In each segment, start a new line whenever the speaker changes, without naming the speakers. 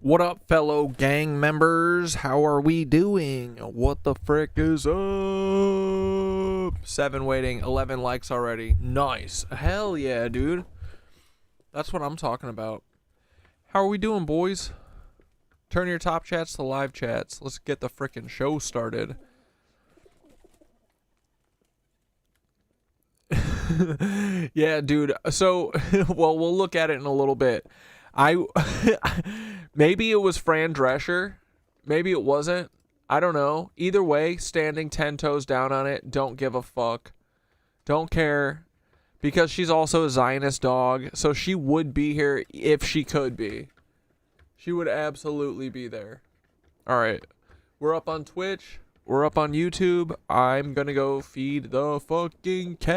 What up, fellow gang members? How are we doing? What the frick is up? 7 waiting, 11 likes already. Nice. Hell yeah, dude. That's what I'm talking about. How are we doing, boys? Turn your top chats to live chats. Let's get the frickin' show started. Yeah, dude. So, well, we'll look at it in a little bit. Maybe it was Fran Drescher. Maybe it wasn't. I don't know. Either way, standing 10 toes down on it. Don't give a fuck. Don't care. Because she's also a Zionist dog. So she would be here if she could be. She would absolutely be there. Alright. We're up on Twitch. We're up on YouTube. I'm gonna go feed the fucking cats.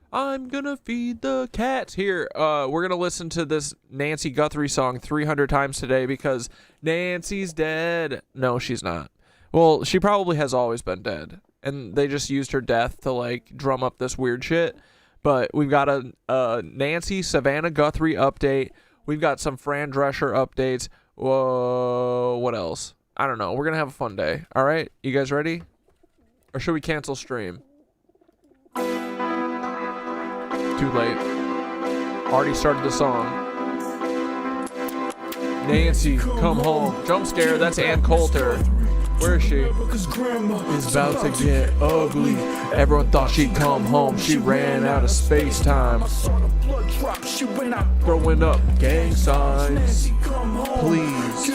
I'm gonna feed the cats. Here, we're gonna listen to this Nancy Guthrie song 300 times today because Nancy's dead. No, she's not. Well, she probably has always been dead. And they just used her death to, like, drum up this weird shit. But we've got a Nancy Savannah Guthrie update. We've got some Fran Drescher updates. Whoa, what else? I don't know. We're gonna have a fun day. All right? You guys ready? Or should we cancel stream? Too late. Already started the song. Nancy, come home. Jump scare, that's Ann Coulter. Where is she? It's about to get ugly. Everyone thought she'd come home. She ran out of space time. Throwing up gang signs. Please,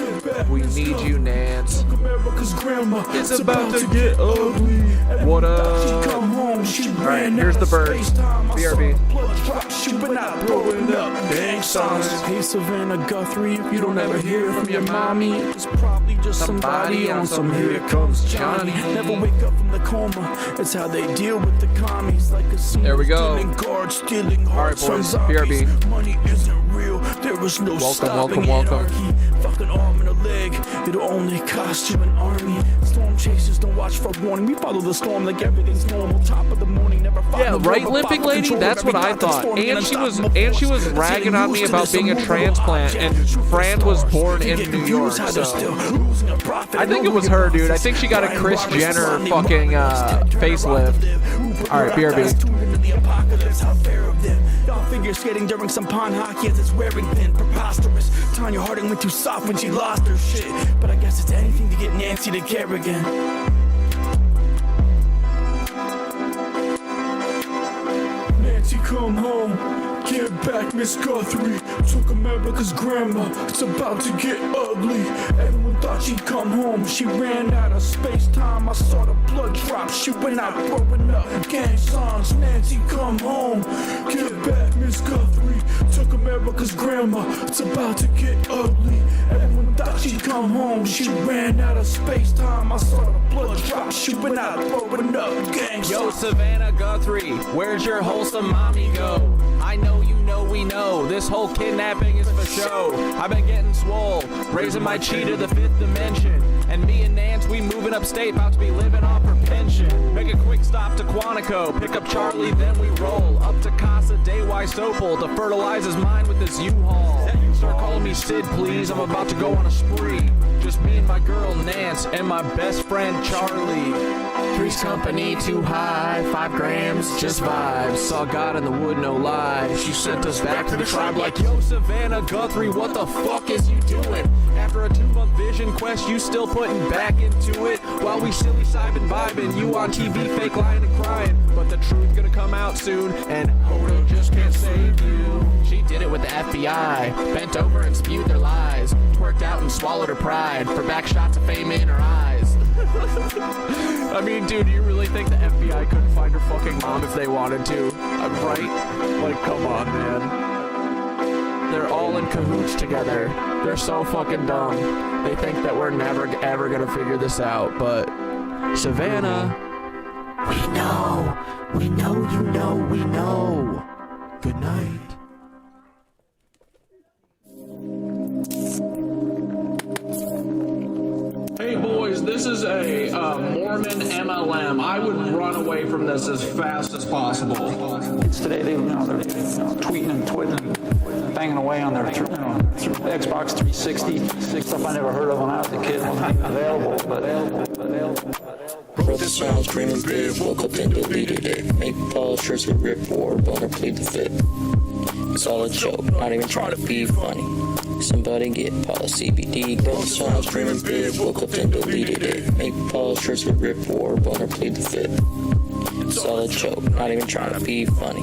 we need you, Nance. It's about to get ugly. What up? Alright, here's the bird. BRB. Throwing up gang signs.
Hey, Savannah Guthrie, if you don't ever hear from your mommy, it's probably just somebody on some Here Comes Johnny. Never wake up from the coma. It's how they deal with the commies. Like a
there we go.
Guards, stealing
alright, boys. BRB.
Money isn't real. There was no
welcome.
Fucking arm and a leg. It'll only cost you an army. Storm chasers don't watch for warning. We follow the storm like everything's normal. Top of the morning, never follow.
Yeah, right, limping lady. That's what I thought. And she was ragging on me about being a transplant. And Fran was born in New York. So I think it was her, dude. I think she got a Kris Jenner fucking facelift. All right, BRB.
Y'all figure skating during some pond hockey as it's wearing thin, preposterous. Tanya Harding went too soft when she lost her shit, but I guess it's anything to get Nancy to care again. Nancy, come home. Get back, Miss Guthrie. Took America's grandma. It's about to get ugly. Everyone thought she'd come home. She ran out of space time. I saw the blood drop. She went out throwing up gang songs. Nancy, come home. Get back, Miss Guthrie. Took America's grandma. It's about to get ugly. Everyone thought she'd come home. She ran out of space time. I saw the blood drop. She went out throwing up gang songs.
Yo, Savannah Guthrie, where's your wholesome mommy go? I know you know we know this whole kidnapping is for show. I've been getting swole, raising my chi to the 5th dimension. And me and Nance, we moving upstate, about to be living off her pension. Make a quick stop to Quantico, pick up Charlie, then we roll up to Casa de Wysopal to fertilize his mind with this U-Haul. Start calling me Sid, please, I'm about to go on a spree. Just me and my girl Nance and my best friend Charlie. Three's company too high, 5 grams, just vibes. Saw God in the wood, no lie. She sent us back to the tribe like, yo, Savannah Guthrie, what the fuck is you doing? After a 2-month vision quest, you still putting back into it? While we silly sibing vibing, you on TV fake lying and crying. But the truth gonna come out soon, and Hodo just can't save you. She did it with the FBI, bent over and spewed their lies. Twerked out and swallowed her pride for back shots of fame in her eyes. I mean, dude, do you really think the FBI couldn't find her fucking mom if they wanted to? I'm right? Like, come on, man. They're all in cahoots together. They're so fucking dumb. They think that we're never, ever gonna figure this out, but Savannah, we know, you know, we know. Good night.
Hey boys, this is a Mormon MLM. I would run away from this as fast as possible.
Today they're tweeting and twitting. banging away on their Xbox 360, stuff I never heard of when I was a kid, wasn't even available, but
Wrote the songs dreaming big, woke up and deleted it. Make Paul shirts with Rip War, boner plead the fifth. It's all a joke, not even trying to be funny. Somebody get Paul a CBD. Wrote the songs dreaming big, woke up and deleted it. Make Paul shirts with Rip War, boner plead the fifth. It's all a joke, not even trying to be funny.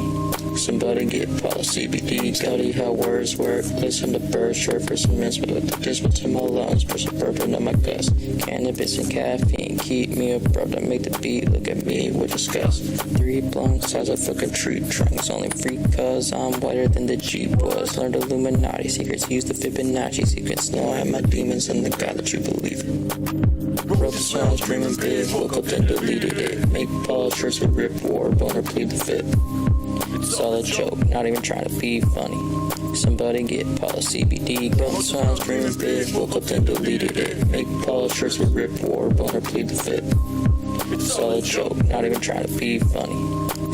Somebody get Paul a CBD. Study how words work. Listen to birds, short for some mints, but with the distance in my lungs, for some bourbon on my guts. Cannabis and caffeine keep me up, bro. To make the beat, look at me with disgust. 3 blunts as a fucking tree trunks. Only free cause I'm whiter than the Jeep was. Learned Illuminati secrets, use the Fibonacci sequence. Know I have my demons and the God that you believe in. Wrote the songs dreaming big, woke up and deleted it. Make Paul shirts with Rip War, boner plead the fifth. It's all a joke, not even trying to be funny. Somebody get Paul a CBD. Wrote the songs dreaming big, woke up and deleted it. Make Paul shirts with Rip War, boner plead the fifth. It's all a joke, not even trying to be funny.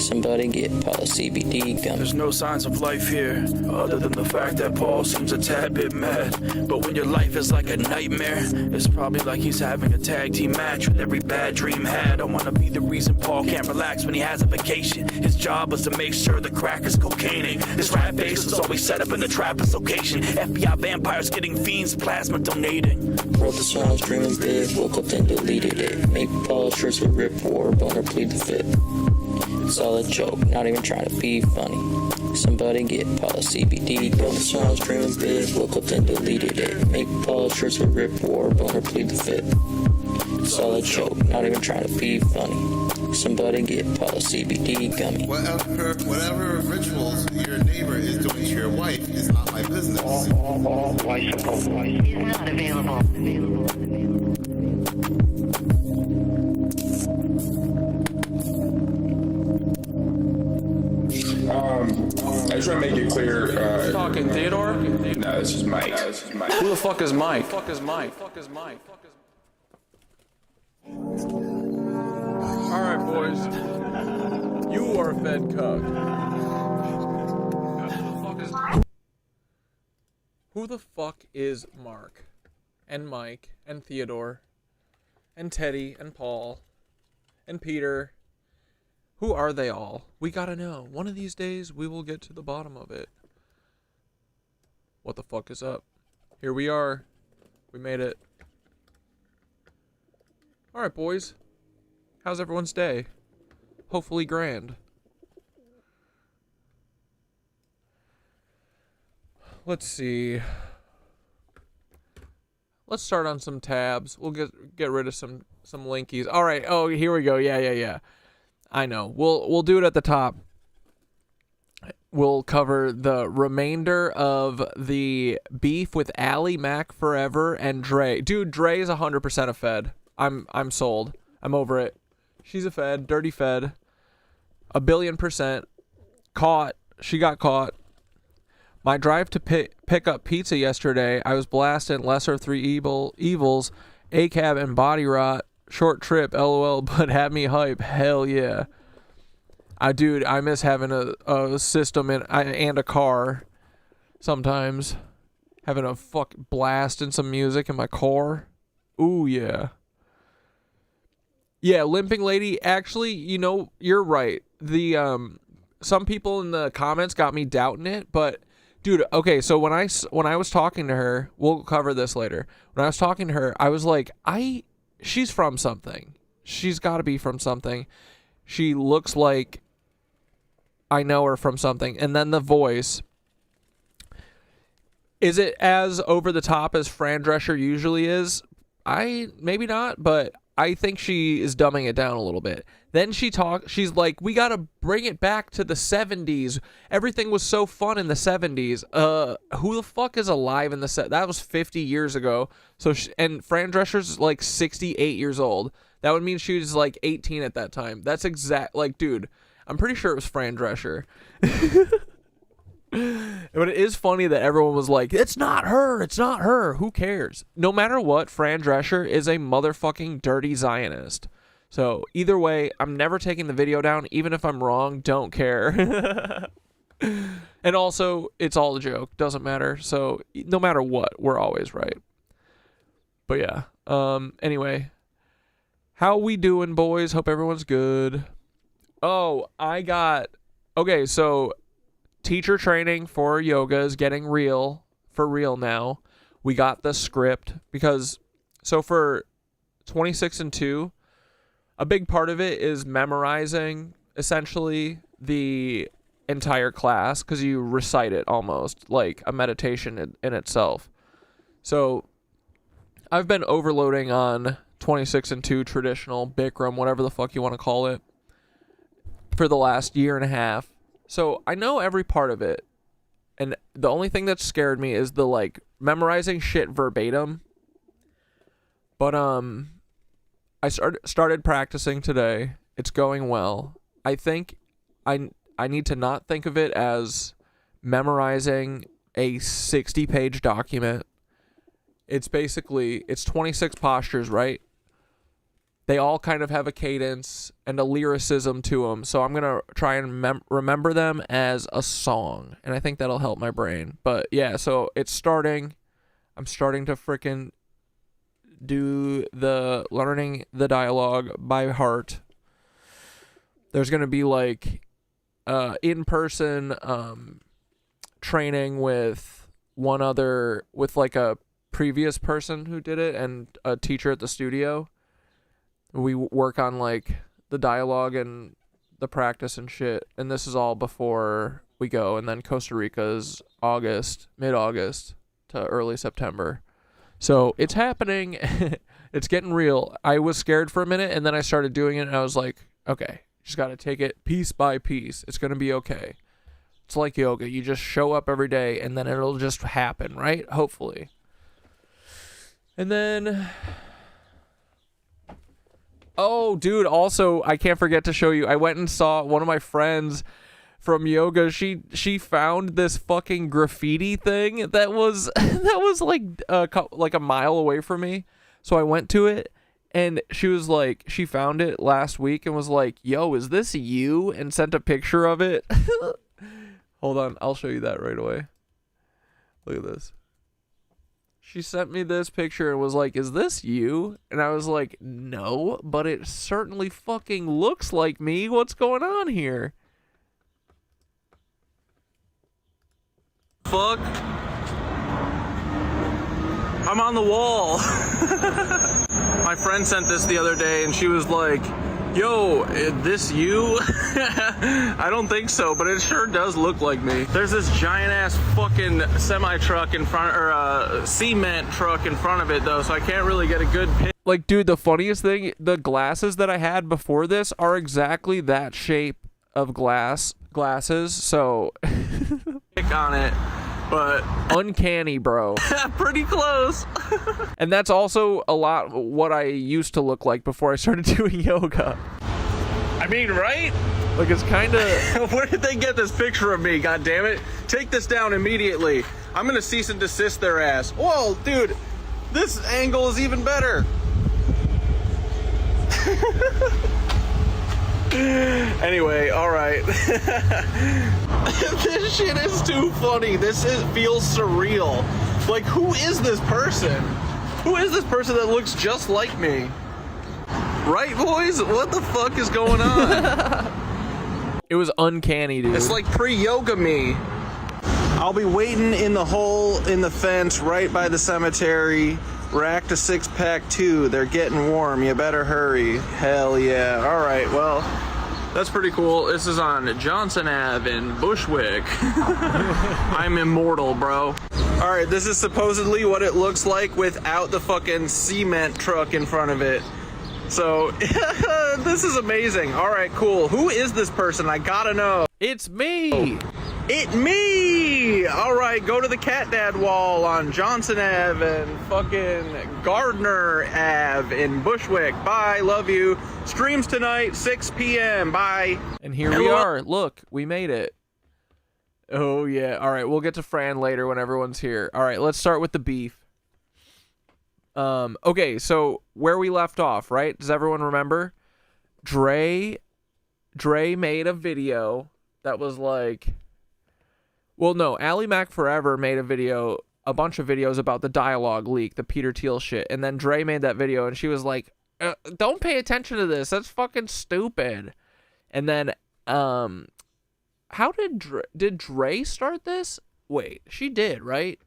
Somebody get Paul a CBD gum.
There's no signs of life here, other than the fact that Paul seems a tad bit mad. But when your life is like a nightmare, it's probably like he's having a tag team match with every bad dream had. I wanna be the reason Paul can't relax when he has a vacation. His job was to make sure the crack is cocaining. This rat face is always set up in the Trappist location. FBI vampires getting fiends, plasma donating.
Wrote the songs dreaming big, woke up and deleted it. Make Paul shirts with Rip War, boner plead the fifth. It's all a joke, not even trying to be funny. Somebody get Paul a CBD. Wrote the songs dreaming big, woke up and deleted it. Make Paul shirts with Rip War, boner plead the fifth. It's all a joke, not even trying to be funny. Somebody get Paul a CBD gummy.
Whatever rituals your neighbor is doing to your wife is not my business.
Is not available.
I just want to make it clear.
Talking Theodore?
No, this is Mike.
Who the fuck is Mike?
Alright, boys. You are a fed cuck. Who the fuck is Mark? And Mike? And Theodore? And Teddy? And Paul? And Peter? Who are they all? We gotta know. One of these days, we will get to the bottom of it. What the fuck is up? Here we are. We made it. Alright, boys. How's everyone's day? Hopefully grand. Let's see. Let's start on some tabs. We'll get rid of some linkies. All right. Oh, here we go. Yeah. I know. We'll do it at the top. We'll cover the remainder of the beef with Allie, Mac Forever, and Dre. Dude, Dre is 100% a Fed. I'm sold. I'm over it. She's a Fed, dirty Fed. 1,000,000,000%. Caught. She got caught. My drive to pick up pizza yesterday, I was blasting Lesser of Three Evils, ACAB, and Body Rot. Short trip, LOL, but had me hype. Hell yeah. Dude, I miss having a system and a car sometimes. Having a fuck blast and some music in my car. Ooh, yeah. Yeah, Limping Lady, actually, you know, you're right. Some people in the comments got me doubting it, but dude, okay, so when I was talking to her, we'll cover this later. When I was talking to her, I was like, she's from something. She's got to be from something. She looks like I know her from something. And then the voice. Is it as over the top as Fran Drescher usually is? Maybe not, but I think she is dumbing it down a little bit. Then she's like, we got to bring it back to the 70s. Everything was so fun in the 70s. Who the fuck is alive in the set? That was 50 years ago. And Fran Drescher's like 68 years old. That would mean she was like 18 at that time. That's dude, I'm pretty sure it was Fran Drescher. But it is funny that everyone was like, it's not her. Who cares? No matter what, Fran Drescher is a motherfucking dirty Zionist. So either way, I'm never taking the video down, even if I'm wrong. Don't care. And also, it's all a joke. Doesn't matter. So no matter what, we're always right. But yeah. Anyway, how we doing, boys? Hope everyone's good. Oh, okay, so teacher training for yoga is getting for real now. We got the script because, so for 26 and 2, a big part of it is memorizing essentially the entire class because you recite it almost like a meditation in itself. So I've been overloading on 26 and 2 traditional Bikram, whatever the fuck you want to call it, for the last year and a half. So I know every part of it. And the only thing that scared me is the like memorizing shit verbatim. But I started practicing today. It's going well. I think I need to not think of it as memorizing a 60-page document. It's 26 postures, right? They all kind of have a cadence and a lyricism to them. So I'm going to try and remember them as a song. And I think that'll help my brain. But yeah, so it's starting. I'm starting to frickin' do learning the dialogue by heart. There's going to be like in-person training with like a previous person who did it and a teacher at the studio. We work on like the dialogue and the practice and shit. And this is all before we go. And then Costa Rica is mid-August to early September. So it's happening. It's getting real. I was scared for a minute and then I started doing it and I was like, okay, just got to take it piece by piece. It's going to be okay. It's like yoga. You just show up every day and then it'll just happen, right? Hopefully. And then... Oh, dude, also, I can't forget to show you. I went and saw one of my friends from yoga. She found this fucking graffiti thing that was like a mile away from me. So I went to it and she was like, she found it last week and was like, "Yo, is this you?" and sent a picture of it. Hold on, I'll show you that right away. Look at this. She sent me this picture and was like, "Is this you?" And I was like, "No, but it certainly fucking looks like me. What's going on here?" Fuck. I'm on the wall. My friend sent this the other day and she was like, "Yo, is this you?" I don't think so, but it sure does look like me. There's this giant ass fucking semi truck in front, or a cement truck in front of it though, so I can't really get a good pic. Like, dude, the funniest thing, the glasses that I had before this are exactly that shape of glasses, so pick on it. But uncanny, bro. Pretty close. And that's also a lot what I used to look like before I started doing yoga. I mean, right? Like, it's kind of... Where did they get this picture of me? God damn it! Take this down immediately. I'm gonna cease and desist their ass. Whoa, dude, this angle is even better. Anyway, all right. This shit is too funny. Feels surreal. Like, who is this person? Who is this person that looks just like me? Right, boys? What the fuck is going on? It was uncanny, dude. It's like pre-yoga me. I'll be waiting in the hole in the fence right by the cemetery. Rack to 6-pack 2. They're getting warm. You better hurry. Hell yeah. All right, well, that's pretty cool. This is on Johnson Ave in Bushwick. I'm immortal, bro. All right, this is supposedly what it looks like without the fucking cement truck in front of it. So, this is amazing. All right, cool. Who is this person? I gotta know. It's me. It me! Alright, go to the Cat Dad wall on Johnson Ave and fucking Gardner Ave in Bushwick. Bye, love you. Streams tonight, 6 p.m. Bye. And here we are. Look, we made it. Oh, yeah. Alright, we'll get to Fran later when everyone's here. Alright, let's start with the beef. Okay, so where we left off, right? Does everyone remember? Dre made a video that was like... Well, no, Ally Mac Forever made a bunch of videos about the dialogue leak, the Peter Thiel shit, and then Dre made that video, and she was like, don't pay attention to this. That's fucking stupid. And then, how did Dre start this? Wait, she did, right?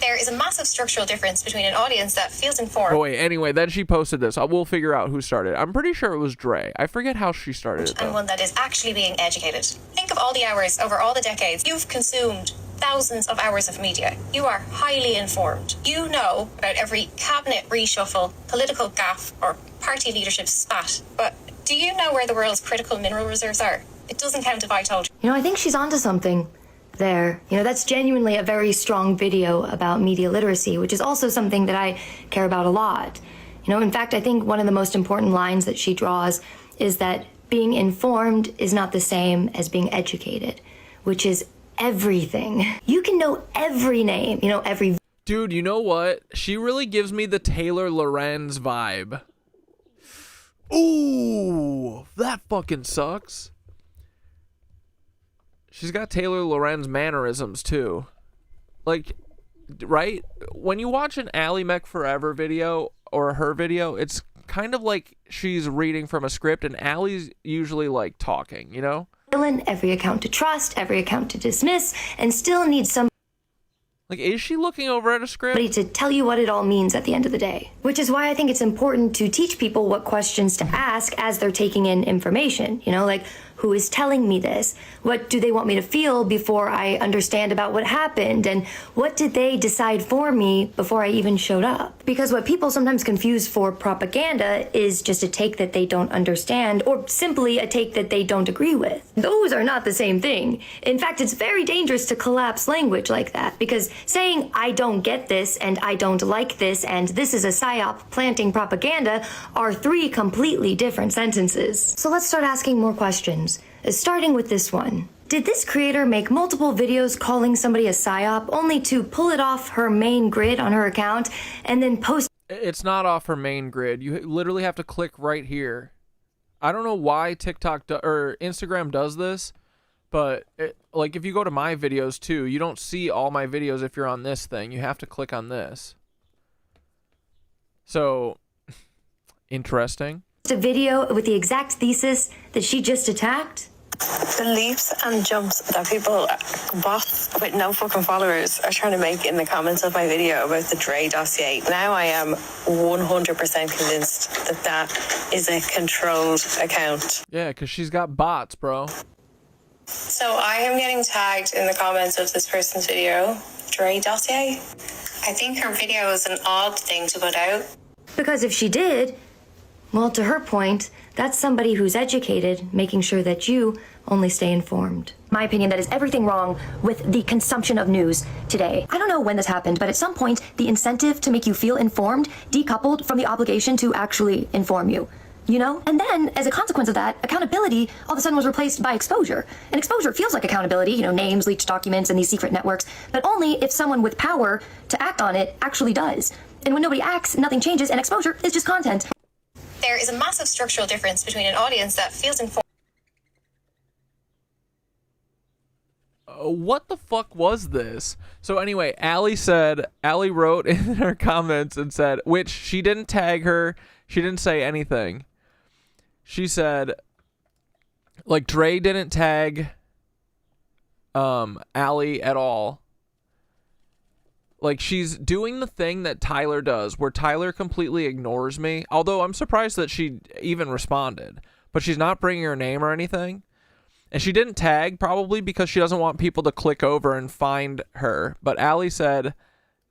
There is a massive structural difference between an audience that feels informed.
Oh, wait, anyway, then she posted this. We'll figure out who started. I'm pretty sure it was Dre. I forget how she started it, though.
And one that is actually being educated. Think of all the hours over all the decades you've consumed. Thousands of hours of media. You are highly informed. You know about every cabinet reshuffle, political gaffe, or party leadership spat. But do you know where the world's critical mineral reserves are? It doesn't count if I told you.
You know, I think she's onto something there. You know, that's genuinely a very strong video about media literacy, which is also something that I care about a lot. You know, in fact, I think one of the most important lines that she draws is that being informed is not the same as being educated, which is everything. You can know every name, you know, every...
Dude, you know what? She really gives me the Taylor Lorenz vibe. Ooh, that fucking sucks. She's got Taylor Lorenz mannerisms, too. Like, right? When you watch an Ally Mac Forever video, or her video, it's kind of like she's reading from a script, and Allie's usually, like, talking, you know?
Every account to trust, every account to dismiss, and still need some...
Like, is she looking over at a script?
...to tell you what it all means at the end of the day. Which is why I think it's important to teach people what questions to ask as they're taking in information. You know, like, who is telling me this? What do they want me to feel before I understand about what happened? And what did they decide for me before I even showed up? Because what people sometimes confuse for propaganda is just a take that they don't understand, or simply a take that they don't agree with. Those are not the same thing. In fact, it's very dangerous to collapse language like that, because saying I don't get this, and I don't like this, and this is a psyop planting propaganda are three completely different sentences. So let's start asking more questions. Starting with this one. Did this creator make multiple videos calling somebody a psyop only to pull it off her main grid on her account and then post...
It's not off her main grid. You literally have to click right here. I don't know why TikTok or Instagram does this, but like if you go to my videos too, you don't see all my videos if you're on this thing. You have to click on this. So, interesting.
A video with the exact thesis that she just attacked?
The leaps and jumps that people, bots with no fucking followers, are trying to make in the comments of my video about the Dre dossier. Now I am 100% convinced that that is a controlled account.
Yeah, because she's got bots, bro.
So I am getting tagged in the comments of this person's video, Dre dossier. I think her video is an odd thing to put out.
Because if she did, well, to her point, that's somebody who's educated, making sure that you only stay informed. My opinion, that is everything wrong with the consumption of news today. I don't know when this happened, but at some point, the incentive to make you feel informed decoupled from the obligation to actually inform you. You know? And then, as a consequence of that, accountability all of a sudden was replaced by exposure. And exposure feels like accountability, you know, names, leaked documents, and these secret networks, but only if someone with power to act on it actually does. And when nobody acts, nothing changes, and exposure is just content.
There is a massive structural difference between an audience that feels informed.
What the fuck was this? So anyway, Allie wrote in her comments and said, which she didn't tag her, she didn't say anything. She said, like, Dre didn't tag Allie at all. Like, she's doing the thing that Tyler does, where Tyler completely ignores me. Although I'm surprised that she even responded. But she's not bringing her name or anything. And she didn't tag, probably because she doesn't want people to click over and find her. But Allie said,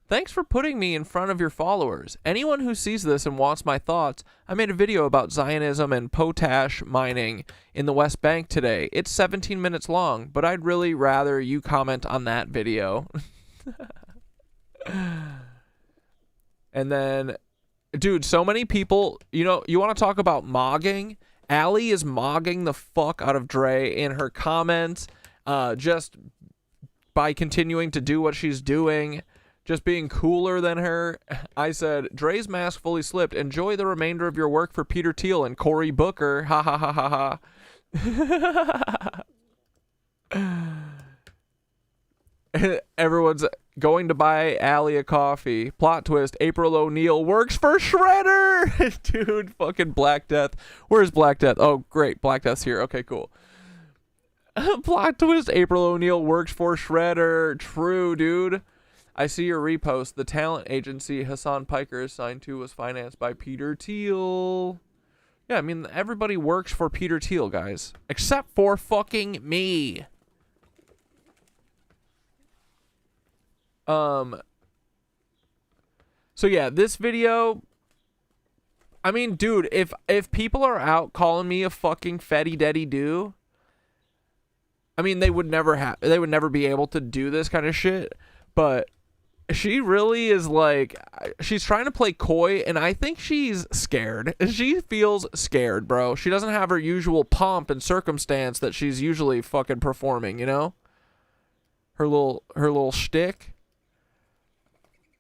thanks for putting me in front of your followers. Anyone who sees this and wants my thoughts, I made a video about Zionism and potash mining in the West Bank today. It's 17 minutes long, but I'd really rather you comment on that video. And then, dude, so many people, you know, you want to talk about mogging? Allie is mogging the fuck out of Dre in her comments, just by continuing to do what she's doing, just being cooler than her. I said, Dre's mask fully slipped. Enjoy the remainder of your work for Peter Thiel and Cory Booker. Ha ha ha ha ha. Everyone's going to buy Allie a coffee. Plot twist, April O'Neil works for Shredder. Dude, fucking Black Death. Where's Black Death? Oh, great. Black Death's here. Okay, cool. Plot twist, April O'Neil works for Shredder. True, dude. I see your repost. The talent agency Hassan Piker is signed to was financed by Peter Thiel. Yeah, I mean, everybody works for Peter Thiel, guys. Except for fucking me. So yeah, this video, I mean, dude, if people are out calling me a fucking fetty daddy do, I mean, they would never be able to do this kind of shit, but she really is like, she's trying to play coy, and I think she's scared. She feels scared, bro. She doesn't have her usual pomp and circumstance that she's usually fucking performing, you know? Her little shtick.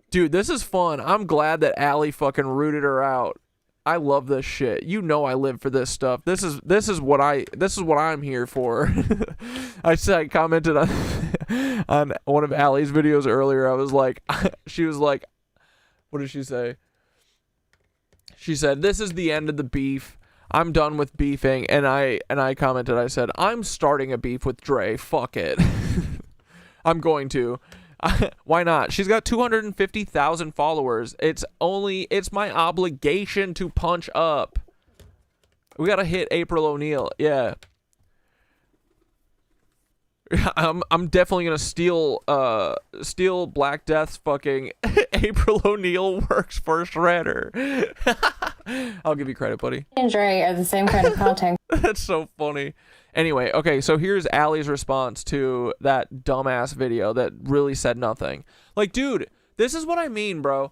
Dude, this is fun. I'm glad that Allie fucking rooted her out. I love this shit. You know I live for this stuff. This is what I'm here for. I commented on one of Allie's videos earlier. I was like, she was like, what did she say? She said, "This is the end of the beef. I'm done with beefing." And I commented, I said, "I'm starting a beef with Dre. Fuck it." I'm going to. Why not? She's got 250,000 followers. It's my obligation to punch up. We gotta hit April O'Neil. Yeah. I'm definitely gonna steal Black Death's fucking April O'Neil works for Shredder. I'll give you credit, buddy.
And Dre are the same kind of content.
That's so funny. Anyway, okay, so here's Allie's response to that dumbass video that really said nothing. Like, dude, this is what I mean, bro.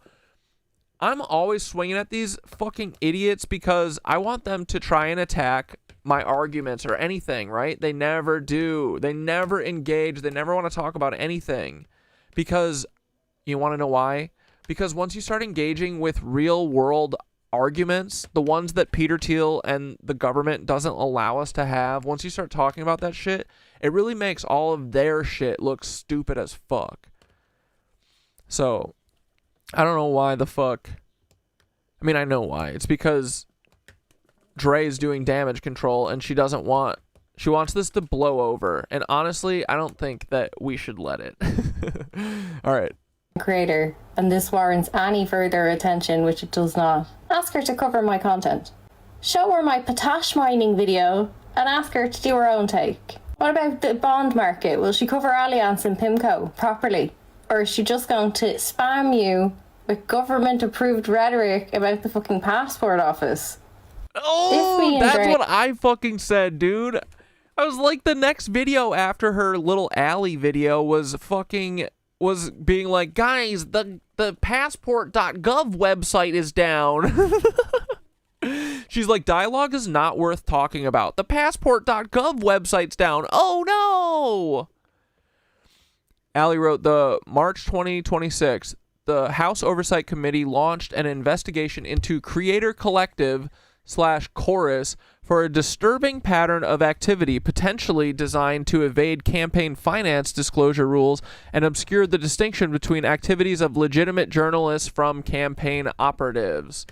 I'm always swinging at these fucking idiots because I want them to try and attack my arguments or anything, right? They never do. They never engage. They never want to talk about anything. Because, you want to know why? Because once you start engaging with real world arguments, the ones that Peter Thiel and the government doesn't allow us to have, once you start talking about that shit, it really makes all of their shit look stupid as fuck. So, I don't know why the fuck. I mean, I know why. It's because Dre's doing damage control and she wants this to blow over. And honestly, I don't think that we should let it. All right.
Creator, and this warrants any further attention, which it does not. Ask her to cover my content. Show her my potash mining video and ask her to do her own take. What about the bond market? Will she cover Allianz and PIMCO properly? Or is she just going to spam you with government approved rhetoric about the fucking passport office?
Oh, that's what I fucking said, dude. I was like, the next video after her little Allie video was being like, guys, the passport.gov website is down. She's like, dialogue is not worth talking about. The passport.gov website's down. Oh no. Allie wrote, the March 2026, the House Oversight Committee launched an investigation into Creator Collective / Chorus for a disturbing pattern of activity potentially designed to evade campaign finance disclosure rules and obscure the distinction between activities of legitimate journalists from campaign operatives.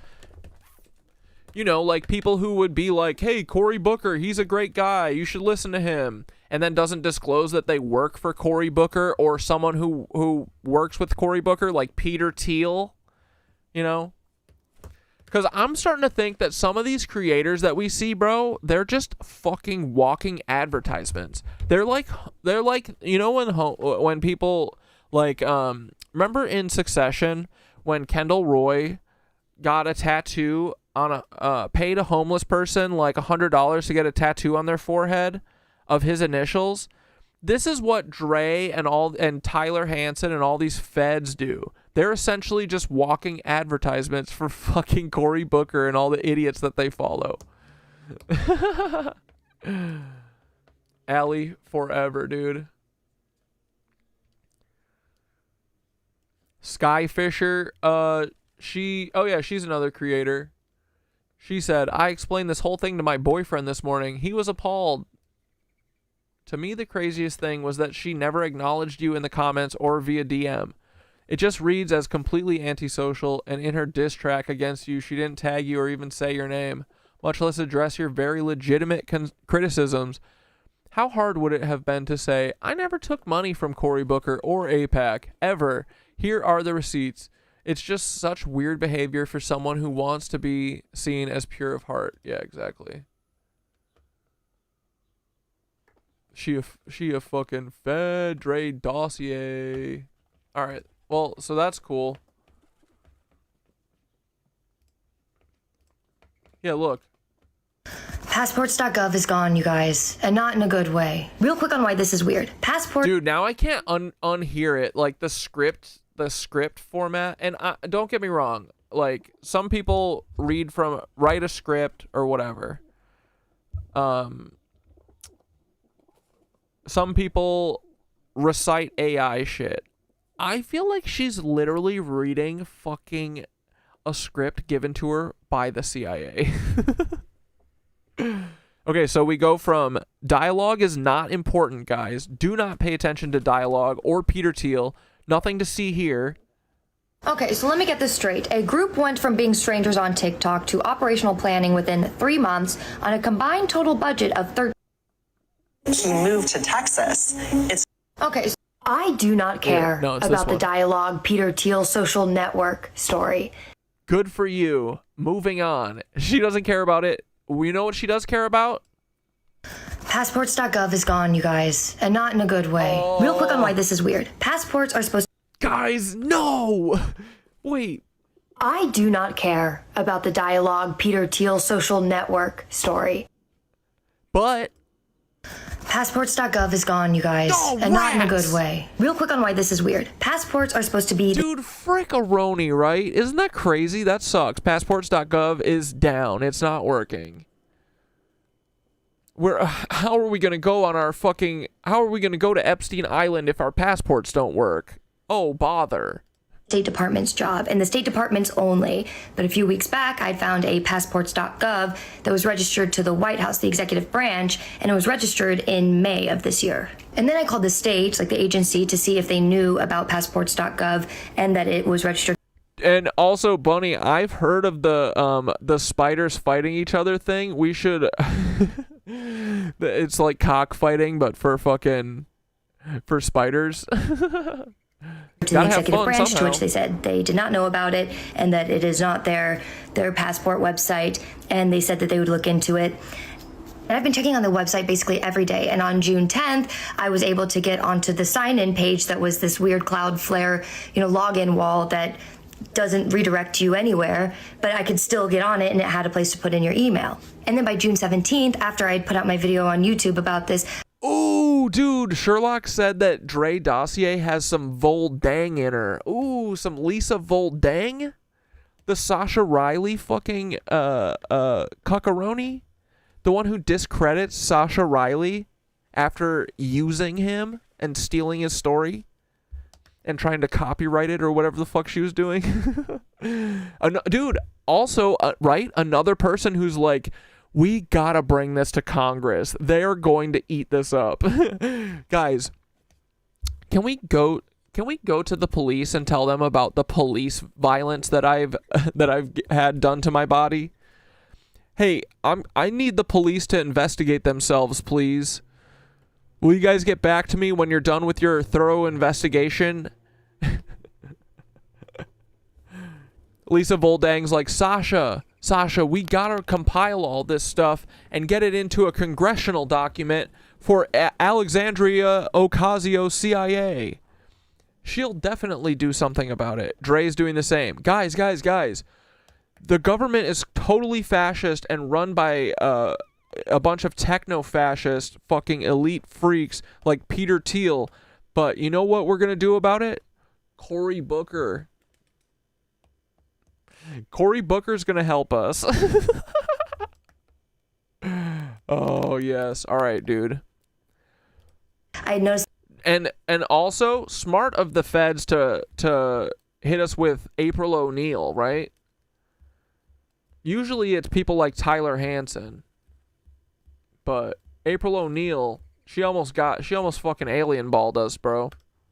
You know, like people who would be like, hey, Cory Booker, he's a great guy, you should listen to him, and then doesn't disclose that they work for Cory Booker or someone who works with Cory Booker, like Peter Thiel, you know? Because I'm starting to think that some of these creators that we see, bro, they're just fucking walking advertisements. They're like, you know, when people like, remember in Succession when Kendall Roy got a tattoo on paid a homeless person like $100 to get a tattoo on their forehead of his initials? This is what Dre and Tyler Hansen and all these feds do. They're essentially just walking advertisements for fucking Cory Booker and all the idiots that they follow. Allie forever, dude. Sky Fisher, she's another creator. She said, I explained this whole thing to my boyfriend this morning. He was appalled. To me, the craziest thing was that she never acknowledged you in the comments or via DM. It just reads as completely antisocial, and in her diss track against you, she didn't tag you or even say your name, much less address your very legitimate criticisms. How hard would it have been to say, I never took money from Cory Booker or APAC, ever. Here are the receipts. It's just such weird behavior for someone who wants to be seen as pure of heart. Yeah, exactly. She a fucking Fed Dre dossier. All right. Well, so that's cool. Yeah, look.
Passports.gov is gone, you guys, and not in a good way. Real quick on why this is weird.
Dude, now I can't unhear it. Like the script format. And don't get me wrong. Like some people write a script or whatever. Some people recite AI shit. I feel like she's literally reading fucking a script given to her by the CIA. Okay, so we go from dialogue is not important, guys. Do not pay attention to dialogue or Peter Thiel. Nothing to see here.
Okay, so let me get this straight. A group went from being strangers on TikTok to operational planning within 3 months on a combined total budget of 13.
He moved to Texas.
Okay, so I do not care about the dialogue Peter Thiel social network story.
Good for you. Moving on. She doesn't care about it. We know what she does care about?
Passports.gov is gone, you guys, and not in a good way. Real quick on why this is weird. Passports are supposed to...
Guys, no! Wait.
I do not care about the dialogue Peter Thiel social network story.
But...
Passports.gov is gone, you guys, and not in a good way. Real quick on why this is weird. Passports are supposed to be...
Dude, frickaroni, right? Isn't that crazy? That sucks. Passports.gov is down. It's not working. How are we going to go on our fucking... How are we going to go to Epstein Island if our passports don't work? Oh, bother.
State Department's job, and the State Department's only. But a few weeks back, I'd found a passports.gov that was registered to the White House, the executive branch, and it was registered in May of this year. And then I called the state, like the agency, to see if they knew about passports.gov and that it was registered.
And also, Bunny, I've heard of the spiders fighting each other thing. We should... It's like cockfighting, but for spiders.
To the executive branch, to which they said they did not know about it and that it is not their passport website, and they said that they would look into it. And I've been checking on the website basically every day, and on June 10th, I was able to get onto the sign-in page that was this weird Cloudflare, login wall that doesn't redirect you anywhere, but I could still get on it, and it had a place to put in your email. And then by June 17th, after I'd put out my video on YouTube about this...
Ooh, dude, Sherlock said that Dre dossier has some Voldang in her. Ooh, some Lisa Voldang? The Sasha Riley fucking, cuckaroni? The one who discredits Sasha Riley after using him and stealing his story and trying to copyright it or whatever the fuck she was doing. Dude, also, right? Another person who's like, we gotta bring this to Congress. They're going to eat this up. Guys, can we go to the police and tell them about the police violence that I've had done to my body? Hey, I need the police to investigate themselves, please. Will you guys get back to me when you're done with your thorough investigation? Lisa Voldang's like, Sasha, we gotta compile all this stuff and get it into a congressional document for Alexandria Ocasio-CIA. She'll definitely do something about it. Dre's doing the same. Guys. The government is totally fascist and run by a bunch of techno-fascist fucking elite freaks like Peter Thiel. But you know what we're gonna do about it? Cory Booker. Cory Booker's gonna help us. Oh yes. All right, dude.
I noticed.
And also smart of the feds to hit us with April O'Neil, right? Usually it's people like Tyler Hansen. But April O'Neil, she almost fucking alien balled us, bro.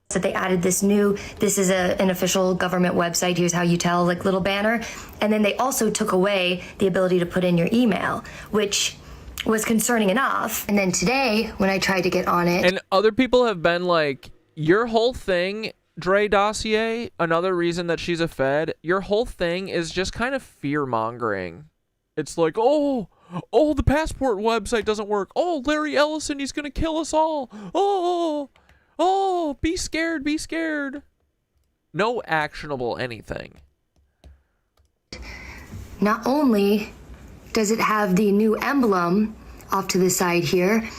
That they added this is an official government website, here's how you tell, like, little banner. And then they also took away the ability to put in your email, which was concerning enough. And then today, when I tried to get on it...
And other people have been like, your whole thing, Dre dossier, another reason that she's a Fed, your whole thing is just kind of fear-mongering. It's like, oh, the passport website doesn't work. Oh, Larry Ellison, he's going to kill us all. Oh, be scared, be scared. No actionable anything.
Not only does it have the new emblem off to the side here.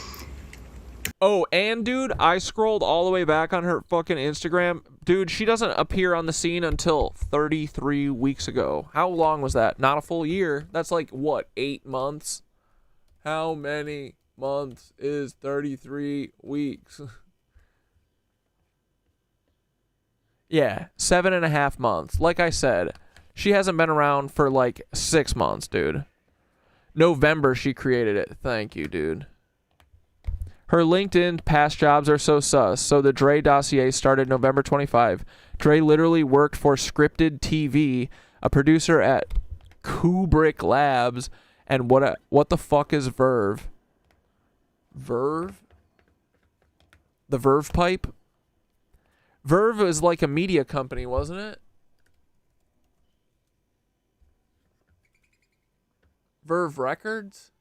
Oh, and dude, I scrolled all the way back on her fucking Instagram. Dude, she doesn't appear on the scene until 33 weeks ago. How long was that? Not a full year. That's like, what, 8 months? How many months is 33 weeks? Yeah, 7.5 months. Like I said, she hasn't been around for like 6 months, dude. November she created it. Thank you, dude. Her LinkedIn past jobs are so sus. So the Dre dossier started November 25. Dre literally worked for Scripted TV, a producer at Kubrick Labs, and what the fuck is Verve? Verve? The Verve pipe? Verve is like a media company, wasn't it? Verve Records?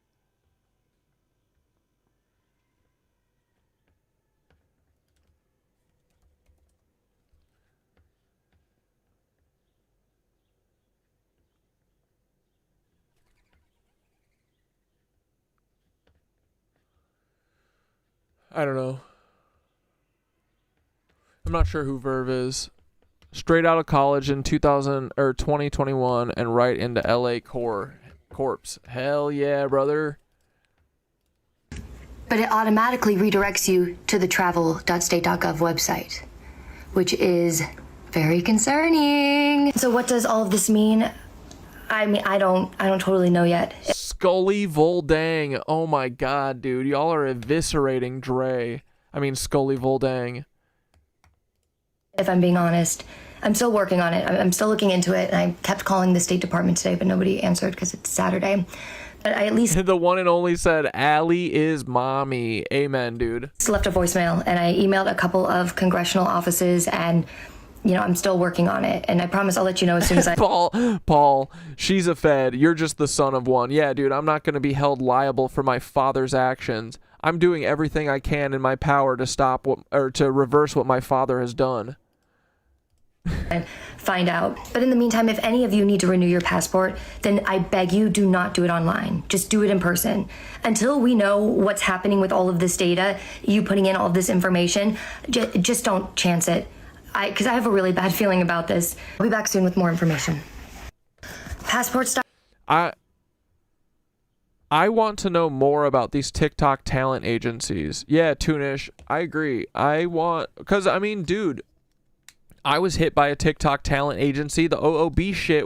I don't know. I'm not sure who Verve is. Straight out of college in 2021 and right into LA Corps. Hell yeah, brother.
But it automatically redirects you to the travel.state.gov website, which is very concerning. So what does all of this mean? I mean, I don't totally know yet.
Scully Voldang. Oh my god, dude. Y'all are eviscerating Dre. I mean, Scully Voldang.
If I'm being honest, I'm still working on it. I'm still looking into it, and I kept calling the State Department today, but nobody answered because it's Saturday. But I at least...
The one and only said, Allie is mommy. Amen, dude.
Left a voicemail, and I emailed a couple of congressional offices, and, you know, I'm still working on it. And I promise I'll let you know as soon as I...
Paul, she's a Fed. You're just the son of one. Yeah, dude, I'm not going to be held liable for my father's actions. I'm doing everything I can in my power to stop to reverse what my father has done.
And find out. But in the meantime, if any of you need to renew your passport, then I beg you, do not do it online. Just do it in person. Until we know what's happening with all of this data, you putting in all of this information, just don't chance it. Because I have a really bad feeling about this. I'll be back soon with more information. Passport stuff.
I want to know more about these TikTok talent agencies. Yeah, Toonish, I agree. Because, I mean, dude, I was hit by a TikTok talent agency. The OOB shit,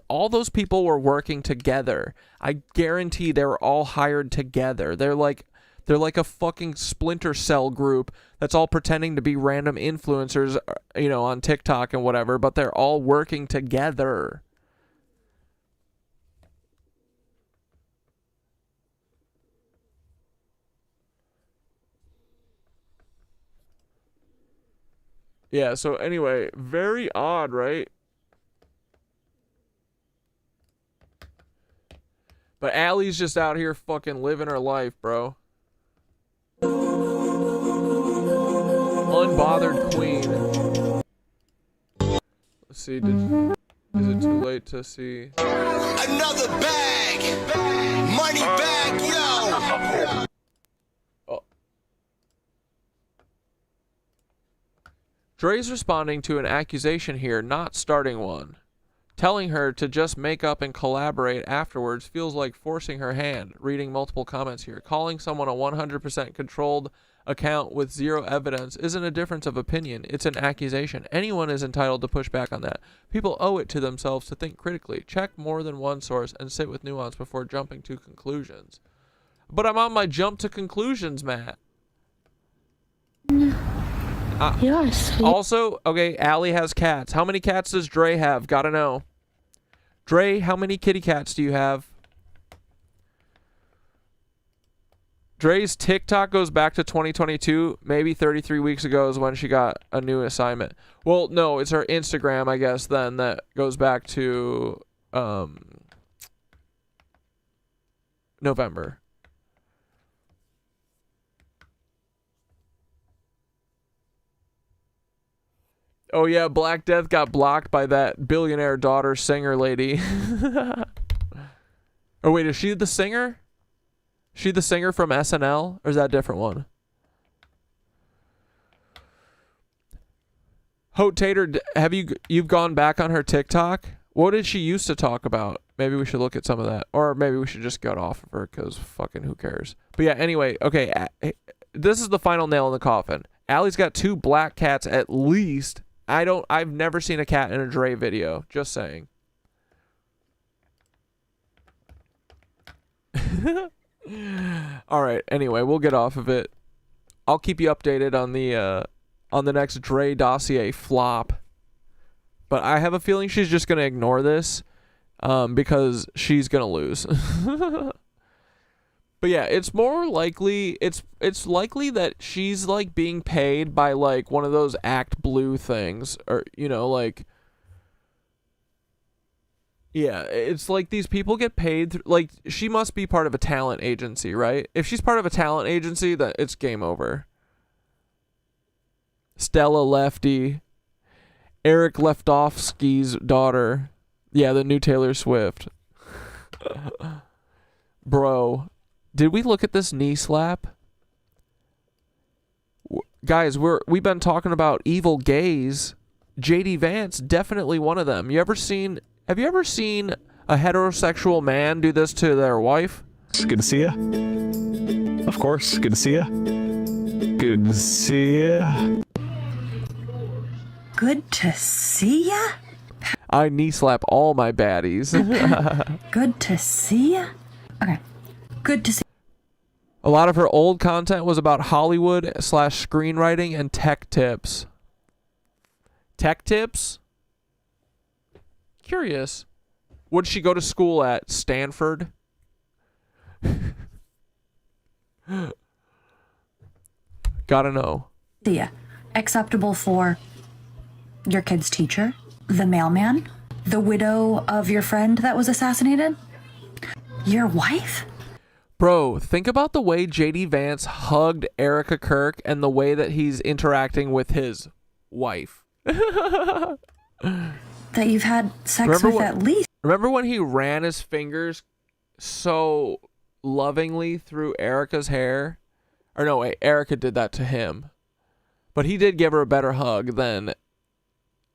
all those people were working together. I guarantee they were all hired together. They're like a fucking Splinter Cell group that's all pretending to be random influencers, you know, on TikTok and whatever, but they're all working together. Yeah, so anyway, very odd, right? But Allie's just out here fucking living her life, bro. Unbothered queen. Let's see, is it too late to see?
Another bag! Money bag, yo!
Dre's responding to an accusation here, not starting one. Telling her to just make up and collaborate afterwards feels like forcing her hand. Reading multiple comments here. Calling someone a 100% controlled account with zero evidence isn't a difference of opinion. It's an accusation. Anyone is entitled to push back on that. People owe it to themselves to think critically, check more than one source, and sit with nuance before jumping to conclusions. But I'm on my jump to conclusions, Matt.
Yes.
Also, okay, Allie has cats. How many cats does Dre have? Gotta know. Dre, how many kitty cats do you have? Dre's TikTok goes back to 2022. Maybe 33 weeks ago is when she got a new assignment. Well, no, it's her Instagram, I guess, then that goes back to November. Oh yeah, Black Death got blocked by that billionaire daughter singer lady. Oh wait, is she the singer? She the singer from SNL, or is that a different one? Hote Tater, have you've gone back on her TikTok? What did she used to talk about? Maybe we should look at some of that, or maybe we should just get off of her because fucking who cares? But yeah, anyway, okay, this is the final nail in the coffin. Allie's got 2 black cats at least. I've never seen a cat in a Dre video. Just saying. All right. Anyway, we'll get off of it. I'll keep you updated on the next Dre dossier flop. But I have a feeling she's just gonna ignore this, because she's gonna lose. But yeah, it's more likely it's likely that she's like being paid by like one of those Act Blue things, or like, yeah, it's like these people get paid like she must be part of a talent agency, right? If she's part of a talent agency, then it's game over. Stella Lefty, Eric Leftovsky's daughter. Yeah, the new Taylor Swift. Bro, did we look at this knee slap? Guys, we've been talking about evil gays. JD Vance, definitely one of them. Have you ever seen a heterosexual man do this to their wife?
Good to see ya. Of course, good to see ya. Good to see ya.
Good to see ya?
I knee slap all my baddies.
Good to see ya? Okay. Good to see.
A lot of her old content was about Hollywood / screenwriting and tech tips. Tech tips? Curious. Would she go to school at Stanford? Gotta know.
Yeah. Acceptable for your kid's teacher, the mailman, the widow of your friend that was assassinated, your wife?
Bro, think about the way JD Vance hugged Erica Kirk and the way that he's interacting with his wife.
That you've had sex with at least.
Remember when he ran his fingers so lovingly through Erica's hair? Or no, wait, Erica did that to him. But he did give her a better hug than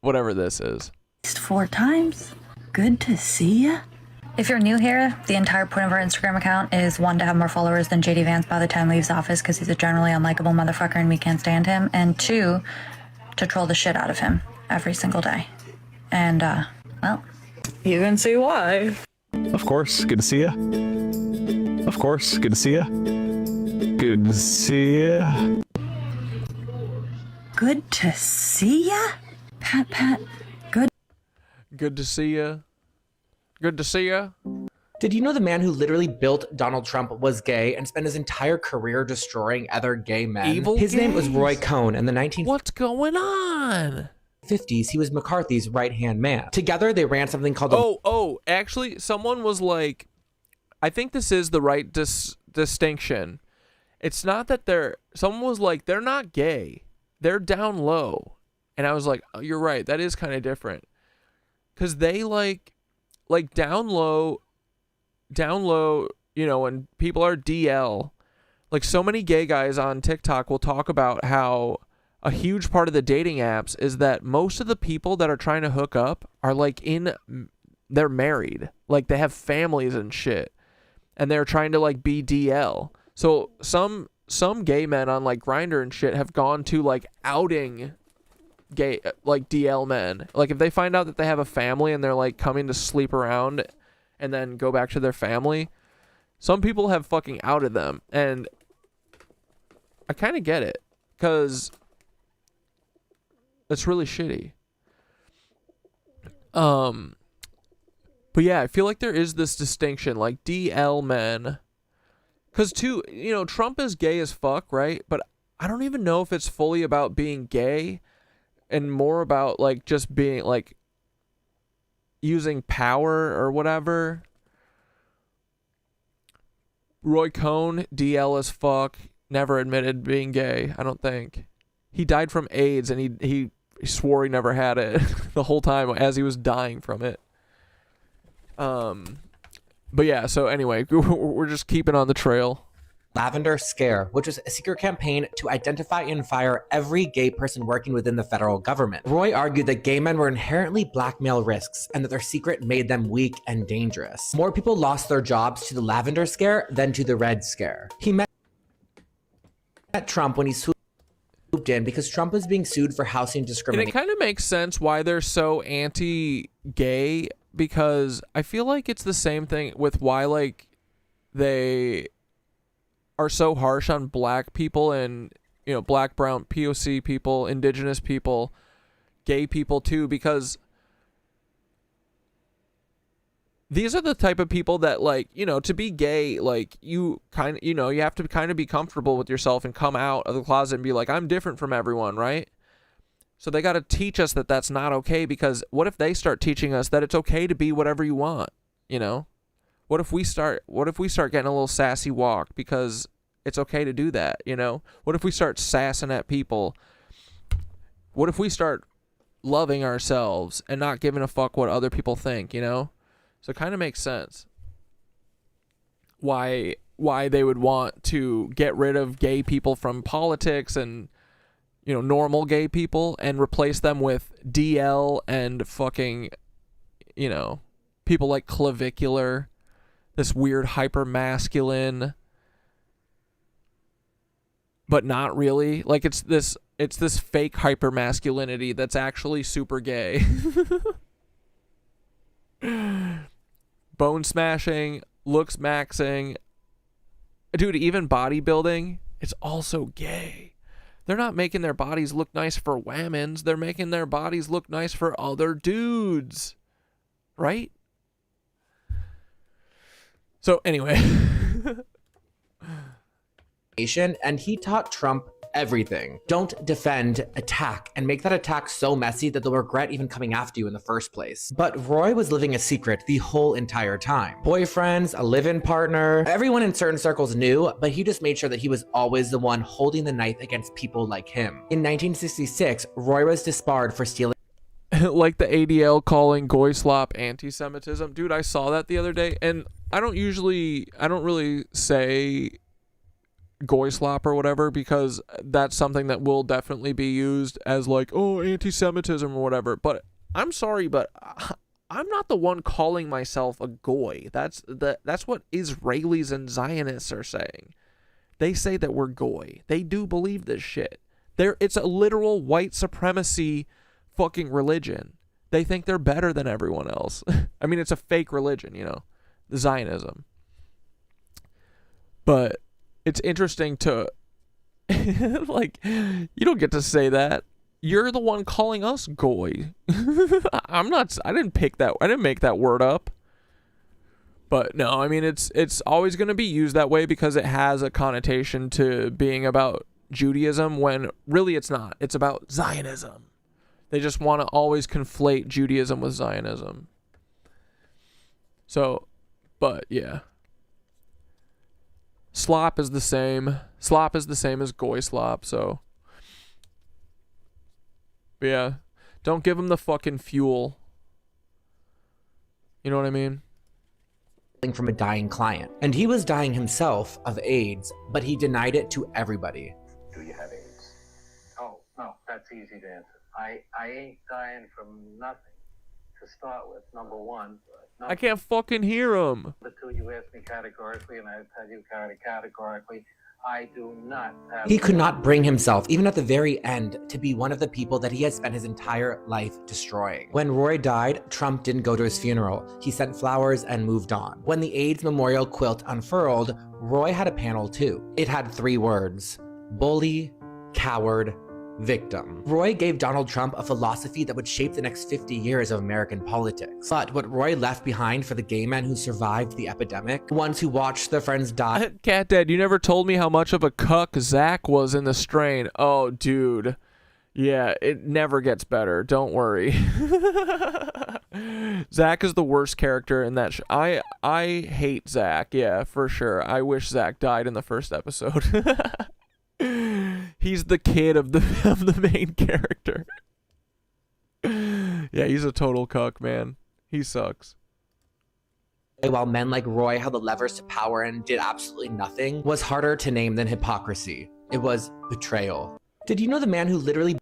whatever this is.
4 times. Good to see ya.
If you're new here, the entire point of our Instagram account is 1, to have more followers than JD Vance by the time he leaves office because he's a generally unlikable motherfucker and we can't stand him, and 2, to troll the shit out of him every single day. And, well, you can see why.
Of course, good to see ya. Of course, good to see ya. Good to see ya.
Good to see ya? Pat, good.
Good to see ya. Good to see ya.
Did you know the man who literally built Donald Trump was gay and spent his entire career destroying other gay men? His name was Roy Cohn in the 1950s.
What's going on?
He was McCarthy's right-hand man. Together, they ran something called...
Actually, someone was like... I think this is the right distinction. It's not that they're... Someone was like, they're not gay. They're down low. And I was like, oh, you're right. That is kind of different. Because they like down low, when people are DL, like so many gay guys on TikTok will talk about how a huge part of the dating apps is that most of the people that are trying to hook up are they're married. Like they have families and shit. And they're trying to like be DL. So some some gay men on like Grindr and shit have gone to like outing gay like DL men. Like if they find out that they have a family and they're like coming to sleep around and then go back to their family, some people have fucking outed them, and I kind of get it, because it's really shitty. But yeah, I feel like there is this distinction, like DL men, because too, you know, Trump is gay as fuck, right? But I don't even know if it's fully about being gay and more about like just being like using power or whatever. Roy Cohn, DL as fuck, never admitted being gay, I don't think. He died from AIDS, and he swore he never had it the whole time as he was dying from it. But yeah, so anyway, we're just keeping on the trail.
Lavender Scare, which was a secret campaign to identify and fire every gay person working within the federal government. Roy argued that gay men were inherently black male risks and that their secret made them weak and dangerous. More people lost their jobs to the Lavender Scare than to the Red Scare. He met Trump when he swooped in because Trump was being sued for housing discrimination.
And it kind of makes sense why they're so anti-gay, because I feel like it's the same thing with why like they are so harsh on black people and, you know, black, brown, POC people, indigenous people, gay people too, because these are the type of people that, like, you know, to be gay, like, you kind of, you know, you have to kind of be comfortable with yourself and come out of the closet and be like, I'm different from everyone, right? So they got to teach us that that's not okay, because what if they start teaching us that it's okay to be whatever you want, you know? What if we start getting a little sassy walk because it's okay to do that, you know? What if we start sassing at people? What if we start loving ourselves and not giving a fuck what other people think, you know? So it kind of makes sense why they would want to get rid of gay people from politics and, you know, normal gay people and replace them with DL and fucking, you know, people like Clavicular, this weird hyper masculine, but not really. Like it's this fake hyper masculinity that's actually super gay. Bone smashing, looks maxing, dude, even bodybuilding, it's also gay. They're not making their bodies look nice for whammons, they're making their bodies look nice for other dudes, right? So anyway.
And he taught Trump everything. Don't defend, attack, and make that attack so messy that they'll regret even coming after you in the first place. But Roy was living a secret the whole entire time. Boyfriends, a live-in partner, everyone in certain circles knew, but he just made sure that he was always the one holding the knife against people like him. In 1966, Roy was disbarred for stealing
like the ADL calling goy slop anti-Semitism. Dude, I saw that the other day, and I don't really say goy slop or whatever, because that's something that will definitely be used as like, oh, anti-Semitism or whatever. But I'm sorry, but I'm not the one calling myself a goy. That's what Israelis and Zionists are saying. They say that we're goy. They do believe this shit. It's a literal white supremacy fucking religion. They think they're better than everyone else. I mean, it's a fake religion, you know, the Zionism. But it's interesting to, like, you don't get to say that. You're the one calling us goy. I didn't make that word up. But no, I mean, it's always going to be used that way because it has a connotation to being about Judaism when really it's not. It's about Zionism. They just want to always conflate Judaism with Zionism. So, but yeah. Slop is the same. Slop is the same as goy slop, so. But yeah. Don't give him the fucking fuel. You know what I mean?
From a dying client. And he was dying himself of AIDS, but he denied it to everybody.
Do you have AIDS? Oh, no, that's easy to answer. I ain't dying from nothing to start with, number one.
I can't fucking hear him.
Number two, you asked me categorically, and I tell you categorically, I do not have...
He could not bring himself, even at the very end, to be one of the people that he had spent his entire life destroying. When Roy died, Trump didn't go to his funeral. He sent flowers and moved on. When the AIDS memorial quilt unfurled, Roy had a panel too. It had 3 words: bully, coward, victim. Roy gave Donald Trump a philosophy that would shape the next 50 years of American politics. But what Roy left behind for the gay men who survived the epidemic, the ones who watched their friends die...
Cat Dad, you never told me how much of a cuck Zach was in the strain. Oh, dude. Yeah, it never gets better. Don't worry. Zach is the worst character in that I hate Zach. Yeah, for sure. I wish Zach died in the first episode. He's the kid of the main character. Yeah, he's a total cuck, man. He sucks.
While men like Roy held the levers to power and did absolutely nothing, was harder to name than hypocrisy. It was betrayal. Did you know the man who literally...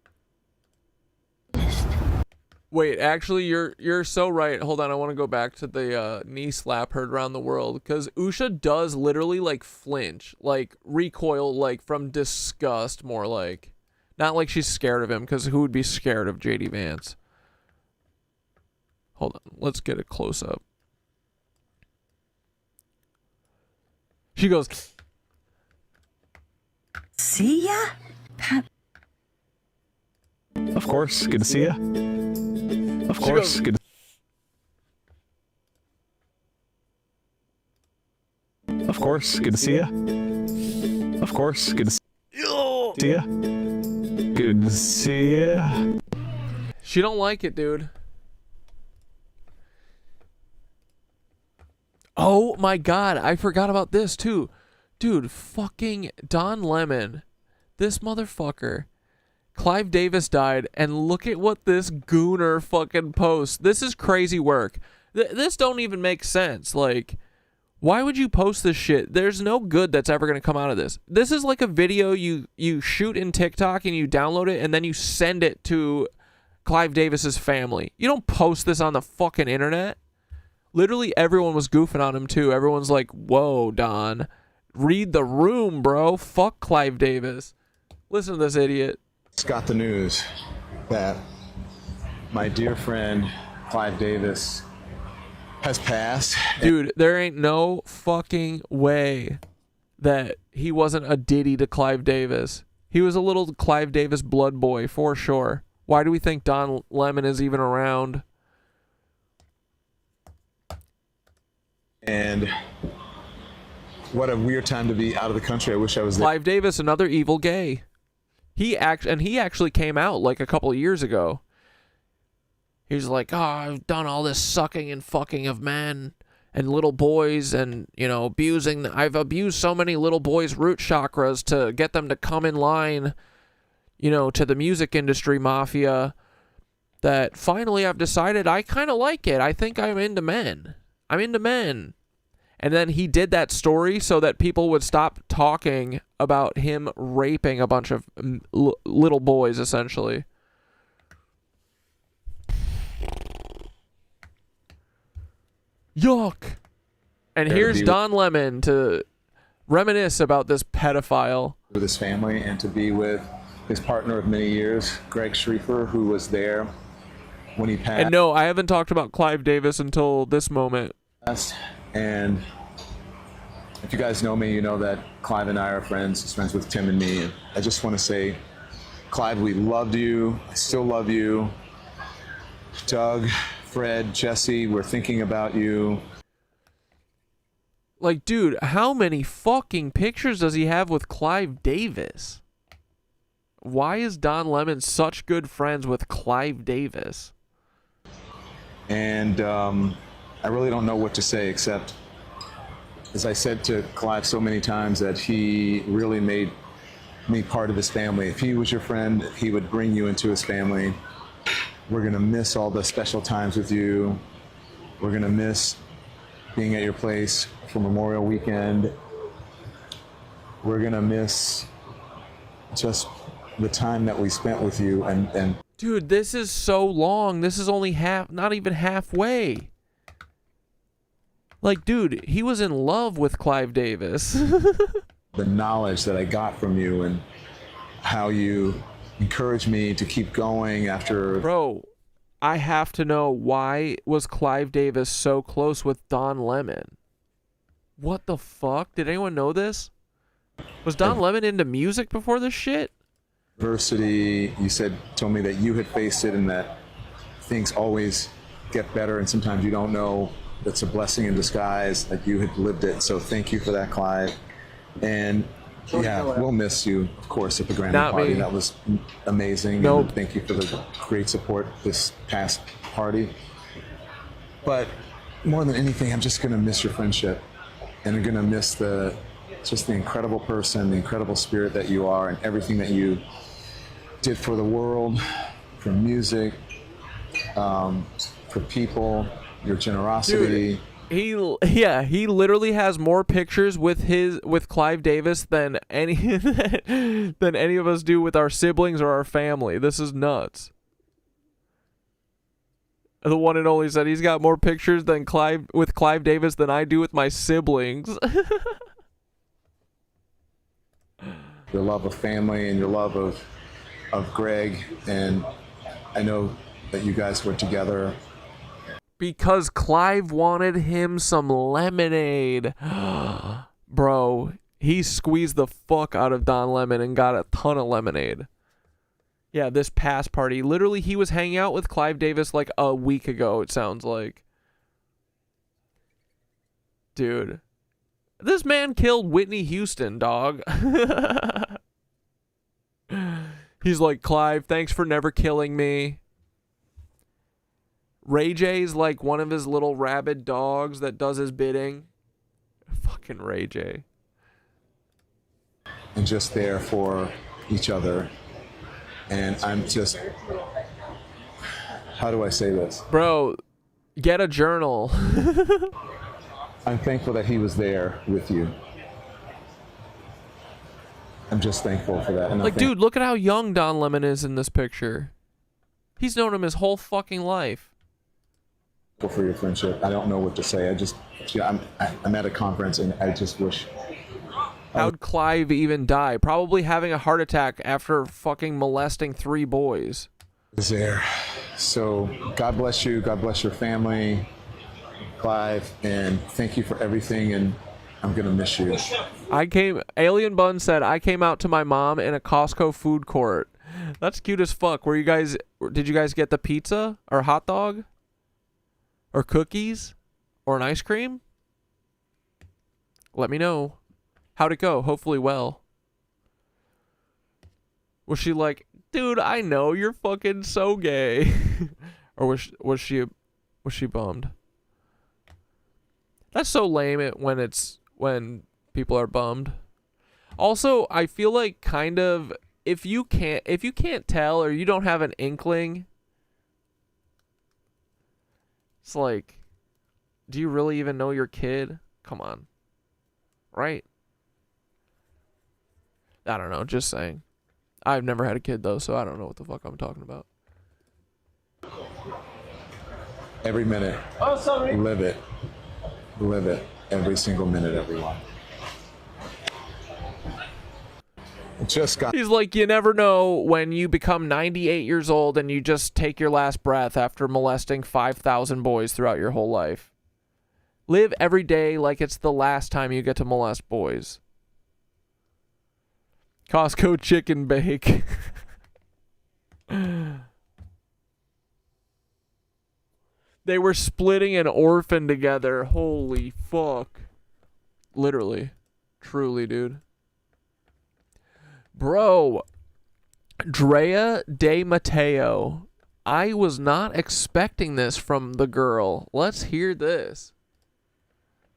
Wait, actually, you're so right. Hold on, I want to go back to the knee slap heard around the world, because Usha does literally like flinch, like recoil, like from disgust, more like, not like she's scared of him, because who would be scared of JD Vance? Hold on, let's get a close up. She goes,
"See ya, Pat."
Of course, good to see ya. Of course, good. Of course, good to see ya. Of course, good to see ya. Good to see ya.
she don't like it, dude. Oh my god, I forgot about this too. Dude, fucking Don Lemon. This motherfucker. Clive Davis died, and look at what this gooner fucking posts. This is crazy work. This don't even make sense. Like, why would you post this shit? There's no good that's ever going to come out of this. This is like a video you shoot in TikTok and you download it and then you send it to Clive Davis's family. You don't post this on the fucking internet. Literally everyone was goofing on him too. Everyone's like, whoa, Don. Read the room, bro. Fuck Clive Davis. Listen to this idiot.
Just got the news that my dear friend Clive Davis has passed.
Dude, there ain't no fucking way that he wasn't a ditty to Clive Davis. He was a little Clive Davis blood boy for sure. Why do we think Don Lemon is even around?
And what a weird time to be out of the country. I wish I was there.
Clive Davis, another evil gay. He actually came out like a couple of years ago. He's like, oh, I've done all this sucking and fucking of men and little boys and, you know, I've abused so many little boys' root chakras to get them to come in line, you know, to the music industry mafia, that finally I've decided I kind of like it. I think I'm into men. I'm into men. And then he did that story so that people would stop talking about him raping a bunch of little boys, essentially. Yuck. And here's Don Lemon to reminisce about this pedophile.
With his family and to be with his partner of many years, Greg Schrieffer, who was there when he passed.
And no, I haven't talked about Clive Davis until this moment.
And if you guys know me, you know that Clive and I are friends. He's friends with Tim and me. And I just want to say, Clive, we loved you. I still love you. Doug, Fred, Jesse, we're thinking about you.
Like, dude, how many fucking pictures does he have with Clive Davis? Why is Don Lemon such good friends with Clive Davis?
And I really don't know what to say, except, as I said to Clive so many times, that he really made me part of his family. If he was your friend, he would bring you into his family. We're going to miss all the special times with you. We're going to miss being at your place for Memorial Weekend. We're going to miss just the time that we spent with you. And
dude, this is so long. This is only not even halfway. Like, dude, he was in love with Clive Davis.
the knowledge that I got from you and how you encouraged me to keep going after.
Bro, I have to know, why was Clive Davis so close with Don Lemon? What the fuck? Did anyone know this? Was Don Lemon into music before this shit?
Adversity, you told me that you had faced it and that things always get better and sometimes you don't know. It's a blessing in disguise that you had lived it. So thank you for that, Clive. And yeah, we'll miss you, of course, at the Grammy party.
Me.
That was amazing.
Nope.
And thank you for the great support this past party. But more than anything, I'm just going to miss your friendship. And I'm going to miss just the incredible person, the incredible spirit that you are, and everything that you did for the world, for music, for people, your generosity.
Dude, he literally has more pictures with Clive Davis than any than any of us do with our siblings or our family. This is nuts. The one and only said he's got more pictures with Clive Davis than I do with my siblings.
Your love of family and your love of Greg, and I know that you guys were together.
Because Clive wanted him some lemonade. Bro, he squeezed the fuck out of Don Lemon and got a ton of lemonade. Yeah, this past party. Literally, he was hanging out with Clive Davis like a week ago, it sounds like. Dude. This man killed Whitney Houston, dog. He's like, Clive, thanks for never killing me. Ray J's like one of his little rabid dogs that does his bidding. Fucking Ray J.
And just there for each other. And I'm just, how do I say this?
Bro, get a journal.
I'm thankful that he was there with you. I'm just thankful for that. And
like, dude, look at how young Don Lemon is in this picture. He's known him his whole fucking life.
For your friendship. I don't know what to say. I'm at a conference and I just wish.
How'd Clive even die? Probably having a heart attack after fucking molesting 3 boys.
Is there. So God bless you. God bless your family, Clive, and thank you for everything. And I'm gonna miss you.
Alien Bun said, I came out to my mom in a Costco food court. That's cute as fuck. Did you guys get the pizza or hot dog? Or cookies? Or an ice cream? Let me know. How'd it go? Hopefully well. Was she like, dude, I know you're fucking so gay? Or was she bummed? That's so lame when people are bummed. Also, I feel like kind of if you can't tell or you don't have an inkling, it's like, do you really even know your kid? Come on. Right? I don't know, just saying. I've never had a kid though, so I don't know what the fuck I'm talking about.
Every minute.
Oh, sorry.
Live it. Live it. Every single minute, everyone.
He's like, you never know when you become 98 years old and you just take your last breath after molesting 5,000 boys throughout your whole life. Live every day like it's the last time you get to molest boys. Costco chicken bake. They were splitting an orphan together. Holy fuck. Literally. Truly, dude. Bro, Drea De Matteo. I was not expecting this from the girl. Let's hear this.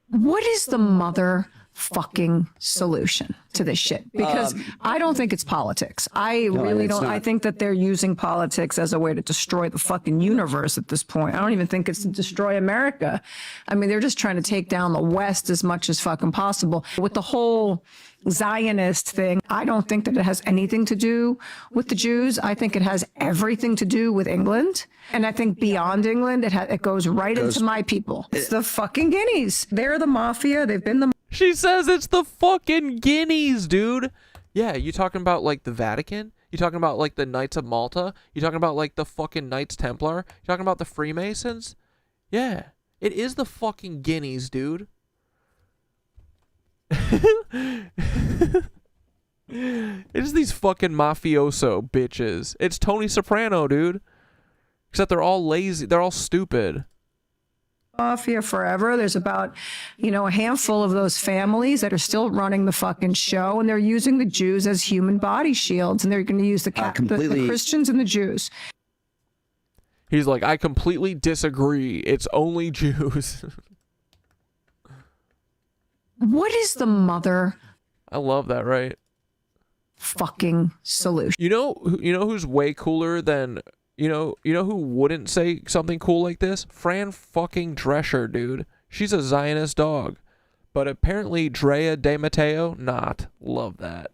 What is the motherfucking solution to this shit? Because I don't think it's politics. I really don't. I think that they're using politics as a way to destroy the fucking universe at this point. I don't even think it's to destroy America. I mean, they're just trying to take down the West as much as fucking possible. With the whole Zionist thing, I don't think that it has anything to do with the Jews. I think it has everything to do with England. And I think beyond England, it goes right into my people. It's the fucking Guineas. They're the mafia. They've been the
She says it's the fucking guineas, dude. Yeah, you talking about like the Vatican? You talking about like the Knights of Malta? You talking about like the fucking Knights Templar? You talking about the Freemasons? Yeah, it is the fucking guineas, dude. It's these fucking mafioso bitches. It's Tony Soprano, dude. Except they're all lazy. They're all stupid.
Mafia forever. There's about, a handful of those families that are still running the fucking show, and they're using the Jews as human body shields, and they're going to use the Christians and the Jews.
He's like, I completely disagree. It's only Jews.
What is the mother?
I love that, right?
Fucking solution.
You know who's way cooler than you know who wouldn't say something cool like this? Fran fucking Drescher, dude. She's a Zionist dog. But apparently Drea De Matteo, not. Love that.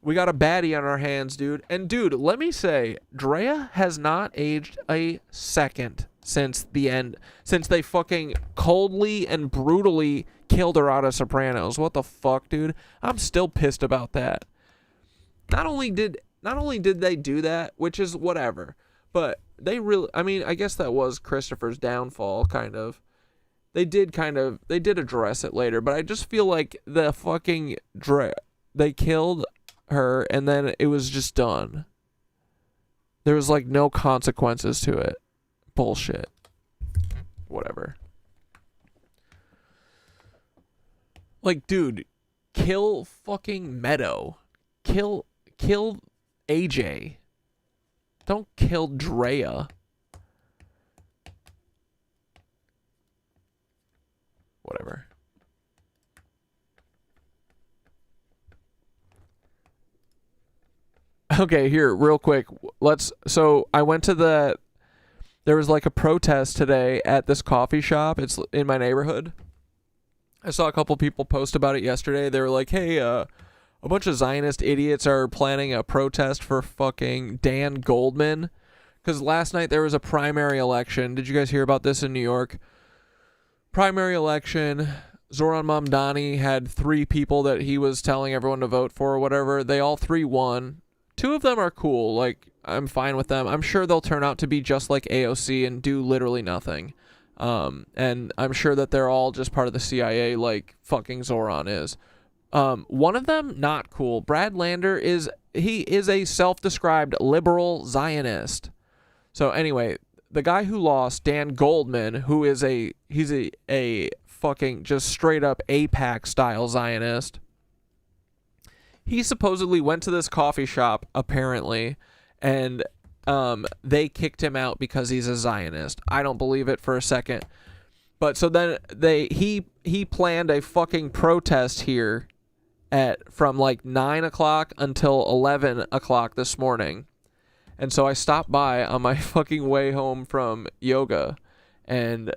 We got a baddie on our hands, dude. And dude, let me say, Drea has not aged a second since the end, since they fucking coldly and brutally killed her out of Sopranos. What the fuck, dude? I'm still pissed about that. Not only did they do that, which is whatever, but they really, I mean, I guess that was Christopher's downfall, kind of. They did address it later, but I just feel like the fucking they killed her and then it was just done. There was like no consequences to it. Bullshit. Whatever. Like, dude, kill fucking Meadow. Kill AJ. Don't kill Drea. Whatever. Okay, here, real quick. So I went to there was like a protest today at this coffee shop. It's in my neighborhood. I saw a couple people post about it yesterday. They were like, hey, a bunch of Zionist idiots are planning a protest for fucking Dan Goldman. Because last night there was a primary election. Did you guys hear about this in New York? Primary election. Zoran Mamdani had 3 people that he was telling everyone to vote for or whatever. They all 3 won. 2 of them are cool. Like, I'm fine with them. I'm sure they'll turn out to be just like AOC and do literally nothing. And I'm sure that they're all just part of the CIA like fucking Zoran is. One of them, not cool. Brad Lander is a self-described liberal Zionist. So anyway, the guy who lost, Dan Goldman, who is he's a fucking just straight up AIPAC style Zionist. He supposedly went to this coffee shop apparently, and they kicked him out because he's a Zionist. I don't believe it for a second. But so then he planned a fucking protest here from like 9 o'clock until 11 o'clock this morning. And so I stopped by on my fucking way home from yoga and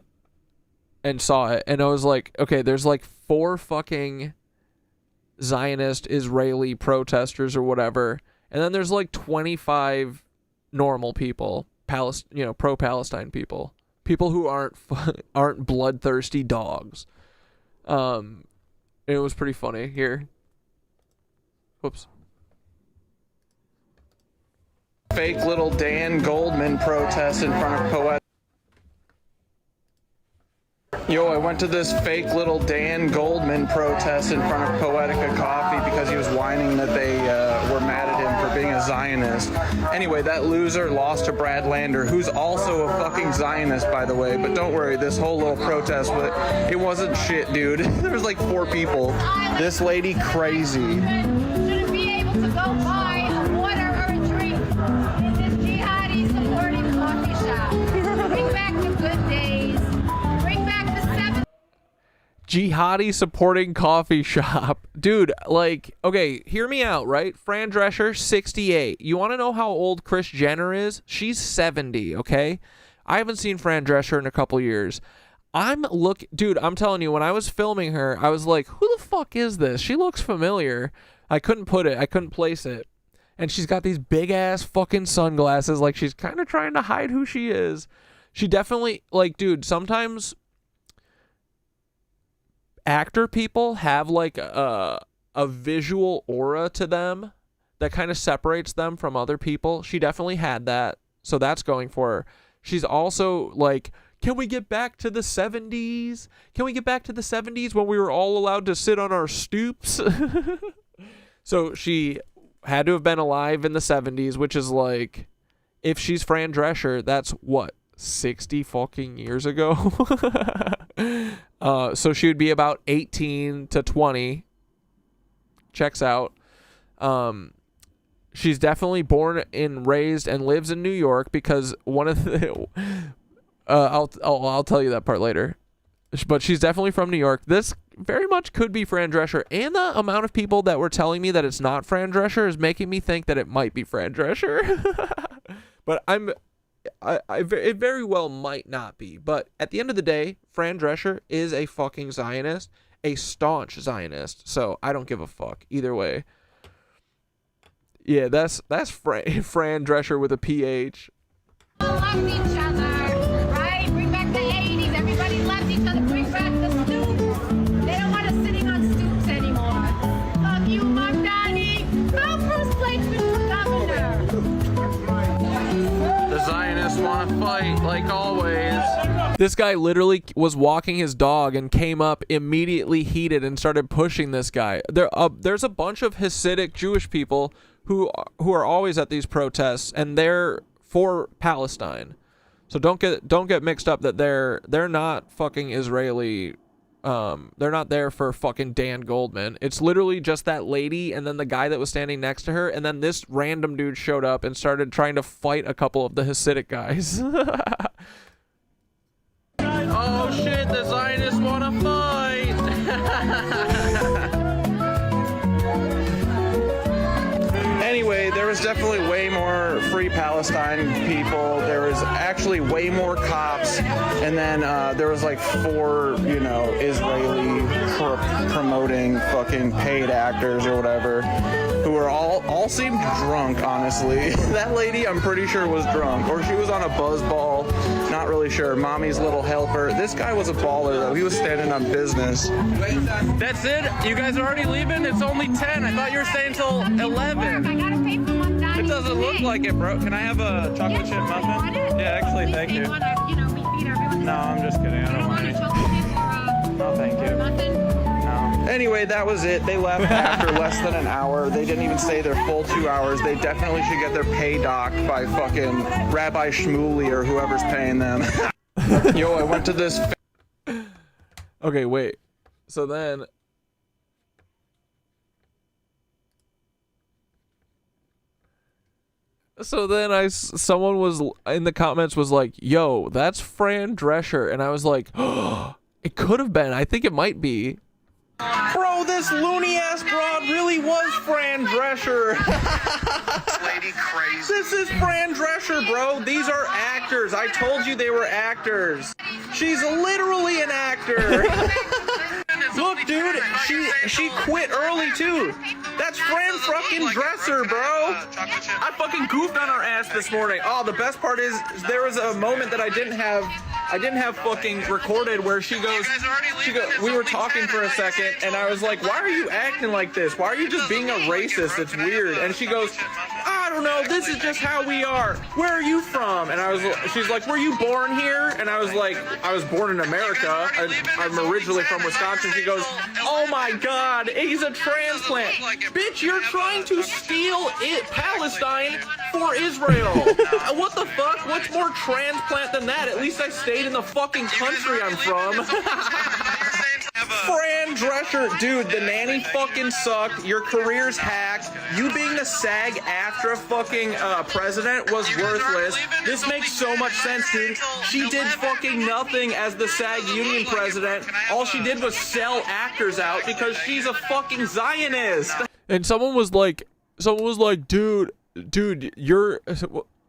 saw it. And I was like, okay, there's like 4 fucking Zionist Israeli protesters or whatever. And then there's like 25 normal people, pro-Palestine people. People who aren't bloodthirsty dogs. It was pretty funny here. Whoops. Fake little Dan Goldman protest in front of Poetic. Yo, I went to this fake little Dan Goldman protest in front of Poetica Coffee because he was whining that they were mad at him for being a Zionist. Anyway, that loser lost to Brad Lander, who's also a fucking Zionist, by the way. But don't worry, this whole little protest, it wasn't shit, dude. There was like 4 people. This lady crazy.
Shouldn't be able to go buy a water or a drink in this jihadi supporting coffee shop. Bring back the good days. Bring back the 7.
Jihadi supporting coffee shop. Dude, like, okay, hear me out, right? Fran Drescher, 68. You want to know how old Kris Jenner is? She's 70, okay? I haven't seen Fran Drescher in a couple years. Dude, I'm telling you, when I was filming her, I was like, who the fuck is this? She looks familiar. I couldn't place it. And she's got these big ass fucking sunglasses, like she's kind of trying to hide who she is. She definitely, like, dude, sometimes actor people have like a visual aura to them that kind of separates them from other people. She definitely had that, so that's going for her. She's also like, can we get back to the 70s? Can we get back to the 70s when we were all allowed to sit on our stoops? So she had to have been alive in the 70s, which is like, if she's Fran Drescher, that's what, 60 fucking years ago? So she would be about 18 to 20. Checks out. She's definitely born and raised and lives in New York, because one of the I'll tell you that part later. But she's definitely from New York. This very much could be Fran Drescher, and the amount of people that were telling me that it's not Fran Drescher is making me think that it might be Fran Drescher. But it very well might not be. But at the end of the day, Fran Drescher is a fucking Zionist, a staunch Zionist. So I don't give a fuck either way. Yeah, that's Fran Drescher with a PH.
Loved each other, right? Bring back the 80s. Everybody loves each other. Bring back the stoops. They don't want us sitting on stoops anymore. Fuck you, Mom Daddy. Go Bruce Blakeman for governor.
The Zionists want to fight, like always.
This guy literally was walking his dog and came up immediately heated and started pushing this guy. There's a bunch of Hasidic Jewish people who are always at these protests, and they're for Palestine. So don't get mixed up that they're not fucking Israeli. They're not there for fucking Dan Goldman. It's literally just that lady and then the guy that was standing next to her, and then this random dude showed up and started trying to fight a couple of the Hasidic guys.
Oh shit, the Zionists want to fight! Anyway, there was definitely way more Free Palestine people. There was actually way more cops, and then there was like 4, Israeli promoting fucking paid actors or whatever, who were all seemed drunk, honestly. That lady, I'm pretty sure, was drunk, or she was on a buzz ball. Not really sure. Mommy's little helper. This guy was a baller, though. He was standing on business. That's it? You guys are already leaving? It's only 10. I thought you were staying till 11.
I gotta pay for one
It doesn't look like it, bro. Can I have a chocolate chip muffin? Yeah, actually, thank you. No, I'm just kidding. I don't want it. No, thank you. No. Anyway, that was it. They left after less than an hour. They didn't even stay their full 2 hours. They definitely should get their pay docked by fucking Rabbi Shmuley or whoever's paying them. Yo, I went to this.
Okay, wait. So then. Someone was in the comments was like, yo, that's Fran Drescher. And I was like, oh, it could have been. I think it might be.
Bro, this loony ass broad really was Fran Drescher.
Lady crazy.
This is Fran Drescher, bro. These are actors. I told you they were actors. She's literally an actor. Look, dude, she quit early too. That's Fran fucking Drescher, bro. I fucking goofed on her ass this morning. Oh, the best part is there was a moment that I didn't have fucking recorded where she goes, we were talking for a second, and I was like, why are you acting like this? Why are you just being a racist? It's weird. And she goes, I don't know, this is just how we are. Where are you from? And she's like, were you born here? And I was like, I was born in America. I'm originally from Wisconsin. She goes, oh my God, he's a transplant. Bitch, you're trying to steal Palestine for Israel. What the fuck? What's more transplant than that? At least I stayed in the fucking country I'm from. Fran Drescher, dude, the nanny fucking sucked. Your career's hacked. You being the SAG-AFTRA fucking president was worthless. This makes so much sense, dude. She did fucking nothing as the SAG union president. All she did was sell actors out because she's a fucking Zionist.
And someone was like, dude, you're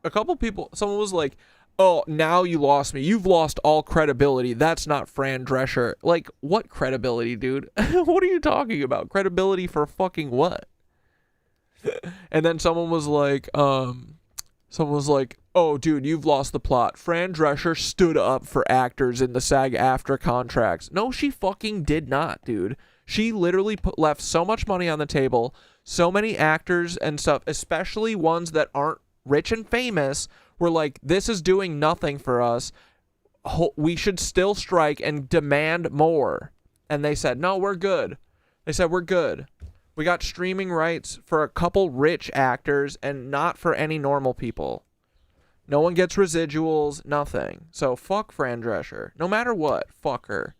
a couple people. Someone was like, oh, now you lost me. You've lost all credibility. That's not Fran Drescher. Like, what credibility, dude? What are you talking about? Credibility for fucking what? And then someone was like, Oh, dude, you've lost the plot. Fran Drescher stood up for actors in the SAG-AFTRA contracts. No, she fucking did not, dude. She literally left so much money on the table. So many actors and stuff, especially ones that aren't rich and famous, were like, this is doing nothing for us. We should still strike and demand more. And they said, no, we're good. They said, we're good. We got streaming rights for a couple rich actors and not for any normal people. No one gets residuals, nothing. So fuck Fran Drescher. No matter what, fuck her.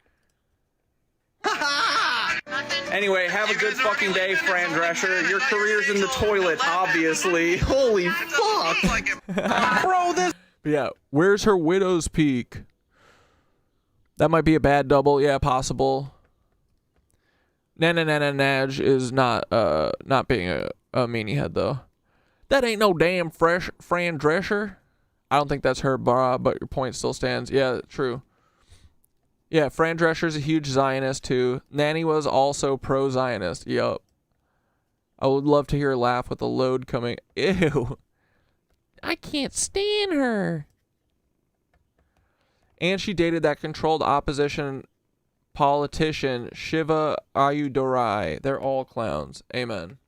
Anyway, have a good fucking day, Fran Drescher. Your career's in the toilet, obviously. Holy fuck. Bro, this...
But yeah, where's her widow's peak? That might be a bad double. Yeah, possible. Naj is not being a meanie head, though. That ain't no damn fresh Fran Drescher. I don't think that's her, but your point still stands. Yeah, true. Yeah, Fran Drescher's a huge Zionist, too. Nanny was also pro-Zionist. Yup. I would love to hear her laugh with the load coming. Ew. I can't stand her. And she dated that controlled opposition politician, Shiva Ayudurai. They're all clowns. Amen.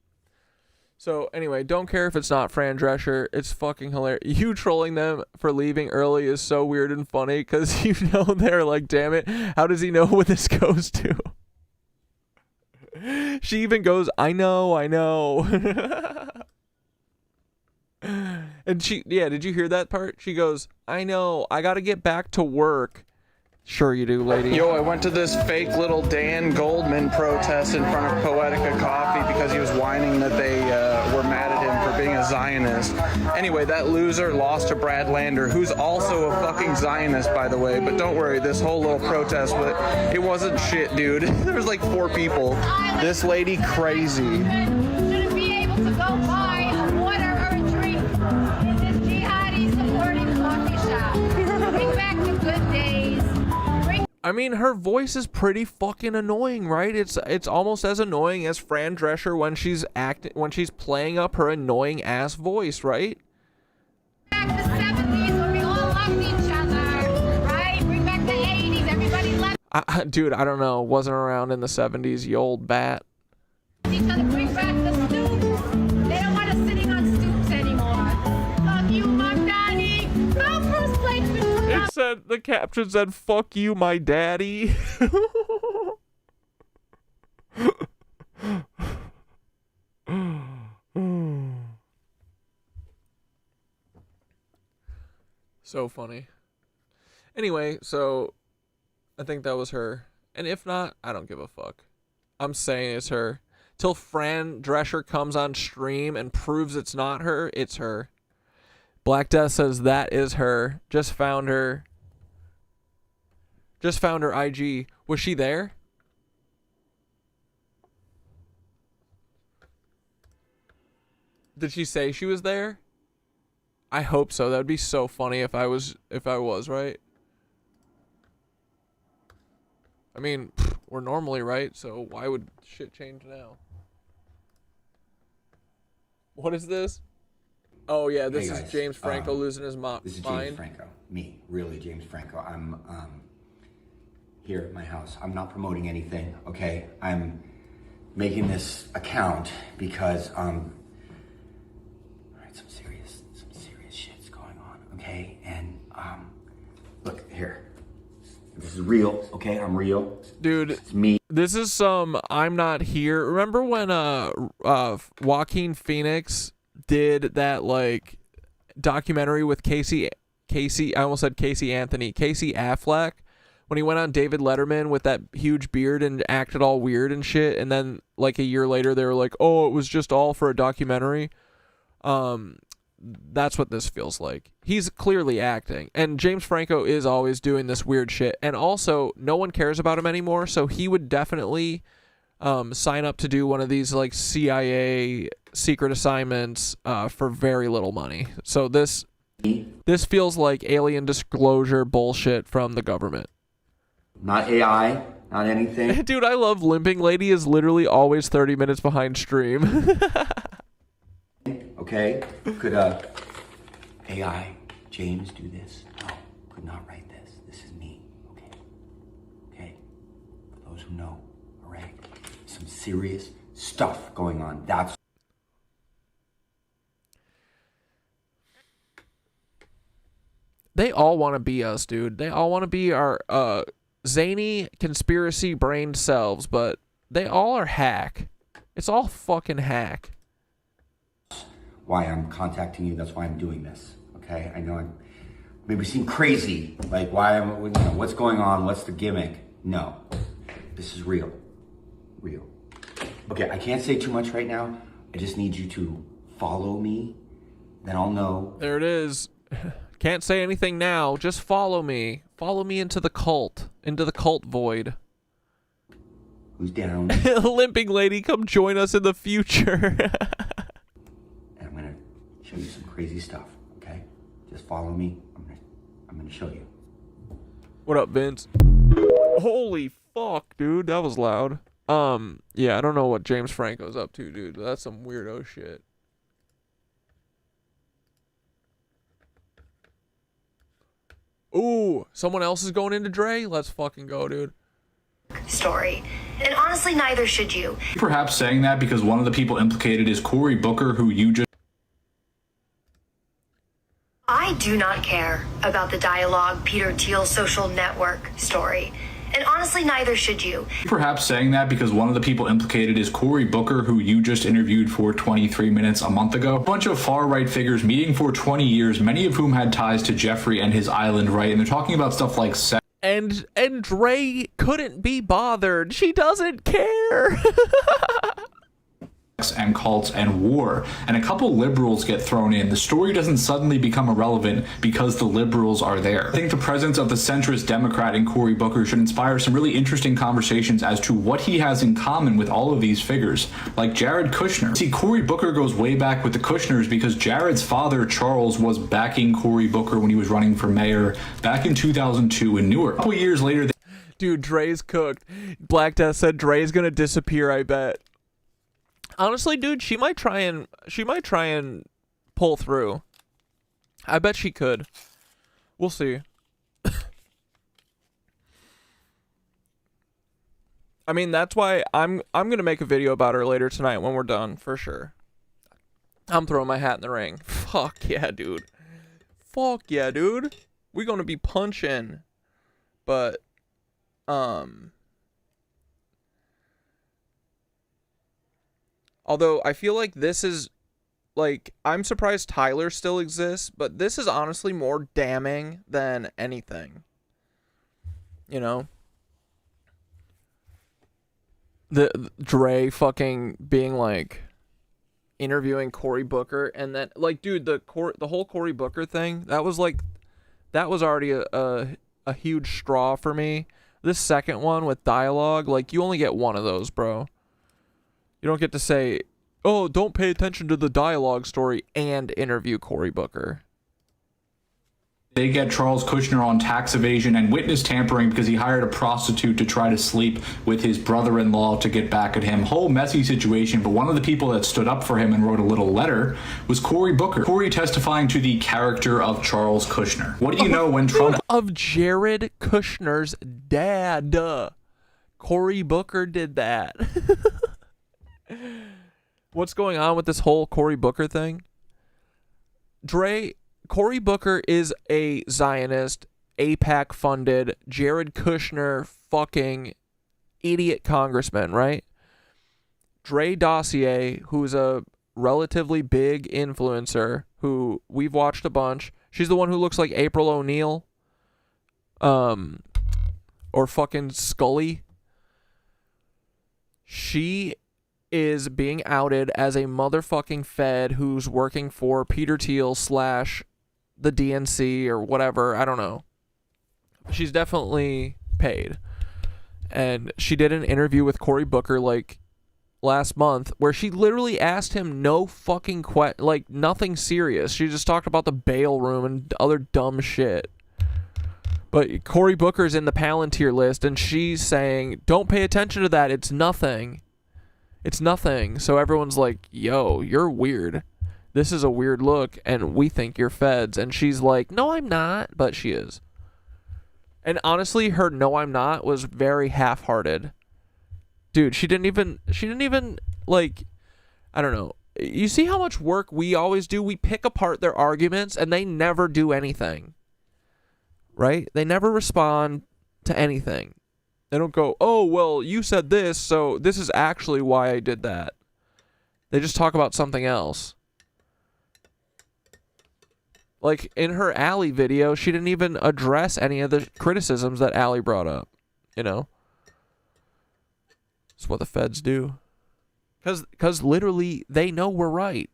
So, anyway, don't care if it's not Fran Drescher. It's fucking hilarious. You trolling them for leaving early is so weird and funny because you know they're like, damn it, how does he know what this goes to? She even goes, I know. And did you hear that part? She goes, I know, I gotta get back to work. Sure you do, lady.
Yo, I went to this fake little Dan Goldman protest in front of Poetica Coffee because he was whining that they were mad at him for being a Zionist. Anyway, that loser lost to Brad Lander, who's also a fucking Zionist, by the way. But don't worry, this whole little protest, it wasn't shit, dude. There was like 4 people. This lady crazy.
Shouldn't be able to go buy a water or a drink in this jihadi supporting coffee shop. Bring back the good days.
I mean, her voice is pretty fucking annoying, right? It's almost as annoying as Fran Drescher when she's playing up her annoying ass voice, right?
Back the 70s when we all loved each other, right? Bring back the 80s, everybody loved
Dude, I don't know. Wasn't around in the 70s, you old bat.
each other. Bring back the stoops. They don't want us sitting on stoops anymore. Fuck you, Mom, Daddy. Go first place.
It said, the caption said, fuck you, my daddy. So funny. Anyway, so I think that was her. And if not, I don't give a fuck. I'm saying it's her. Till Fran Drescher comes on stream and proves it's not her, it's her. Black Death says that is her. Just found her. Just found her IG. Was she there? Did she say she was there? I hope so. That would be so funny if I was, right? I mean, we're normally right, so why would shit change now? What is this? Oh yeah, this is James Franco losing his mind.
This is James Franco. Me, really, James Franco. I'm here at my house. I'm not promoting anything, okay? I'm making this account because alright, some serious shit's going on, okay? And look here. This is real, okay? I'm real.
Dude,
it's me.
This is some I'm not here. Remember when Joaquin Phoenix did that like documentary with Casey I almost said Casey Affleck, when he went on David Letterman with that huge beard and acted all weird and shit, and then like a year later they were like, oh, it was just all for a documentary. That's what this feels like. He's clearly acting, and James Franco is always doing this weird shit, and also no one cares about him anymore, so he would definitely sign up to do one of these like CIA secret assignments for very little money. So this feels like alien disclosure bullshit from the government.
Not AI, not anything.
Dude, I love Limping Lady is literally always 30 minutes behind stream.
Okay, could AI James do this? No, could not write this. This is me, okay? Okay? For those who know, all right? Some serious stuff going on. That's
They all want to be us, dude. They all want to be our zany conspiracy brained selves, but they all are hack. It's all fucking hack.
why I'm contacting you. That's why I'm doing this, okay? I know I maybe seem crazy, like why I'm, you know, what's going on? What's the gimmick? No, this is real, real. Okay, I can't say too much right now. I just need you to follow me, then I'll know.
There it is. Can't say anything now. Just follow me. Follow me into the cult void.
Who's down?
Limping lady, come join us in the future.
And I'm gonna show you some crazy stuff, okay? Just follow me. I'm gonna show you.
What up, Vince? Holy fuck, dude, that was loud. Yeah, I don't know what James Franco's up to, dude. That's some weirdo shit. Ooh, someone else is going into Dre? Let's fucking go, dude.
Story. And honestly, neither should you.
Perhaps saying that because one of the people implicated is Cory Booker, who you just...
I do not care about the dialogue Peter Thiel social network story. And honestly, neither should you.
Perhaps saying that because one of the people implicated is Cory Booker, who you just interviewed for 23 minutes a month ago. A bunch of far-right figures meeting for 20 years, many of whom had ties to Jeffrey and his island, right? And they're talking about stuff like sex.
And Dre couldn't be bothered. She doesn't care.
And cults and war, and a couple liberals get thrown in. The story doesn't suddenly become irrelevant because the liberals are there. I think the presence of the centrist Democrat in Cory Booker should inspire some really interesting conversations as to what he has in common with all of these figures, like Jared Kushner. See, Cory Booker goes way back with the Kushners because Jared's father, Charles, was backing Cory Booker when he was running for mayor back in 2002 in Newark. A couple years later,
dude, Dre's cooked. Black Death said Dre's gonna disappear, I bet. Honestly, dude, she might try and pull through. I bet she could. We'll see. I mean, that's why I'm gonna make a video about her later tonight when we're done, for sure. I'm throwing my hat in the ring. Fuck yeah, dude. Fuck yeah, dude. We're gonna be punching. But although I feel like this is, like, I'm surprised Tyler still exists, but this is honestly more damning than anything. You know? The Dre fucking being, like, interviewing Cory Booker, and then, like, dude, the whole Cory Booker thing, that was already a huge straw for me. This second one with dialogue, like, you only get one of those, bro. You don't get to say, oh, don't pay attention to the dialogue story and interview Cory Booker.
they get Charles Kushner on tax evasion and witness tampering because he hired a prostitute to try to sleep with his brother-in-law to get back at him. Whole messy situation, but one of the people that stood up for him and wrote a little letter was Cory Booker. Cory testifying to the character of Charles Kushner. What do you know when Trump...
Of Jared Kushner's dad. Cory Booker did that. What's going on with this whole Cory Booker thing? Cory Booker is a Zionist, AIPAC funded, Jared Kushner fucking idiot congressman, right? Dre Dossier, who's a relatively big influencer, who we've watched a bunch. She's the one who looks like April O'Neil. Or fucking Scully. She is being outed as a motherfucking Fed who's working for Peter Thiel / the DNC or whatever. I don't know. She's definitely paid. And she did an interview with Cory Booker like last month where she literally asked him no fucking like nothing serious. She just talked about the bail room and other dumb shit. But Cory Booker's in the Palantir list and she's saying, don't pay attention to that. It's nothing. It's nothing. So everyone's like, yo, you're weird. this is a weird look, and we think you're feds. And she's like, no, I'm not, but she is. And honestly, her no, I'm not was very half-hearted. Dude, she didn't even, like, I don't know. You see how much work we always do? We pick apart their arguments, and they never do anything. Right? They never respond to anything. They don't go, oh, well, you said this, so this is actually why I did that. They just talk about something else. Like, in her Allie video, she didn't even address any of the criticisms that Allie brought up. You know? It's what the feds do. Because literally, they know we're right.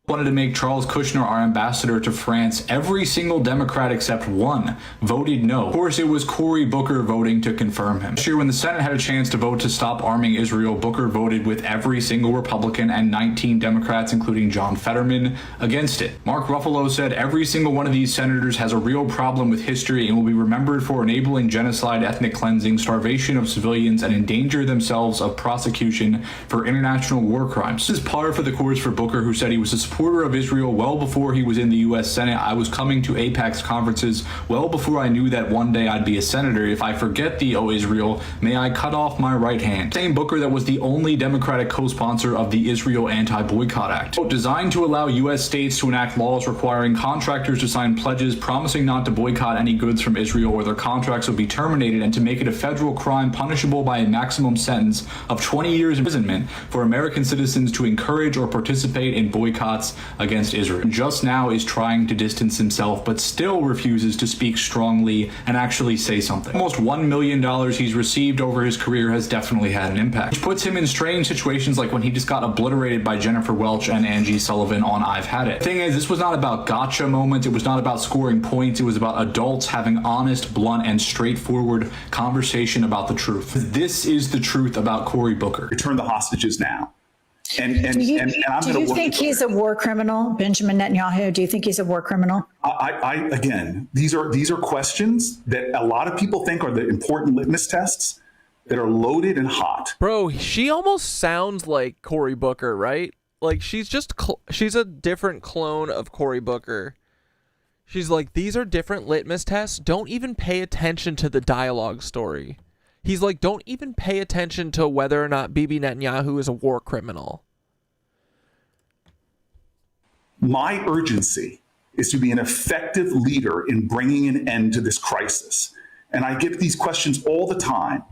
Wanted to make Charles Kushner our ambassador to France. Every single Democrat except one voted no. Of course, it was Cory Booker voting to confirm him. This year, when the Senate had a chance to vote to stop arming Israel, Booker voted with every single Republican and 19 Democrats, including John Fetterman, against it. Mark Ruffalo said every single one of these senators has a real problem with history and will be remembered for enabling genocide, ethnic cleansing, starvation of civilians, and endanger themselves of prosecution for international war crimes. This is par for the course for Booker, who said he was a supporter of Israel well before he was in the U.S. Senate. I was coming to AIPAC's conferences well before I knew that one day I'd be a senator. If I forget thee, O Israel, may I cut off my right hand. Same Booker that was the only Democratic co-sponsor of the Israel Anti-Boycott Act, designed to allow U.S. states to enact laws requiring contractors to sign pledges promising not to boycott any goods from Israel or their contracts would be terminated, and to make it a federal crime punishable by a maximum sentence of 20 years imprisonment for American citizens to encourage or participate in boycotts against Israel. Just now is trying to distance himself, but still refuses to speak strongly and actually say something. Almost $1 million he's received over his career has definitely had an impact, which puts him in strange situations like when he just got obliterated by Jennifer Welch and Angie Sullivan on I've Had It. The thing is, this was not about gotcha moments, it was not about scoring points, it was about adults having honest, blunt, and straightforward conversation about the truth. This is the truth about Cory Booker.
Return the hostages now. And
Do you
I'm
think he's a war criminal, Benjamin Netanyahu? Do you think he's a war criminal?
Again, these are questions that a lot of people think are the important litmus tests that are loaded and hot.
Bro, she almost sounds like Cory Booker, right? Like, she's just she's a different clone of Cory Booker. She's like, these are different litmus tests. Don't even pay attention to the dialogue story. He's like, don't even pay attention to whether or not Bibi Netanyahu is a war criminal.
My urgency is to be an effective leader in bringing an end to this crisis. And I get these questions all the time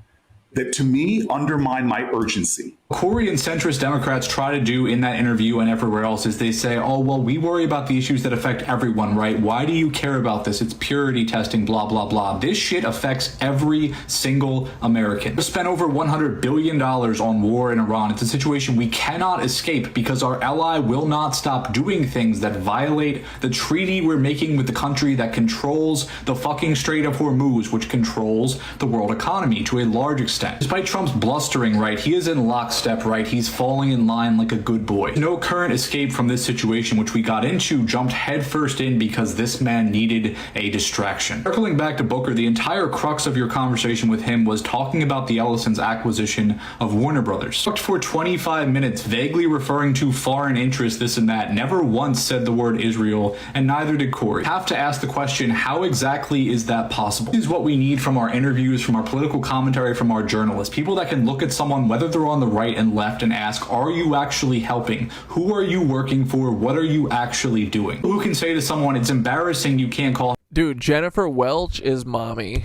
that, to me, undermine my urgency.
Cory and centrist Democrats try to do in that interview and everywhere else is they say, oh, well, we worry about the issues that affect everyone, right? Why do you care about this? It's purity testing, blah, blah, blah. This shit affects every single American. We spent over $100 billion on war in Iran. It's a situation we cannot escape because our ally will not stop doing things that violate the treaty we're making with the country that controls the fucking Strait of Hormuz, which controls the world economy to a large extent. Despite Trump's blustering, right, he is in lockstep, right? He's falling in line like a good boy. No current escape from this situation, which we got into, jumped headfirst in because this man needed a distraction. Circling back to Booker, the entire crux of your conversation with him was talking about the Ellison's acquisition of Warner Brothers. Talked for 25 minutes, vaguely referring to foreign interests, this and that, never once said the word Israel, and neither did Cory. Have to ask the question, how exactly is that possible? This is what we need from our interviews, from our political commentary, from our journalists. People that can look at someone, whether they're on the right and left, and ask, are you actually helping? Who are you working for? What are you actually doing? Who can say to someone, it's embarrassing you can't call
Dude, Jennifer Welch is mommy.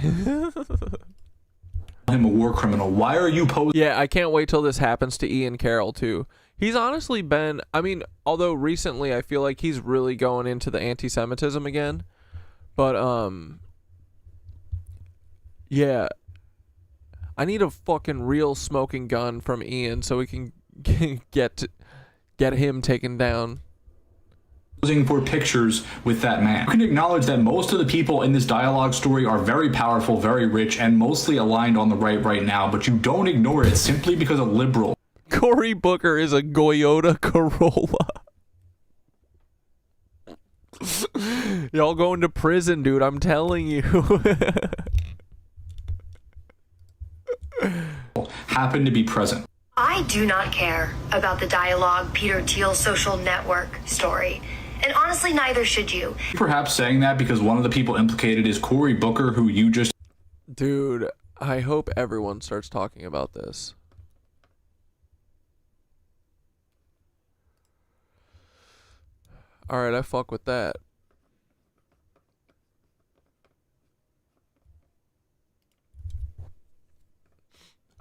him a war criminal? Why are you posting?
Yeah, I can't wait till this happens to Ian Carroll too. He's honestly been, I mean, although recently I feel like he's really going into the anti-Semitism again. But, yeah. I need a fucking real smoking gun from Ian so we can get him taken down.
For pictures with that man. You can acknowledge that most of the people in this dialogue story are very powerful, very rich, and mostly aligned on the right now, but you don't ignore it simply because a liberal.
Cory Booker is a Toyota Corolla. Y'all going to prison, dude, I'm telling you.
Happen to be present.
I I do not care about the dialogue Peter Thiel's social network story. And honestly, neither should you.
Perhaps saying that because one of the people implicated is Cory Booker, who you just...
Dude, I hope everyone starts talking about this. Alright, I fuck with that.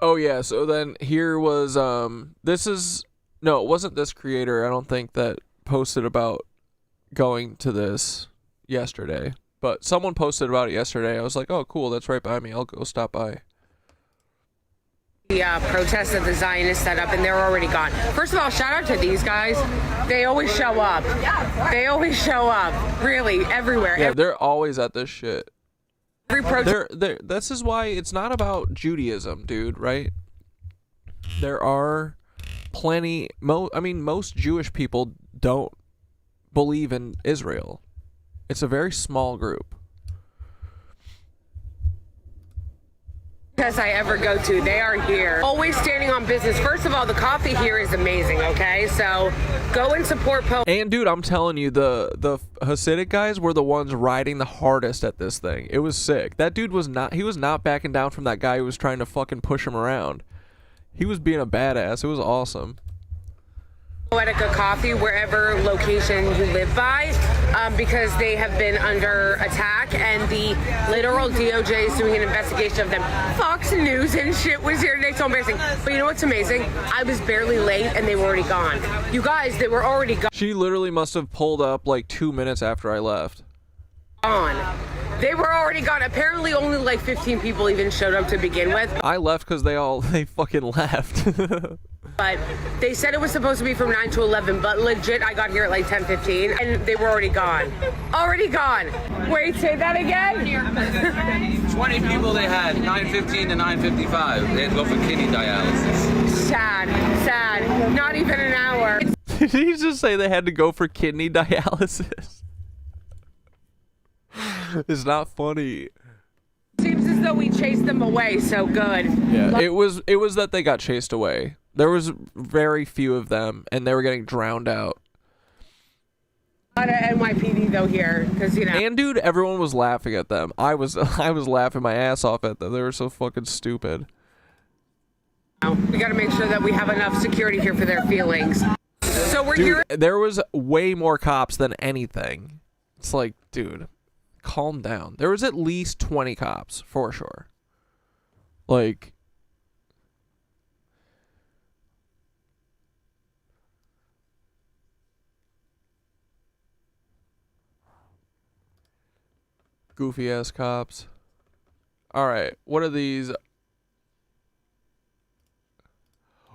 Oh yeah, so then here was this is no, it wasn't this creator, I don't think, that posted about going to this yesterday. But someone posted about it yesterday. I was like, oh cool, that's right by me. I'll go stop by.
The protest that the Zionists set up, and they're already gone. First of all, shout out to these guys. They always show up. They always show up. Really, everywhere.
Yeah, they're always at this shit. This is why it's not about Judaism, dude, right? There are plenty... most Jewish people don't believe in Israel. It's a very small group.
I ever go to, they are here, always standing on business. First of all, the coffee here is amazing. Okay, so go and support Pope.
And dude, I'm telling you, the Hasidic guys were the ones riding the hardest at this thing. It was sick. That dude was not backing down from that guy who was trying to fucking push him around. He was being a badass. It was awesome.
Poetica Coffee, wherever location you live by, because they have been under attack, and the literal DOJ is doing an investigation of them. Fox News and shit was here today, so embarrassing. But you know what's amazing? I was barely late and they were already gone. You guys, they were already gone.
She literally must have pulled up like 2 minutes after I left.
They were already gone. Apparently only like 15 people even showed up to begin with.
I left because they fucking left.
But they said it was supposed to be from 9 to 11, but legit, I got here at like 10:15, and they were already gone. Already gone. Wait, say that again?
20 people they had, 9:15 to 9:55. They had to go for kidney dialysis.
Sad. Not even an hour.
Did he just say they had to go for kidney dialysis? It's not funny.
Seems as though we chased them away, so good.
Yeah, it was that they got chased away. There was very few of them, and they were getting drowned out.
A lot of NYPD though here, because you know.
And dude, everyone was laughing at them. I was laughing my ass off at them. They were so fucking stupid.
We got to make sure that we have enough security here for their feelings. So we're here.
There was way more cops than anything. It's like, dude, calm down. There was at least 20 cops for sure. Like. Goofy ass cops. Alright, what are these?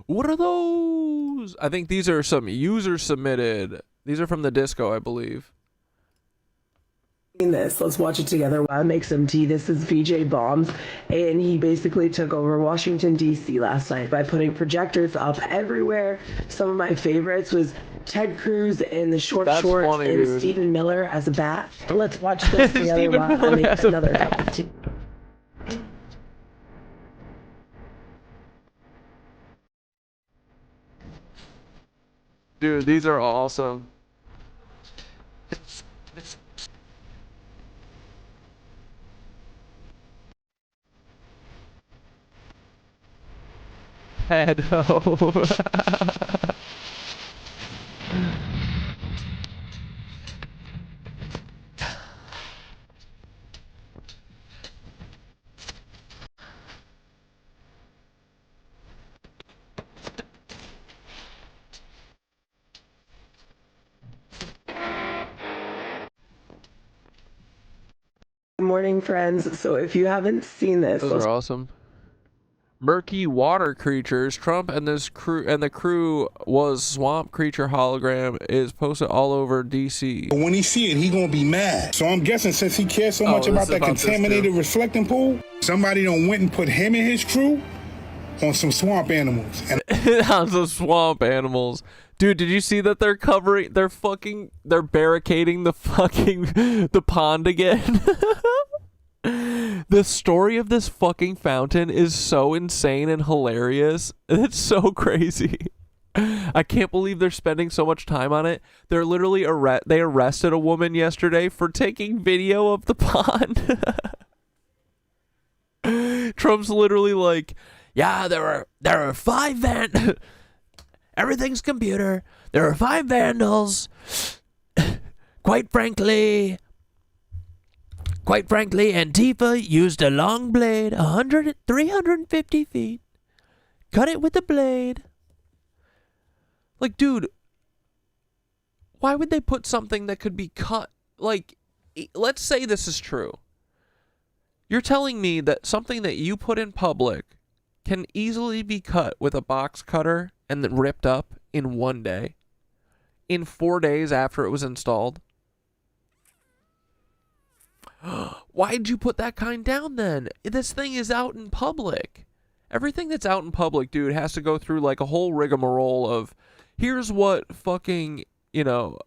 What are those? I think these are some user submitted. These are from the disco, I believe.
This, let's watch it together. I make some tea. This is VJ Bombs, and he basically took over Washington D.C. last night by putting projectors up everywhere. Some of my favorites was Ted Cruz in the short shorts, funny, and dude. Stephen Miller as a bat. Let's watch this together while I make another cup of tea.
Dude, these are awesome. Head over.
Good morning, friends. So if you haven't seen this,
those are awesome. Murky water creatures. Trump and the crew was swamp creature hologram is posted all over DC.
But when he see it, he gonna be mad. So I'm guessing since he cares so much about that contaminated reflecting pool, somebody done went and put him and his crew on some swamp animals.
On some swamp animals. Dude, did you see that they're barricading the pond again? The story of this fucking fountain is so insane and hilarious. It's so crazy. I can't believe they're spending so much time on it. They're literally they arrested a woman yesterday for taking video of the pond. Trump's literally like, yeah, there are 5 everything's computer. There are 5 vandals. Quite frankly, Antifa used a long blade, 350 feet. Cut it with a blade. Like, dude, why would they put something that could be cut? Like, let's say this is true. You're telling me that something that you put in public can easily be cut with a box cutter and then ripped up in 1 day? In 4 days after it was installed? Why'd you put that kind down then? This thing is out in public. Everything that's out in public, dude, has to go through like a whole rigmarole of, here's what fucking, you know,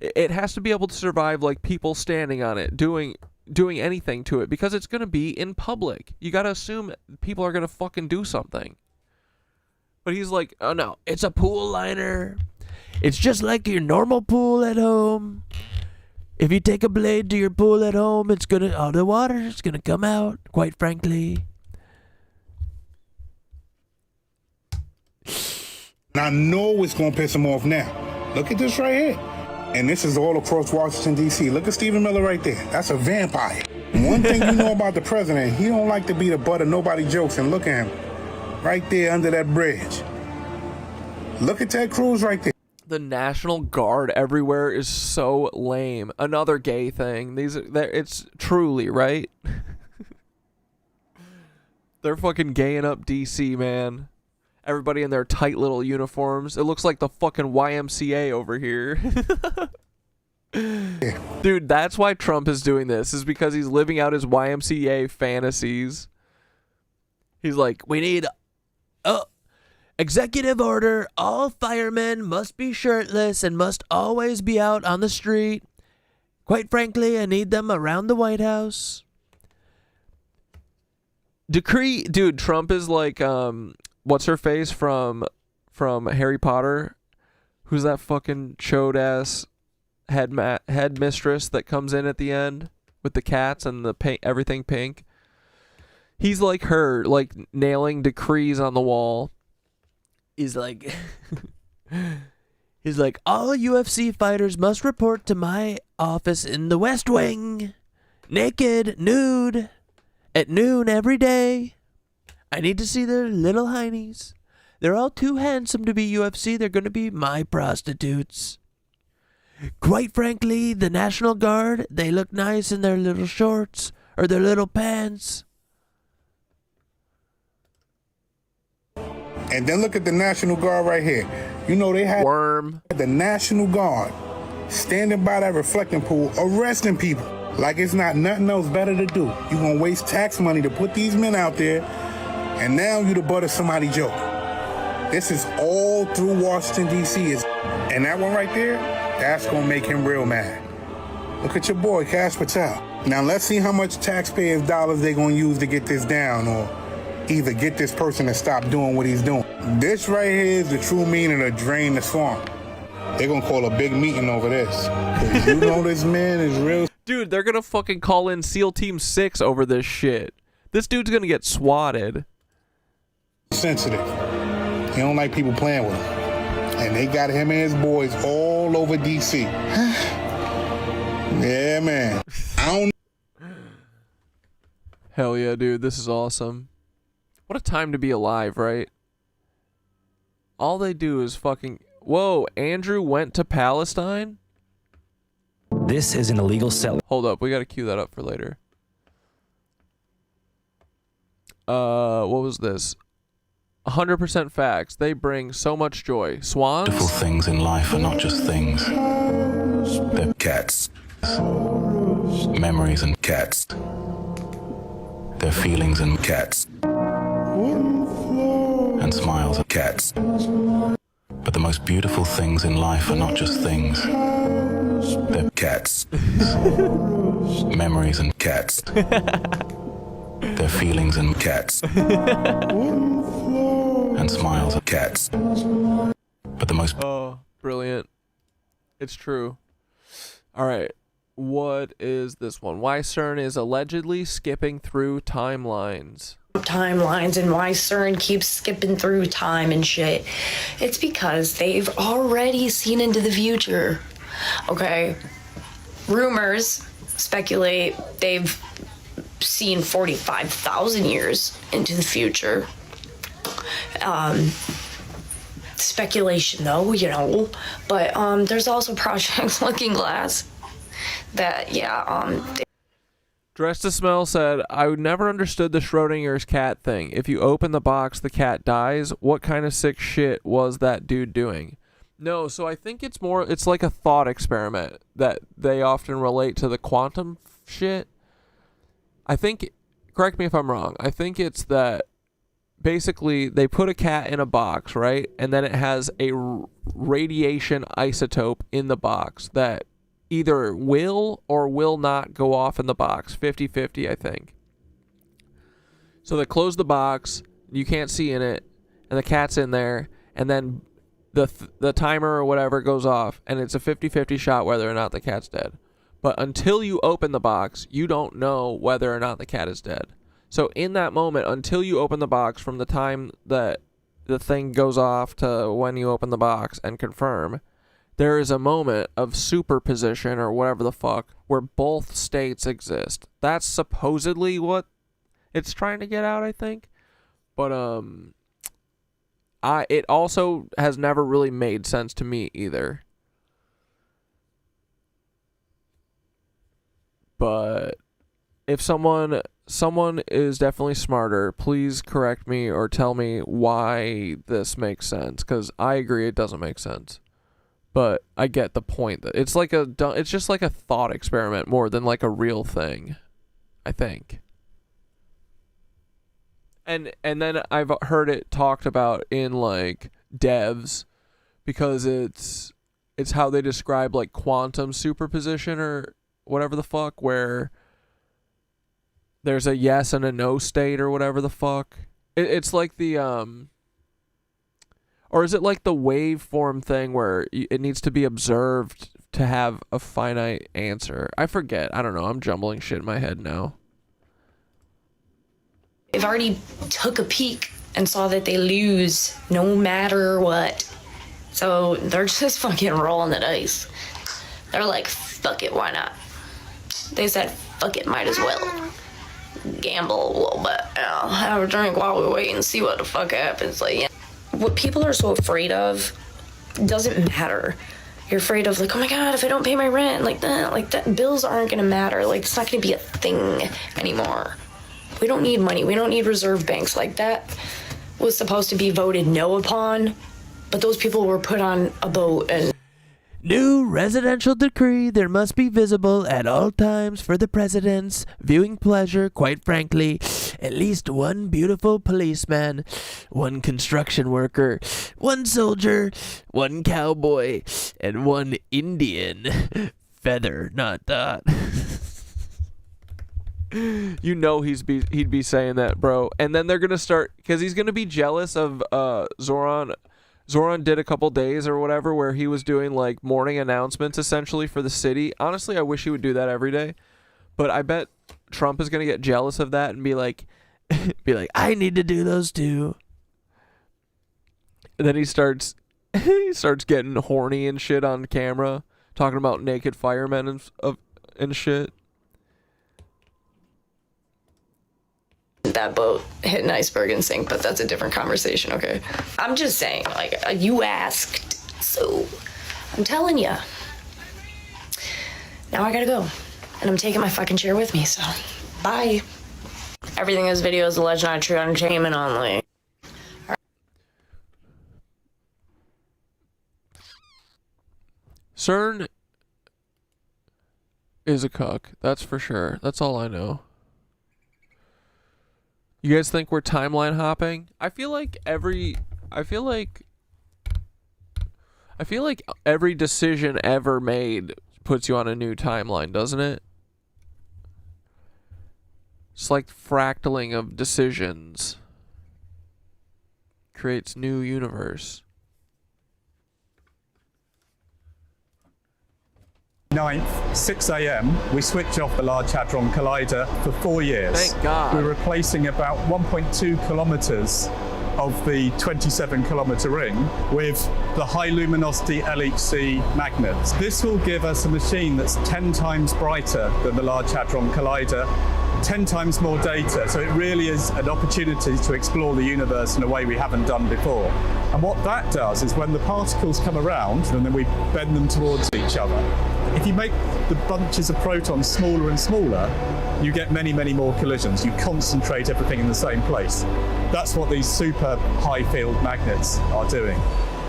it has to be able to survive like people standing on it, doing anything to it, because it's going to be in public. You got to assume people are going to fucking do something. But he's like, oh no, it's a pool liner. It's just like your normal pool at home. If you take a blade to your pool at home, it's gonna, all the water is gonna come out, quite frankly.
I know it's gonna piss him off now. Look at this right here. And this is all across Washington, D.C. Look at Stephen Miller right there. That's a vampire. One thing you know about the president, he don't like to be the butt of nobody's jokes. And look at him, right there under that bridge. Look at Ted Cruz right there.
The National Guard everywhere is so lame. Another gay thing. It's truly, right? They're fucking gaying up DC, man. Everybody in their tight little uniforms. It looks like the fucking YMCA over here. Dude, that's why Trump is doing this, is because he's living out his YMCA fantasies. He's like, we need executive order, all firemen must be shirtless and must always be out on the street. Quite frankly, I need them around the White House. Decree, dude, Trump is like, what's her face from Harry Potter? Who's that fucking chode-ass headmistress that comes in at the end with the cats and the everything pink? He's like her, like nailing decrees on the wall. He's like, all UFC fighters must report to my office in the West Wing, naked, nude, at noon every day. I need to see their little heinies. They're all too handsome to be UFC. They're going to be my prostitutes. Quite frankly, the National Guard, they look nice in their little shorts or their little pants.
And then look at the National Guard right here. You know, they had the National Guard standing by that reflecting pool, arresting people like it's not nothing else better to do. You're going to waste tax money to put these men out there, and now you the butt of somebody's joke. This is all through Washington, D.C. And that one right there, that's going to make him real mad. Look at your boy, Kash Patel. Now let's see how much taxpayers' dollars they're going to use to get this down, or either get this person to stop doing what he's doing. This right here is the true meaning of drain the swamp. They're gonna call a big meeting over this. 'Cause you know this man is real.
Dude, they're gonna fucking call in SEAL Team 6 over this shit. This dude's gonna get swatted.
Sensitive. He don't like people playing with him. And they got him and his boys all over DC. Yeah, man. I don't.
Hell yeah, dude. This is awesome. What a time to be alive, right? All they do is fucking... Whoa, Andrew went to Palestine?
This is an illegal settlement.
Hold up, we gotta cue that up for later. What was this? 100% facts. They bring so much joy. Swans?
Beautiful things in life are not just things. They're cats. Memories and cats. They're feelings and cats. And smiles and cats. But the most beautiful things in life are not just things. They're cats. Memories and cats. Their feelings and cats. And smiles at cats. But the most...
Oh, brilliant. It's true. All right. What is this one? Why CERN is allegedly skipping through timelines.
Timelines and why CERN keeps skipping through time and shit. It's because they've already seen into the future. Okay? Rumors speculate they've seen 45,000 years into the future. Speculation though, you know. But there's also Project Looking Glass that,
Dressed to Smell said, I would never understood the Schrodinger's cat thing. If you open the box, the cat dies. What kind of sick shit was that dude doing? No, so I think it's like a thought experiment that they often relate to the quantum shit. I think, correct me if I'm wrong, I think it's that basically they put a cat in a box, right? And then it has a radiation isotope in the box that either will or will not go off in the box. 50-50, I think. So they close the box, you can't see in it, and the cat's in there, and then the timer or whatever goes off, and it's a 50-50 shot whether or not the cat's dead. But until you open the box, you don't know whether or not the cat is dead. So in that moment, until you open the box, from the time that the thing goes off to when you open the box and confirm, there is a moment of superposition or whatever the fuck where both states exist. That's supposedly what it's trying to get out, I think. But it also has never really made sense to me either. But if someone is definitely smarter, please correct me or tell me why this makes sense, because I agree it doesn't make sense. But I get the point that it's just like a thought experiment more than like a real thing, I think. And then I've heard it talked about in like devs, because it's how they describe like quantum superposition or whatever the fuck, where there's a yes and a no state or whatever the fuck. It's like the or is it like the waveform thing where it needs to be observed to have a finite answer? I forget. I don't know. I'm jumbling shit in my head now.
They've already took a peek and saw that they lose no matter what. So they're just fucking rolling the dice. They're like, fuck it, why not? They said, fuck it, might as well. Gamble a little bit, have a drink while we wait and see what the fuck happens. Like, yeah. What people are so afraid of doesn't matter. You're afraid of like, oh my god, if I don't pay my rent, like that, bills aren't gonna matter. Like, it's not gonna be a thing anymore. We don't need money. We don't need reserve banks. Like, that was supposed to be voted no upon, but those people were put on a boat and...
New residential decree: there must be visible at all times for the president's viewing pleasure, quite frankly, at least one beautiful policeman, one construction worker, one soldier, one cowboy, and one Indian. Feather, not dot.
You know he'd be saying that, bro. And then they're gonna start, because he's gonna be jealous of Zoran. Zoran did a couple days or whatever where he was doing like morning announcements essentially for the city. Honestly, I wish he would do that every day. But I bet Trump is gonna get jealous of that and be like, I need to do those too. And then he starts getting horny and shit on camera, talking about naked firemen and shit.
That boat hit an iceberg and sank, but that's a different conversation, okay? I'm just saying, like, you asked, so I'm telling you. Now I gotta go, and I'm taking my fucking chair with me, so bye. Everything in this video is alleged, not true, entertainment only.
CERN is a cuck, that's for sure. That's all I know. You guys think we're timeline hopping? I feel like every decision ever made puts you on a new timeline, doesn't it? It's like fractaling of decisions. Creates new universe.
9th, 6 a.m., we switch off the Large Hadron Collider for 4 years.
Thank God.
We're replacing about 1.2 kilometers of the 27-kilometer ring with the high luminosity LHC magnets. This will give us a machine that's 10 times brighter than the Large Hadron Collider, 10 times more data, so it really is an opportunity to explore the universe in a way we haven't done before. And what that does is when the particles come around and then we bend them towards each other, if you make the bunches of protons smaller and smaller, you get many, many more collisions. You concentrate everything in the same place. That's what these super high field magnets are doing.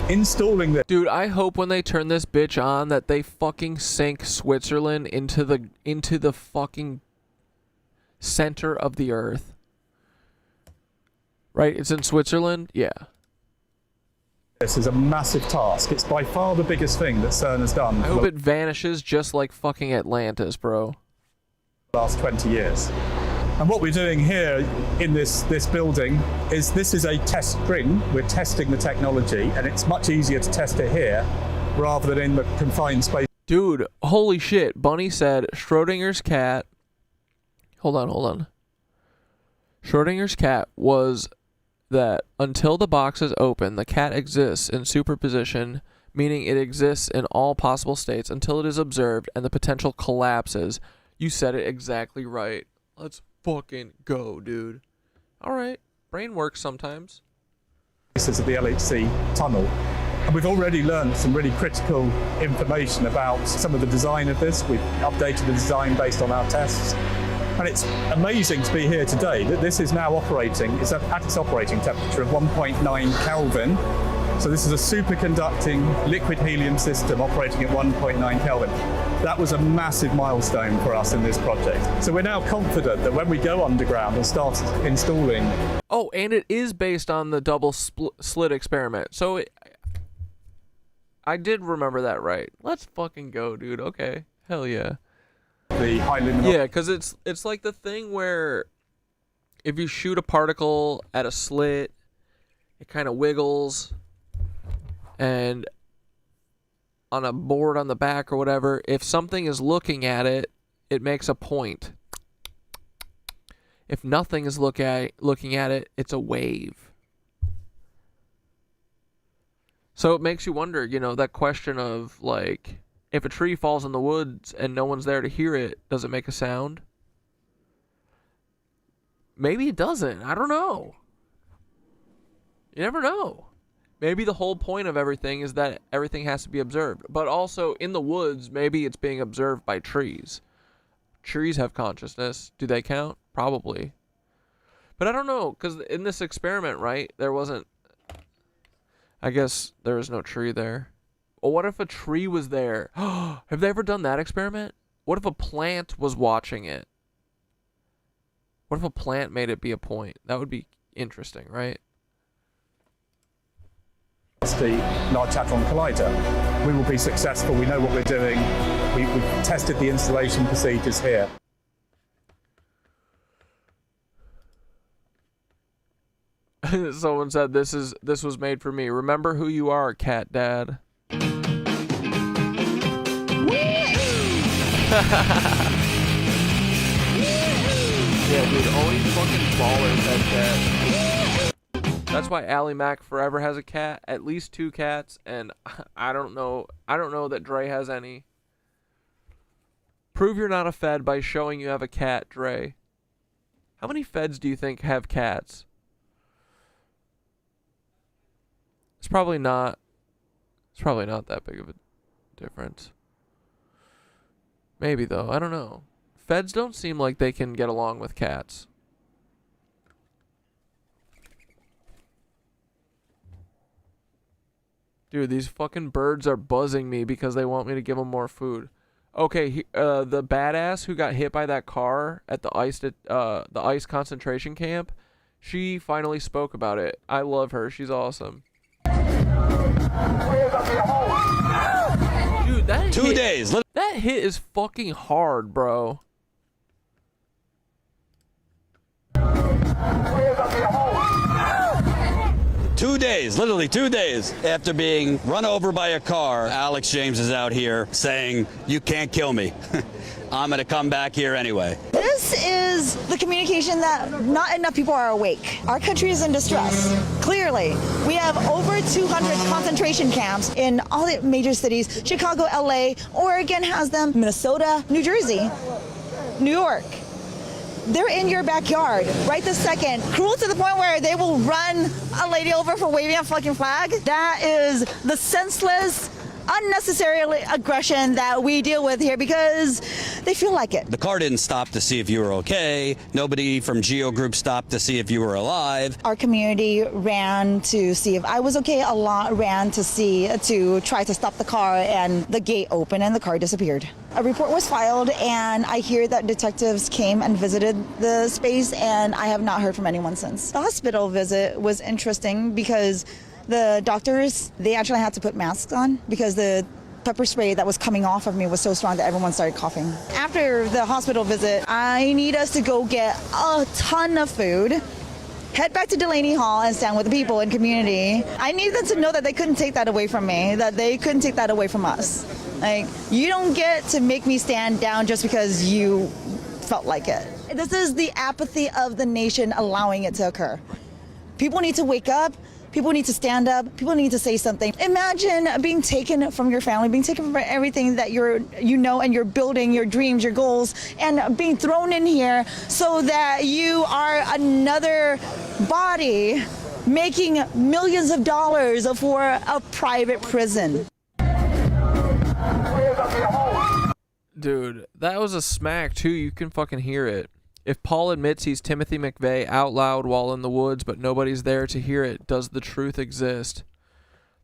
Installing this.
Dude, I hope when they turn this bitch on that they fucking sink Switzerland into the fucking center of the earth. Right? It's in Switzerland? Yeah.
This is a massive task. It's by far the biggest thing that CERN has done.
I hope it vanishes just like fucking Atlantis, bro.
Last 20 years. And what we're doing here in this building is this is a test string. We're testing the technology, and it's much easier to test it here rather than in the confined space.
Dude, holy shit. Bunny said Schrodinger's cat. Hold on. Schrodinger's cat was that until the box is open, the cat exists in superposition, meaning it exists in all possible states until it is observed and the potential collapses. You said it exactly right. Let's fucking go, dude. All right. Brain works sometimes.
This is the LHC tunnel. And we've already learned some really critical information about some of the design of this. We've updated the design based on our tests. And it's amazing to be here today that this is now operating, it's at its operating temperature of 1.9 Kelvin. So this is a superconducting liquid helium system operating at 1.9 Kelvin. That was a massive milestone for us in this project. So we're now confident that when we go underground and start installing...
Oh, and it is based on the double slit experiment. So I did remember that right. Let's fucking go, dude. Okay. Hell yeah.
The high luminosity.
Yeah, because it's like the thing where if you shoot a particle at a slit, it kind of wiggles, and on a board on the back or whatever, if something is looking at it, it makes a point. If nothing is looking at it, it's a wave. So it makes you wonder, you know, that question of like, if a tree falls in the woods and no one's there to hear it, does it make a sound? Maybe it doesn't. I don't know. You never know. Maybe the whole point of everything is that everything has to be observed. But also, in the woods, maybe it's being observed by trees. Trees have consciousness. Do they count? Probably. But I don't know, because in this experiment, right, there wasn't... I guess there was no tree there. Well, what if a tree was there? Have they ever done that experiment? What if a plant was watching it? What if a plant made it be a point? That would be interesting, right?
The Large Hadron Collider. We will be successful. We know what we're doing. We've tested the installation procedures here.
Someone said this was made for me. Remember who you are, cat dad. Yeah, dude, only fucking ballers have cats. That's why Ally Mac forever has a cat, at least 2 cats, and I don't know that Dre has any. Prove you're not a fed by showing you have a cat, Dre. How many feds do you think have cats? It's probably not that big of a difference. Maybe though, I don't know. Feds don't seem like they can get along with cats. Dude, these fucking birds are buzzing me because they want me to give them more food. Okay, the badass who got hit by that car at the ICE concentration camp, she finally spoke about it. I love her. She's awesome. Dude, that
2 days.
That hit is fucking hard, bro.
2 days, literally 2 days after being run over by a car, Alex James is out here saying, "You can't kill me. I'm going to come back here anyway."
This is the communication that not enough people are awake. Our country is in distress. Clearly, we have over 200 concentration camps in all the major cities. Chicago, LA, Oregon has them, Minnesota, New Jersey, New York. They're in your backyard right this second. Cruel to the point where they will run a lady over for waving a fucking flag. That is the senseless, unnecessary aggression that we deal with here because they feel like it.
The car didn't stop to see if you were okay. Nobody from Geo Group stopped to see if you were alive.
Our community ran to see if I was okay. A lot ran to try to stop the car, and the gate opened and the car disappeared. A report was filed, and I hear that detectives came and visited the space, and I have not heard from anyone since. The hospital visit was interesting because the doctors, they actually had to put masks on because the pepper spray that was coming off of me was so strong that everyone started coughing. After the hospital visit, I need us to go get a ton of food, head back to Delaney Hall and stand with the people and community. I need them to know that they couldn't take that away from me, that they couldn't take that away from us. Like, you don't get to make me stand down just because you felt like it. This is the apathy of the nation allowing it to occur. People need to wake up. People need to stand up. People need to say something. Imagine being taken from your family, being taken from everything that you know, and you're building, your dreams, your goals, and being thrown in here so that you are another body making millions of dollars for a private prison.
Dude, that was a smack too. You can fucking hear it. If Paul admits he's Timothy McVeigh out loud while in the woods, but nobody's there to hear it, does the truth exist?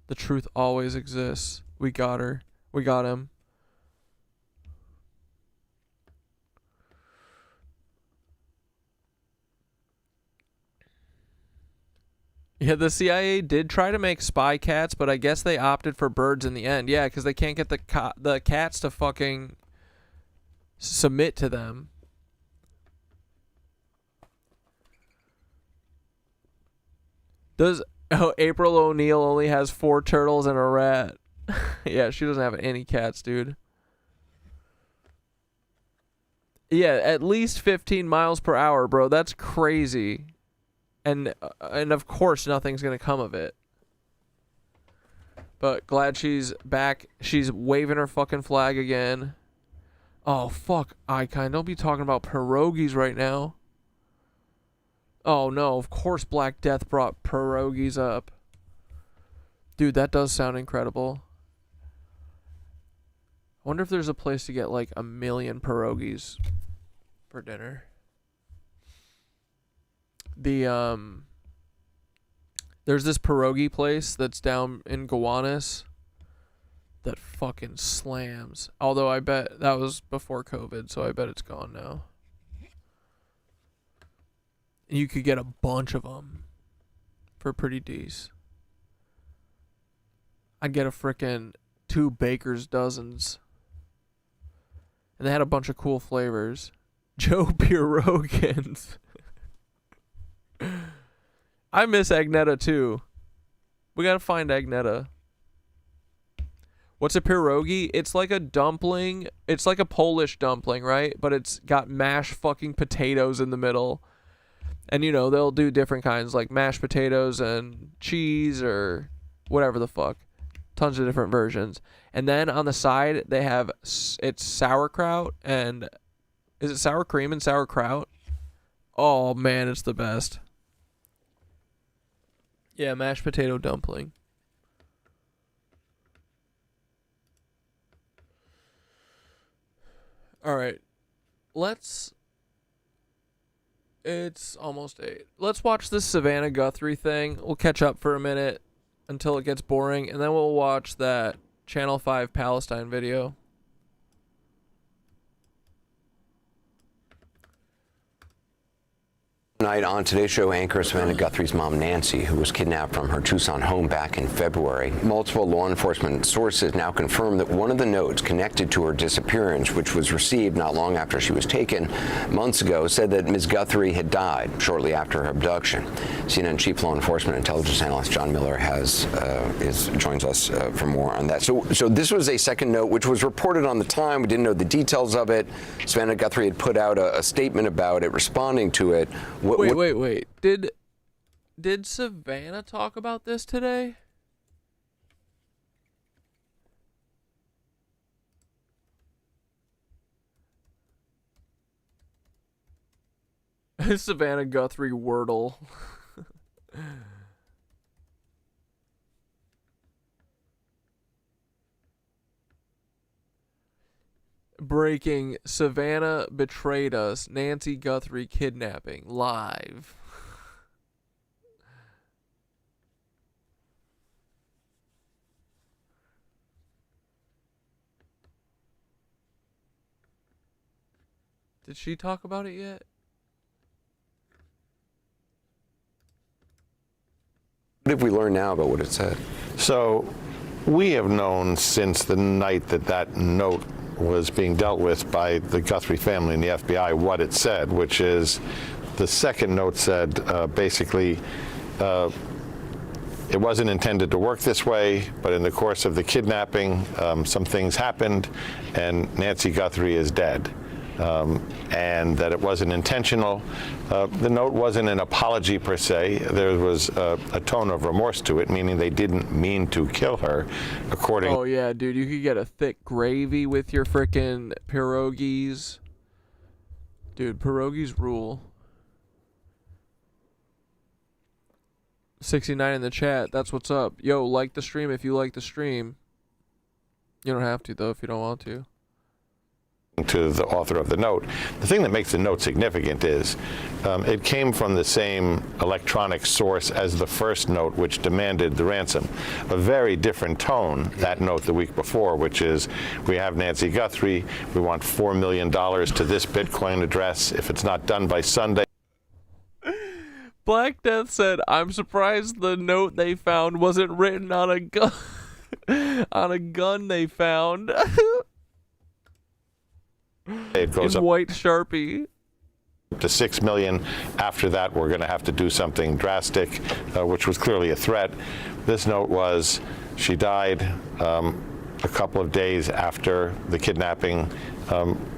The truth always exists. We got her. We got him. Yeah, the CIA did try to make spy cats, but I guess they opted for birds in the end. Yeah, because they can't get the cats to fucking submit to them. April O'Neil only has 4 turtles and a rat. Yeah, she doesn't have any cats, dude. Yeah, at least 15 miles per hour, bro. That's crazy. And of course nothing's gonna come of it. But glad she's back. She's waving her fucking flag again. Oh, fuck, Icon. Don't be talking about pierogies right now. Oh, no. Of course Black Death brought pierogies up. Dude, that does sound incredible. I wonder if there's a place to get, like, 1 million pierogies for dinner. There's this pierogi place that's down in Gowanus that fucking slams. Although I bet that was before COVID, so I bet it's gone now. You could get a bunch of them for pretty decent. I'd get a frickin' 2 baker's dozens. And they had a bunch of cool flavors. Joe Pierogans. I miss Agnetta too. We gotta find Agnetta. What's a pierogi? It's like a dumpling. It's like a Polish dumpling, right? But it's got mashed fucking potatoes in the middle. And, you know, they'll do different kinds, like mashed potatoes and cheese or whatever the fuck. Tons of different versions. And then on the side, they have, it's sauerkraut and, is it sour cream and sauerkraut? Oh, man, it's the best. Yeah, mashed potato dumpling. All right. It's almost 8. Let's watch this Savannah Guthrie thing. We'll catch up for a minute until it gets boring, and then we'll watch that Channel 5 Palestine video.
Tonight on Today's Show, anchor Savannah Guthrie's mom, Nancy, who was kidnapped from her Tucson home back in February. Multiple law enforcement sources now confirm that one of the notes connected to her disappearance, which was received not long after she was taken months ago, said that Ms. Guthrie had died shortly after her abduction. CNN Chief Law Enforcement Intelligence Analyst John Miller joins us for more on that. So this was a second note, which was reported on the time. We didn't know the details of it. Savannah Guthrie had put out a statement about it, responding to it.
Wait. Did Savannah talk about this today? Savannah Guthrie Wordle. Breaking: Savannah betrayed us. Nancy Guthrie kidnapping. Live. Did she talk about it yet?
What have we learned now about what it said?
So we have known since the night that note was being dealt with by the Guthrie family and the FBI what it said, which is the second note said basically it wasn't intended to work this way, but in the course of the kidnapping, some things happened and Nancy Guthrie is dead. And that it wasn't intentional. The note wasn't an apology per se. There was a tone of remorse to it, meaning they didn't mean to kill her, according.
Oh yeah, dude, you could get a thick gravy with your frickin' pierogies. Dude, pierogies rule. 69 in the chat, that's what's up. Yo, like the stream if you like the stream. You don't have to though if you don't want to.
To the author of the note. The thing that makes the note significant is it came from the same electronic source as the first note, which demanded the ransom. A very different tone, that note the week before, which is, we have Nancy Guthrie, we want $4 million to this Bitcoin address. If it's not done by Sunday.
Black Death said, I'm surprised the note they found wasn't written on a gun on a gun they found.
It goes
in
up
white Sharpie
to $6 million. After that, we're going to have to do something drastic, which was clearly a threat. This note was, she died a couple of days after the kidnapping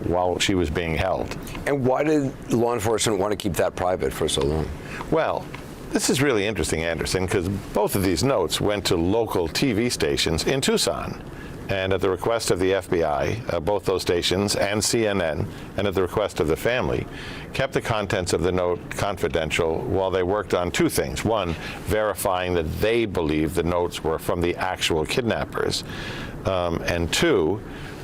while she was being held.
And why did law enforcement want to keep that private for so long?
Well, this is really interesting, Anderson, because both of these notes went to local TV stations in Tucson. And at the request of the FBI, both those stations and CNN, and at the request of the family, kept the contents of the note confidential while they worked on two things. One, verifying that they believed the notes were from the actual kidnappers. And two,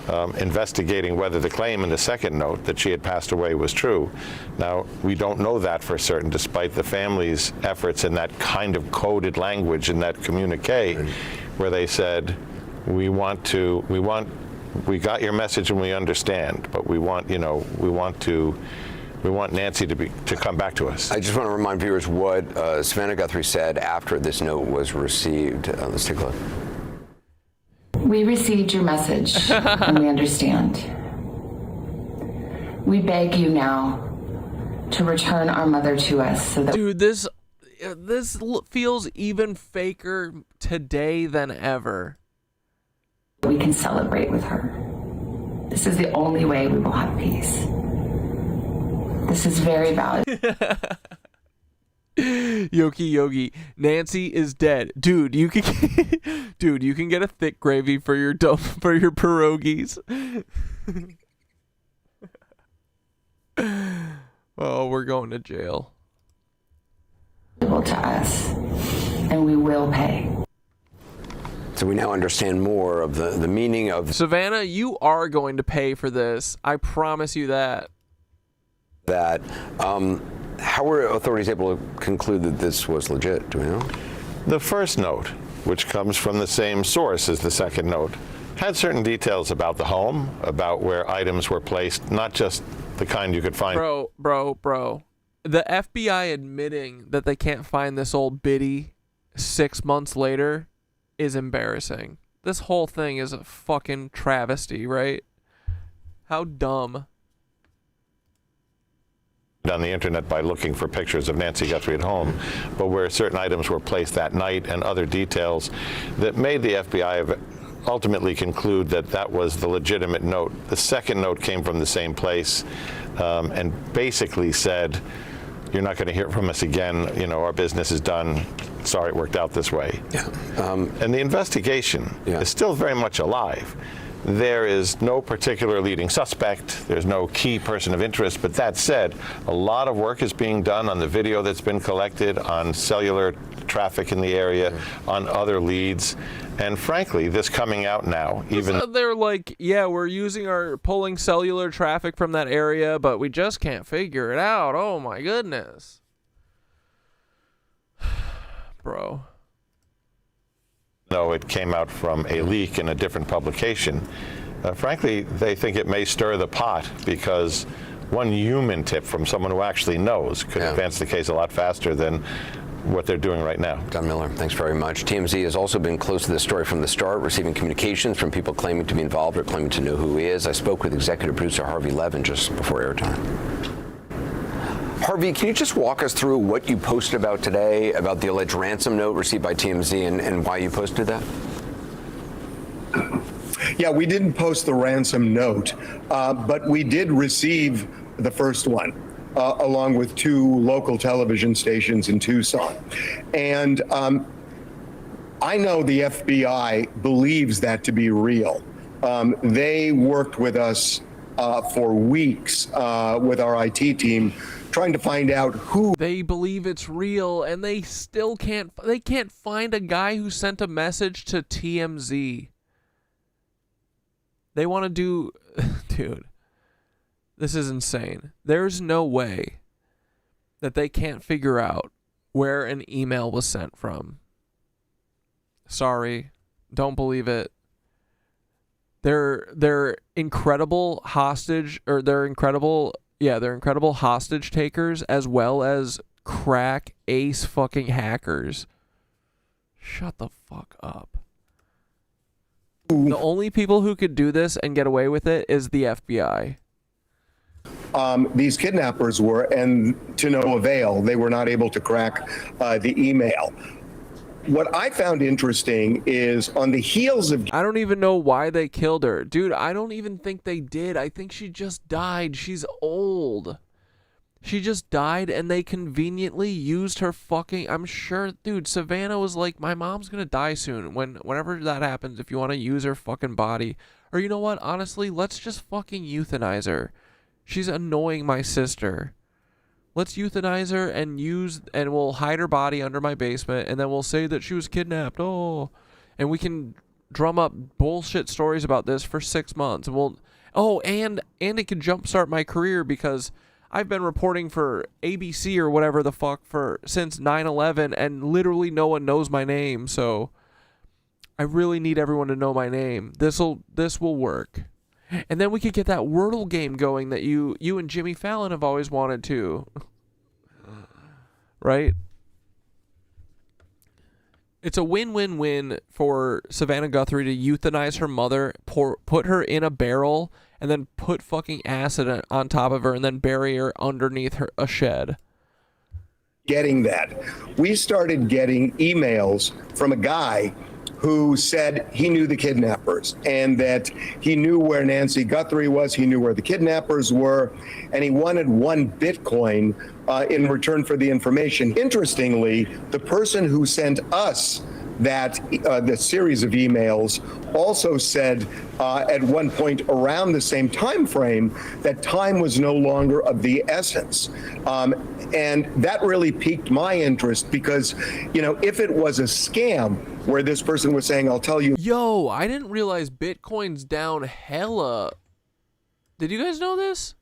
investigating whether the claim in the second note that she had passed away was true. Now, we don't know that for certain, despite the family's efforts in that kind of coded language in that communique, where they said, we got your message and we understand, but we want Nancy to come back to us.
I just want to remind viewers what Savannah Guthrie said after this note was received. Let's take a look.
We received your message and we understand. We beg you now to return our mother to us so that—
Dude, this feels even faker today than ever.
We can celebrate with her. This is the only way we will have peace. This is very valid.
Yogi, Nancy is dead. Dude, you can get a thick gravy for your pierogies. Oh, we're going to jail.
To us, and we will pay.
So we now understand more of the meaning of
Savannah, you are going to pay for this. I promise you that.
How were authorities able to conclude that this was legit? Do we know?
The first note, which comes from the same source as the second note, had certain details about the home, about where items were placed, not just the kind you could find.
Bro. the FBI admitting that they can't find this old biddy 6 months later is embarrassing. This whole thing is a fucking travesty, right? How dumb.
On the internet by looking for pictures of Nancy Guthrie at home, but where certain items were placed that night and other details that made the FBI ultimately conclude that that was the legitimate note. The second note came from the same place and basically said, you're not going to hear from us again. You know, our business is done. Sorry it worked out this way. Yeah. And the investigation is still very much alive. There is no particular leading suspect. There's no key person of interest. But that said, a lot of work is being done on the video that's been collected, on cellular traffic in the area, on other leads. And frankly, this coming out now, even
they're like, yeah, we're pulling cellular traffic from that area, but we just can't figure it out. Oh my goodness. Bro.
though it came out from a leak in a different publication, frankly, they think it may stir the pot because one human tip from someone who actually knows could advance the case a lot faster than what they're doing right now.
Don Miller, thanks very much. TMZ has also been close to this story from the start, receiving communications from people claiming to be involved or claiming to know who he is. I spoke with executive producer Harvey Levin just before airtime. Harvey, can you just walk us through what you posted about today, about the alleged ransom note received by TMZ and why you posted that?
Yeah, we didn't post the ransom note, but we did receive the first one, along with 2 local television stations in Tucson. And I know the FBI believes that to be real. They worked with us for weeks with our IT team, trying to find out who.
They believe it's real, and they still can't find a guy who sent a message to TMZ. They want to do, dude, this is insane. There's no way that they can't figure out where an email was sent from. Sorry, don't believe it. They're incredible hostage, or they're incredible hostage takers as well as crack ace fucking hackers. Shut the fuck up. The only people who could do this and get away with it is the FBI.
These kidnappers were, and to no avail. They were not able to crack the email. What I found interesting is on the heels of...
I don't even know why they killed her. Dude, I don't even think they did. I think she just died. She's old. She just died and they conveniently used her fucking... I'm sure, dude, Savannah was like, my mom's gonna die soon. Whenever that happens, if you want to use her fucking body. Or you know what? Honestly, let's just fucking euthanize her. She's annoying my sister. Let's euthanize her and we'll hide her body under my basement, and then we'll say that she was kidnapped. Oh, and we can drum up bullshit stories about this for 6 months. And and it could jumpstart my career because I've been reporting for ABC or whatever the fuck since 9/11, and literally no one knows my name. So I really need everyone to know my name. This will work. And then we could get that Wordle game going that you and Jimmy Fallon have always wanted to. Right? It's a win-win-win for Savannah Guthrie to euthanize her mother, put her in a barrel, and then put fucking acid on top of her and then bury her underneath a shed.
Getting that. We started getting emails from a guy who said he knew the kidnappers and that he knew where Nancy Guthrie was, he knew where the kidnappers were, and he wanted 1 Bitcoin in return for the information. Interestingly, the person who sent us the series of emails also said at one point around the same time frame that time was no longer of the essence. And that really piqued my interest because, if it was a scam where this person was saying, I'll tell you.
Yo, I didn't realize Bitcoin's down hella. Did you guys know this?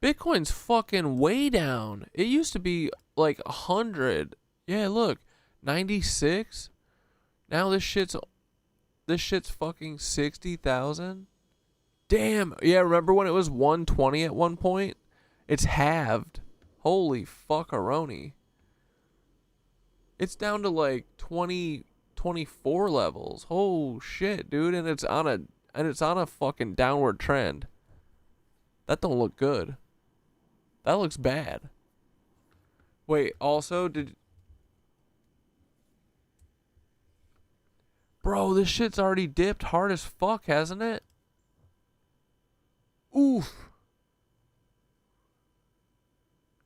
Bitcoin's fucking way down. It used to be like 100. Yeah, look, 96. Now this shit's fucking 60,000. Damn. Yeah, remember when it was 120 at one point? It's halved. Holy fuckaroni. It's down to like 20, 24 levels. Oh shit, dude, and it's on a fucking downward trend. That don't look good. That looks bad. Wait, also Bro, this shit's already dipped hard as fuck, hasn't it? Oof.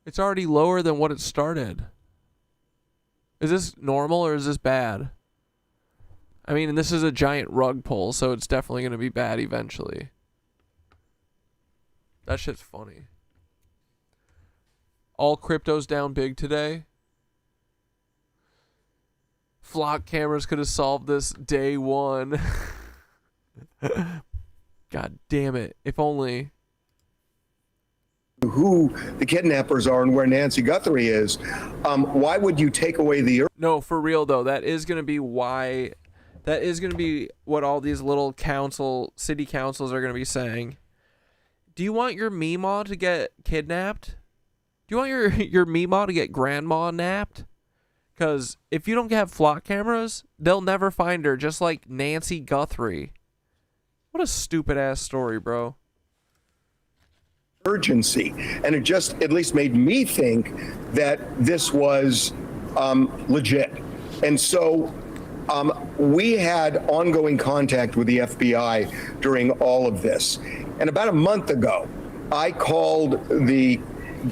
It's already lower than what it started. Is this normal or is this bad? I mean, this is a giant rug pull, so it's definitely going to be bad eventually. That shit's funny. All crypto's down big today. Flock cameras could have solved this day one. God damn it. If only.
Who the kidnappers are and where Nancy Guthrie is, why would you take away the...
No, for real though, that is going to be why... That is going to be what all these little city councils are going to be saying. Do you want your Meemaw to get kidnapped? Do you want your Meemaw to get grandma napped? Because if you don't have flock cameras, they'll never find her, just like Nancy Guthrie. What a stupid ass story, bro.
Urgency, and it just at least made me think that this was legit. And so we had ongoing contact with the FBI during all of this. And about a month ago, I called the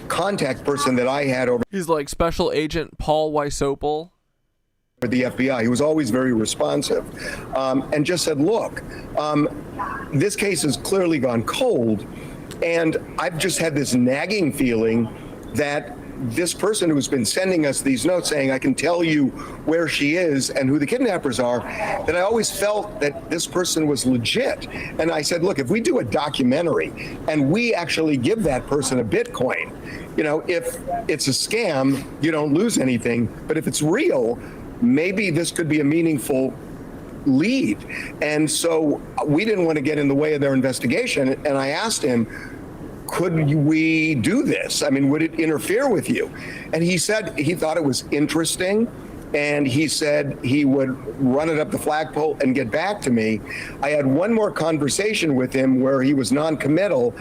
contact person that I had over...
He's like Special Agent Paul Weisopel.
...for the FBI. He was always very responsive. And just said, look, this case has clearly gone cold. And I've just had this nagging feeling that this person who's been sending us these notes saying, I can tell you where she is and who the kidnappers are, that I always felt that this person was legit. And I said, look, if we do a documentary and we actually give that person a Bitcoin, you know, if it's a scam, you don't lose anything. But if it's real, maybe this could be a meaningful lead. And so we didn't want to get in the way of their investigation. And I asked him, could we do this? I mean, would it interfere with you? And he said he thought it was interesting. And he said he would run it up the flagpole and get back to me. I had one more conversation with him where he was non-committal,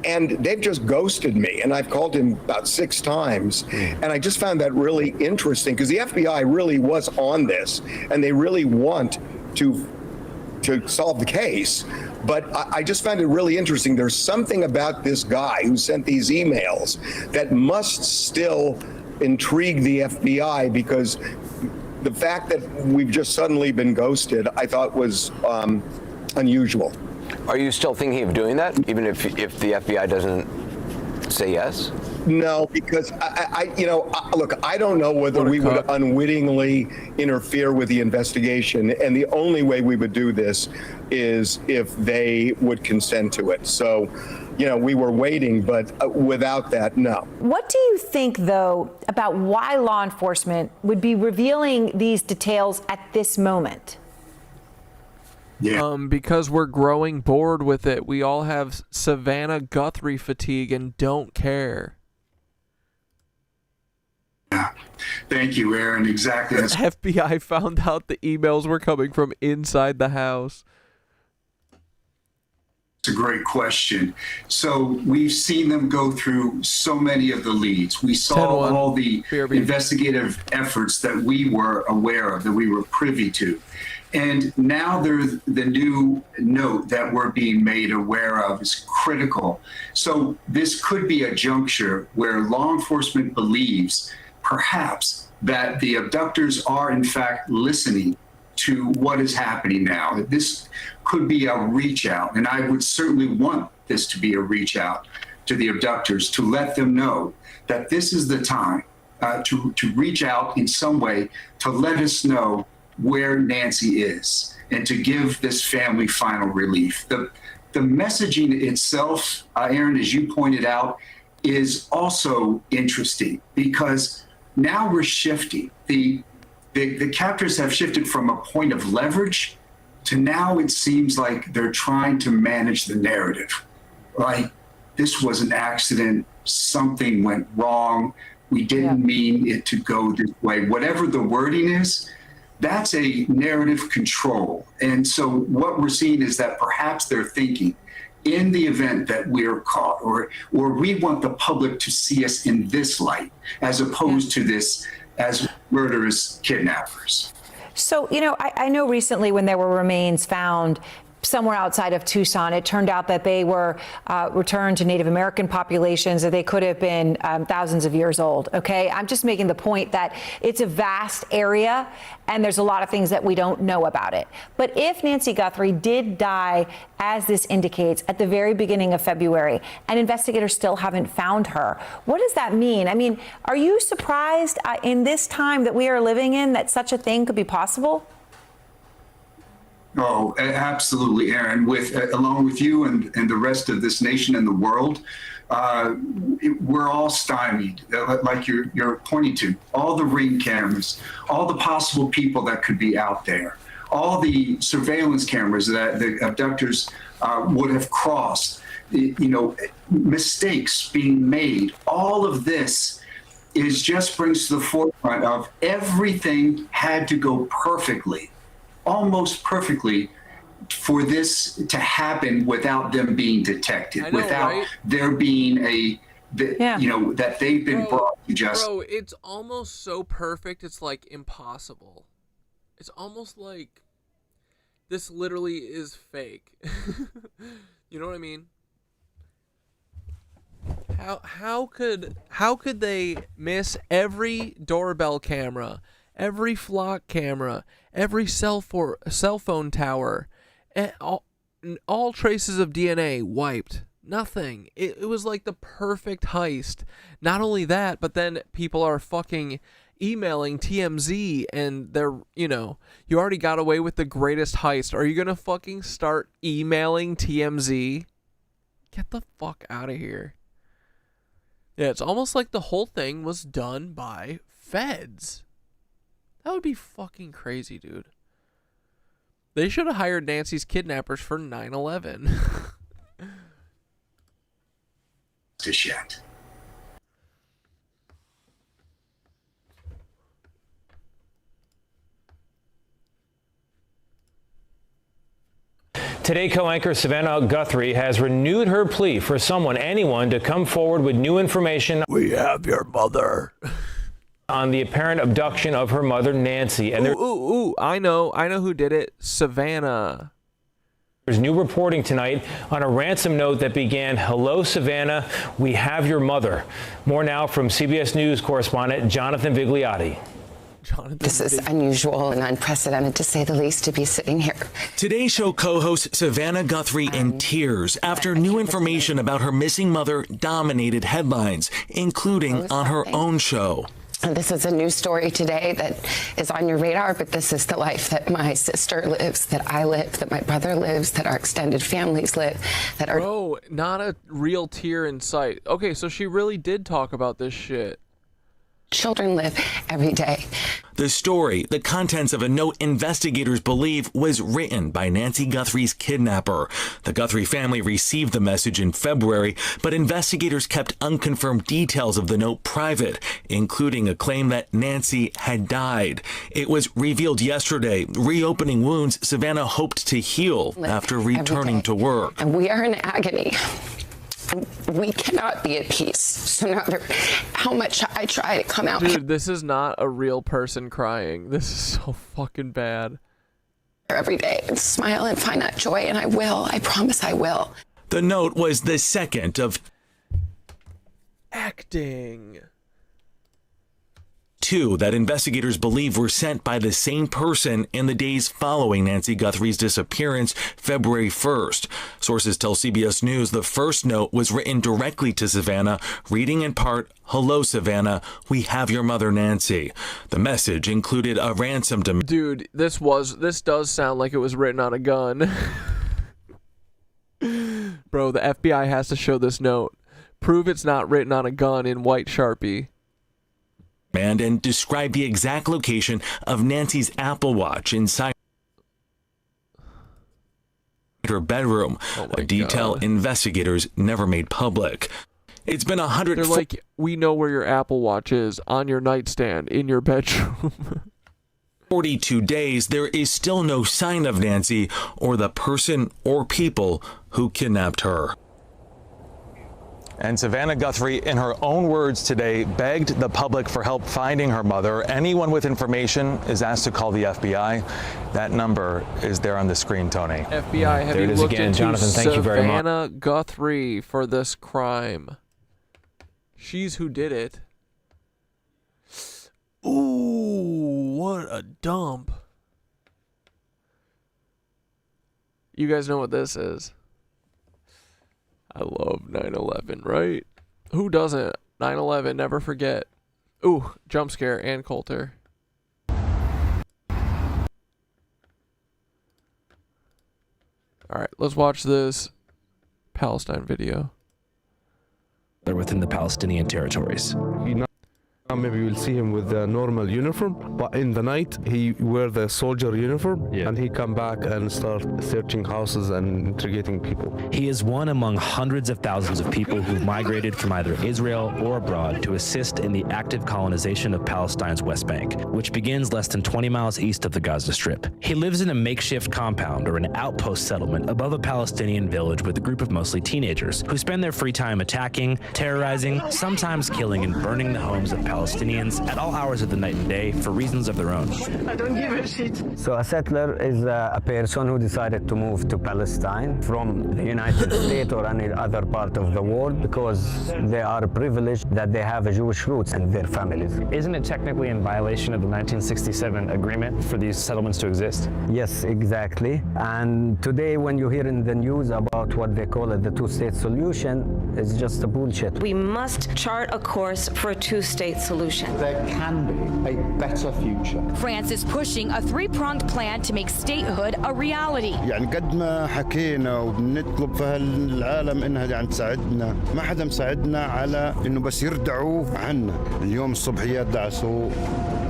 and they've just ghosted me. And I've called him about 6 times. And I just found that really interesting because the FBI really was on this and they really want to solve the case. But I just found it really interesting. There's something about this guy who sent these emails that must still intrigue the FBI, because the fact that we've just suddenly been ghosted, I thought was unusual.
Are you still thinking of doing that, even if the FBI doesn't say yes?
No, because look, I don't know whether we would unwittingly interfere with the investigation, and the only way we would do this is if they would consent to it. So, you know, we were waiting, but without that, no.
What do you think, though, about why law enforcement would be revealing these details at this moment?
Yeah.
Because we're growing bored with it. We all have Savannah Guthrie fatigue and don't care.
Yeah. Thank you, Aaron. Exactly.
The FBI found out the emails were coming from inside the house.
It's a great question. So we've seen them go through so many of the leads. We saw all the investigative efforts that we were aware of, that we were privy to. And now there's the new note that we're being made aware of is critical. So this could be a juncture where law enforcement believes perhaps that the abductors are in fact listening to what is happening now. That this could be a reach out, and I would certainly want this to be a reach out to the abductors to let them know that this is the time to reach out in some way to let us know where Nancy is and to give this family final relief. The messaging itself, Aaron, as you pointed out, is also interesting because now we're shifting. The captors have shifted from a point of leverage to now it seems like they're trying to manage the narrative, right? this was an accident, something went wrong, we didn't mean it to go this way. Whatever the wording is, that's a narrative control. And so what we're seeing is that perhaps they're thinking, in the event that we're caught, or we want the public to see us in this light, as opposed to this as murderous kidnappers.
So, I know recently when there were remains found somewhere outside of Tucson, it turned out that they were returned to Native American populations, that they could have been thousands of years old. Okay, I'm just making the point that it's a vast area and there's a lot of things that we don't know about it. But if Nancy Guthrie did die, as this indicates, at the very beginning of February, and investigators still haven't found her, what does that mean? I mean, are you surprised in this time that we are living in that such a thing could be possible?
Oh, absolutely, Aaron. Along with you and the rest of this nation and the world, we're all stymied, like you're pointing to. All the ring cameras, all the possible people that could be out there, all the surveillance cameras that the abductors would have crossed, mistakes being made. All of this just brings to the forefront of everything had to go perfectly, almost perfectly, for this to happen without them being detected, without there being that they've been brought to justice.
Bro, it's almost so perfect, it's like impossible. It's almost like this literally is fake. You know what I mean? How could they miss every doorbell camera, every flock camera, every cell phone tower, and all traces of DNA wiped? Nothing. It was like the perfect heist. Not only that, but then people are fucking emailing TMZ, and they're, you already got away with the greatest heist. Are you gonna fucking start emailing TMZ? Get the fuck out of here. Yeah, it's almost like the whole thing was done by feds. That would be fucking crazy, dude. They should have hired Nancy's kidnappers for 9/11.
Just yet.
Today, co-anchor Savannah Guthrie has renewed her plea for anyone to come forward with new information.
We have your mother.
On the apparent abduction of her mother, Nancy. And
I know who did it. Savannah.
There's new reporting tonight on a ransom note that began, "Hello, Savannah, we have your mother." More now from CBS News correspondent Jonathan Vigliotti.
This is unusual and unprecedented, to say the least, to be sitting here.
Today's show co-host Savannah Guthrie in tears after new information about her missing mother dominated headlines, including on her own show.
This is a news story today that is on your radar, but this is the life that my sister lives, that I live, that my brother lives, that our extended families live, that our...
Bro, not a real tear in sight. Okay, so she really did talk about this shit.
Children live every day.
The story, the contents of a note investigators believe was written by Nancy Guthrie's kidnapper. The Guthrie family received the message in February, but investigators kept unconfirmed details of the note private, including a claim that Nancy had died. It was revealed yesterday, reopening wounds Savannah hoped to heal after returning to work.
And we are in agony. We cannot be at peace. So no matter how much I try to come out.
Dude, this is not a real person crying. This is so fucking bad.
Every day and smile and find that joy, and I will. I promise I will.
The note was the second of
acting.
Two that investigators believe were sent by the same person in the days following Nancy Guthrie's disappearance, February 1st. Sources tell CBS News the first note was written directly to Savannah, reading in part, "Hello, Savannah, we have your mother, Nancy." The message included a ransom demand.
Dude, this does sound like it was written on a gun. Bro, the FBI has to show this note. Prove it's not written on a gun in white Sharpie.
And describe the exact location of Nancy's Apple Watch inside. her bedroom, a detail investigators never made public. It's been 100.
They're like, we know where your Apple Watch is, on your nightstand, in your bedroom.
42 days, there is still no sign of Nancy or the person or people who kidnapped her.
And Savannah Guthrie, in her own words today, begged the public for help finding her mother. Anyone with information is asked to call the FBI. That number is there on the screen, Tony.
FBI, have you looked into Jonathan, thank you very much. Savannah Guthrie for this crime? She's who did it. Ooh, what a dump. You guys know what this is. I love 9/11, right? Who doesn't? 9/11, never forget. Ooh, jump scare, Ann Coulter. All right, let's watch this Palestine video.
They're within the Palestinian territories.
Maybe you'll see him with the normal uniform, but in the night he wear the soldier uniform, and he come back and start searching houses and interrogating people.
He is one among hundreds of thousands of people who've migrated from either Israel or abroad to assist in the active colonization of Palestine's West Bank, which begins less than 20 miles east of the Gaza Strip. He lives in a makeshift compound or an outpost settlement above a Palestinian village with a group of mostly teenagers who spend their free time attacking, terrorizing, sometimes killing and burning the homes of Palestinians at all hours of the night and day for reasons of their own.
I don't give a shit. So a settler is a person who decided to move to Palestine from the United States or any other part of the world because they are privileged that they have a Jewish roots and their families.
Isn't it technically in violation of the 1967 agreement for these settlements to exist?
Yes, exactly. And today when you hear in the news about what they call it the two-state solution, it's just a bullshit.
We must chart a course for a two-state solution.
There can be a better future.
France is pushing a three-pronged plan to make statehood a reality.
يعني قد ما حكينا وبنطلب في هالعالم انها يعني تساعدنا، ما حدا مساعدنا على انه بس يردعوا عنا. اليوم الصبحيات دعسوا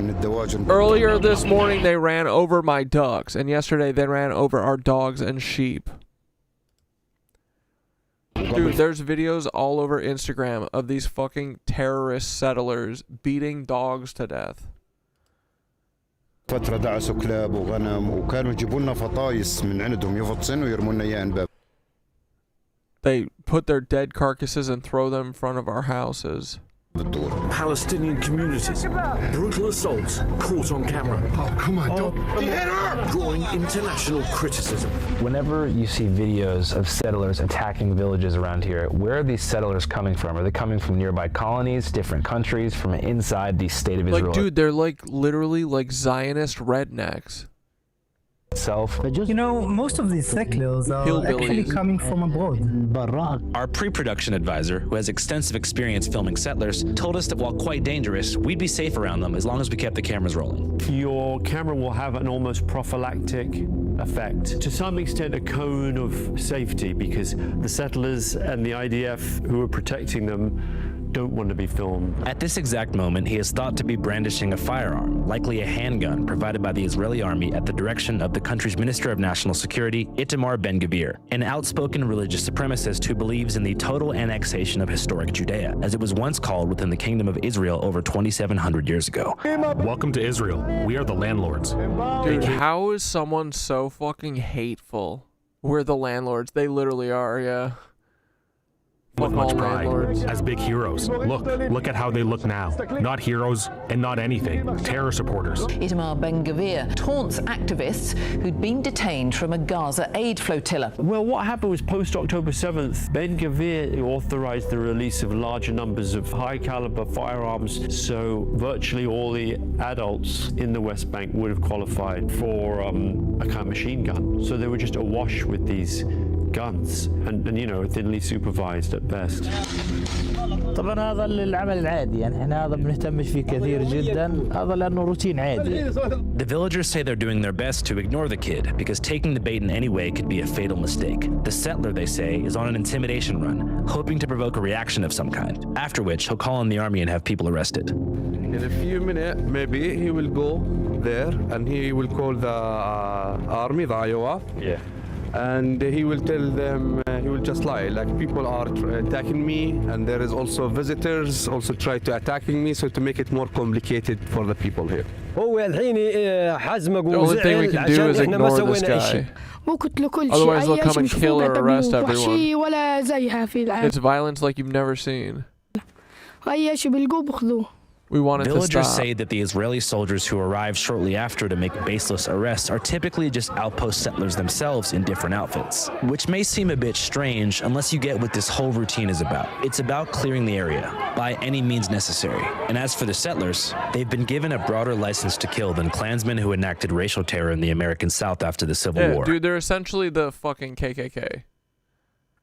من الدواجن.
Earlier this morning they ran over my ducks, and yesterday they ran over our dogs and sheep. Dude, there's videos all over Instagram of these fucking terrorist settlers beating dogs to death.
فترة دعسوا كلاب وغنم وكانوا يجيبوا لنا فطايس من عندهم يفطسن ويرموا لنا اياها الباب.
They put their dead carcasses and throw them in front of our houses.
Palestinian communities, brutal assaults caught on camera. Oh, come on, don't hit her! Drawing international criticism.
Whenever you see videos of settlers attacking villages around here, where are these settlers coming from? Are they coming from nearby colonies, different countries, from inside the state of Israel?
Like, dude, they're like literally like Zionist rednecks.
You know, most of these settlers are actually coming from abroad.
Our pre-production advisor, who has extensive experience filming settlers, told us that while quite dangerous, we'd be safe around them as long as we kept the cameras rolling.
Your camera will have an almost prophylactic effect. To some extent, a cone of safety, because the settlers and the IDF who are protecting them don't want to be filmed.
At this exact moment, he is thought to be brandishing a firearm, likely a handgun provided by the Israeli army at the direction of the country's Minister of National Security, Itamar Ben-Gvir, an outspoken religious supremacist who believes in the total annexation of historic Judea, as it was once called within the Kingdom of Israel over 2,700 years ago.
Welcome to Israel. We are the landlords.
Dude, how is someone so fucking hateful? We're the landlords. They literally are, yeah.
With much pride, as big heroes. Look at how they look now. Not heroes and not anything. Terror supporters.
Itamar Ben-Gvir taunts activists who'd been detained from a Gaza aid flotilla.
Well, what happened was post-October 7th, Ben-Gvir authorized the release of larger numbers of high-caliber firearms, so virtually all the adults in the West Bank would have qualified for a kind of machine gun. So they were just awash with these guns and you know, thinly supervised at best.
طبعا هذا العمل العادي يعني احنا هذا بنهتمش فيه كثير جدا هذا لانه روتين عادي.
The villagers say they're doing their best to ignore the kid because taking the bait in any way could be a fatal mistake. The settler, they say, is on an intimidation run, hoping to provoke a reaction of some kind, after which he'll call on the army and have people arrested.
In a few minutes, maybe he will go there and he will call the army, the IOF.
Yeah.
and he will tell them, he will just lie, like people are attacking me, and there is also visitors also try to attacking me, so to make it more complicated for the people here.
The only thing we can do is ignore this guy. Otherwise they'll come and kill or arrest everyone. It's violence like you've never seen. We wanted
Villagers
to stop.
say that the Israeli soldiers who arrived shortly after to make baseless arrests are typically just outpost settlers themselves in different outfits, which may seem a bit strange unless you get what this whole routine is about. It's about clearing the area by any means necessary. And as for the settlers, they've been given a broader license to kill than Klansmen who enacted racial terror in the American South after the Civil War.
Dude, they're essentially the fucking KKK.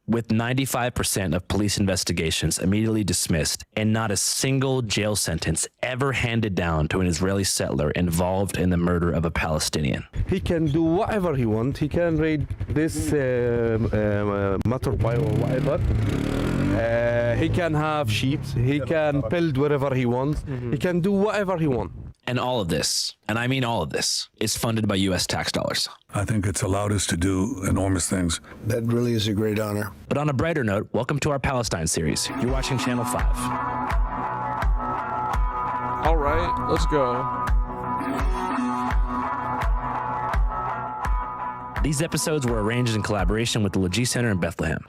With 95% of police investigations immediately dismissed and not a single jail sentence ever handed down to an Israeli settler involved in the murder of a Palestinian.
He can do whatever he wants. He can raid this motorbike or whatever. He can have sheep. He can build wherever he wants. He can do whatever he wants.
And all of this, and I mean all of this, is funded by U.S. tax dollars.
I think it's allowed us to do enormous things.
That really is a great honor.
But on a brighter note, welcome to our Palestine series. You're watching Channel 5.
All right, let's go.
These episodes were arranged in collaboration with the Lajee Center in Bethlehem.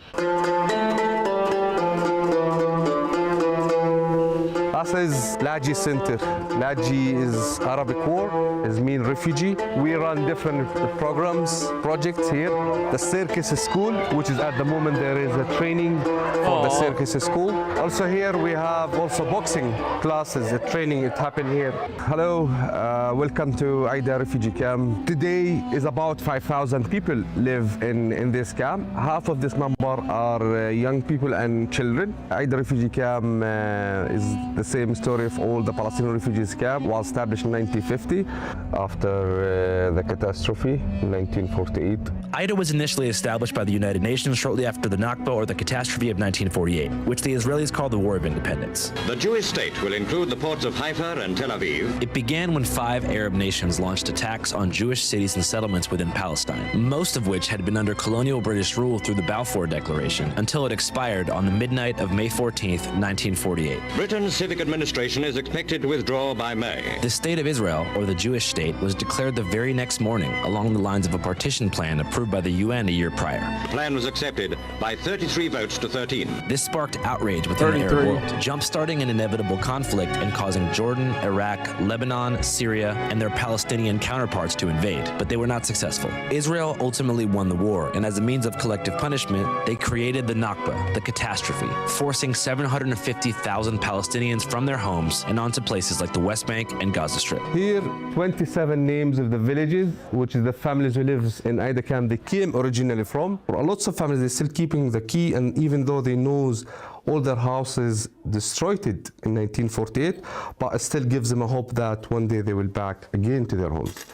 This is Lajee Center. Lajee is Arabic word, is mean refugee. We run different projects here. The circus school, which is at the moment there is a training for the circus school. Also here we have also boxing classes, a training, it happened here. Hello, welcome to Aida refugee camp. Today is about 5,000 people live in this camp. Half of this number are young people and children. Aida refugee camp is the same story of all the Palestinian refugees camp, was established in 1950 after the catastrophe in 1948.
Aida was initially established by the United Nations shortly after the Nakba, or the catastrophe of 1948, which the Israelis call the War of Independence.
The Jewish state will include the ports of Haifa and Tel Aviv.
It began when 5 Arab nations launched attacks on Jewish cities and settlements within Palestine, most of which had been under colonial British rule through the Balfour Declaration, until it expired on the midnight of May 14th, 1948.
Britain's civic administration is expected to withdraw by May.
The State of Israel, or the Jewish state, was declared the very next morning along the lines of a partition plan approved by the UN a year prior.
The plan was accepted by 33 votes to 13.
This sparked outrage within the Arab world, jump-starting an inevitable conflict and causing Jordan, Iraq, Lebanon, Syria, and their Palestinian counterparts to invade, but they were not successful. Israel ultimately won the war, and as a means of collective punishment, they created the Nakba, the catastrophe, forcing 750,000 Palestinians from their homes and onto places like the West Bank and Gaza Strip.
Here, 27 names of the villages, which is the families who live in Aida camp, they came originally from. Lots of families, they're still keeping the key, and even though they knows all their houses destroyed in 1948, but it still gives them a hope that one day they will back again to their homes.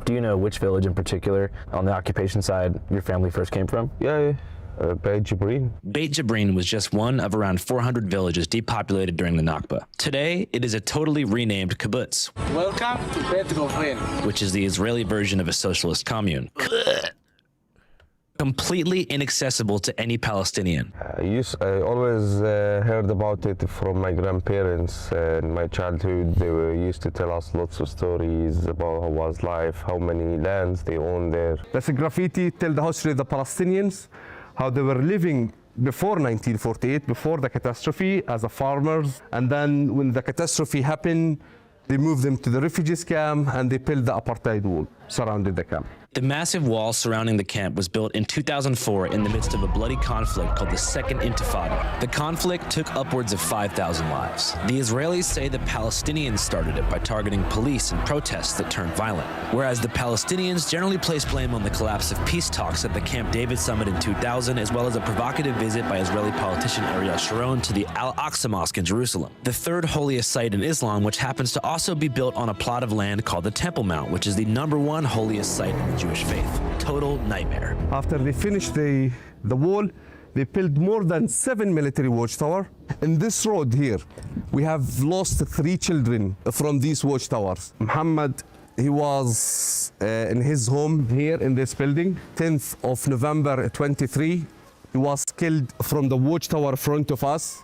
Do you know which village in particular on the occupation side your family first came from?
Yeah. Beit Jibrin.
Beit Jibrin was just one of around 400 villages depopulated during the Nakba. Today, it is a totally renamed kibbutz.
Welcome to Beit Jibrin,
which is the Israeli version of a socialist commune. Completely inaccessible to any Palestinian.
I always heard about it from my grandparents. In my childhood, they used to tell us lots of stories about how was life, how many lands they owned there. That's a graffiti, tell the history of the Palestinians, how they were living before 1948, before the catastrophe, as a farmers. And then when the catastrophe happened, they moved them to the refugees camp and they built the apartheid wall surrounding the camp.
The massive wall surrounding the camp was built in 2004 in the midst of a bloody conflict called the Second Intifada. The conflict took upwards of 5,000 lives. The Israelis say the Palestinians started it by targeting police and protests that turned violent, whereas the Palestinians generally place blame on the collapse of peace talks at the Camp David summit in 2000, as well as a provocative visit by Israeli politician Ariel Sharon to the Al-Aqsa Mosque in Jerusalem, the third holiest site in Islam, which happens to also be built on a plot of land called the Temple Mount, which is the #1 holiest site in the Jewish faith. Total nightmare.
After they finished the wall, they built more than 7 military watchtowers. In this road here, we have lost 3 children from these watchtowers. Muhammad, He was in his home here in this building, 10th of November 23. He was killed from the watchtower front of us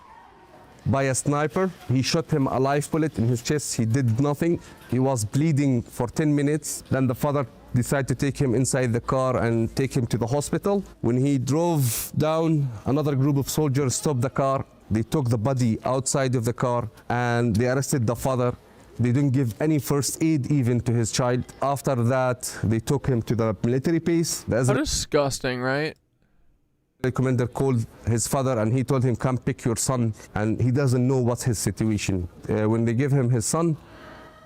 by a sniper. He shot him a live bullet in his chest. He did nothing. He was bleeding for 10 minutes. Then the father decided to take him inside the car and take him to the hospital. When he drove down, another group of soldiers stopped the car. They took the body outside of the car and they arrested the father. They didn't give any first aid even to his child. After that, they took him to the military base.
How disgusting, right?
The commander called his father and he told him, come pick your son, and he doesn't know what's his situation. When they give him his son,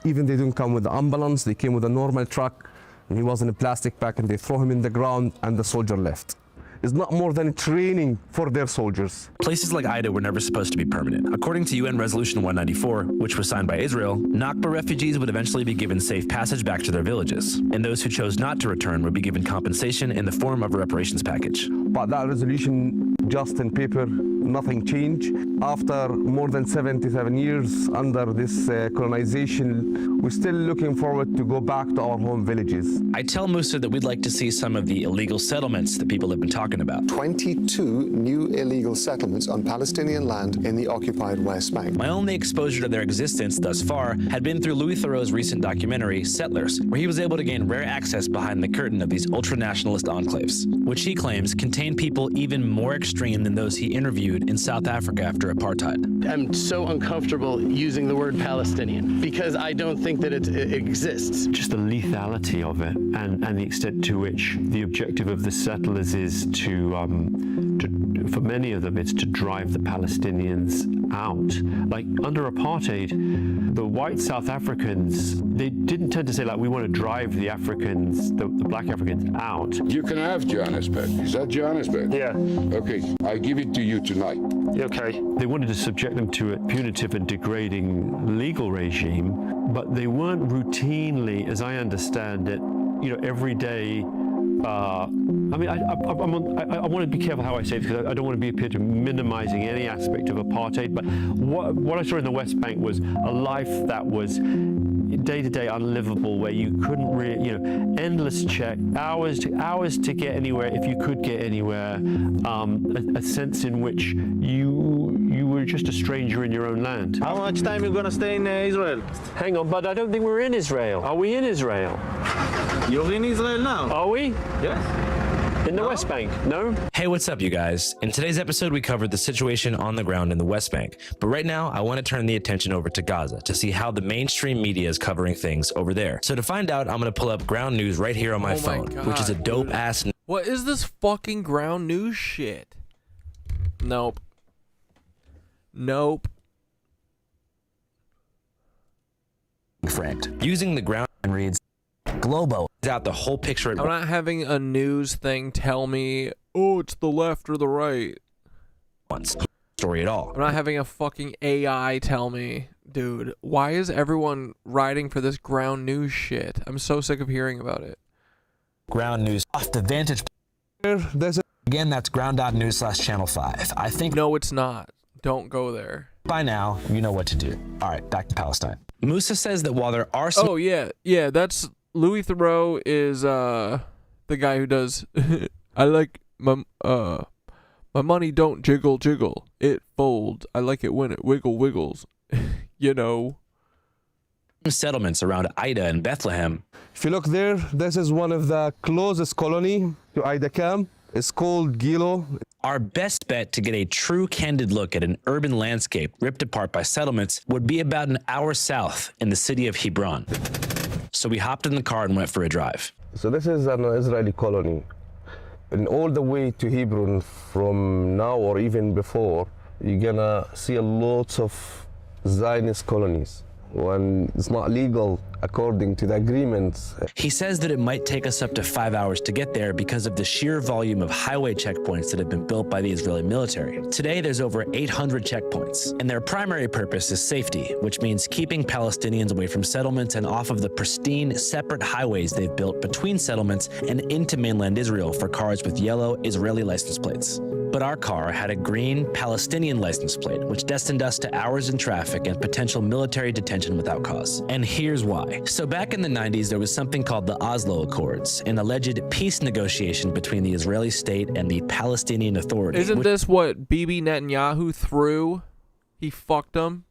even they didn't come with the ambulance, they came with a normal truck, and he was in a plastic bag, and they throw him in the ground, and the soldier left. It's not more than training for their soldiers.
Places like Ida were never supposed to be permanent. According to UN Resolution 194, which was signed by Israel, Nakba refugees would eventually be given safe passage back to their villages, and those who chose not to return would be given compensation in the form of a reparations package.
But that resolution, just in paper, nothing changed. After more than 77 years under this colonization, we're still looking forward to go back to our home villages.
I tell Musa that we'd like to see some of the illegal settlements that people have been talking about.
22 new illegal settlements on Palestinian land in the occupied West Bank.
My only exposure to their existence thus far had been through Louis Theroux's recent documentary, Settlers, where he was able to gain rare access behind the curtain of these ultra-nationalist enclaves, which he claims contain people even more extreme than those he interviewed in South Africa after apartheid.
I'm so uncomfortable using the word Palestinian because I don't think that it exists.
Just the lethality of it and the extent to which the objective of the settlers is to for many of them, it's to drive the Palestinians out. Like under apartheid, the white South Africans, they didn't tend to say like, we want to drive the Africans, the black Africans out.
You can have Johannesburg. Is that Johannesburg?
Yeah.
Okay, I give it to you tonight.
Okay. They wanted to subject them to a punitive and degrading legal regime, but they weren't routinely, as I understand it, every day. I mean, I want to be careful how I say this because I don't want to be appear to minimizing any aspect of apartheid. But what I saw in the West Bank was a life that was day-to-day unlivable, where you couldn't really, endless check, hours to get anywhere if you could get anywhere. A sense in which you were just a stranger in your own land.
How much time are you gonna stay in Israel?
Hang on, but I don't think we're in Israel. Are we in Israel?
You're in Israel now.
Are we?
Yes.
In the West Bank, no?
Hey, what's up, you guys? In today's episode, we covered the situation on the ground in the West Bank. But right now, I want to turn the attention over to Gaza to see how the mainstream media is covering things over there. So to find out, I'm going to pull up ground news right here on my phone, which is a dope-ass...
What is this fucking ground news shit? Nope. Nope.
Framed. Using the ground reads, Globo is out the whole picture.
I'm not having a news thing tell me, oh, it's the left or the right.
Once story at all.
I'm not having a fucking AI tell me, dude, why is everyone riding for this ground news shit? I'm so sick of hearing about it.
Ground news off the vantage. Again, that's ground.news/channel 5. I think.
No, it's not. Don't go there.
By now, you know what to do. All right, back to Palestine. Musa says that while there are some...
Oh, yeah, that's... Louis Theroux is the guy who does I like my money don't jiggle, it folds. I like it when it wiggles.
Settlements around Ida and Bethlehem.
If you look there, this is one of the closest colony to Ida camp. It's called Gilo.
Our best bet to get a true candid look at an urban landscape ripped apart by settlements would be about an hour south in the city of Hebron. So we hopped in the car and went for a drive.
So this is an Israeli colony. And all the way to Hebron from now or even before, you're gonna see lots of Zionist colonies. When it's not legal according to the agreements.
He says that it might take us up to 5 hours to get there because of the sheer volume of highway checkpoints that have been built by the Israeli military. Today, there's over 800 checkpoints, and their primary purpose is safety, which means keeping Palestinians away from settlements and off of the pristine, separate highways they've built between settlements and into mainland Israel for cars with yellow Israeli license plates. But our car had a green Palestinian license plate, which destined us to hours in traffic and potential military detention without cause. And here's why. why. So back in the 90s, there was something called the Oslo Accords, an alleged peace negotiation between the Israeli state and the Palestinian Authority.
Isn't this what Bibi Netanyahu threw? He fucked them.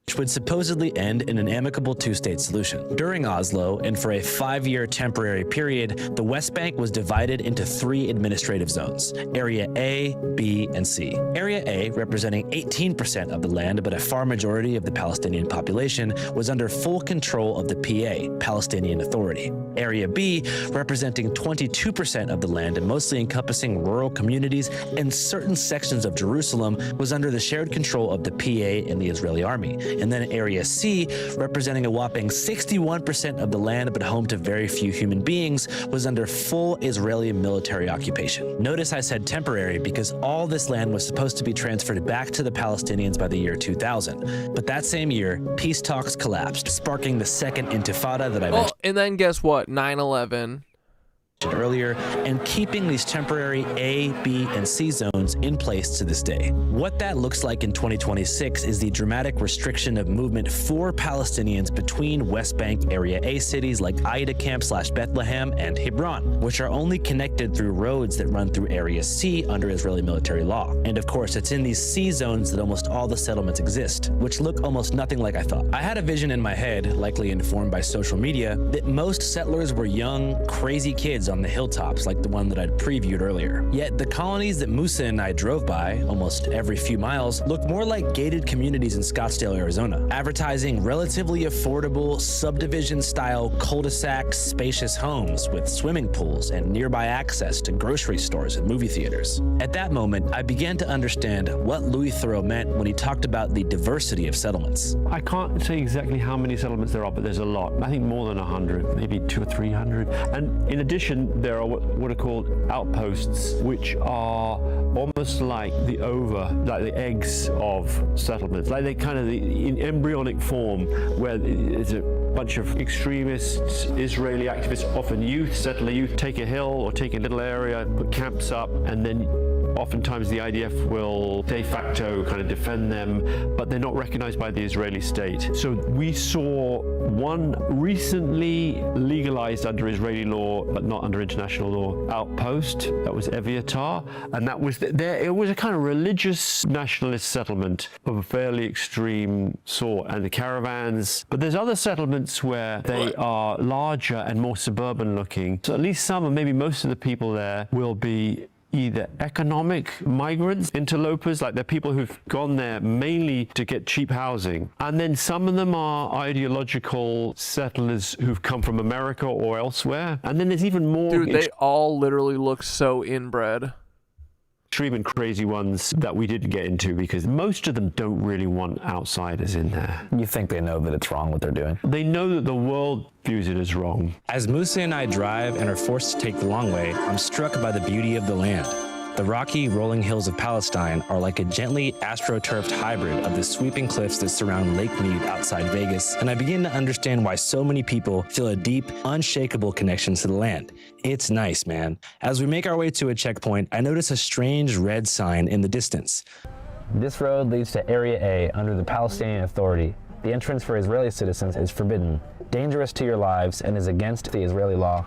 Which would supposedly end in an amicable two-state solution. During Oslo, and for a 5-year temporary period, the West Bank was divided into 3 administrative zones: Area A, B, and C. Area A, representing 18% of the land but a far majority of the Palestinian population, was under full control of the PA, Palestinian Authority. Area B, representing 22% of the land and mostly encompassing rural communities and certain sections of Jerusalem, was under the shared control of the PA and the Israeli army. And then Area C, representing a whopping 61% of the land but home to very few human beings, was under full Israeli military occupation. Notice I said temporary because all this land was supposed to be transferred back to the Palestinians by the year 2000. But that same year, peace talks collapsed, sparking the second intifada that I mentioned.
And then guess what? 9/11.
Earlier, and keeping these temporary A, B, and C zones in place to this day. What that looks like in 2026 is the dramatic restriction of movement for Palestinians between West Bank Area A cities like Aida Camp / Bethlehem and Hebron, which are only connected through roads that run through Area C under Israeli military law. And of course, it's in these C zones that almost all the settlements exist, which look almost nothing like I thought. I had a vision in my head, likely informed by social media, that most settlers were young, crazy kids on the hilltops like the one that I'd previewed earlier. Yet the colonies that Musa and I drove by almost every few miles looked more like gated communities in Scottsdale, Arizona, advertising relatively affordable subdivision-style cul-de-sac spacious homes with swimming pools and nearby access to grocery stores and movie theaters. At that moment, I began to understand what Louis Theroux meant when he talked about the diversity of settlements.
I can't say exactly how many settlements there are, but there's a lot. I think more than 100, maybe 200 or 300. And in addition, there are what are called outposts, which are almost like the eggs of settlements, like they kind of in embryonic form, where there's a bunch of extremists, Israeli activists, often youth, settler youth, take a hill or take a little area, put camps up, and then oftentimes the IDF will de facto kind of defend them, but they're not recognized by the Israeli state. So we saw one recently legalized under Israeli law, but not under international law, outpost. That was Eviatar, and that was there. It was a kind of religious nationalist settlement of a fairly extreme sort, and the caravans. But there's other settlements where they are larger and more suburban looking. So at least some, and maybe most of the people there will be either economic migrants, interlopers, like they're people who've gone there mainly to get cheap housing. And then some of them are ideological settlers who've come from America or elsewhere. And then there's even more.
Dude, they all literally look so inbred.
Extreme and crazy ones that we didn't get into because most of them don't really want outsiders in there.
You think they know that it's wrong what they're doing?
They know that the world views it as wrong.
As Musa and I drive and are forced to take the long way, I'm struck by the beauty of the land. The rocky, rolling hills of Palestine are like a gently astroturfed hybrid of the sweeping cliffs that surround Lake Mead outside Vegas, and I begin to understand why so many people feel a deep, unshakable connection to the land. It's nice, man. As we make our way to a checkpoint, I notice a strange red sign in the distance.
This road leads to Area A under the Palestinian Authority. The entrance for Israeli citizens is forbidden, dangerous to your lives, and is against the Israeli law.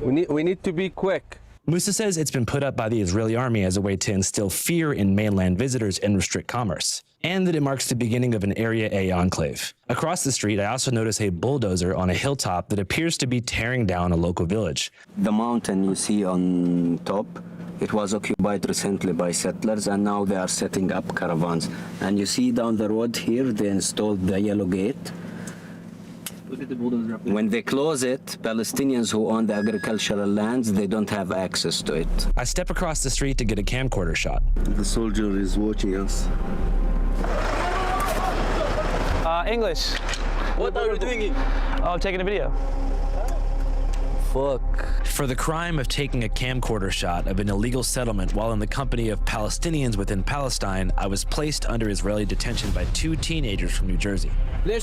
We need to be quick.
Musa says it's been put up by the Israeli army as a way to instill fear in mainland visitors and restrict commerce, and that it marks the beginning of an Area A enclave. Across the street, I also notice a bulldozer on a hilltop that appears to be tearing down a local village.
The mountain you see on top, it was occupied recently by settlers, and now they are setting up caravans. And you see down the road here, they installed the yellow gate. Look at the bulldozer up there. When they close it, Palestinians who own the agricultural lands, they don't have access to it.
I step across the street to get a camcorder shot.
The soldier is watching us.
English. What are you doing? Oh, I'm taking a video.
fuck?
For the crime of taking a camcorder shot of an illegal settlement while in the company of Palestinians within Palestine, I was placed under Israeli detention by 2 teenagers from New Jersey. They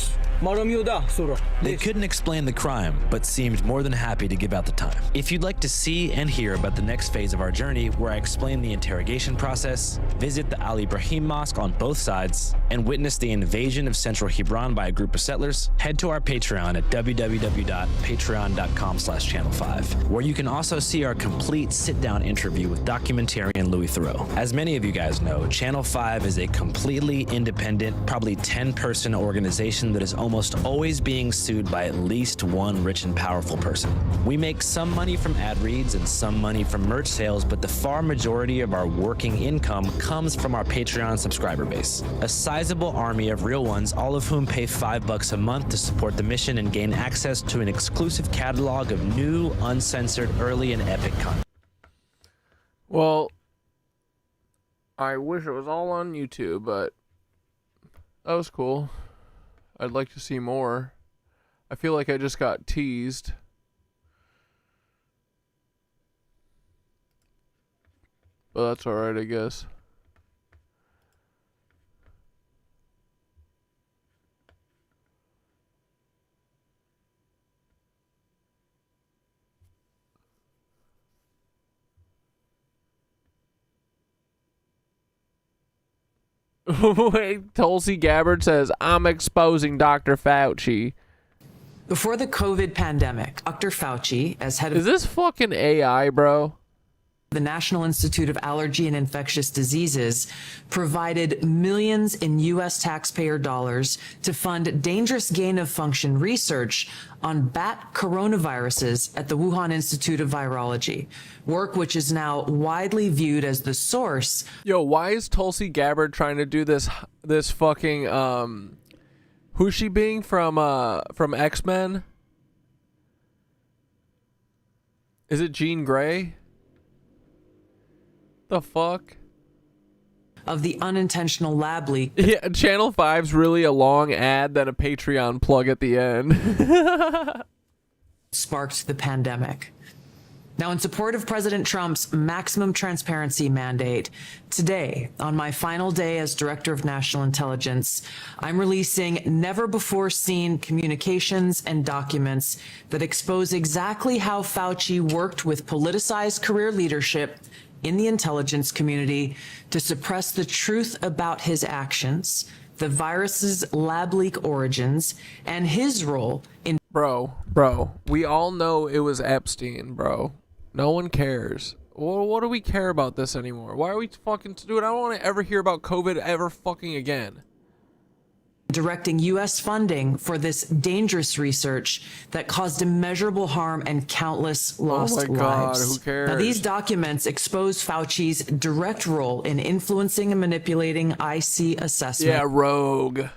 couldn't explain the crime, but seemed more than happy to give out the time. If you'd like to see and hear about the next phase of our journey, where I explain the interrogation process, visit the Al Ibrahim Mosque on both sides, and witness the invasion of Central Hebron by a group of settlers, head to our Patreon at www.patreon.com/channel5, where you can also see our complete sit-down interview with documentarian Louis Theroux. As many of you guys know, Channel 5 is a completely independent, probably 10-person organization that is almost always being sued by at least one rich and powerful person. We make some money from ad reads and some money from merch sales, but the far majority of our working income comes from our Patreon subscriber base. A sizable army of real ones, all of whom pay $5 a month to support the mission and gain access to an exclusive catalog of new, uncensored, early, and epic content.
Well, I wish it was all on YouTube, but that was cool. I'd like to see more. I feel like I just got teased. But that's alright, I guess. Wait, Tulsi Gabbard says, I'm exposing Dr. Fauci.
Before the COVID pandemic, Dr. Fauci, as head of...
Is this fucking AI, bro?
The National Institute of Allergy and Infectious Diseases provided millions in U.S. taxpayer dollars to fund dangerous gain-of-function research on bat coronaviruses at the Wuhan Institute of Virology, work which is now widely viewed as the source.
Yo, why is Tulsi Gabbard trying to do this fucking, who's she being from X-Men? Is it Jean Grey? The fuck?
Of the unintentional lab leak.
Yeah, Channel 5's really a long ad than a Patreon plug at the end.
Sparked the pandemic. Now, in support of President Trump's maximum transparency mandate, today, on my final day as Director of National Intelligence, I'm releasing never-before-seen communications and documents that expose exactly how Fauci worked with politicized career leadership in the intelligence community to suppress the truth about his actions, the virus's lab leak origins, and his role in...
Bro, we all know it was Epstein, bro. No one cares. Well, what do we care about this anymore? Why are we fucking... Dude, I don't want to ever hear about COVID ever fucking again.
Directing U.S. funding for this dangerous research that caused immeasurable harm and countless lost lives.
Oh my God, who cares?
Now, these documents expose Fauci's direct role in influencing and manipulating IC assessment.
Yeah, rogue.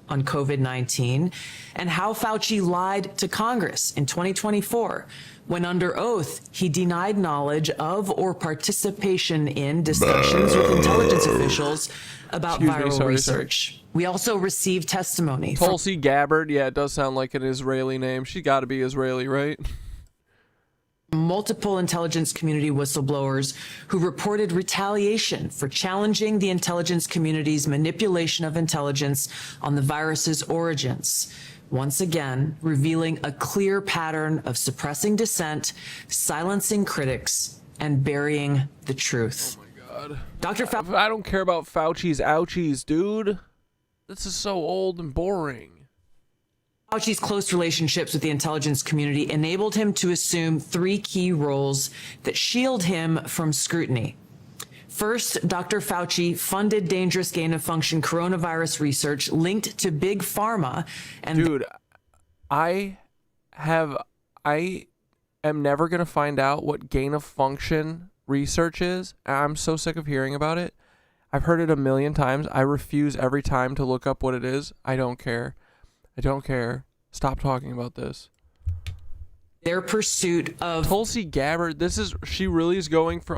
On COVID-19, and how Fauci lied to Congress in 2024 when under oath he denied knowledge of or participation in discussions with intelligence officials about viral research. We also received testimony.
Tulsi Gabbard, yeah, it does sound like an Israeli name. She got to be Israeli, right?
Multiple intelligence community whistleblowers who reported retaliation for challenging the intelligence community's manipulation of intelligence on the virus's origins. Once again, revealing a clear pattern of suppressing dissent, silencing critics, and burying the truth.
Oh my God.
Dr. Fauci.
I don't care about Fauci's ouchies, dude. This is so old and boring.
Fauci's close relationships with the intelligence community enabled him to assume 3 key roles that shield him from scrutiny. First, Dr. Fauci funded dangerous gain-of-function coronavirus research linked to Big Pharma. And
dude, I am never going to find out what gain-of-function research is. I'm so sick of hearing about it. I've heard it a million times. I refuse every time to look up what it is. I don't care. I don't care. Stop talking about this.
Their pursuit of
Tulsi Gabbard, she really is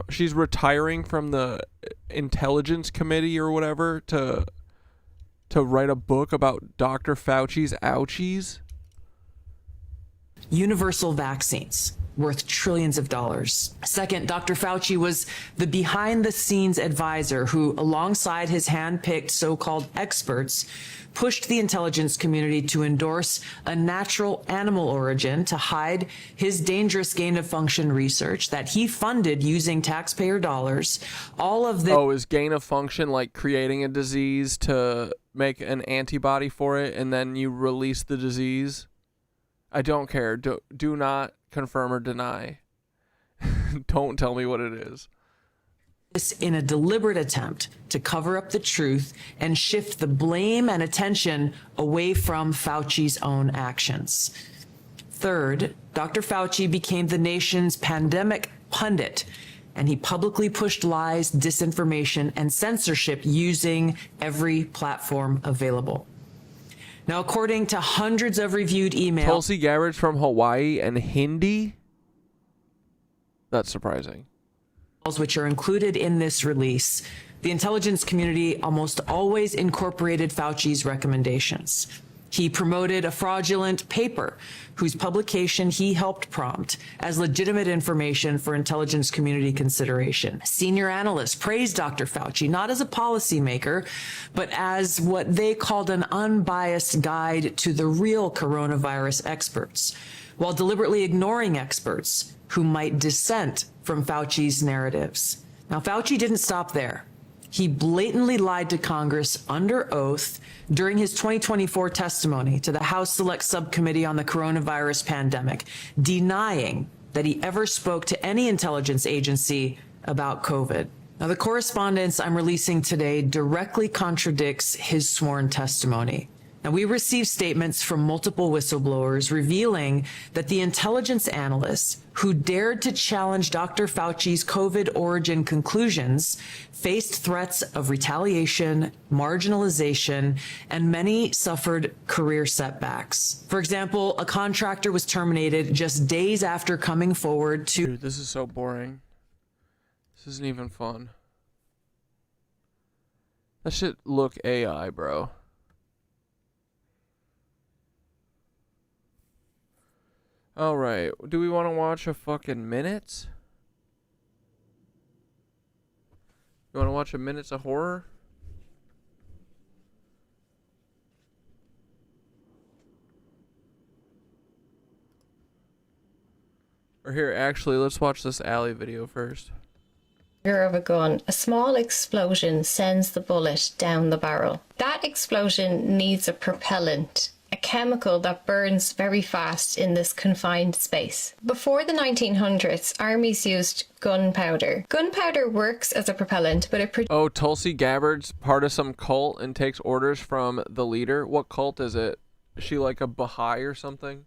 she's retiring from the intelligence committee or whatever to write a book about Dr. Fauci's ouchies.
universal vaccines worth trillions of dollars. Second, Dr. Fauci was the behind-the-scenes advisor who, alongside his hand-picked so-called experts, pushed the intelligence community to endorse a natural animal origin to hide his dangerous gain-of-function research that he funded using taxpayer dollars. All of this...
Oh, is gain-of-function like creating a disease to make an antibody for it and then you release the disease? I don't care. Do not confirm or deny. Don't tell me what it is.
This in a deliberate attempt to cover up the truth and shift the blame and attention away from Fauci's own actions. Third, Dr. Fauci became the nation's pandemic pundit, and he publicly pushed lies, disinformation, and censorship using every platform available. Now, according to hundreds of reviewed emails...
Tulsi Gabbard from Hawaii and Hindi? That's surprising.
...which are included in this release, the intelligence community almost always incorporated Fauci's recommendations. He promoted a fraudulent paper whose publication he helped prompt as legitimate information for intelligence community consideration. Senior analysts praised Dr. Fauci not as a policymaker, but as what they called an unbiased guide to the real coronavirus experts, while deliberately ignoring experts who might dissent from Fauci's narratives. Now, Fauci didn't stop there. He blatantly lied to Congress under oath during his 2024 testimony to the House Select Subcommittee on the Coronavirus Pandemic, denying that he ever spoke to any intelligence agency about COVID. Now, the correspondence I'm releasing today directly contradicts his sworn testimony. Now, we received statements from multiple whistleblowers revealing that the intelligence analysts who dared to challenge Dr. Fauci's COVID origin conclusions faced threats of retaliation, marginalization, and many suffered career setbacks. For example, a contractor was terminated just days after coming forward to...
Dude, this is so boring. This isn't even fun. That shit look AI, bro. Alright, do we want to watch a fucking minute? You want to watch a minute of horror? Or here, actually, let's watch this alley video first.
Of a gun, a small explosion sends the bullet down the barrel. That explosion needs a propellant, a chemical that burns very fast in this confined space. Before the 1900s, armies used gunpowder. Gunpowder works as a propellant, but it...
Oh, Tulsi Gabbard's part of some cult and takes orders from the leader. What cult is it? Is she like a Baha'i or something?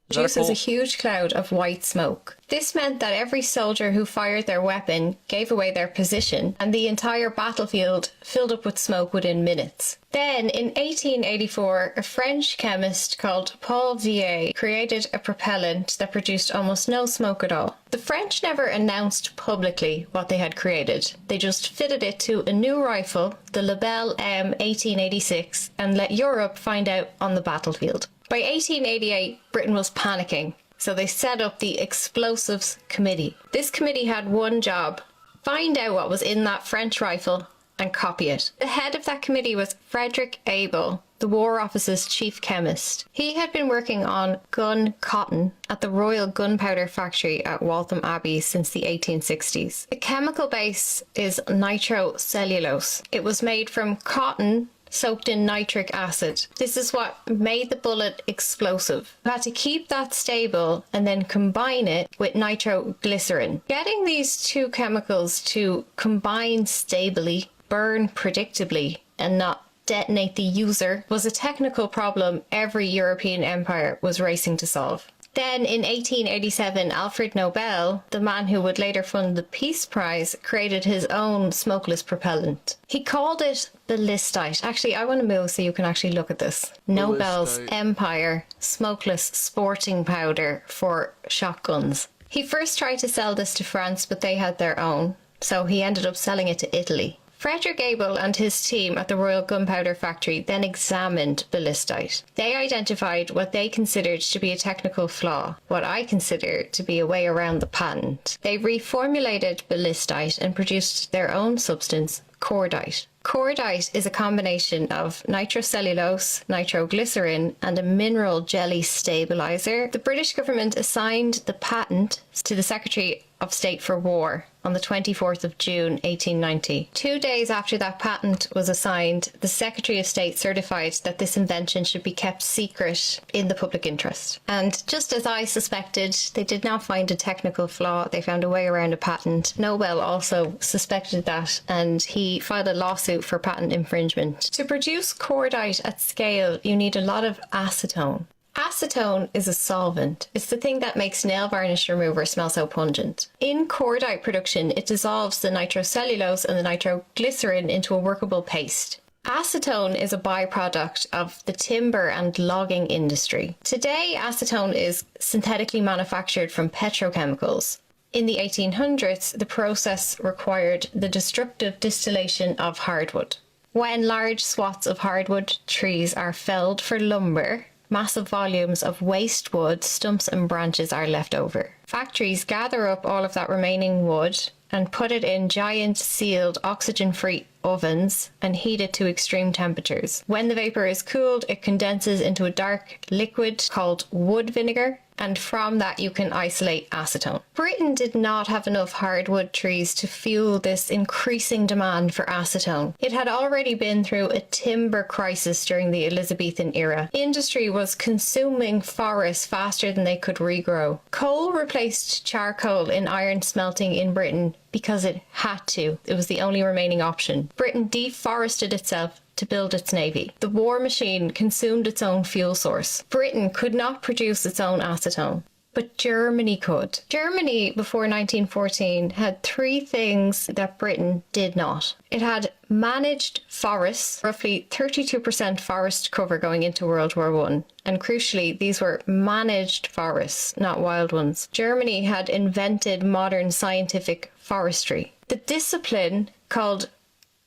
Produces a huge cloud of white smoke. This meant that every soldier who fired their weapon gave away their position, and the entire battlefield filled up with smoke within minutes. Then, in 1884, a French chemist called Paul Vier created a propellant that produced almost no smoke at all. The French never announced publicly what they had created. They just fitted it to a new rifle, the Lebel M1886, and let Europe find out on the battlefield. By 1888, Britain was panicking, so they set up the Explosives Committee. This committee had one job: find out what was in that French rifle and copy it. The head of that committee was Frederick Abel, the War Office's chief chemist. He had been working on gun cotton at the Royal Gunpowder Factory at Waltham Abbey since the 1860s. The chemical base is nitrocellulose. It was made from cotton soaked in nitric acid. This is what made the bullet explosive. You had to keep that stable and then combine it with nitroglycerin. Getting these two chemicals to combine stably, burn predictably, and not detonate the user was a technical problem every European empire was racing to solve. Then in 1887, Alfred Nobel, the man who would later fund the Peace Prize, created his own smokeless propellant. He called it ballistite. Actually, I want to move so you can actually look at this. Nobel's Empire Smokeless Sporting Powder for shotguns. He first tried to sell this to France, but they had their own, so he ended up selling it to Italy. Frederick Abel and his team at the Royal Gunpowder Factory then examined ballistite. They identified what they considered to be a technical flaw, what I consider to be a way around the patent. They reformulated ballistite and produced their own substance, cordite. Cordite is a combination of nitrocellulose, nitroglycerin, and a mineral jelly stabilizer. The British government assigned the patent to the Secretary of State for War on the 24th of June 1890. 2 days after that patent was assigned, the Secretary of State certified that this invention should be kept secret in the public interest. And just as I suspected, they did not find a technical flaw, they found a way around a patent. Nobel also suspected that, and he filed a lawsuit for patent infringement. To produce cordite at scale, you need a lot of acetone. Acetone is a solvent. It's the thing that makes nail varnish remover smell so pungent. In cordite production, it dissolves the nitrocellulose and the nitroglycerin into a workable paste. Acetone is a byproduct of the timber and logging industry. Today, acetone is synthetically manufactured from petrochemicals. In the 1800s, the process required the destructive distillation of hardwood. When large swaths of hardwood trees are felled for lumber, massive volumes of waste wood, stumps and branches are left over. Factories gather up all of that remaining wood and put it in giant sealed oxygen-free ovens and heat it to extreme temperatures. When the vapor is cooled, it condenses into a dark liquid called wood vinegar, and from that you can isolate acetone. Britain did not have enough hardwood trees to fuel this increasing demand for acetone. It had already been through a timber crisis during the Elizabethan era. Industry was consuming forests faster than they could regrow. Coal replaced charcoal in iron smelting in Britain because it had to. It was the only remaining option. Britain deforested itself to build its navy. The war machine consumed its own fuel source. Britain could not produce its own acetone, but Germany could. Germany, before 1914, had three things that Britain did not. It had managed forests, roughly 32% forest cover going into World War I. And crucially, these were managed forests, not wild ones. Germany had invented modern scientific forestry. The discipline called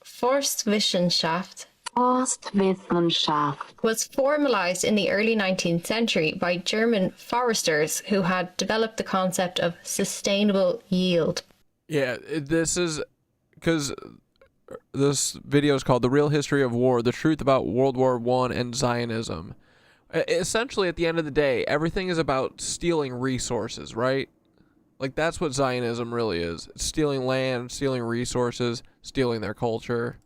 Forstwissenschaft was formalized in the early 19th century by German foresters who had developed the concept of sustainable yield.
Yeah, this is because this video is called The Real History of War, The Truth About World War I and Zionism. Essentially, at the end of the day, everything is about stealing resources, right? Like, that's what Zionism really is. It's stealing land, stealing resources, stealing their culture.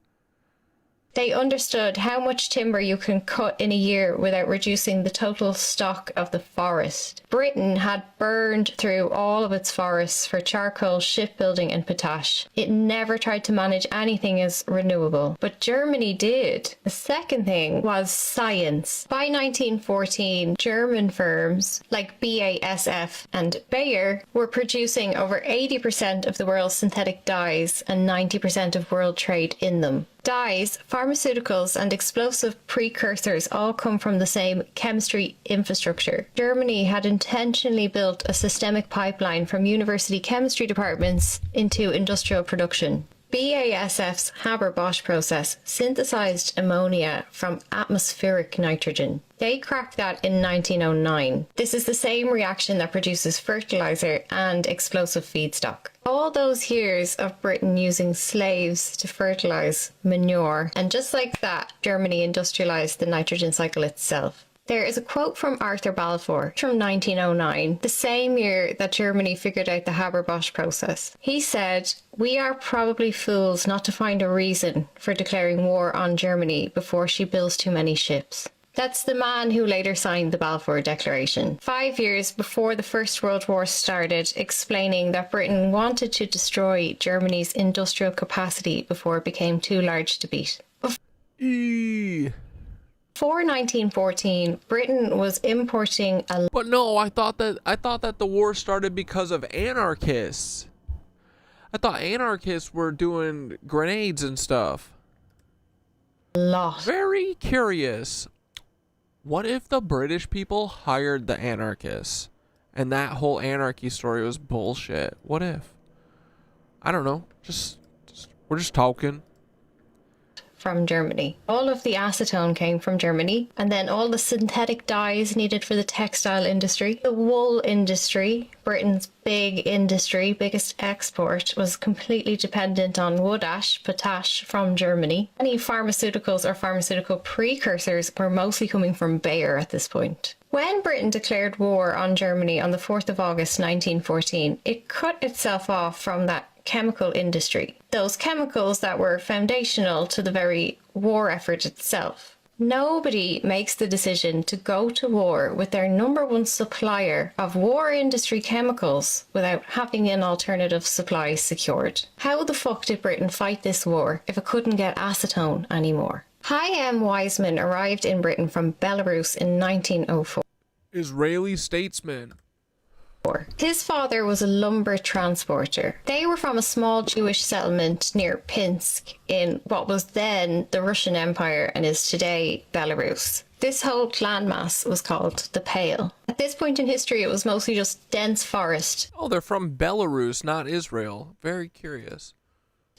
They understood how much timber you can cut in a year without reducing the total stock of the forest. Britain had burned through all of its forests for charcoal, shipbuilding and potash. It never tried to manage anything as renewable, but Germany did. The second thing was science. By 1914, German firms like BASF and Bayer were producing over 80% of the world's synthetic dyes and 90% of world trade in them. Dyes, pharmaceuticals and explosive precursors all come from the same chemistry infrastructure. Germany had intentionally built a systemic pipeline from university chemistry departments into industrial production. BASF's Haber-Bosch process synthesized ammonia from atmospheric nitrogen. They cracked that in 1909. This is the same reaction that produces fertilizer and explosive feedstock. All those years of Britain using slaves to fertilize manure, and just like that, Germany industrialized the nitrogen cycle itself. There is a quote from Arthur Balfour from 1909, the same year that Germany figured out the Haber-Bosch process. He said, "We are probably fools not to find a reason for declaring war on Germany before she builds too many ships." That's the man who later signed the Balfour Declaration, 5 years before the First World War started, explaining that Britain wanted to destroy Germany's industrial capacity before it became too large to beat. Before 1914, Britain was importing a...
But no, I thought that the war started because of anarchists. I thought anarchists were doing grenades and stuff.
lot.
Very curious. What if the British people hired the anarchists and that whole anarchy story was bullshit? What if? I don't know. We're just talking.
from Germany. All of the acetone came from Germany, and then all the synthetic dyes needed for the textile industry. The wool industry, Britain's big industry, biggest export, was completely dependent on wood ash, potash, from Germany. Any pharmaceuticals or pharmaceutical precursors were mostly coming from Bayer at this point. When Britain declared war on Germany on the 4th of August 1914, it cut itself off from that chemical industry, those chemicals that were foundational to the very war effort itself. Nobody makes the decision to go to war with their number one supplier of war industry chemicals without having an alternative supply secured. How the fuck did Britain fight this war if it couldn't get acetone anymore? Chaim Weizmann arrived in Britain from Belarus in 1904.
Israeli statesman.
His father was a lumber transporter. They were from a small Jewish settlement near Pinsk in what was then the Russian Empire and is today Belarus. This whole landmass was called the Pale. At this point in history, it was mostly just dense forest.
Oh, they're from Belarus, not Israel. Very curious.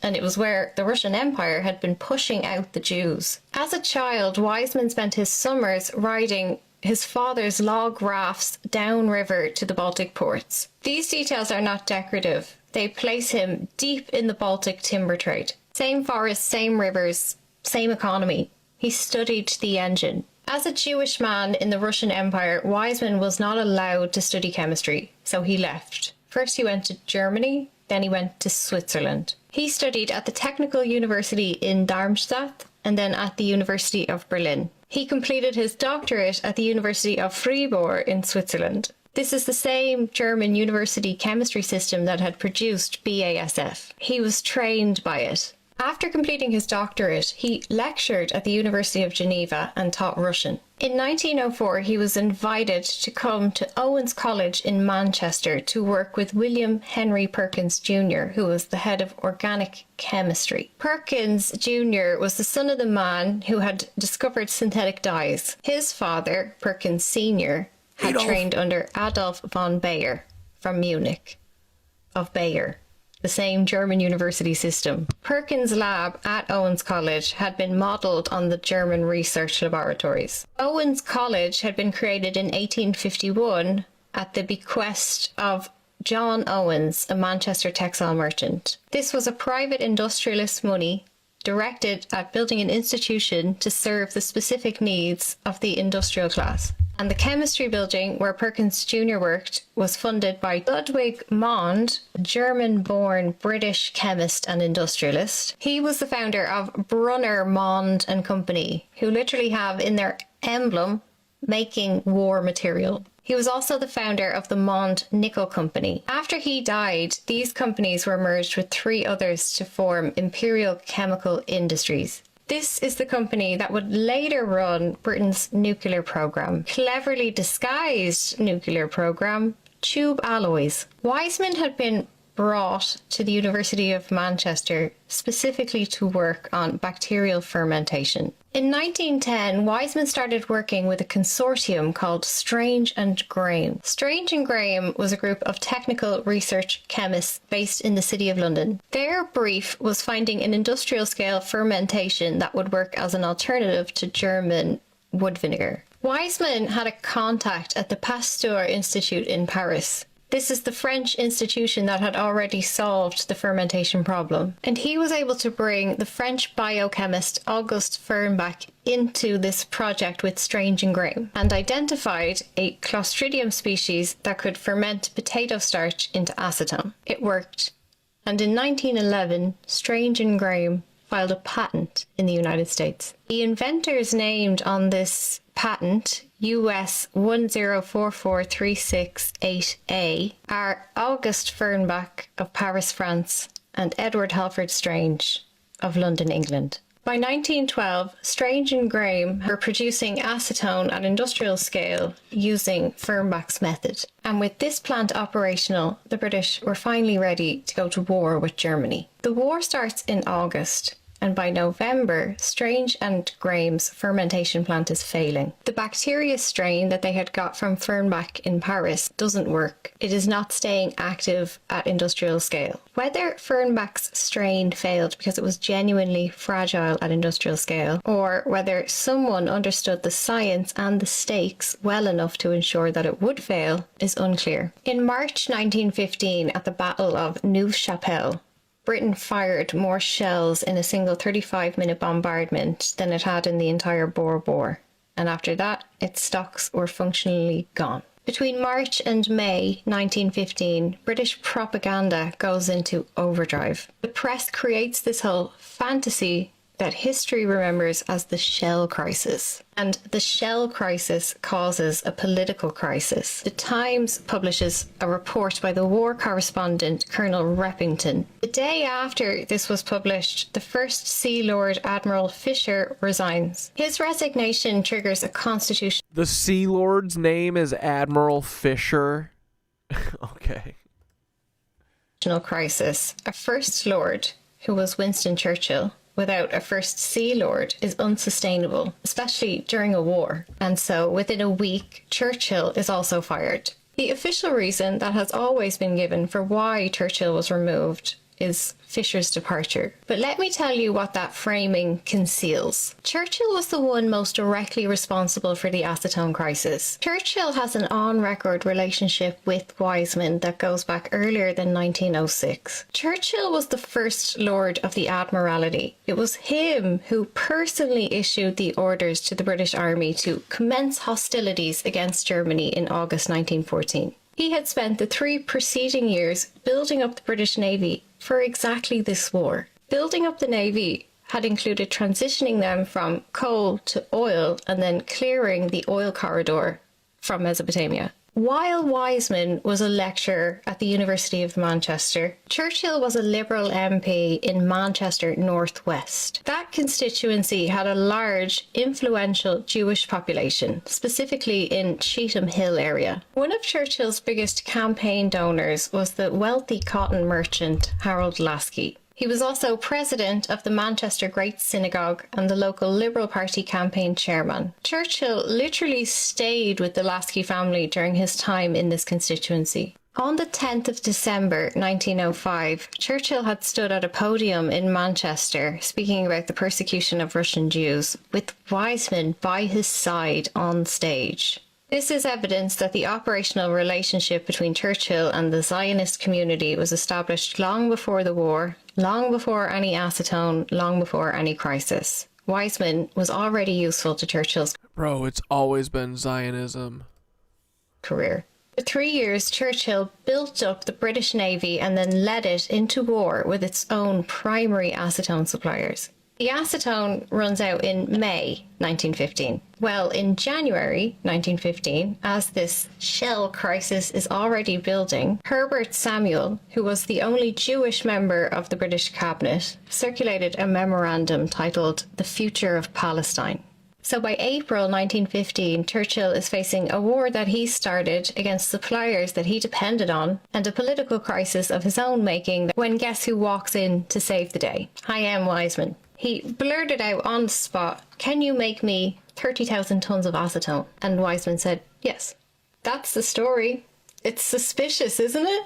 And it was where the Russian Empire had been pushing out the Jews. As a child, Weizmann spent his summers riding his father's log rafts downriver to the Baltic ports. These details are not decorative. They place him deep in the Baltic timber trade. Same forests, same rivers, same economy. He studied the engine. As a Jewish man in the Russian Empire, Weizmann was not allowed to study chemistry, so he left. First he went to Germany, then he went to Switzerland. He studied at the Technical University in Darmstadt and then at the University of Berlin. He completed his doctorate at the University of Fribourg in Switzerland. This is the same German university chemistry system that had produced BASF. He was trained by it. After completing his doctorate, he lectured at the University of Geneva and taught Russian. In 1904, he was invited to come to Owens College in Manchester to work with William Henry Perkins Jr., who was the head of organic chemistry. Perkins Jr. was the son of the man who had discovered synthetic dyes. His father, Perkins Sr., had trained under Adolf von Bayer from Munich, of Bayer, the same German university system. Perkins' lab at Owens College had been modelled on the German research laboratories. Owens College had been created in 1851 at the bequest of John Owens, a Manchester textile merchant. This was a private industrialist money directed at building an institution to serve the specific needs of the industrial class. And the chemistry building where Perkins Jr. worked was funded by Ludwig Mond, a German-born British chemist and industrialist. He was the founder of Brunner, Mond and Company, who literally have in their emblem making war material. He was also the founder of the Mond Nickel Company. After he died, these companies were merged with 3 others to form Imperial Chemical Industries. This is the company that would later run Britain's nuclear program. Cleverly disguised nuclear program, Tube Alloys. Weizmann had been brought to the University of Manchester specifically to work on bacterial fermentation. In 1910, Weizmann started working with a consortium called Strange and Graham. Strange and Graham was a group of technical research chemists based in the City of London. Their brief was finding an industrial scale fermentation that would work as an alternative to German wood vinegar. Weizmann had a contact at the Pasteur Institute in Paris. This is the French institution that had already solved the fermentation problem. And he was able to bring the French biochemist Auguste Fernbach into this project with Strange and Graham and identified a Clostridium species that could ferment potato starch into acetone. It worked. And in 1911, Strange and Graham filed a patent in the United States. The inventors named on this patent, US 1044368A, are Auguste Fernbach of Paris, France, and Edward Halford Strange of London, England. By 1912, Strange and Graham were producing acetone at industrial scale using Fernbach's method. And with this plant operational, the British were finally ready to go to war with Germany. The war starts in August. and by November, Strange and Graham's fermentation plant is failing. The bacteria strain that they had got from Fernbach in Paris doesn't work. It is not staying active at industrial scale. Whether Fernbach's strain failed because it was genuinely fragile at industrial scale, or whether someone understood the science and the stakes well enough to ensure that it would fail, is unclear. In March 1915, at the Battle of Neuve-Chapelle, Britain fired more shells in a single 35-minute bombardment than it had in the entire Boer War, and after that, its stocks were functionally gone. Between March and May 1915, British propaganda goes into overdrive. The press creates this whole fantasy that history remembers as the shell crisis. And the shell crisis causes a political crisis. The Times publishes a report by the war correspondent Colonel Repington. The day after this was published, the first Sea Lord Admiral Fisher resigns. His resignation triggers a constitution.
The Sea Lord's name is Admiral Fisher. Okay.
Crisis. A First Lord, who was Winston Churchill, without a First Sea Lord is unsustainable, especially during a war. And so within a week, Churchill is also fired. The official reason that has always been given for why Churchill was removed is Fisher's departure. But let me tell you what that framing conceals. Churchill was the one most directly responsible for the acetone crisis. Churchill has an on-record relationship with Wiseman that goes back earlier than 1906. Churchill was the First Lord of the Admiralty. It was him who personally issued the orders to the British Army to commence hostilities against Germany in August 1914. He had spent the 3 preceding years building up the British Navy for exactly this war. Building up the Navy had included transitioning them from coal to oil and then clearing the oil corridor from Mesopotamia. While Wiseman was a lecturer at the University of Manchester, Churchill was a Liberal MP in Manchester North West. That constituency had a large, influential Jewish population, specifically in Cheetham Hill area. One of Churchill's biggest campaign donors was the wealthy cotton merchant Harold Lasky. He was also president of the Manchester Great Synagogue and the local Liberal Party campaign chairman. Churchill literally stayed with the Lasky family during his time in this constituency. On the 10th of December 1905, Churchill had stood at a podium in Manchester speaking about the persecution of Russian Jews, with Wiseman by his side on stage. This is evidence that the operational relationship between Churchill and the Zionist community was established long before the war, long before any acetone, long before any crisis. Wiseman was already useful to Churchill's
It's always been Zionism
career. For 3 years, Churchill built up the British Navy and then led it into war with its own primary acetone suppliers. The acetone runs out in May 1915. Well, in January 1915, as this shell crisis is already building, Herbert Samuel, who was the only Jewish member of the British cabinet, circulated a memorandum titled The Future of Palestine. So by April 1915, Churchill is facing a war that he started against suppliers that he depended on, and a political crisis of his own making when guess who walks in to save the day? I am Wiseman. He blurted out on the spot, "Can you make me 30,000 tons of acetone?" And Wiseman said, "Yes." That's the story. It's suspicious, isn't it?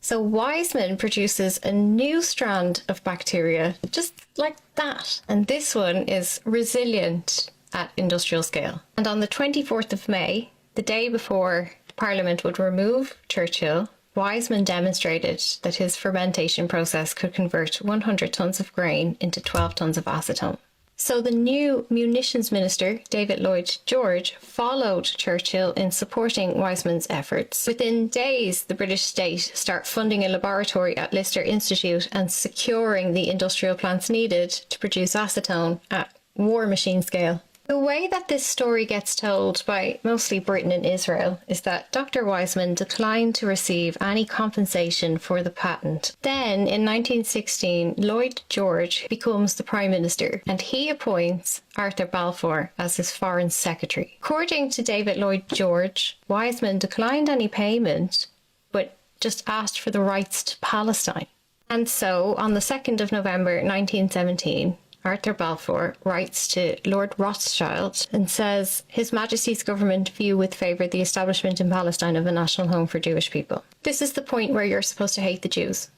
So Wiseman produces a new strand of bacteria, just like that. And this one is resilient at industrial scale. And on the 24th of May, the day before Parliament would remove Churchill, Wiseman demonstrated that his fermentation process could convert 100 tons of grain into 12 tons of acetone. So the new munitions minister, David Lloyd George, followed Churchill in supporting Wiseman's efforts. Within days, the British state start funding a laboratory at Lister Institute and securing the industrial plants needed to produce acetone at war machine scale. The way that this story gets told by mostly Britain and Israel is that Dr. Wiseman declined to receive any compensation for the patent. Then, in 1916, Lloyd George becomes the Prime Minister, and he appoints Arthur Balfour as his Foreign Secretary. According to David Lloyd George, Wiseman declined any payment, but just asked for the rights to Palestine. And so, on the 2nd of November 1917, Arthur Balfour, writes to Lord Rothschild and says His Majesty's government view with favour the establishment in Palestine of a national home for Jewish people. This is the point where you're supposed to hate the Jews.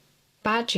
Bad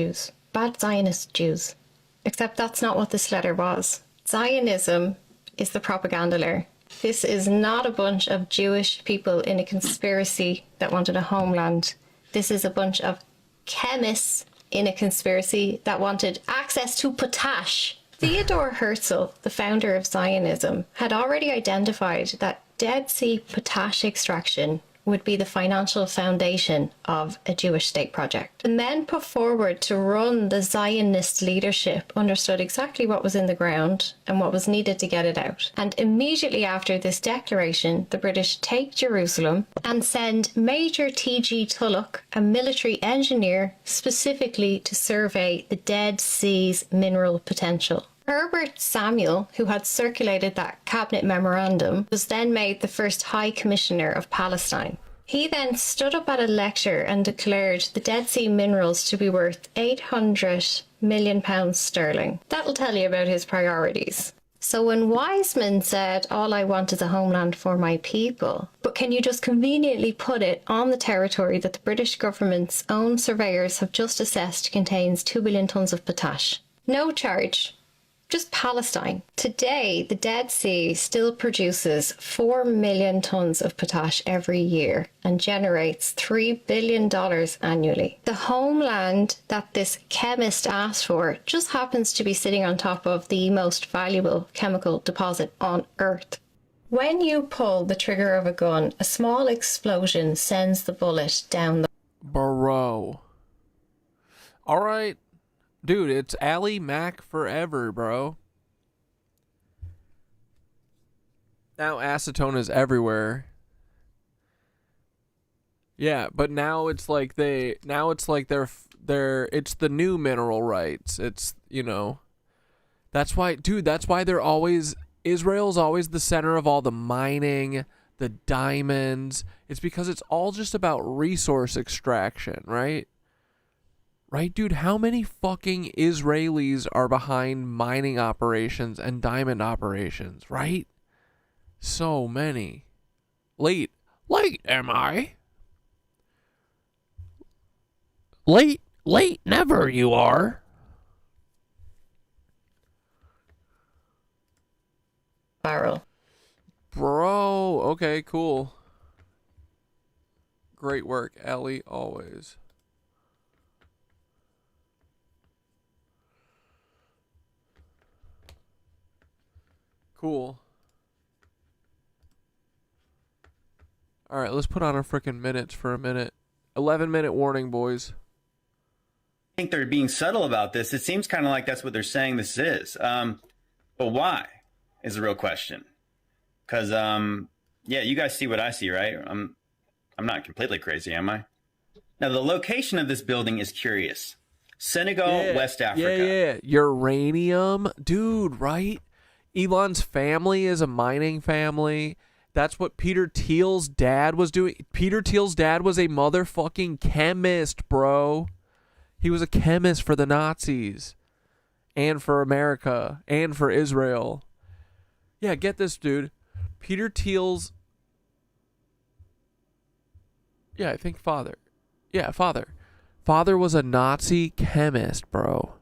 Zionist Jews. Except that's not what this letter was. Zionism is the propaganda layer. This is not a bunch of Jewish people in a conspiracy that wanted a homeland. This is a bunch of chemists in a conspiracy that wanted access to potash. Theodor Herzl, the founder of Zionism, had already identified that Dead Sea potash extraction would be the financial foundation of a Jewish state project. The men put forward to run the Zionist leadership understood exactly what was in the ground and what was needed to get it out. And immediately after this declaration, the British take Jerusalem and send Major T.G. Tulloch, a military engineer, specifically to survey the Dead Sea's mineral potential. Herbert Samuel, who had circulated that cabinet memorandum, was then made the first High Commissioner of Palestine. He then stood up at a lecture and declared the Dead Sea minerals to be worth £800 million sterling. That'll tell you about his priorities. So when Wiseman said, all I want is a homeland for my people, but can you just conveniently put it on the territory that the British government's own surveyors have just assessed contains 2 billion tonnes of potash? No charge. Just Palestine. Today, the Dead Sea still produces 4 million tonnes of potash every year and generates $3 billion annually. The homeland that this chemist asked for just happens to be sitting on top of the most valuable chemical deposit on Earth. When you pull the trigger of a gun, a small explosion sends the bullet down the...
Bro. All right. Dude, it's Ally Mac forever, bro. Now acetone is everywhere. Yeah, but now it's like they're it's the new mineral rights. It's, you know, that's why, dude, that's why Israel's always the center of all the mining, the diamonds. It's because it's all just about resource extraction, right? Right, dude? How many fucking Israelis are behind mining operations and diamond operations, right? So many. Late am I? Late never you are.
Barrel.
Bro, okay, cool. Great work, Ellie, always. Cool. All right, let's put on our frickin' minutes for a minute. 11-minute warning, boys.
I think they're being subtle about this. It seems kind of like that's what they're saying this is. But why is the real question. Because, yeah, you guys see what I see, right? I'm not completely crazy, am I? Now, the location of this building is curious. Senegal, West Africa.
Yeah. Uranium. Dude, right? Elon's family is a mining family. That's what Peter Thiel's dad was doing. Peter Thiel's dad was a motherfucking chemist, bro. He was a chemist for the Nazis and for America and for Israel. Yeah, get this, dude. Peter Thiel's... Yeah, I think father. Yeah, father. Father was a Nazi chemist, bro.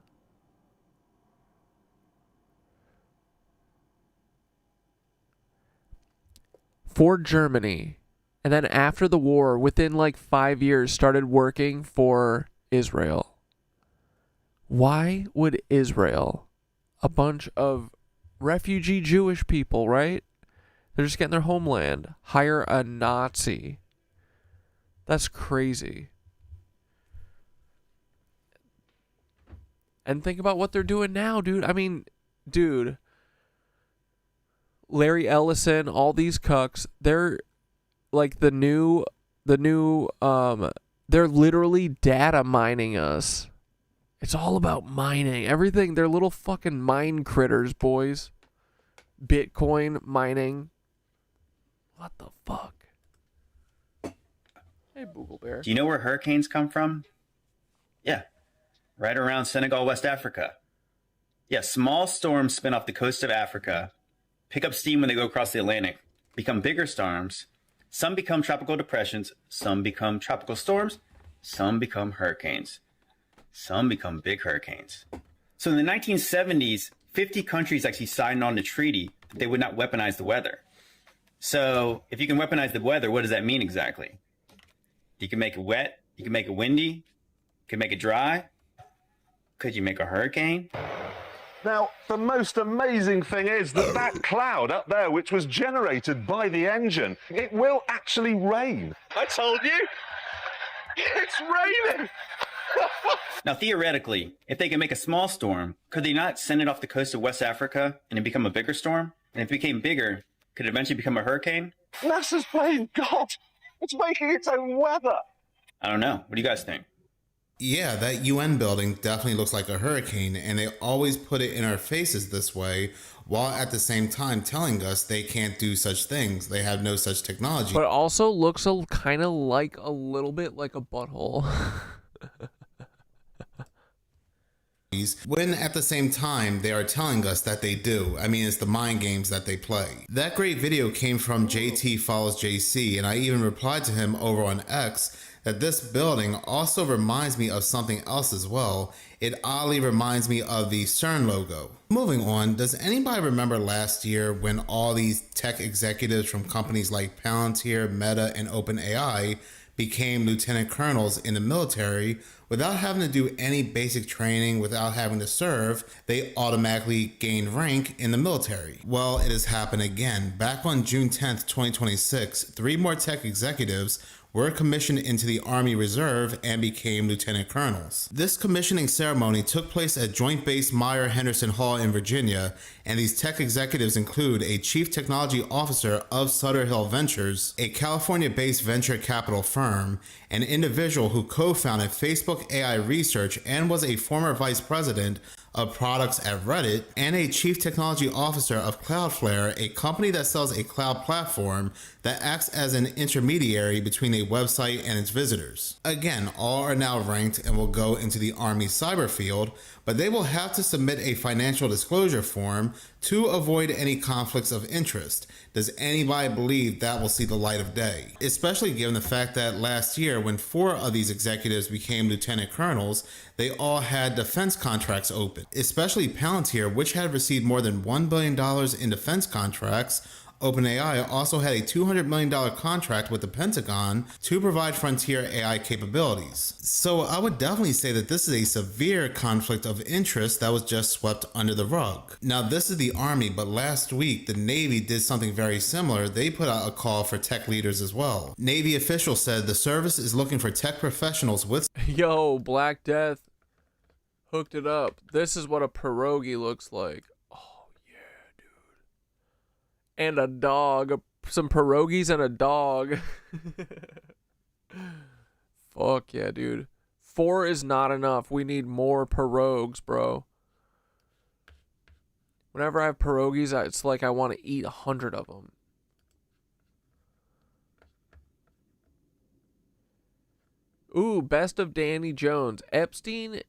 For Germany, and then after the war, within like 5 years, started working for Israel. Why would Israel, a bunch of refugee Jewish people, right? They're just getting their homeland, hire a Nazi? That's crazy. And think about what they're doing now, dude. I mean, dude... Larry Ellison, all these cucks, they're like they're literally data mining us. It's all about mining. Everything, they're little fucking mine critters, boys. Bitcoin mining. What the fuck? Hey, Boogle Bear.
Do you know where hurricanes come from? Yeah. Right around Senegal, West Africa. Yeah, small storms spin off the coast of Africa, pick up steam when they go across the Atlantic, become bigger storms. Some become tropical depressions, some become tropical storms, some become hurricanes, some become big hurricanes. So in the 1970s, 50 countries actually signed on the treaty that they would not weaponize the weather. So if you can weaponize the weather, what does that mean exactly? You can make it wet, you can make it windy, you can make it dry. Could you make a hurricane?
Now, the most amazing thing is that that cloud up there, which was generated by the engine, it will actually rain. I told you. It's raining.
Now, theoretically, if they can make a small storm, could they not send it off the coast of West Africa and it become a bigger storm? And if it became bigger, could it eventually become a hurricane?
NASA's playing God. It's making its own weather.
I don't know. What do you guys think?
Yeah, that UN building definitely looks like a hurricane, and they always put it in our faces this way, while at the same time telling us they can't do such things. They have no such technology.
But it also looks kind of like a little bit like a butthole.
When at the same time they are telling us that they do. I mean, it's the mind games that they play. That great video came from JT Follows JC, and I even replied to him over on X that this building also reminds me of something else as well. It oddly reminds me of the CERN logo. Moving on, does anybody remember last year when all these tech executives from companies like Palantir, Meta, and OpenAI became lieutenant colonels in the military without having to do any basic training, without having to serve? They automatically gained rank in the military. Well, it has happened again. Back on June 10th, 2026, 3 more tech executives were commissioned into the Army Reserve and became lieutenant colonels. This commissioning ceremony took place at Joint Base Meyer Henderson Hall in Virginia, and these tech executives include a chief technology officer of Sutter Hill Ventures, a California-based venture capital firm, an individual who co-founded Facebook AI Research and was a former vice president of products at Reddit, and a chief technology officer of Cloudflare, a company that sells a cloud platform that acts as an intermediary between a website and its visitors. Again, all are now ranked and will go into the Army cyber field, but they will have to submit a financial disclosure form to avoid any conflicts of interest. Does anybody believe that will see the light of day? Especially given the fact that last year, when 4 of these executives became lieutenant colonels, they all had defense contracts open, especially Palantir, which had received more than $1 billion in defense contracts. OpenAI also had a $200 million contract with the Pentagon to provide frontier AI capabilities. So I would definitely say that this is a severe conflict of interest that was just swept under the rug. Now, this is the Army, but last week the Navy did something very similar. They put out a call for tech leaders as well. Navy officials said the service is looking for tech professionals with...
Yo, Black Death hooked it up. This is what a pierogi looks like. And a dog. Some pierogies and a dog. Fuck yeah, dude. 4 is not enough. We need more pierogies, bro. Whenever I have pierogies, it's like I want to eat 100 of them. Ooh, best of Danny Jones. Epstein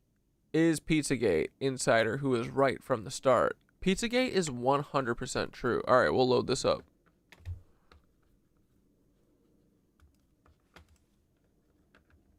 is Pizzagate insider who is right from the start. Pizzagate is 100% true. All right, we'll load this up.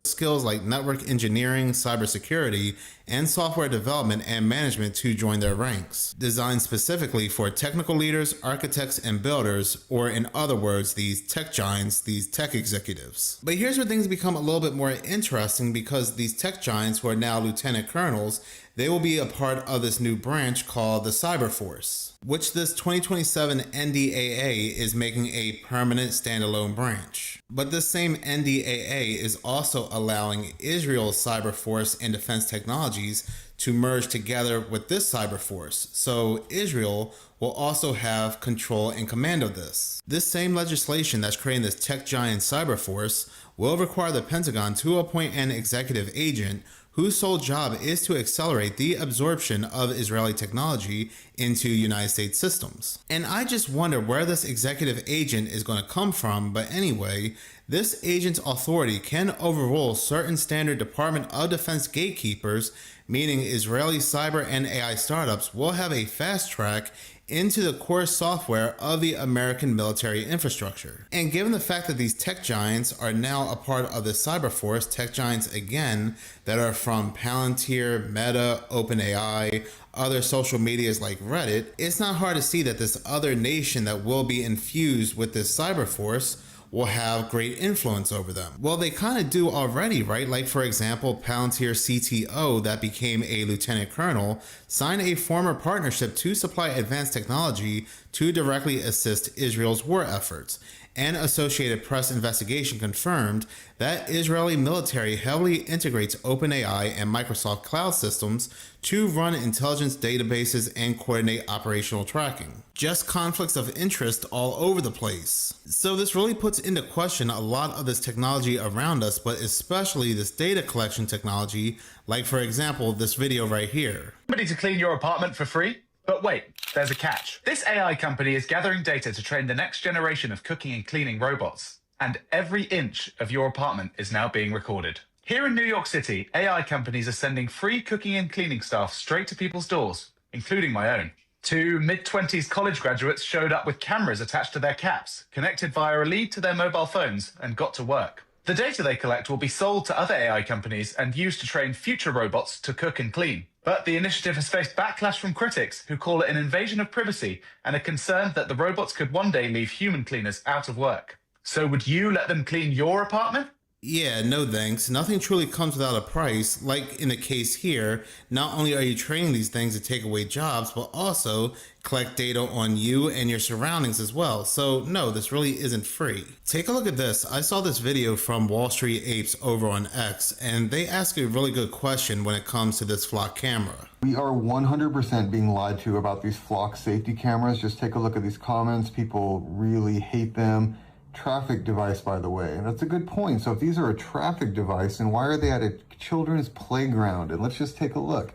Skills like network engineering, cybersecurity, and software development and management to join their ranks. Designed specifically for technical leaders, architects, and builders, or in other words, these tech giants, these tech executives. But here's where things become a little bit more interesting, because these tech giants who are now lieutenant colonels, they will be a part of this new branch called the Cyber Force, which this 2027 NDAA is making a permanent standalone branch. But this same NDAA is also allowing Israel's Cyber Force and Defense Technologies to merge together with this Cyber Force. So Israel will also have control and command of this. This same legislation that's creating this tech giant Cyber Force will require the Pentagon to appoint an executive agent whose sole job is to accelerate the absorption of Israeli technology into United States systems. And I just wonder where this executive agent is going to come from, but anyway, this agent's authority can overrule certain standard Department of Defense gatekeepers, meaning Israeli cyber and AI startups will have a fast track into the core software of the American military infrastructure. And given the fact that these tech giants are now a part of the cyber force, tech giants again that are from Palantir, Meta, OpenAI, other social medias like Reddit, it's not hard to see that this other nation that will be infused with this cyber force will have great influence over them. Well, they kind of do already, right? Like, for example, Palantir CTO that became a lieutenant colonel signed a former partnership to supply advanced technology to directly assist Israel's war efforts. And Associated Press investigation confirmed that Israeli military heavily integrates OpenAI and Microsoft cloud systems to run intelligence databases and coordinate operational tracking. Just conflicts of interest all over the place. So this really puts into question a lot of this technology around us, but especially this data collection technology, like for example, this video right here.
Somebody to clean your apartment for free? But wait, there's a catch. This AI company is gathering data to train the next generation of cooking and cleaning robots. And every inch of your apartment is now being recorded. Here in New York City, AI companies are sending free cooking and cleaning staff straight to people's doors, including my own. 2 mid-20s college graduates showed up with cameras attached to their caps, connected via a lead to their mobile phones, and got to work. The data they collect will be sold to other AI companies and used to train future robots to cook and clean. But the initiative has faced backlash from critics who call it an invasion of privacy and are concerned that the robots could one day leave human cleaners out of work. So would you let them clean your apartment?
Yeah, no thanks. Nothing truly comes without a price. Like in the case here, not only are you training these things to take away jobs, but also collect data on you and your surroundings as well. So no, this really isn't free. Take a look at this. I saw this video from Wall Street Apes over on X, and they ask a really good question when it comes to this flock camera.
We are 100% being lied to about these flock safety cameras. Just take a look at these comments. People really hate them. Traffic device, by the way, and that's a good point. So if these are a traffic device, then why are they at a children's playground? And let's just take a look.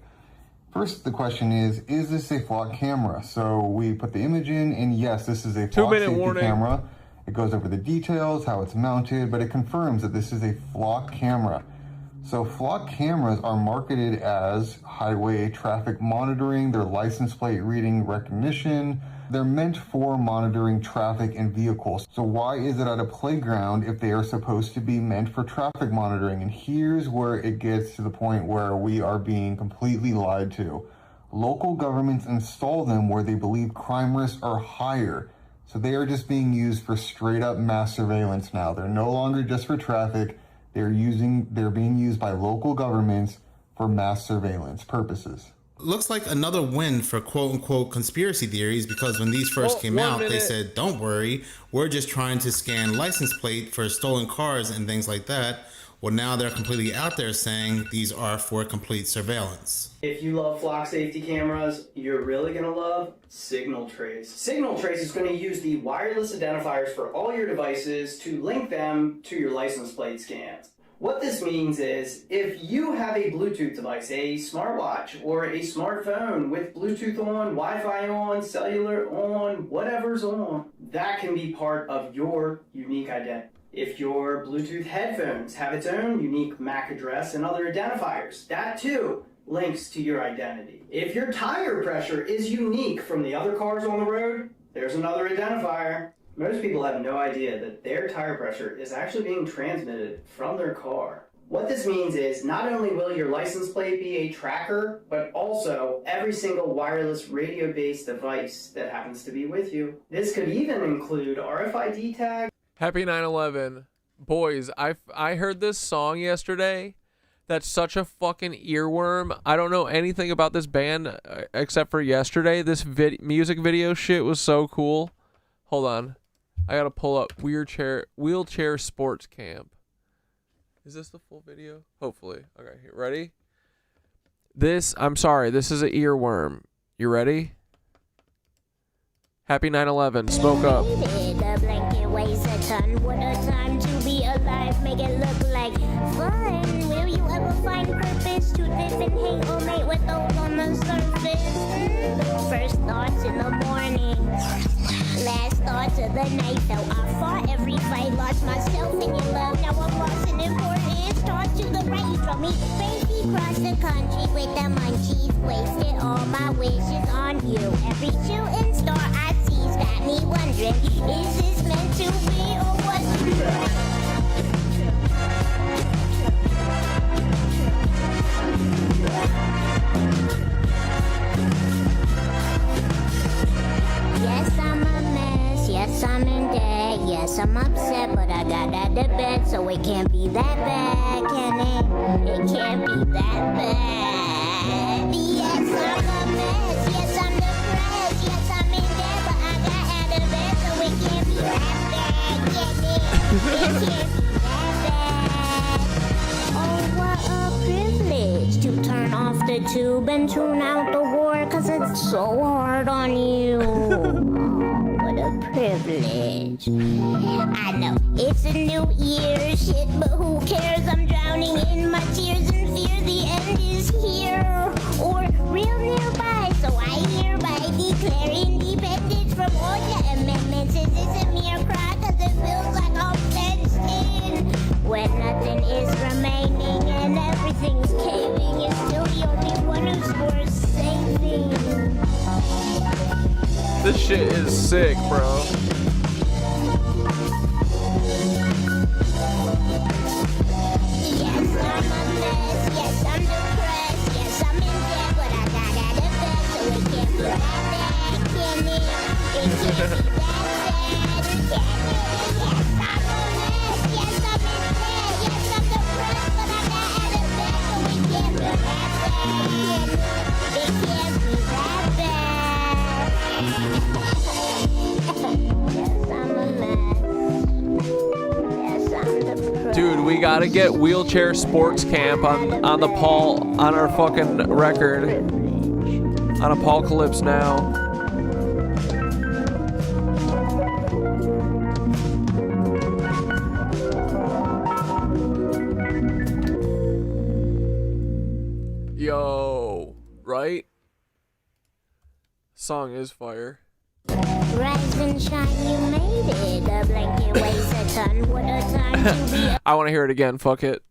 First, the question is this a flock camera? So we put the image in, and yes, this is a flock safety camera. It goes over the details, how it's mounted, but it confirms that this is a flock camera. So flock cameras are marketed as highway traffic monitoring, their license plate reading recognition. They're meant for monitoring traffic and vehicles. So why is it at a playground if they are supposed to be meant for traffic monitoring? And here's where it gets to the point where we are being completely lied to. Local governments install them where they believe crime risks are higher. So they are just being used for straight up mass surveillance now. They're no longer just for traffic. They're being used by local governments for mass surveillance purposes.
Looks like another win for quote-unquote conspiracy theories, because when these first came out, they said, don't worry, we're just trying to scan license plate for stolen cars and things like that. Well, now they're completely out there saying these are for complete surveillance.
If you love flock safety cameras, you're really going to love Signal Trace. Signal Trace is going to use the wireless identifiers for all your devices to link them to your license plate scans. What this means is, if you have a Bluetooth device, a smartwatch, or a smartphone with Bluetooth on, Wi-Fi on, cellular on, whatever's on, that can be part of your unique identity. If your Bluetooth headphones have its own unique MAC address and other identifiers, that too links to your identity. If your tire pressure is unique from the other cars on the road, there's another identifier. Most people have no idea that their tire pressure is actually being transmitted from their car. What this means is not only will your license plate be a tracker, but also every single wireless radio-based device that happens to be with you. This could even include RFID tags.
Happy 9/11. Boys, I heard this song yesterday. That's such a fucking earworm. I don't know anything about this band except for yesterday. This music video shit was so cool. Hold on. I gotta pull up wheelchair sports camp. Is this the full video? Hopefully. Okay, here. Ready? I'm sorry, this is an earworm. You ready? Happy 9/11. Smoke up.
weighs a ton. What a time to be alive, make it look like fun. Will you ever find purpose to live and hate or mate with those on the surface? First thoughts in the morning, last thoughts of the night. Though I fought every fight, lost myself in your love. Now I'm lost in importance. Tossed to the right, you drove me crazy across the country with the munchies. Wasted all my wishes on you. Every shooting star I see's got me wondering, is this meant to be or was it? Yes, I'm a mess. Yes, I'm in debt. Yes, I'm upset, but I got out of bed, so it can't be that bad, can it? It can't be that bad. Yes, I'm a mess. Yes, I'm depressed. Yes, I'm in debt, but I got out of bed, so it can't be that bad, can it? It can't be that bad. Oh, what a privilege to turn off the tube and tune out the war, 'cause it's so hard on you. What a privilege. I know it's a new year, shit, but who cares? I'm drowning in my tears and fear the end is here or real nearby. So I hereby declare independence from all the amendments. Is this a mere cry? 'Cause it feels like I'm fenced in when nothing is remaining and everything's caving. It's still the only one who's worth saving.
This shit is sick, bro.
Yes, I'm a mess. Yes, I'm depressed. Yes, I'm in debt, but I got out of bed, so it can't be that bad, can it? It can't be that sad, can it? Yes, I'm a mess. Yes, I'm in debt. Yes, I'm depressed, but I got out of bed, so it can't be that bad, can it? It can't be that bad. Yes, I'm a mess. Yes, I'm depressed.
Dude, we gotta get wheelchair sports camp on the Paul on our fucking record. On Apocalypse Now. Yo, right? Song is fire.
Rise and shine, you made it. A blanket weighs a ton. What a time to be
I want to hear it again. Fuck it.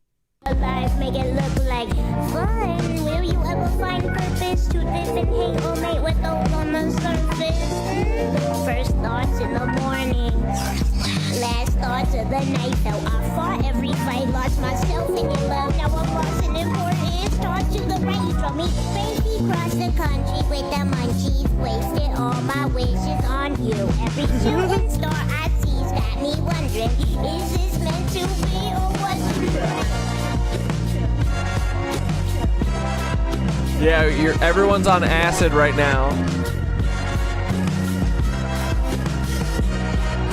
alive, make it look like fun. Will you ever find purpose to live and hate or mate with those on the surface? First thoughts in the morning, last thoughts of the night. Though I fought every fight, lost myself in your love. Now I'm lost in importance. Tossed to the right, you drove me crazy across the country with the munchies. Wasted all my wishes on you. Every shooting star I see's got me wondering, is this meant to be or was it?
Yeah, everyone's on acid right now.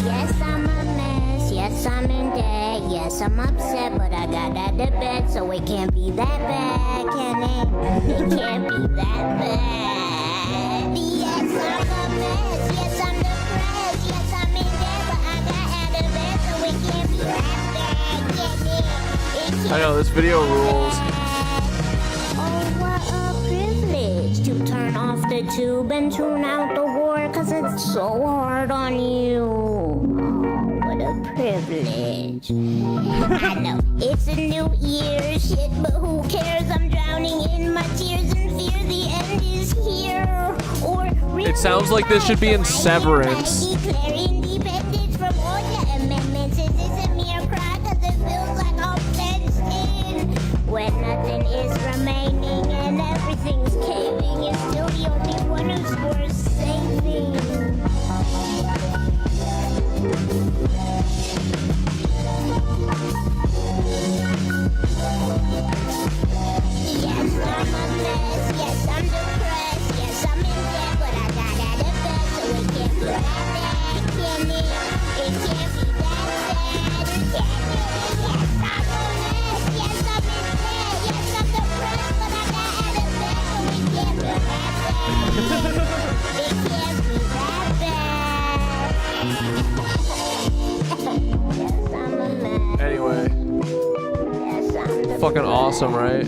Yes, I'm a mess. Yes, I'm in debt. Yes, I'm upset, but I got out of bed, so it can't be that bad, can it? It can't be that bad. Yes, I'm a mess. Yes, I'm depressed. Yes, I'm in debt, but I got out of bed, so it can't be that bad, can it? It
I
can't
know, this video rules.
Oh, what a privilege to turn off the tube and tune out the war, 'cause it's so hard on you. What a privilege. I know it's a new year, shit, but who cares? I'm drowning in my tears and fear the end is here or real.
It sounds like this should be in Severance.
Declare independence from all the amendments. Is this a mere cry? 'Cause it feels like I'm fenced in when nothing is remaining and everything's caving. It's still the only one who's worth saving. Yes, I'm a mess. Yes, I'm depressed. Yes, I'm in debt, but I got out of bed, so it can't be that bad,
fucking awesome, right?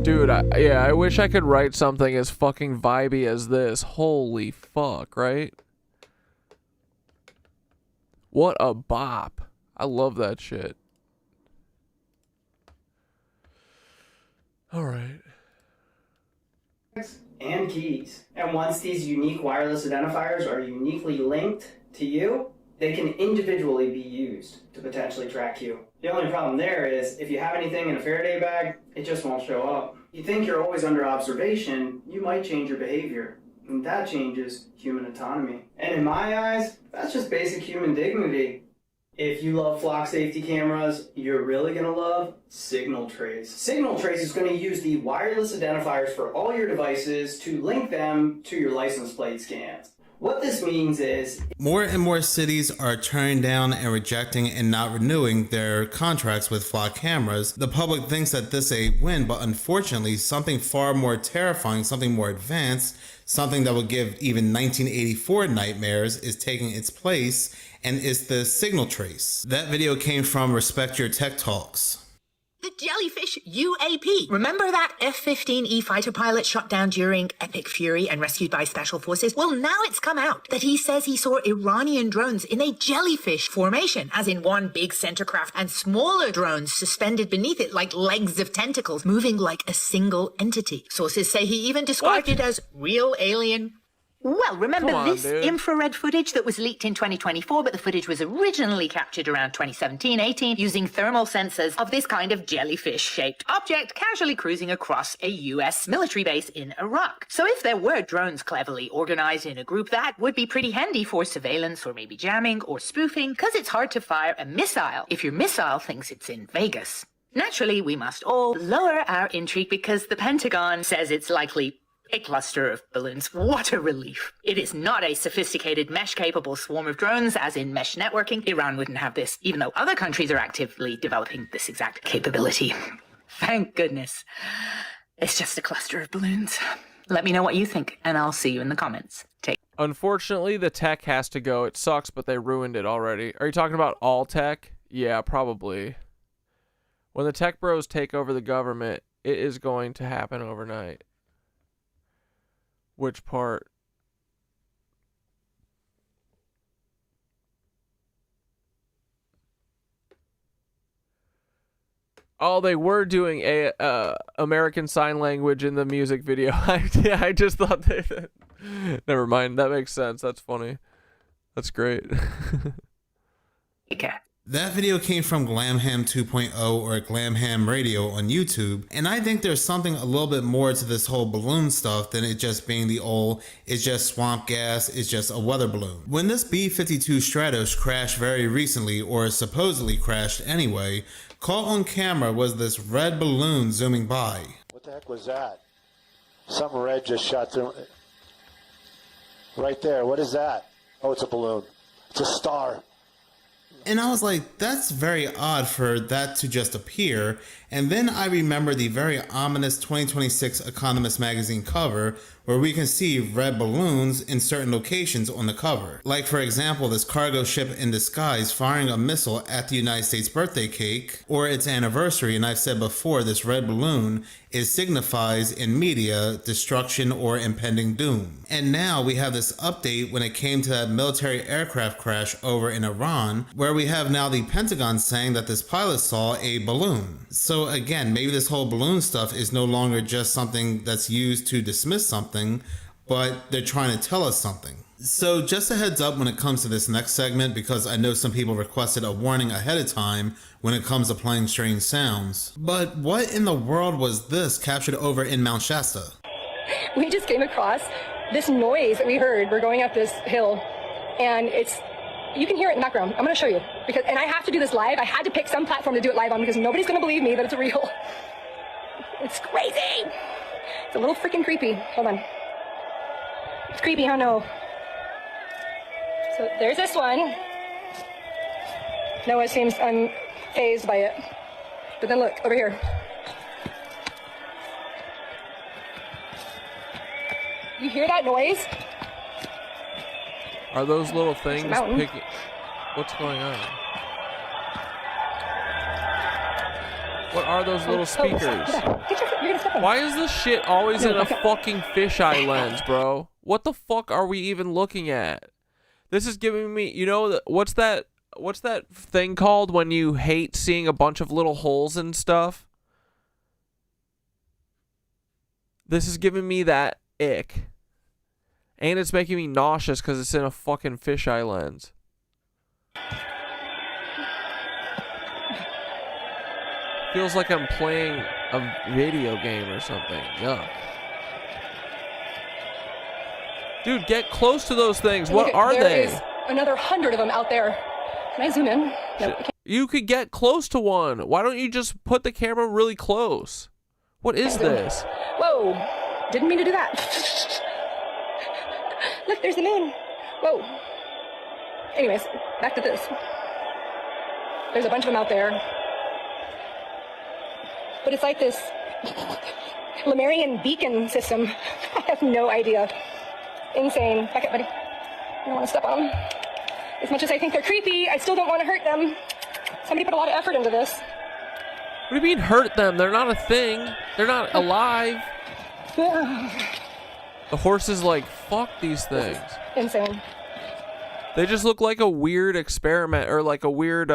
Dude, I wish I could write something as fucking vibey as this. Holy fuck, right? What a bop. I love that shit. Alright.
And keys. And once these unique wireless identifiers are uniquely linked to you, they can individually be used to potentially track you. The only problem there is, if you have anything in a Faraday bag, it just won't show up. You think you're always under observation, you might change your behavior. And that changes human autonomy. And in my eyes, that's just basic human dignity. If you love flock safety cameras, you're really gonna love Signal Trace. Signal Trace is gonna use the wireless identifiers for all your devices to link them to your license plate scans. What this means is
more and more cities are turning down and rejecting and not renewing their contracts with flock cameras. The public thinks that this is a win, but unfortunately, something far more terrifying, something more advanced, something that will give even 1984 nightmares is taking its place, and it's the Signal Trace. That video came from Respect Your Tech Talks.
The jellyfish UAP. Remember that F-15E fighter pilot shot down during Epic Fury and rescued by Special Forces? Well, now it's come out that he says he saw Iranian drones in a jellyfish formation, as in one big center craft and smaller drones suspended beneath it like legs of tentacles, moving like a single entity. Sources say he even described it as real alien. Well, remember this infrared footage that was leaked in 2024, but the footage was originally captured around 2017-18 using thermal sensors of this kind of jellyfish-shaped object casually cruising across a US military base in Iraq. So if there were drones cleverly organized in a group, that would be pretty handy for surveillance or maybe jamming or spoofing, because it's hard to fire a missile if your missile thinks it's in Vegas. Naturally, we must all lower our intrigue because the Pentagon says it's likely a cluster of balloons. What a relief. It is not a sophisticated mesh-capable swarm of drones, as in mesh networking. Iran wouldn't have this, even though other countries are actively developing this exact capability. Thank goodness. It's just a cluster of balloons. Let me know what you think, and I'll see you in the comments.
Unfortunately, the tech has to go. It sucks, but they ruined it already. Are you talking about all tech? Yeah, probably. When the tech bros take over the government, it is going to happen overnight. Which part? Oh, they were doing a American Sign Language in the music video. I just thought they... Never mind. That makes sense. That's funny. That's great.
Okay.
That video came from Glamham 2.0 or Glamham Radio on YouTube, and I think there's something a little bit more to this whole balloon stuff than it just being the old, it's just swamp gas, it's just a weather balloon. When this B-52 Stratos crashed very recently, or supposedly crashed anyway, caught on camera was this red balloon zooming by.
What the heck was that? Something red just shot through. Right there, what is that? Oh, it's a balloon. It's a star.
And I was like, that's very odd for that to just appear. And then I remember the very ominous 2026 Economist magazine cover where we can see red balloons in certain locations on the cover. Like, for example, this cargo ship in disguise firing a missile at the United States birthday cake or its anniversary. And I've said before, this red balloon signifies in media destruction or impending doom. And now we have this update when it came to that military aircraft crash over in Iran, where we have now the Pentagon saying that this pilot saw a balloon. So again, maybe this whole balloon stuff is no longer just something that's used to dismiss something, but they're trying to tell us something. So just a heads up when it comes to this next segment, because I know some people requested a warning ahead of time when it comes to playing strange sounds. But what in the world was this captured over in Mount Shasta?
We just came across this noise that we heard. We're going up this hill, and you can hear it in the background. I'm going to show you, and I have to do this live. I had to pick some platform to do it live on because nobody's going to believe me that it's real. It's crazy. It's a little freaking creepy. Hold on. It's creepy, huh? No. So there's this one. Noah seems unfazed by it. But then look, over here. You hear that noise?
Are those little things
mountain.
picking? What's going on? What are those little speakers? Why is this shit always in a fucking fisheye lens, bro? What the fuck are we even looking at? This is giving me, you know, what's that thing called when you hate seeing a bunch of little holes and stuff? This is giving me that ick. And it's making me nauseous because it's in a fucking fisheye lens. Feels like I'm playing a video game or something. Yuck. Dude, get close to those things. What are they?
There is another 100 of them out there. Can I zoom in? No, I can't.
You could get close to one. Why don't you just put the camera really close? What is this?
Whoa. Didn't mean to do that. Look, there's the moon. Whoa. Anyways, back to this. There's a bunch of them out there. But it's like this Lemurian beacon system. I have no idea. Insane. Back up, buddy. I don't want to step on them. As much as I think they're creepy, I still don't want to hurt them. Somebody put a lot of effort into this.
What do you mean hurt them? They're not a thing. They're not alive. The horse is like, fuck these things.
Insane.
They just look like a weird experiment or like a weird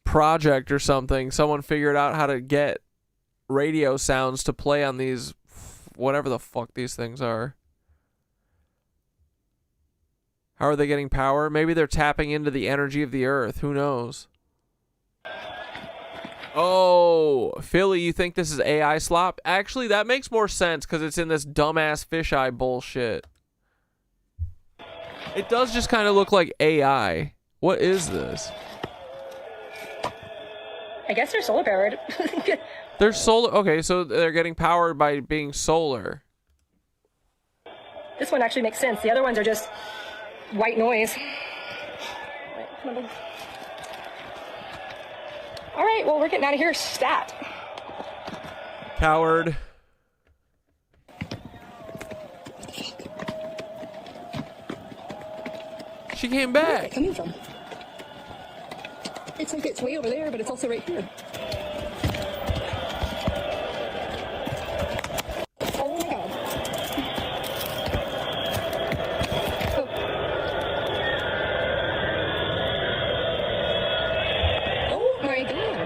project or something. Someone figured out how to get radio sounds to play on these, whatever the fuck these things are. How are they getting power? Maybe they're tapping into the energy of the earth. Who knows? Oh, Philly, you think this is AI slop? Actually, that makes more sense because it's in this dumbass fisheye bullshit. It does just kind of look like AI. What is this?
I guess they're solar powered.
They're solar. Okay, so they're getting powered by being solar.
This one actually makes sense. The other ones are just white noise. All right, well, we're getting out of here stat.
Coward. She came back.
Where's it coming from? It's like it's way over there, but it's also right here. Oh my god. Oh my god.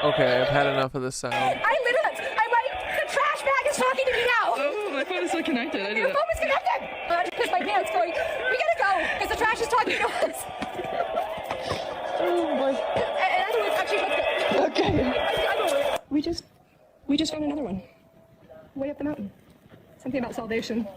Okay, I've had enough of this sound.
I'm like, the trash bag is talking to me now.
Oh, my phone is still connected. I did
Your
it.
phone is connected. I just pissed my pants going, we gotta go, because the trash is talking to us. Oh boy. In other words, actually, let's go. Okay. We just found another one. Way up the mountain. Something about salvation.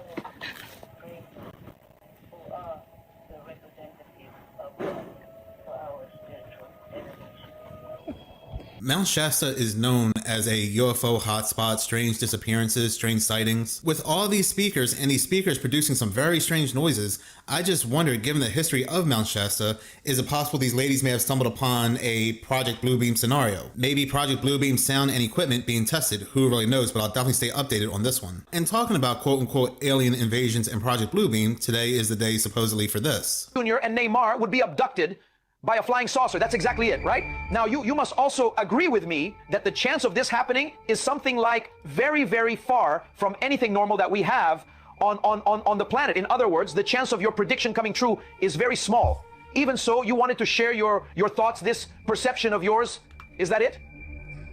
Mount Shasta is known as a UFO hotspot, strange disappearances, strange sightings. With all these speakers and these speakers producing some very strange noises, I just wondered, given the history of Mount Shasta, is it possible these ladies may have stumbled upon a Project Bluebeam scenario? Maybe Project Bluebeam sound and equipment being tested, who really knows, but I'll definitely stay updated on this one. And talking about quote-unquote alien invasions and Project Bluebeam, today is the day supposedly for this.
Jr. and Neymar would be abducted by a flying saucer. That's exactly it, right? Now, you must also agree with me that the chance of this happening is something like very, very far from anything normal that we have on the planet. In other words, the chance of your prediction coming true is very small. Even so, you wanted to share your thoughts, this perception of yours. Is that it?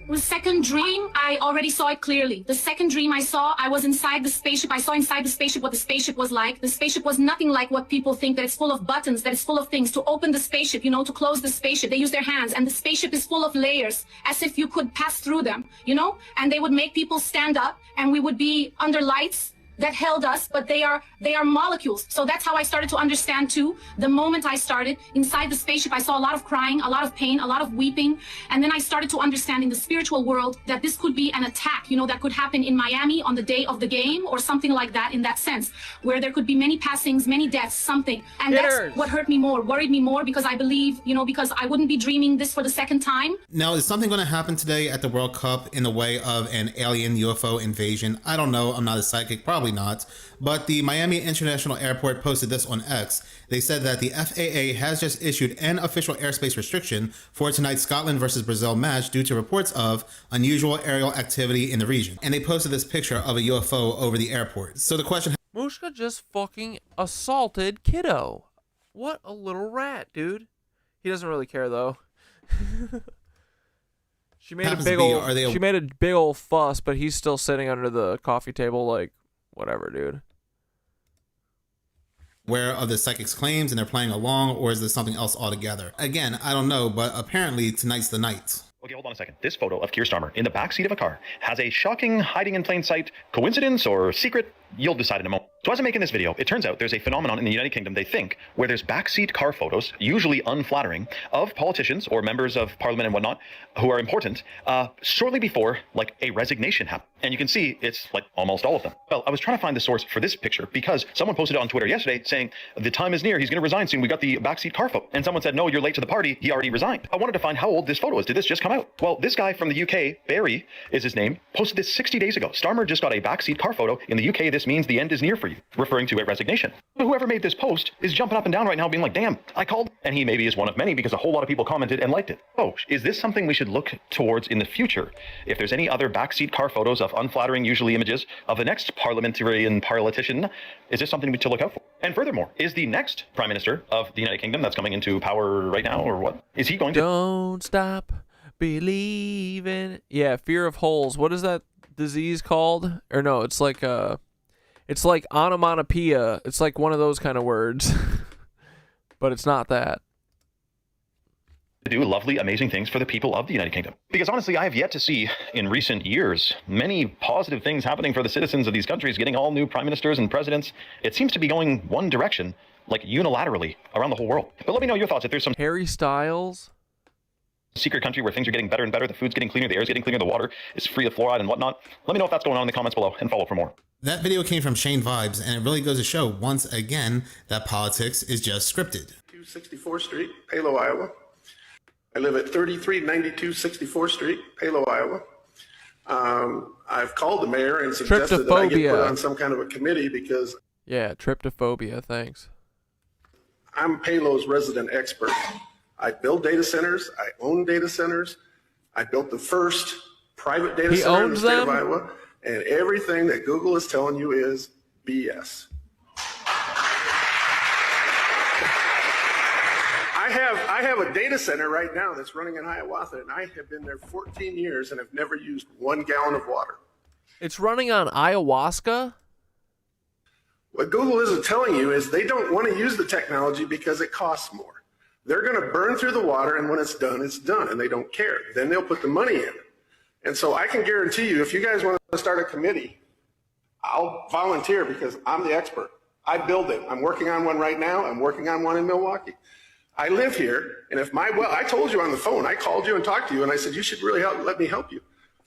The second dream, I already saw it clearly. The second dream I saw, I was inside the spaceship. I saw inside the spaceship what the spaceship was like. The spaceship was nothing like what people think, that it's full of buttons, that it's full of things. To open the spaceship, you know, to close the spaceship, they use their hands. And the spaceship is full of layers, as if you could pass through them, you know? And they would make people stand up, and we would be under lights, that held us, but they are molecules. So that's how I started to understand too. The moment I started inside the spaceship, I saw a lot of crying, a lot of pain, a lot of weeping. And then I started to understand in the spiritual world that this could be an attack, you know, that could happen in Miami on the day of the game or something like that, in that sense, where there could be many passings, many deaths, something. And that's what hurt me more, worried me more, because I believe, you know, because I wouldn't be dreaming this for the second time.
Now, is something going to happen today at the World Cup in the way of an alien UFO invasion? I don't know. I'm not a psychic. Probably not. But the Miami International Airport posted this on X. They said that the FAA has just issued an official airspace restriction for tonight's Scotland versus Brazil match due to reports of unusual aerial activity in the region. And they posted this picture of a UFO over the airport. So the question...
Mushka just fucking assaulted Kiddo. What a little rat, dude. He doesn't really care, though. She made a big old fuss, but he's still sitting under the coffee table like, whatever, dude.
Aware of the psychic's claims and they're playing along, or is this something else altogether? Again, I don't know, but apparently tonight's the night.
Okay, hold on a second. This photo of Keir Starmer in the backseat of a car has a shocking hiding in plain sight coincidence or secret. You'll decide in a moment. So as I'm making this video, it turns out there's a phenomenon in the United Kingdom, they think, where there's backseat car photos, usually unflattering, of politicians or members of parliament and whatnot who are important, shortly before, like, a resignation happens. And you can see it's, like, almost all of them. Well, I was trying to find the source for this picture because someone posted it on Twitter yesterday saying, the time is near, he's going to resign soon, we got the backseat car photo. And someone said, no, you're late to the party, he already resigned. I wanted to find how old this photo is. Did this just come out? Well, this guy from the UK, Barry is his name, posted this 60 days ago. Starmer just got a backseat car photo. In the UK, this means the end is near for you, referring to a resignation. Whoever made this post is jumping up and down right now being like, damn, I called. And he maybe is one of many because a whole lot of people commented and liked it. Oh, is this something we should look towards in the future? If there's any other backseat car photos of unflattering, usually images of the next politician, is this something to look out for? And furthermore, is the next Prime Minister of the United Kingdom that's coming into power right now, or what? Is he going to...
Don't stop believing. Yeah, fear of holes. What is that disease called? Or no, it's like onomatopoeia. It's like one of those kind of words. But it's not that.
To do lovely, amazing things for the people of the United Kingdom. Because honestly, I have yet to see in recent years many positive things happening for the citizens of these countries, getting all new prime ministers and presidents. It seems to be going one direction, like unilaterally, around the whole world. But let me know your thoughts if there's some
Harry Styles
secret country where things are getting better and better, the food's getting cleaner, the air's getting cleaner, the water is free of fluoride and whatnot. Let me know if that's going on in the comments below and follow for more.
That video came from Shane Vibes, and it really goes to show once again that politics is just scripted.
64th Street, Palo, Iowa. I live at 3392 64th Street, Palo, Iowa. I've called the mayor and suggested that I get put on some kind of a committee because...
Yeah, tryptophobia, thanks.
I'm Palo's resident expert. I build data centers. I own data centers. I built the first private data center in the state of Iowa. And everything that Google is telling you is BS. I have a data center right now that's running in Hiawatha, and I have been there 14 years and have never used 1 gallon of water.
It's running on ayahuasca?
What Google isn't telling you is they don't want to use the technology because it costs more. They're going to burn through the water, and when it's done, and they don't care. Then they'll put the money in. And so I can guarantee you, if you guys want to start a committee, I'll volunteer because I'm the expert. I build it. I'm working on one right now. I'm working on one in Milwaukee. I live here, and if I told you on the phone, I called you and talked to you, and I said, you should really let me help you.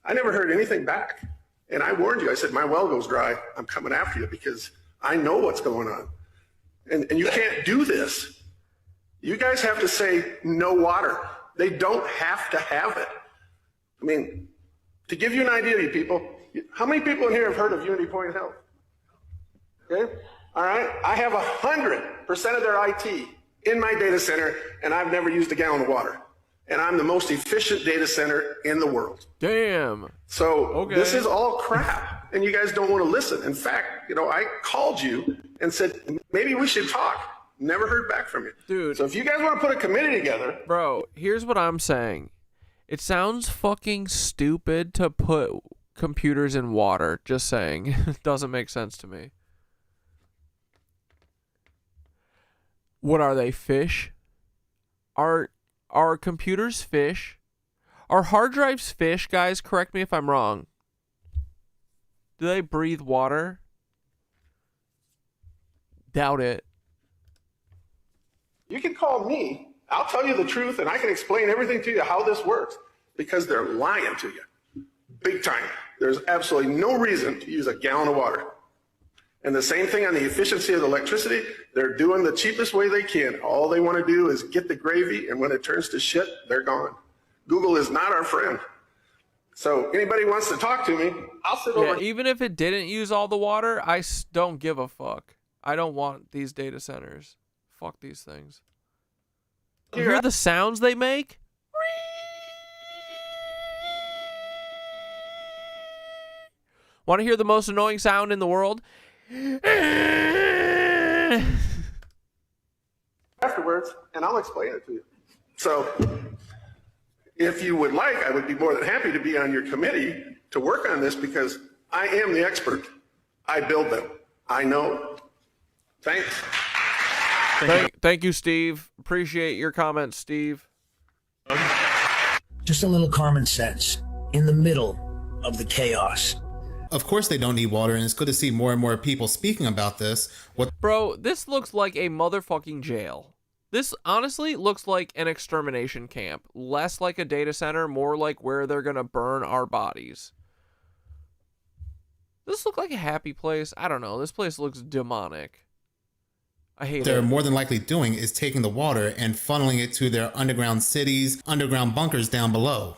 I never heard anything back. And I warned you. I said, my well goes dry. I'm coming after you because I know what's going on. And you can't do this. You guys have to say no water. They don't have to have it. I mean, to give you an idea, you people, how many people in here have heard of Unity Point Health? Okay? All right? I have 100% of their IT in my data center, and I've never used a gallon of water. And I'm the most efficient data center in the world.
Damn.
So This is all crap, and you guys don't want to listen. In fact, I called you and said, maybe we should talk. Never heard back from you.
Dude.
So if you guys want to put a committee together.
Bro, here's what I'm saying. It sounds fucking stupid to put computers in water. Just saying. It doesn't make sense to me. What are they, fish? Are computers fish? Are hard drives fish, guys? Correct me if I'm wrong. Do they breathe water? Doubt it.
You can call me. I'll tell you the truth, and I can explain everything to you how this works, because they're lying to you. Big time. There's absolutely no reason to use a gallon of water. And the same thing on the efficiency of the electricity. They're doing the cheapest way they can. All they want to do is get the gravy, and when it turns to shit, they're gone. Google is not our friend. So anybody wants to talk to me, I'll sit over.
Even if it didn't use all the water, I don't give a fuck. I don't want these data centers. Fuck these things. You hear the sounds they make? Want to hear the most annoying sound in the world?
Afterwards, and I'll explain it to you. So if you would like, I would be more than happy to be on your committee to work on this, because I am the expert. I build them. I know. Thanks.
Thank you, Steve. Appreciate your comments, Steve.
Just a little common sense in the middle of the chaos.
Of course they don't need water, and it's good to see more and more people speaking about this.
Bro, this looks like a motherfucking jail. This honestly looks like an extermination camp. Less like a data center, more like where they're gonna burn our bodies. This looks like a happy place. I don't know. This place looks demonic. I hate it.
They're more than likely doing is taking the water and funneling it to their underground cities, underground bunkers down below.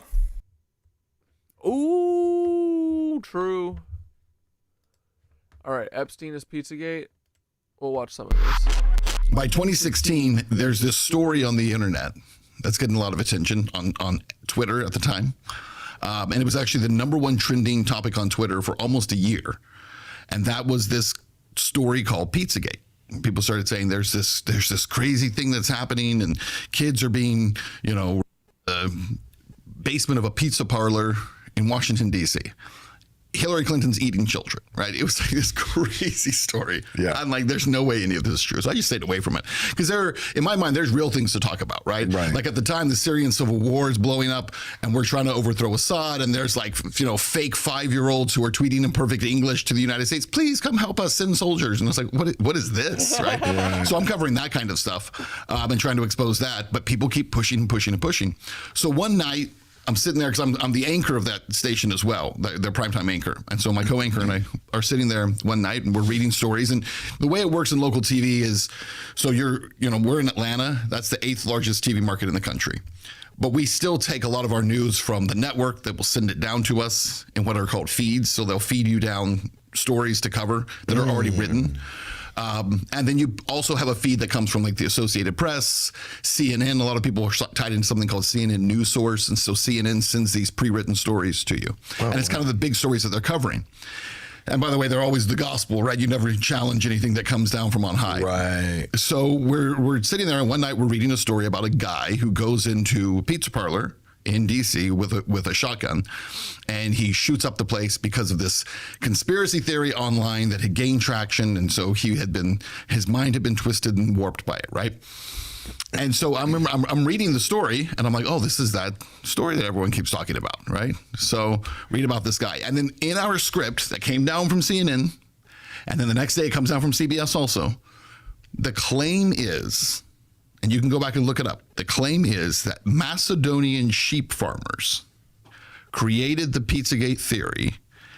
Ooh, true. All right, Epstein is Pizzagate. We'll watch some of this.
By 2016, there's this story on the internet that's getting a lot of attention on Twitter at the time. And it was actually the #1 trending topic on Twitter for almost a year. And that was this story called Pizzagate. People started saying there's this crazy thing that's happening, and kids are being, basement of a pizza parlor in Washington, D.C. Hillary Clinton's eating children, right? It was like this crazy story. Yeah. I'm like, there's no way any of this is true. So I just stayed away from it. Because in my mind, there's real things to talk about, right? Like at the time, the Syrian civil war is blowing up and we're trying to overthrow Assad. And there's like, fake 5-year-olds who are tweeting in perfect English to the United States, please come help us, send soldiers. And it's like, what is this, right? So I'm covering that kind of stuff and trying to expose that. But people keep pushing and pushing and pushing. So one night, I'm sitting there because I'm the anchor of that station as well, their primetime anchor. And so my co-anchor and I are sitting there one night and we're reading stories. And the way it works in local TV is, so we're in Atlanta. That's the 8th largest TV market in the country. But we still take a lot of our news from the network that will send it down to us in what are called feeds. So they'll feed you down stories to cover that are already written. And then you also have a feed that comes from like the Associated Press, CNN. A lot of people are tied into something called CNN News Source. And so CNN sends these pre-written stories to you. And it's kind of the big stories that they're covering. And by the way, they're always the gospel, right? You never challenge anything that comes down from on high. Right. So we're sitting there, and one night we're reading a story about a guy who goes into a pizza parlor in DC with a shotgun, and he shoots up the place because of this conspiracy theory online that had gained traction, and so his mind had been twisted and warped by it, right? And so I'm reading the story, and I'm like, oh, this is that story that everyone keeps talking about, right? So read about this guy. And then in our script that came down from CNN, and then the next day it comes down from CBS also, the claim is, and you can go back and look it up, the claim is that Macedonian sheep farmers created the Pizzagate theory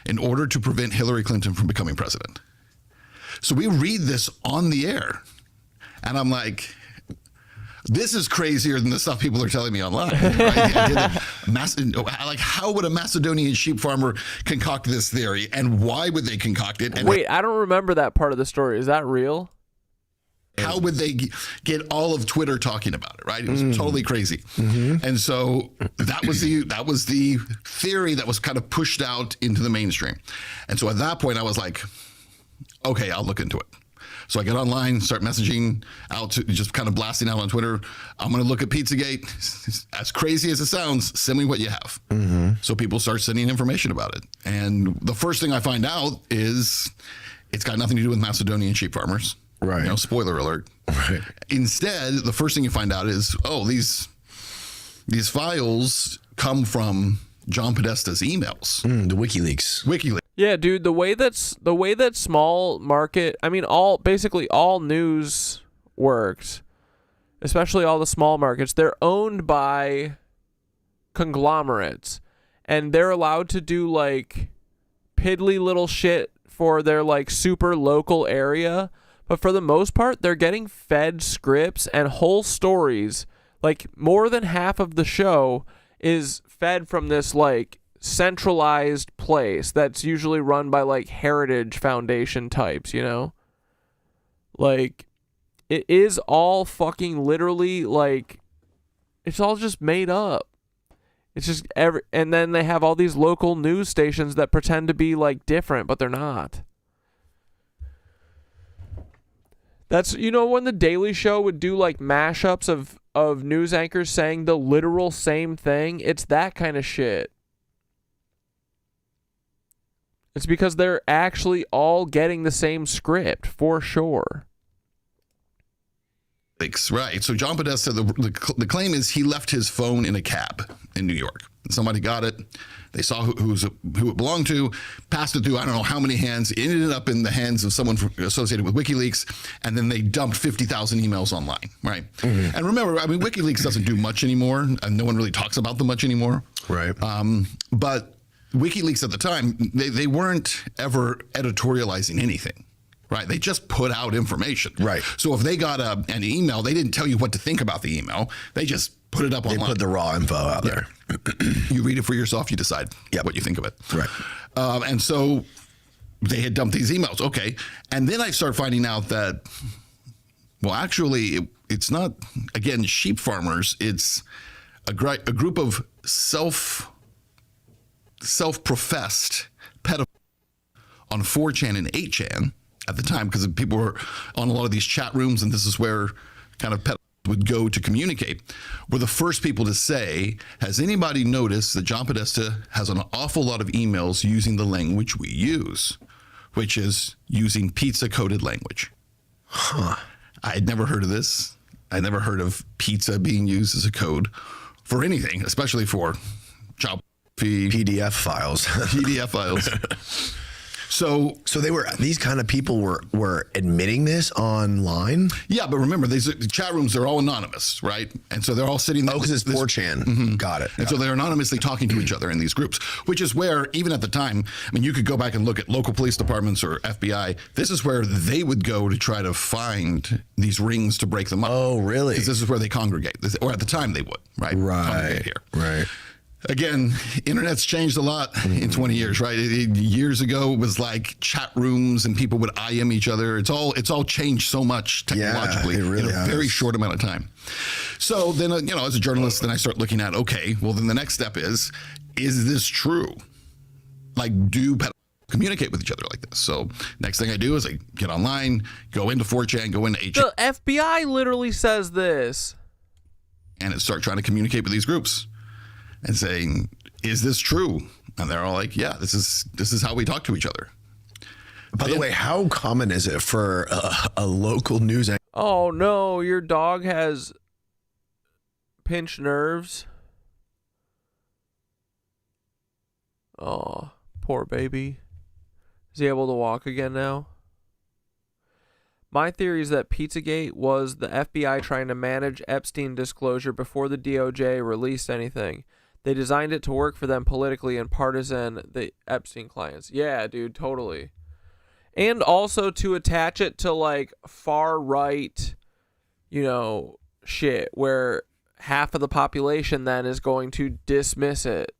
in order to prevent Hillary Clinton from becoming president. So we read this on the air, and I'm like, this is crazier than the stuff people are telling me online. Right? How would a Macedonian sheep farmer concoct this theory, and why would they concoct it? And
wait, I don't remember that part of the story. Is that real?
How would they get all of Twitter talking about it, right? It was totally crazy. And so that was the theory that was kind of pushed out into the mainstream. And so at that point, I was like, okay, I'll look into it. So I get online, start messaging out, just kind of blasting out on Twitter. I'm going to look at Pizzagate. As crazy as it sounds, send me what you have. So people start sending information about it. And the first thing I find out is it's got nothing to do with Macedonian sheep farmers. Right. Spoiler alert. Right. Instead, the first thing you find out is, these files come from John Podesta's emails.
The WikiLeaks.
Yeah, dude, the way that small market, I mean basically all news works, especially all the small markets, they're owned by conglomerates, and they're allowed to do like piddly little shit for their like super local area, but for the most part they're getting fed scripts and whole stories. Like more than half of the show is fed from this like centralized place that's usually run by like Heritage Foundation types, you know? Like it is all fucking literally like it's all just made up. It's just and then they have all these local news stations that pretend to be like different, but they're not. That's, you know, when the Daily Show would do like mashups of news anchors saying the literal same thing, it's that kind of shit. It's because they're actually all getting the same script, for sure.
Right. So John Podesta, the claim is he left his phone in a cab in New York. Somebody got it. They saw who it belonged to, passed it through I don't know how many hands. It ended up in the hands of someone associated with WikiLeaks, and then they dumped 50,000 emails online, right? Mm-hmm. And remember, I mean, WikiLeaks doesn't do much anymore, and no one really talks about them much anymore.
Right.
But WikiLeaks at the time, they weren't ever editorializing anything. Right. They just put out information.
Right.
So if they got an email, they didn't tell you what to think about the email. They just put it up online.
They put the raw info out there.
You read it for yourself. You decide what you think of it.
Right.
And so they had dumped these emails. Okay. And then I start finding out that, well, actually, it's not, again, sheep farmers. It's a group of self-professed pedophiles on 4chan and 8chan. At the time, because people were on a lot of these chat rooms, and this is where kind of pedophiles would go to communicate, were the first people to say, has anybody noticed that John Podesta has an awful lot of emails using the language we use, which is using pizza-coded language? Huh. I had never heard of this. I never heard of pizza being used as a code for anything, especially for child
PDF files.
PDF files. So
these kind of people were admitting this online?
Yeah, but remember, the chat rooms are all anonymous, right? And so they're all sitting there.
Oh, because it's 4chan.
Mm-hmm.
Got it.
And so they're anonymously talking to each other in these groups, which is where, even at the time, I mean, you could go back and look at local police departments or FBI. This is where they would go to try to find these rings to break them up.
Oh, really?
Because this is where they congregate. Or at the time they would, right?
Right.
Here.
Right.
Again, internet's changed a lot in 20 years, right? Years ago, it was like chat rooms and people would IM each other. It's all changed so much technologically in a very short amount of time. So then, as a journalist, then I start looking at, okay, well, then the next step is this true? Like, do pedophiles communicate with each other like this? So next thing I do is I get online, go into 4chan, go into 8chan.
The FBI literally says this.
And it start trying to communicate with these groups. And saying, is this true? And they're all like, yeah, this is how we talk to each other.
By the way, how common is it for a local news anchor?
Oh no, your dog has pinched nerves. Oh, poor baby. Is he able to walk again now? My theory is that Pizzagate was the FBI trying to manage Epstein disclosure before the DOJ released anything. They designed it to work for them politically and partisan, the Epstein clients. Yeah, dude, totally. And also to attach it to, like, far-right, shit, where half of the population then is going to dismiss it.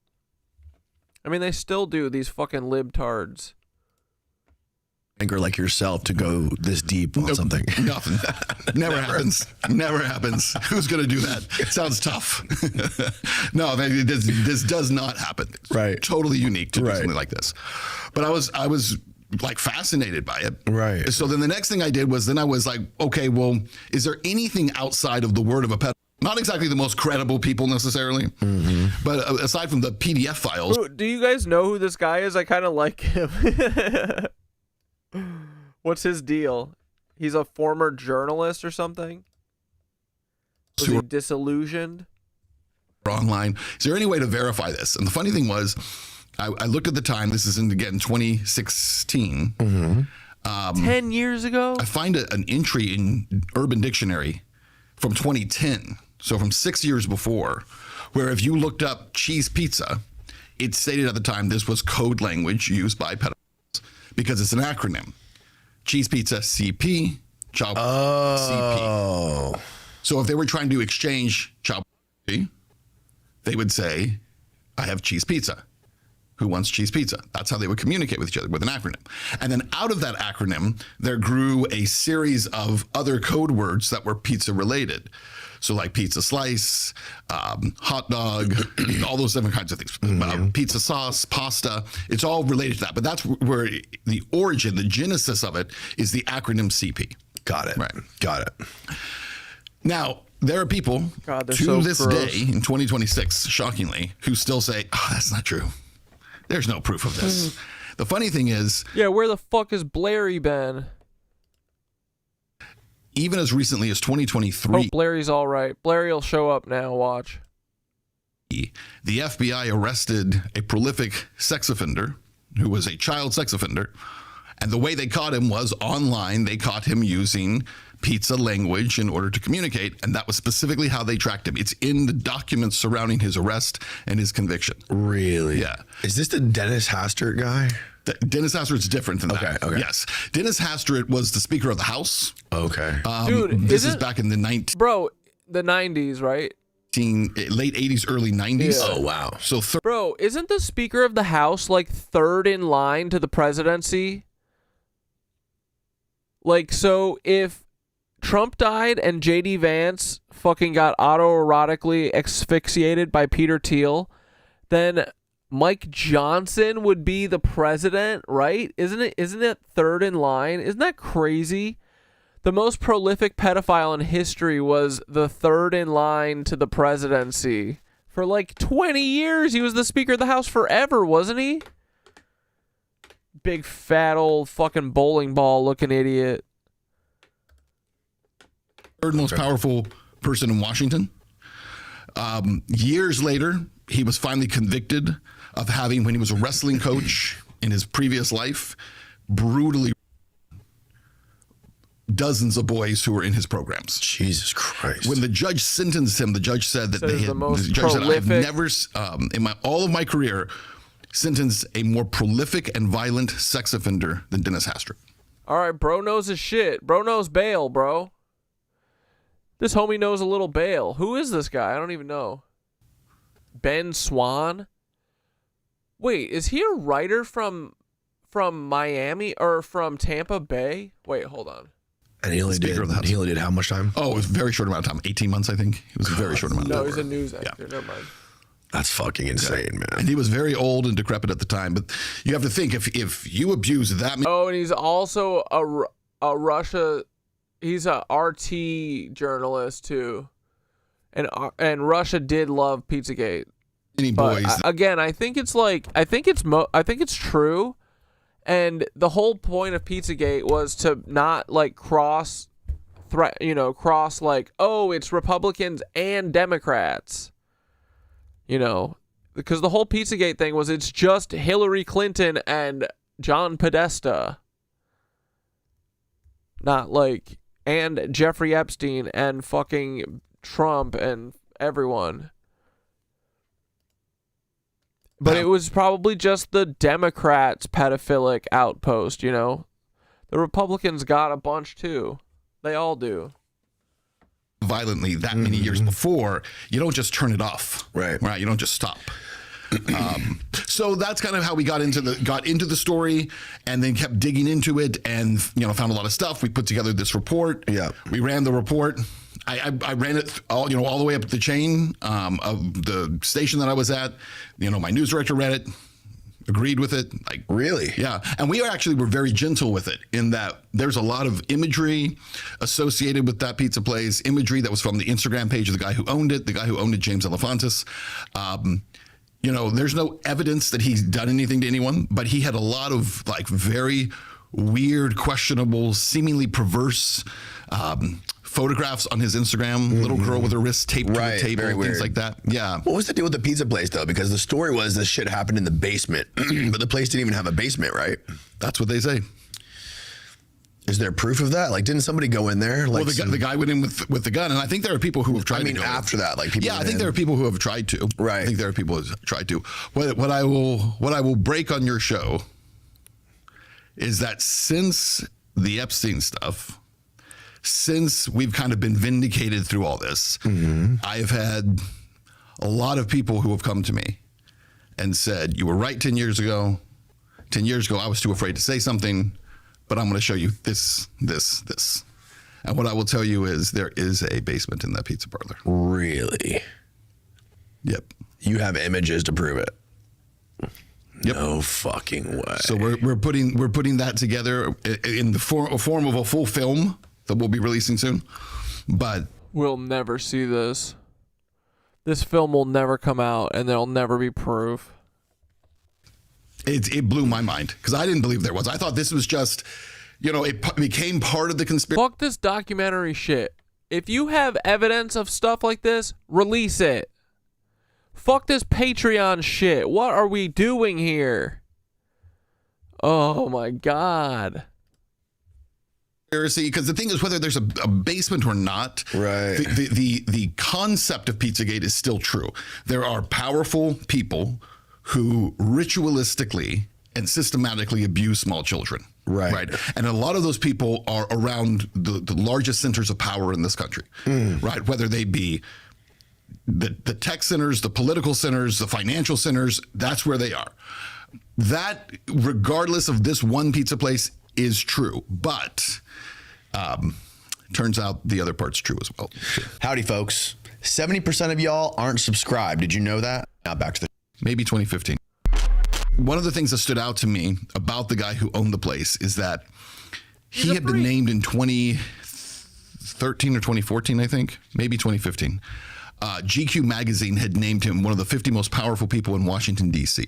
I mean, they still do, these fucking libtards.
Anchor like yourself to go this deep on something.
Nothing. Never happens. Never happens. Who's going to do that? It sounds tough. No, this does not happen. It's
right.
Totally unique to do something like this. But I was like fascinated by it.
Right.
So then the next thing I did was then I was like, okay, well, is there anything outside of the word of a pedophile? Not exactly the most credible people necessarily, but aside from the PDF files.
Do you guys know who this guy is? I kind of like him. What's his deal? He's a former journalist or something? Was he disillusioned?
Online. Is there any way to verify this? And the funny thing was, I looked at the time. This is in, again, 2016.
10 years ago?
I find an entry in Urban Dictionary from 2010, so from 6 years before, where if you looked up cheese pizza, it stated at the time this was code language used by pedophiles because it's an acronym. Cheese pizza, CP, child CP. So if they were trying to exchange child pornography, they would say, I have cheese pizza. Who wants cheese pizza? That's how they would communicate with each other, with an acronym. And then out of that acronym, there grew a series of other code words that were pizza related. So like pizza slice, hot dog, all those different kinds of things. Pizza sauce, pasta, it's all related to that. But that's where the origin, the genesis of it is the acronym CP.
Got it.
Right.
Got it.
Now, there are people to
so
this
gross.
day in 2026, shockingly, who still say, oh, that's not true. There's no proof of this. The funny thing is...
Yeah, where the fuck has Blairy been?
Even as recently as 2023...
Oh, Blairy's all right. Blairy will show up now, watch.
The FBI arrested a prolific sex offender who was a child sex offender. And the way they caught him was online. They caught him using pizza language in order to communicate. And that was specifically how they tracked him. It's in the documents surrounding his arrest and his conviction.
Really?
Yeah.
Is this the Dennis Hastert guy?
Dennis Hastert's different than that.
Okay.
Yes. Dennis Hastert was the Speaker of the House.
Okay.
Dude,
this is back in the
the 90s, right?
Late 80s, early 90s.
Yeah.
Oh, wow.
So,
Bro, isn't the Speaker of the House like third in line to the presidency? Like, so if Trump died and J.D. Vance fucking got autoerotically asphyxiated by Peter Thiel, then Mike Johnson would be the president, right? Isn't it third in line? Isn't that crazy? The most prolific pedophile in history was the third in line to the presidency. For like 20 years, he was the Speaker of the House forever, wasn't he? Big fat old fucking bowling ball looking idiot.
Third most powerful person in Washington. Years later, he was finally convicted of having, when he was a wrestling coach in his previous life, brutally dozens of boys who were in his programs.
Jesus Christ.
When the judge sentenced him, the judge said that the judge said, I've never, in all of my career, sentenced a more prolific and violent sex offender than Dennis Hastert.
All right, bro knows his shit. Bro knows bail, bro. This homie knows a little bail. Who is this guy? I don't even know. Ben Swan? Wait, is he a writer from Miami or from Tampa Bay? Wait, hold on.
And he only did how much time?
Oh, it was a very short amount of time. 18 months, I think. It was a very short amount of time.
No, he's a news actor. Never mind.
That's fucking insane, man.
And he was very old and decrepit at the time. But you have to think, if you abuse that...
Oh, and he's also a Russia... He's a RT journalist, too. And Russia did love Pizzagate.
Any boys...
Again, I think it's true. And the whole point of Pizzagate was to not, like, cross, like, oh, it's Republicans and Democrats. You know, because the whole Pizzagate thing was it's just Hillary Clinton and John Podesta. Not like, and Jeffrey Epstein and fucking Trump and everyone. But it was probably just the Democrats' pedophilic outpost, you know? The Republicans got a bunch too. They all do.
Violently that many years before, you don't just turn it off. Right. You don't just stop. So that's kind of how we got into the story, and then kept digging into it, and found a lot of stuff. We put together this report. Yeah. We ran the report. I ran it all the way up the chain of the station that I was at. My news director read it, agreed with it. Like, really? Yeah. And we were very gentle with it, in that there's a lot of imagery associated with that pizza place, imagery that was from the Instagram page of the guy who owned it, James Elefantis. There's no evidence that he's done anything to anyone, but he had a lot of very weird, questionable, seemingly perverse photographs on his Instagram, little girl with her wrist taped to a table,
very
things
weird.
like that. Yeah.
What was the deal with the pizza place, though? Because the story was this shit happened in the basement, but the place didn't even have a basement, right?
That's what they say.
Is there proof of that? Like, didn't somebody go in there? Like,
Well, the guy went in with the gun, and I think there are people who have tried.
I mean,
to go
after that, like people.
Yeah, I
went
think
in.
there are people who have tried to.
Right.
I think there are people who have tried to. What I will break on your show is that since the Epstein stuff, since we've kind of been vindicated through all this, I've had a lot of people who have come to me and said, "You were right 10 years ago. 10 years ago, I was too afraid to say something, but I'm going to show you this. And what I will tell you is there is a basement in that pizza parlor.
Really?
Yep.
You have images to prove it.
Yep.
No fucking way.
So we're putting that together in the form of a full film that we'll be releasing soon. But
we'll never see this. This film will never come out, and there'll never be proof.
It blew my mind because I didn't believe there was. I thought this was just, it became part of the conspiracy.
Fuck this documentary shit. If you have evidence of stuff like this, release it. Fuck this Patreon shit. What are we doing here? Oh my God.
Because the thing is, whether there's a basement or not,
right?
The concept of Pizzagate is still true. There are powerful people who ritualistically and systematically abuse small children. Right. And a lot of those people are around the largest centers of power in this country. Right. Whether they be the tech centers, the political centers, the financial centers, that's where they are. That, regardless of this one pizza place, is true. But turns out the other part's true as well.
Howdy, folks. 70% of y'all aren't subscribed. Did you know that? Now back to the...
Maybe 2015. One of the things that stood out to me about the guy who owned the place is that he had been named in 2013 or 2014, I think, maybe 2015. GQ magazine had named him one of the 50 most powerful people in Washington, D.C.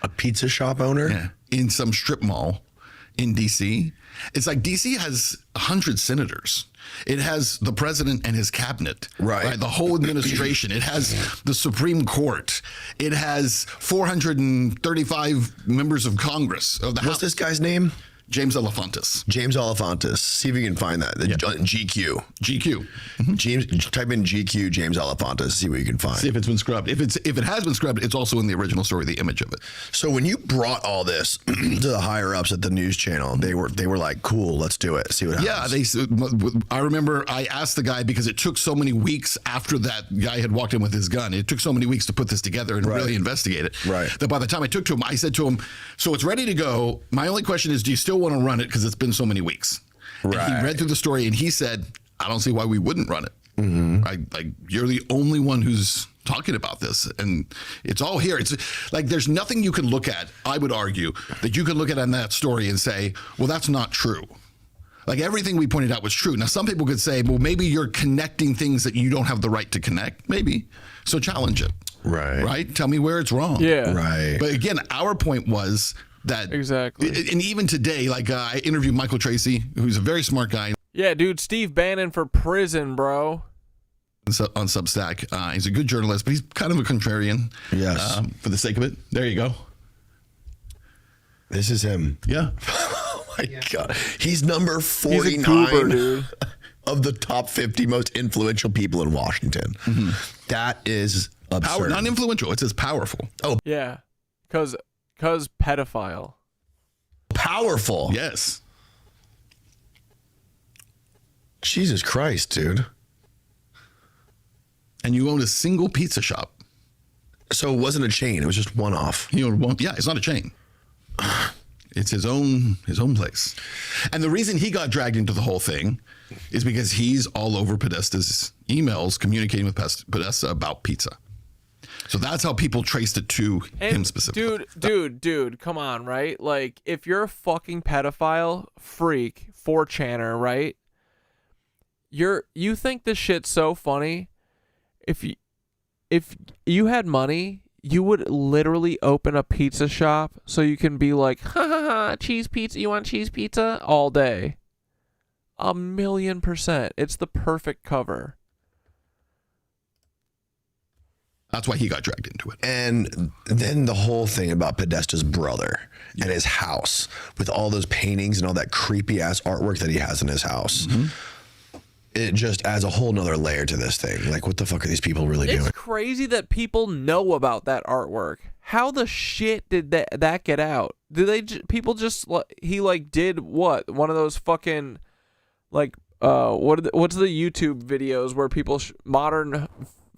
A pizza shop owner?
Yeah, in some strip mall in D.C. It's like D.C. has 100 senators. It has the president and his cabinet, right? The whole administration. It has the Supreme Court. It has 435 members of Congress. Of the House.
What's this guy's name?
James Elefantis.
James Elefantis. See if you can find that. GQ.
GQ.
James, type in GQ James Elefantis. See what you can find.
See if it's been scrubbed. If it has been scrubbed, it's also in the original story, the image of it.
So when you brought all this to the higher ups at the news channel, they were like, "Cool, let's do it. See what happens."
Yeah, I remember I asked the guy because it took so many weeks after that guy had walked in with his gun. It took so many weeks to put this together and really investigate it.
Right.
That by the time I took to him, I said to him, "So it's ready to go. My only question is, do you still want to run it because it's been so many weeks?" Right. And he read through the story and he said, "I don't see why we wouldn't run it. Like you're the only one who's talking about this, and it's all here. It's like there's nothing you can look at. I would argue that you can look at on that story and say, well, that's not true. Like everything we pointed out was true. Now, some people could say, well, maybe you're connecting things that you don't have the right to connect. Maybe. So challenge it. Right. Tell me where it's wrong.
Yeah.
Right.
But again, our point was that
exactly.
And even today, like I interviewed Michael Tracy, who's a very smart guy.
Yeah, dude, Steve Bannon for prison, bro.
On Substack. He's a good journalist, but he's kind of a contrarian.
Yes.
For the sake of it. There you go.
This is him.
Yeah.
Oh my God. He's number 49
He's a goober, dude.
of the top 50 most influential people in Washington. That is absurd.
Power, not influential. It says powerful.
Oh.
Yeah. Cause pedophile.
Powerful.
Yes.
Jesus Christ, dude.
And you own a single pizza shop.
So it wasn't a chain. It was just one off.
You owned one. Yeah, it's not a chain. It's his own place. And the reason he got dragged into the whole thing is because he's all over Podesta's emails communicating with Podesta about pizza. So that's how people traced it to him specifically.
Dude, come on, right? Like, if you're a fucking pedophile, freak, 4chaner, right? You think this shit's so funny? If you had money, you would literally open a pizza shop so you can be like, ha ha ha, cheese pizza, you want cheese pizza? All day. 1,000,000%. It's the perfect cover.
That's why he got dragged into it.
And then the whole thing about Podesta's brother and his house with all those paintings and all that creepy ass artwork that he has in his house. It just adds a whole nother layer to this thing. Like, what the fuck are these people really doing?
It's crazy that people know about that artwork. How the shit did that get out? Do they people just he like did what? One of those fucking like what's the YouTube videos where people modern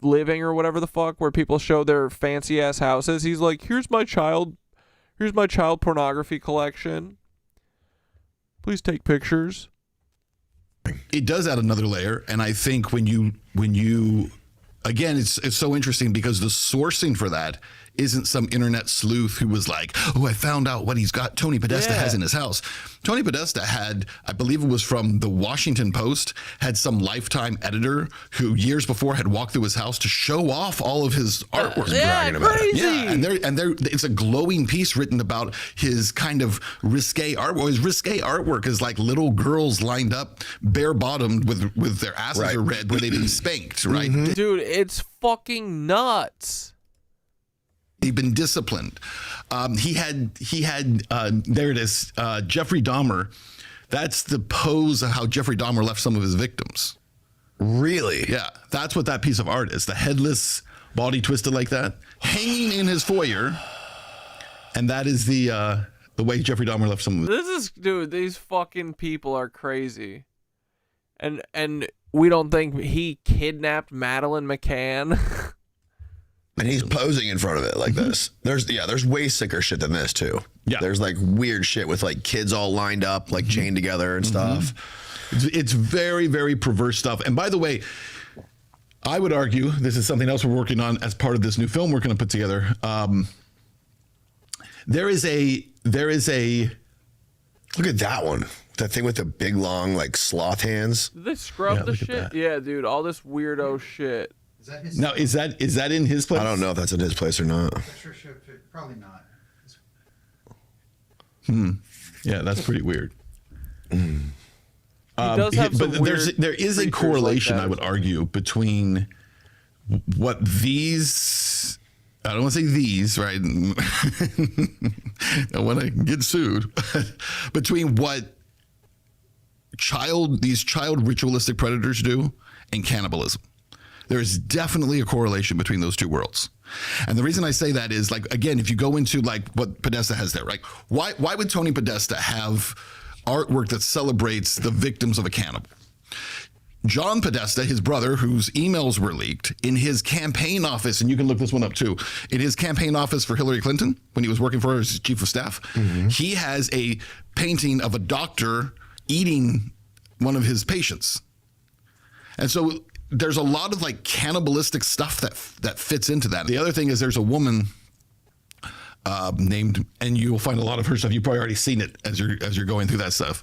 living or whatever the fuck where people show their fancy ass houses? He's like, here's my child pornography collection. Please take pictures.
It does add another layer, and I think when you again, it's so interesting because the sourcing for that isn't some internet sleuth who was like, oh, I found out what Tony Podesta has in his house. Tony Podesta had, I believe it was from the Washington Post, had some Lifetime editor who years before had walked through his house to show off all of his artwork.
Crazy.
Yeah, and it's a glowing piece written about his kind of risque artwork. His risque artwork is like little girls lined up, bare-bottomed with their asses are red where they've been spanked, right?
Dude, it's fucking nuts.
He'd been disciplined. He had there it is, Jeffrey Dahmer. That's the pose of how Jeffrey Dahmer left some of his victims.
Really?
Yeah, that's what that piece of art is. The headless body twisted like that, hanging in his foyer. And that is the way Jeffrey Dahmer left some of his.
Dude, these fucking people are crazy. And we don't think he kidnapped Madeleine McCann.
And he's posing in front of it like this. There's way sicker shit than this too.
Yeah.
There's like weird shit with like kids all lined up, like chained together and stuff.
It's very, very perverse stuff. And by the way, I would argue this is something else we're working on as part of this new film we're going to put together. There is a
look at that one. That thing with the big long like sloth hands.
Did they scrub the shit? Yeah, dude, all this weirdo shit.
Now, is that in his place?
I don't know if that's in his place or not.
Probably not.
Yeah, that's pretty weird.
He does have some weird
there is a correlation, like I would argue, between what these, I don't want to say these, right? I want to get sued. Between what these child ritualistic predators do and cannibalism. There is definitely a correlation between those two worlds. And the reason I say that is, like, again, if you go into like what Podesta has there, right? Why would Tony Podesta have artwork that celebrates the victims of a cannibal? John Podesta, his brother, whose emails were leaked, in his campaign office, and you can look this one up too, in his campaign office for Hillary Clinton, when he was working for her as chief of staff, he has a painting of a doctor eating one of his patients. And so there's a lot of like cannibalistic stuff that fits into that. The other thing is there's a woman named, and you'll find a lot of her stuff. You've probably already seen it as you're going through that stuff.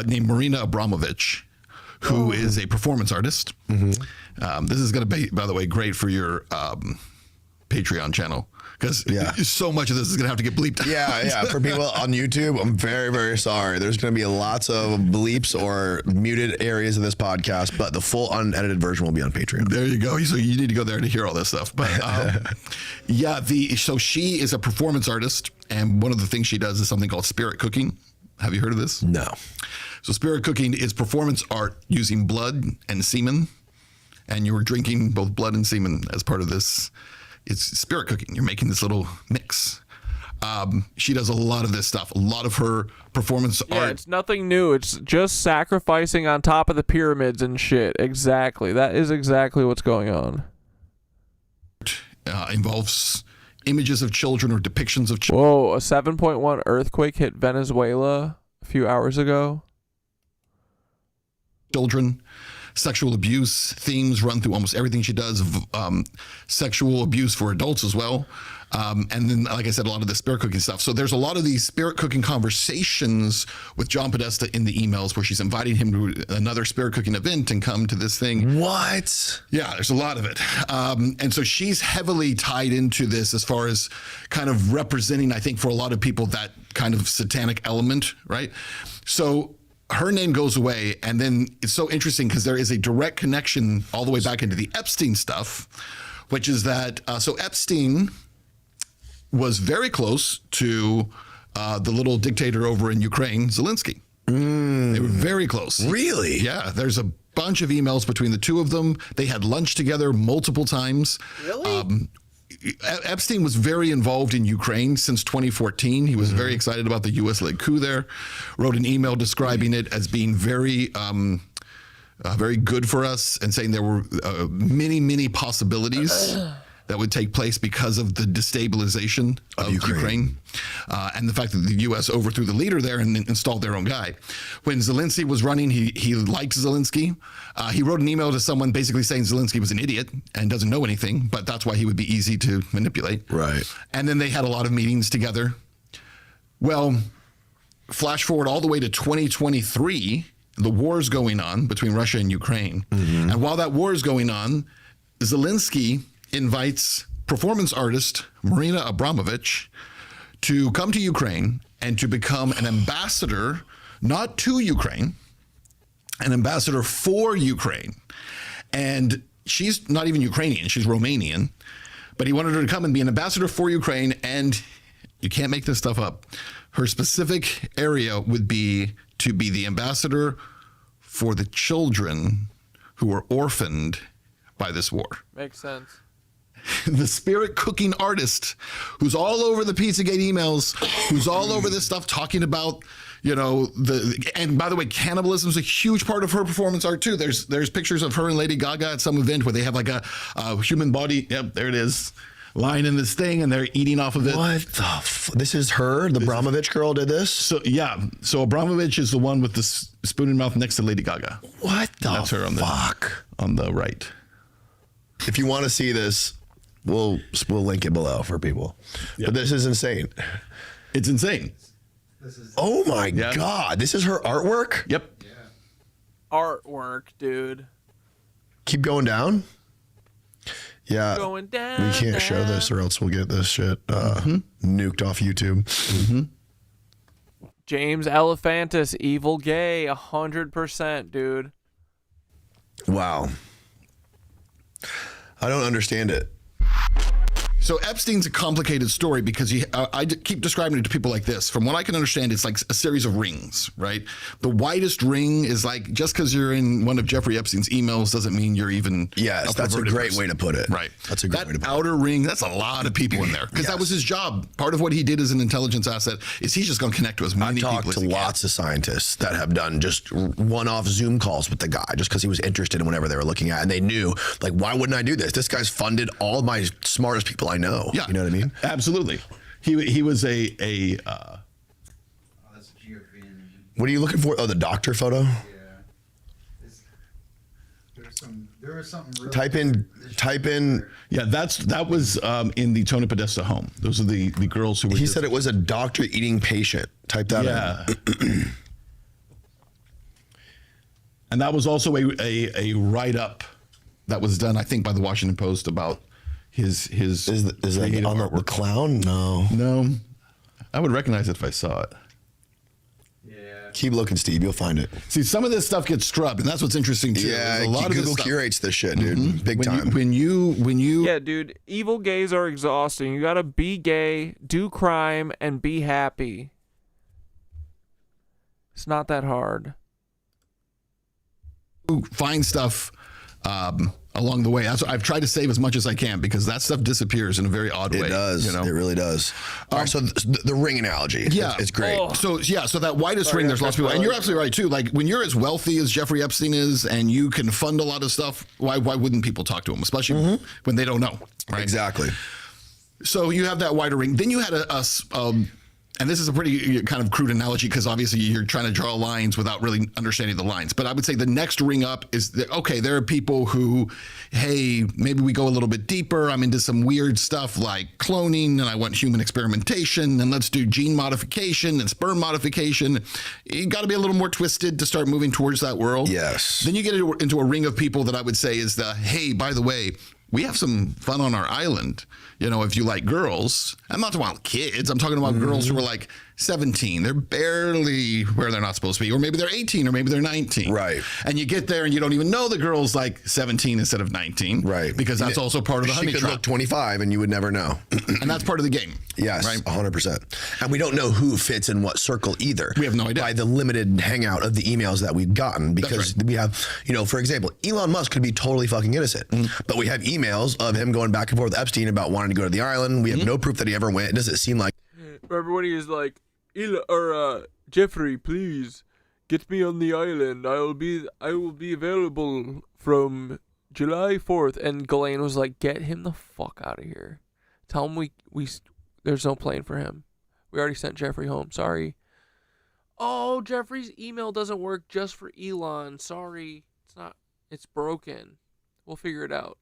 Named Marina Abramovich, who is a performance artist. This is going to be, by the way, great for your Patreon channel, because so much of this is going to have to get bleeped out.
Yeah. For people on YouTube, I'm very, very sorry. There's going to be lots of bleeps or muted areas of this podcast, but the full unedited version will be on Patreon.
There you go. So you need to go there to hear all this stuff. But so she is a performance artist, and one of the things she does is something called spirit cooking. Have you heard of this?
No.
So spirit cooking is performance art using blood and semen, and you're drinking both blood and semen as part of this. It's spirit cooking. You're making this little mix. She does a lot of this stuff. A lot of her performance art.
It's nothing new. It's just sacrificing on top of the pyramids and shit. Exactly. That is exactly what's going on.
Involves images of children or depictions of children.
Whoa, a 7.1 earthquake hit Venezuela a few hours ago.
Children. Sexual abuse themes run through almost everything she does. Sexual abuse for adults as well. And then, like I said, a lot of the spirit cooking stuff. So there's a lot of these spirit cooking conversations with John Podesta in the emails where she's inviting him to another spirit cooking event and come to this thing.
What?
Yeah, there's a lot of it. And so she's heavily tied into this as far as kind of representing, I think, for a lot of people, that kind of satanic element, right? So her name goes away, and then it's so interesting because there is a direct connection all the way back into the Epstein stuff, which is that so Epstein was very close to the little dictator over in Ukraine, Zelensky. They were very close.
Really?
Yeah, there's a bunch of emails between the two of them. They had lunch together multiple times.
Really?
Epstein was very involved in Ukraine since 2014. He was very excited about the U.S.-led coup there. Wrote an email describing it as being very, very good for us, and saying there were many possibilities that would take place because of the destabilization of Ukraine. And the fact that the U.S. overthrew the leader there and installed their own guy. When Zelensky was running, he liked Zelensky. He wrote an email to someone basically saying Zelensky was an idiot and doesn't know anything, but that's why he would be easy to manipulate.
Right.
And then they had a lot of meetings together. Well, flash forward all the way to 2023, the war's going on between Russia and Ukraine. And while that war is going on, Zelensky invites performance artist Marina Abramovich to come to Ukraine and to become an ambassador, not to Ukraine, an ambassador for Ukraine. And she's not even Ukrainian, she's Romanian, but he wanted her to come and be an ambassador for Ukraine. And you can't make this stuff up. Her specific area would be to be the ambassador for the children who were orphaned by this war.
Makes sense.
The spirit cooking artist who's all over the Pizzagate emails, who's all over this stuff talking about, and by the way, cannibalism is a huge part of her performance art too. There's pictures of her and Lady Gaga at some event where they have like a human body. Yep, there it is. Lying in this thing and they're eating off of it.
What the this is her? The Abramovich girl did this?
So yeah. So Abramovich is the one with the spoon in mouth next to Lady Gaga.
What the
That's her on on the right.
If you want to see this, we'll link it below for people. But this is insane.
It's insane.
Oh my God. This is her artwork?
Yep.
Artwork, dude.
Keep going down? Yeah.
Going down.
We can't show this or else we'll get this shit nuked off YouTube.
James Elephantis, evil gay, 100%, dude.
Wow. I don't understand it.
So Epstein's a complicated story because I keep describing it to people like this. From what I can understand, it's like a series of rings, right? The widest ring is like, just because you're in one of Jeffrey Epstein's emails doesn't mean you're even
Yes, that's a great way to put it.
Right.
That's a great way to put it.
Outer ring, that's a lot of people in there. Because that was his job. Part of what he did as an intelligence asset is he's just going to connect to as many people as he can.
I've talked to lots of scientists that have done just one-off Zoom calls with the guy just because he was interested in whatever they were looking at. And they knew, like, why wouldn't I do this? This guy's funded all of my smartest people I know.
Yeah.
You know what I mean?
Absolutely. He was a
what are you looking for? Oh, the doctor photo?
There was something really
Type in.
Yeah, that was in the Tony Podesta home. Those are the girls who were.
He said it was a doctor eating patient. Type that in.
And that was also a write-up that was done, I think, by the Washington Post about his is
that on the clown?
No, I would recognize it if I saw it.
Keep looking, Steve. You'll find it.
See, some of this stuff gets scrubbed, and that's what's interesting too.
Yeah,
a lot
Google
of
curates this shit, dude. Big time.
When you
Yeah, dude, evil gays are exhausting. You gotta be gay, do crime, and be happy. It's not that hard.
Find stuff along the way. That's what I've tried to save as much as I can because that stuff disappears in a very odd way.
It does. It really does. All right, so the ring analogy.
Yeah,
it's great.
Oh. So that widest ring, there's lots of people, and you're absolutely right too. Like when you're as wealthy as Jeffrey Epstein is, and you can fund a lot of stuff, why wouldn't people talk to him, especially when they don't know? Right?
Exactly.
So you have that wider ring. Then you had and this is a pretty kind of crude analogy because obviously you're trying to draw lines without really understanding the lines. But I would say the next ring up is that, okay, there are people who, hey, maybe we go a little bit deeper. I'm into some weird stuff like cloning and I want human experimentation and let's do gene modification and sperm modification. You got to be a little more twisted to start moving towards that world.
Yes.
Then you get into a ring of people that I would say is hey, by the way, we have some fun on our island. You know, if you like girls, I'm not talking about kids. I'm talking about girls who are like, 17. They're barely where they're not supposed to be. Or maybe they're 18 or maybe they're 19.
Right.
And you get there and you don't even know the girl's like 17 instead of 19.
Right.
Because that's also part of the honey
trap. She
trap.
could look 25 and you would never know.
And that's part of the game.
Yes,
right?
100%. And we don't know who fits in what circle either.
We have no idea.
By the limited hangout of the emails that we've gotten. Because we have, you know, for example, Elon Musk could be totally fucking innocent. But we have emails of him going back and forth with Epstein about wanting to go to the island. We have no proof that he ever went. It doesn't seem like...
Remember when he was like, Jeffrey, please get me on the island. I will be available from July 4th. And Ghislaine was like, get him the fuck out of here. Tell him we there's no plane for him. We already sent Jeffrey home. Sorry. Oh, Jeffrey's email doesn't work just for Elon. Sorry. It's broken. We'll figure it out.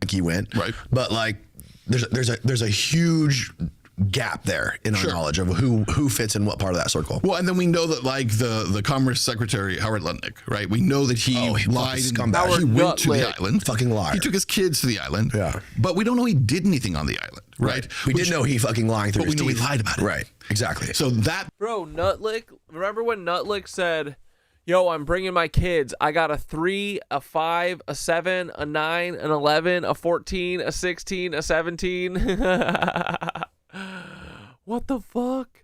Like he went.
Right.
But like there's a huge gap there in our knowledge of who fits in what part of that circle.
Well, and then we know that like the Commerce Secretary Howard Lutnick, right? We know that he lied.
Scumbag.
He went to the island.
Fucking liar.
He took his kids to the island.
Yeah.
But we don't know he did anything on the island, right?
We did know he fucking lying through his teeth.
But we know he lied about it.
Right. Exactly.
So that...
Bro, Nutlick, remember when Nutlick said, yo, I'm bringing my kids. I got a 3, a 5, a 7, a 9, an 11, a 14, a 16, a 17. What the fuck?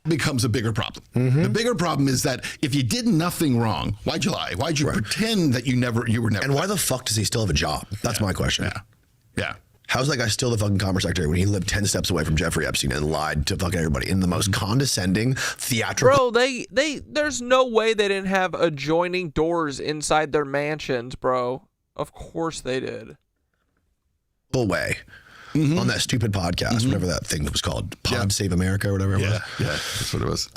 Becomes a bigger problem. The bigger problem is that if you did nothing wrong, why'd you lie? Why'd you pretend that you were never?
And why the fuck does he still have a job? That's my question.
Yeah.
How's that guy still the fucking Commerce Secretary when he lived 10 steps away from Jeffrey Epstein and lied to fucking everybody in the most condescending, theatrical...
Bro, there's no way they didn't have adjoining doors inside their mansions, bro. Of course they did.
...way. On that stupid podcast, whatever that thing was called, Pod Save America or whatever it was.
Yeah, that's what it was.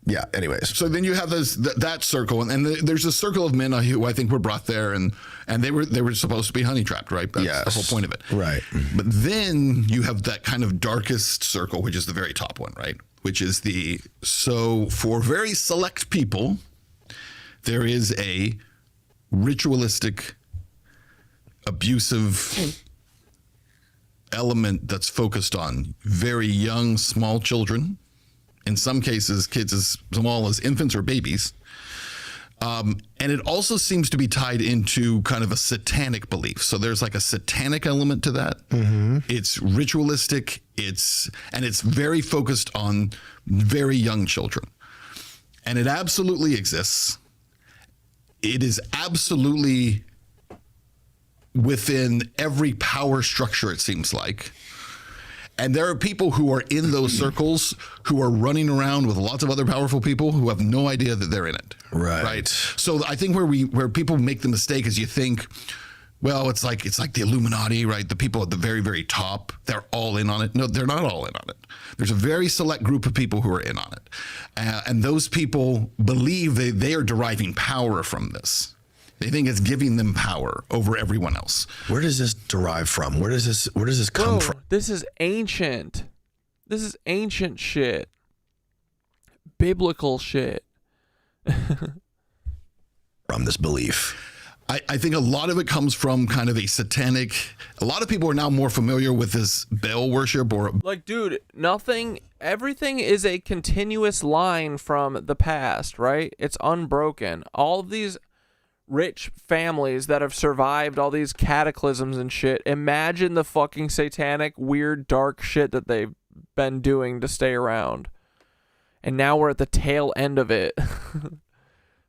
Yeah, anyways.
So then you have that circle, and there's a circle of men who I think were brought there, and they were supposed to be honey trapped, right? That's the whole point of it.
Right.
But then you have that kind of darkest circle, which is the very top one, right? Which is for very select people, there is a ritualistic, abusive element that's focused on very young, small children. In some cases, kids as small as infants or babies. And it also seems to be tied into kind of a satanic belief. So there's like a satanic element to that. It's ritualistic. It's very focused on very young children. And it absolutely exists. It is absolutely within every power structure, it seems like. And there are people who are in those circles who are running around with lots of other powerful people who have no idea that they're in it. Right. So I think where people make the mistake is you think, well, it's like the Illuminati, right? The people at the very, very top, they're all in on it. No, they're not all in on it. There's a very select group of people who are in on it. And those people believe they are deriving power from this. They think it's giving them power over everyone else.
Where does this derive from? Where does this come from?
This is ancient. This is ancient shit. Biblical shit.
From this belief.
I think a lot of it comes from kind of a satanic... A lot of people are now more familiar with this Baal worship or...
Like, dude, everything is a continuous line from the past, right? It's unbroken. All of these rich families that have survived all these cataclysms and shit, imagine the fucking satanic, weird, dark shit that they've been doing to stay around. And now we're at the tail end of it.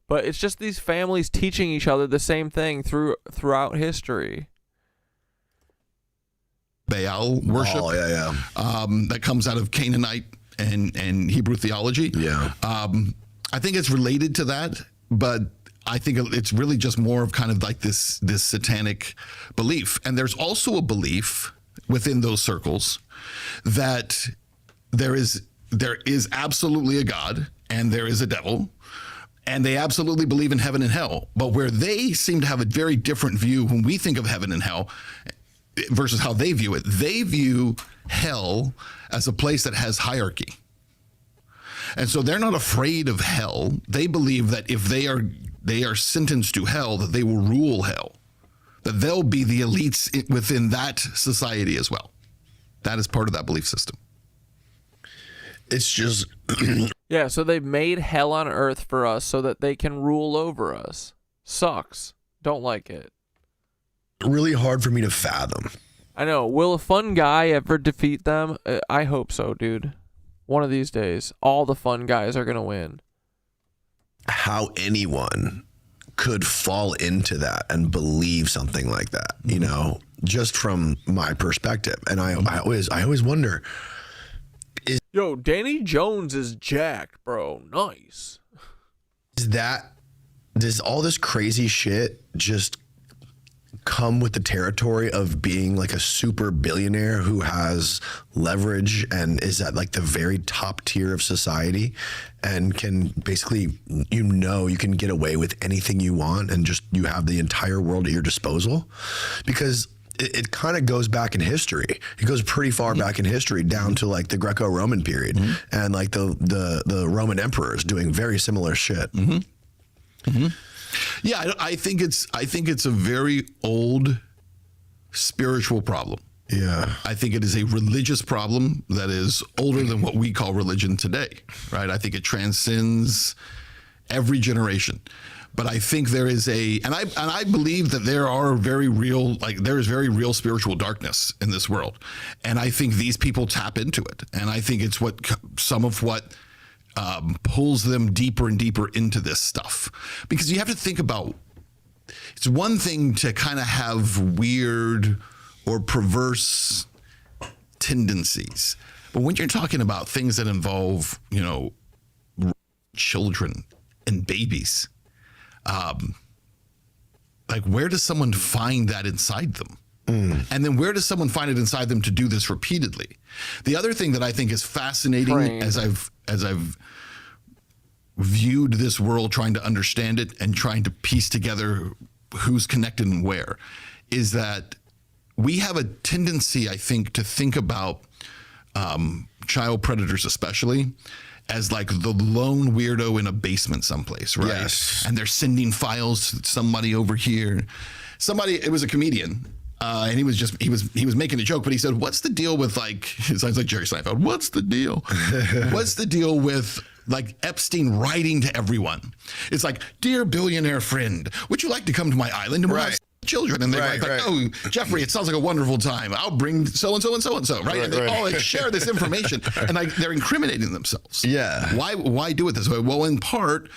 But it's just these families teaching each other the same thing throughout history.
Baal worship.
Oh, yeah.
That comes out of Canaanite and Hebrew theology.
Yeah.
I think it's related to that, but I think it's really just more of kind of like this satanic belief. And there's also a belief within those circles that there is absolutely a God and there is a devil, and they absolutely believe in heaven and hell. But where they seem to have a very different view when we think of heaven and hell versus how they view it, they view hell as a place that has hierarchy. And so they're not afraid of hell. They believe that if they are sentenced to hell, that they will rule hell, that they'll be the elites within that society as well. That is part of that belief system.
It's just
yeah. So they've made hell on earth for us so that they can rule over us. Sucks. Don't like it.
Really hard for me to fathom.
I know. Will a fun guy ever defeat them? I hope so, dude. One of these days, all the fun guys are gonna win.
How anyone could fall into that and believe something like that, you know, just from my perspective. And I always wonder,
yo, Danny Jones is jacked, bro. Nice.
Does all this crazy shit just come with the territory of being like a super billionaire who has leverage and is at like the very top tier of society and can basically, you can get away with anything you want and just you have the entire world at your disposal? Because it kind of goes back in history. It goes pretty far back in history, down to like the Greco-Roman period and like the Roman emperors doing very similar shit.
Yeah, I think it's a very old spiritual problem.
Yeah.
I think it is a religious problem that is older than what we call religion today, right? I think it transcends every generation. But I think there is and I believe that there are very real spiritual darkness in this world. And I think these people tap into it. And I think it's some of what pulls them deeper and deeper into this stuff. Because you have to think about, it's one thing to kind of have weird or perverse tendencies. But when you're talking about things that involve, children and babies, like where does someone find that inside them? And then where does someone find it inside them to do this repeatedly? The other thing that I think is fascinating as I've viewed this world, trying to understand it and trying to piece together who's connected and where, is that we have a tendency, I think, to think about child predators especially as like the lone weirdo in a basement someplace, right?
Yes.
And they're sending files to somebody over here. It was a comedian. And he was making a joke, but he said, what's the deal with like, it sounds like Jerry Seinfeld. What's the deal? What's the deal with like Epstein writing to everyone? It's like, dear billionaire friend, would you like to come to my island and we'll have children? And they write like, oh, Jeffrey, it sounds like a wonderful time. I'll bring so-and-so and so-and-so, right? And they all like, share this information and they're incriminating themselves.
Yeah.
Why do it this way? Well, in part,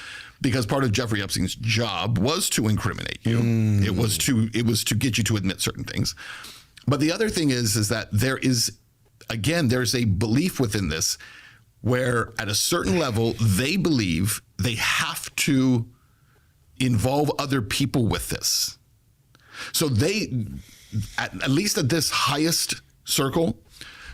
because part of Jeffrey Epstein's job was to incriminate you. It was to get you to admit certain things. But the other thing is that there's a belief within this where at a certain level, they believe they have to involve other people with this. So they, at least at this highest circle,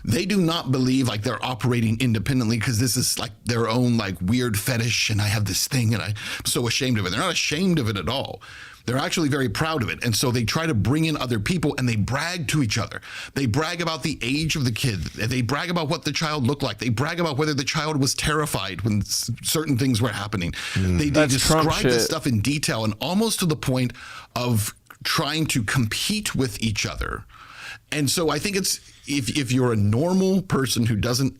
they do not believe like they're operating independently because this is like their own like weird fetish and I have this thing and I'm so ashamed of it. They're not ashamed of it at all. They're actually very proud of it. And so they try to bring in other people and they brag to each other. They brag about the age of the kid. They brag about what the child looked like. They brag about whether the child was terrified when certain things were happening. They describe this stuff in detail and almost to the point of trying to compete with each other. And so I think it's, if you're a normal person who doesn't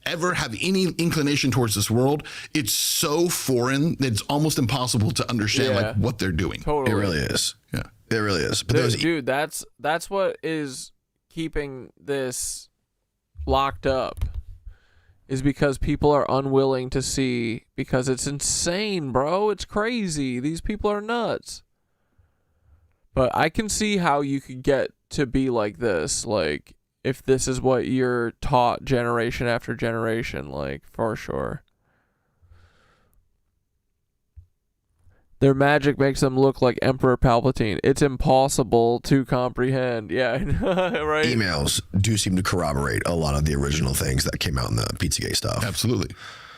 ever have any inclination towards this world, it's so foreign that it's almost impossible to understand like what they're doing.
Totally.
It really is.
Yeah,
it really is. But
dude, that's what is keeping this locked up, is because people are unwilling to see, because it's insane, bro. It's crazy. These people are nuts. But I can see how you could get to be like this, like if this is what you're taught generation after generation, like for sure. Their magic makes them look like Emperor Palpatine. It's impossible to comprehend. Yeah, right?
Emails do seem to corroborate a lot of the original things that came out in the Pizzagate stuff.
Absolutely.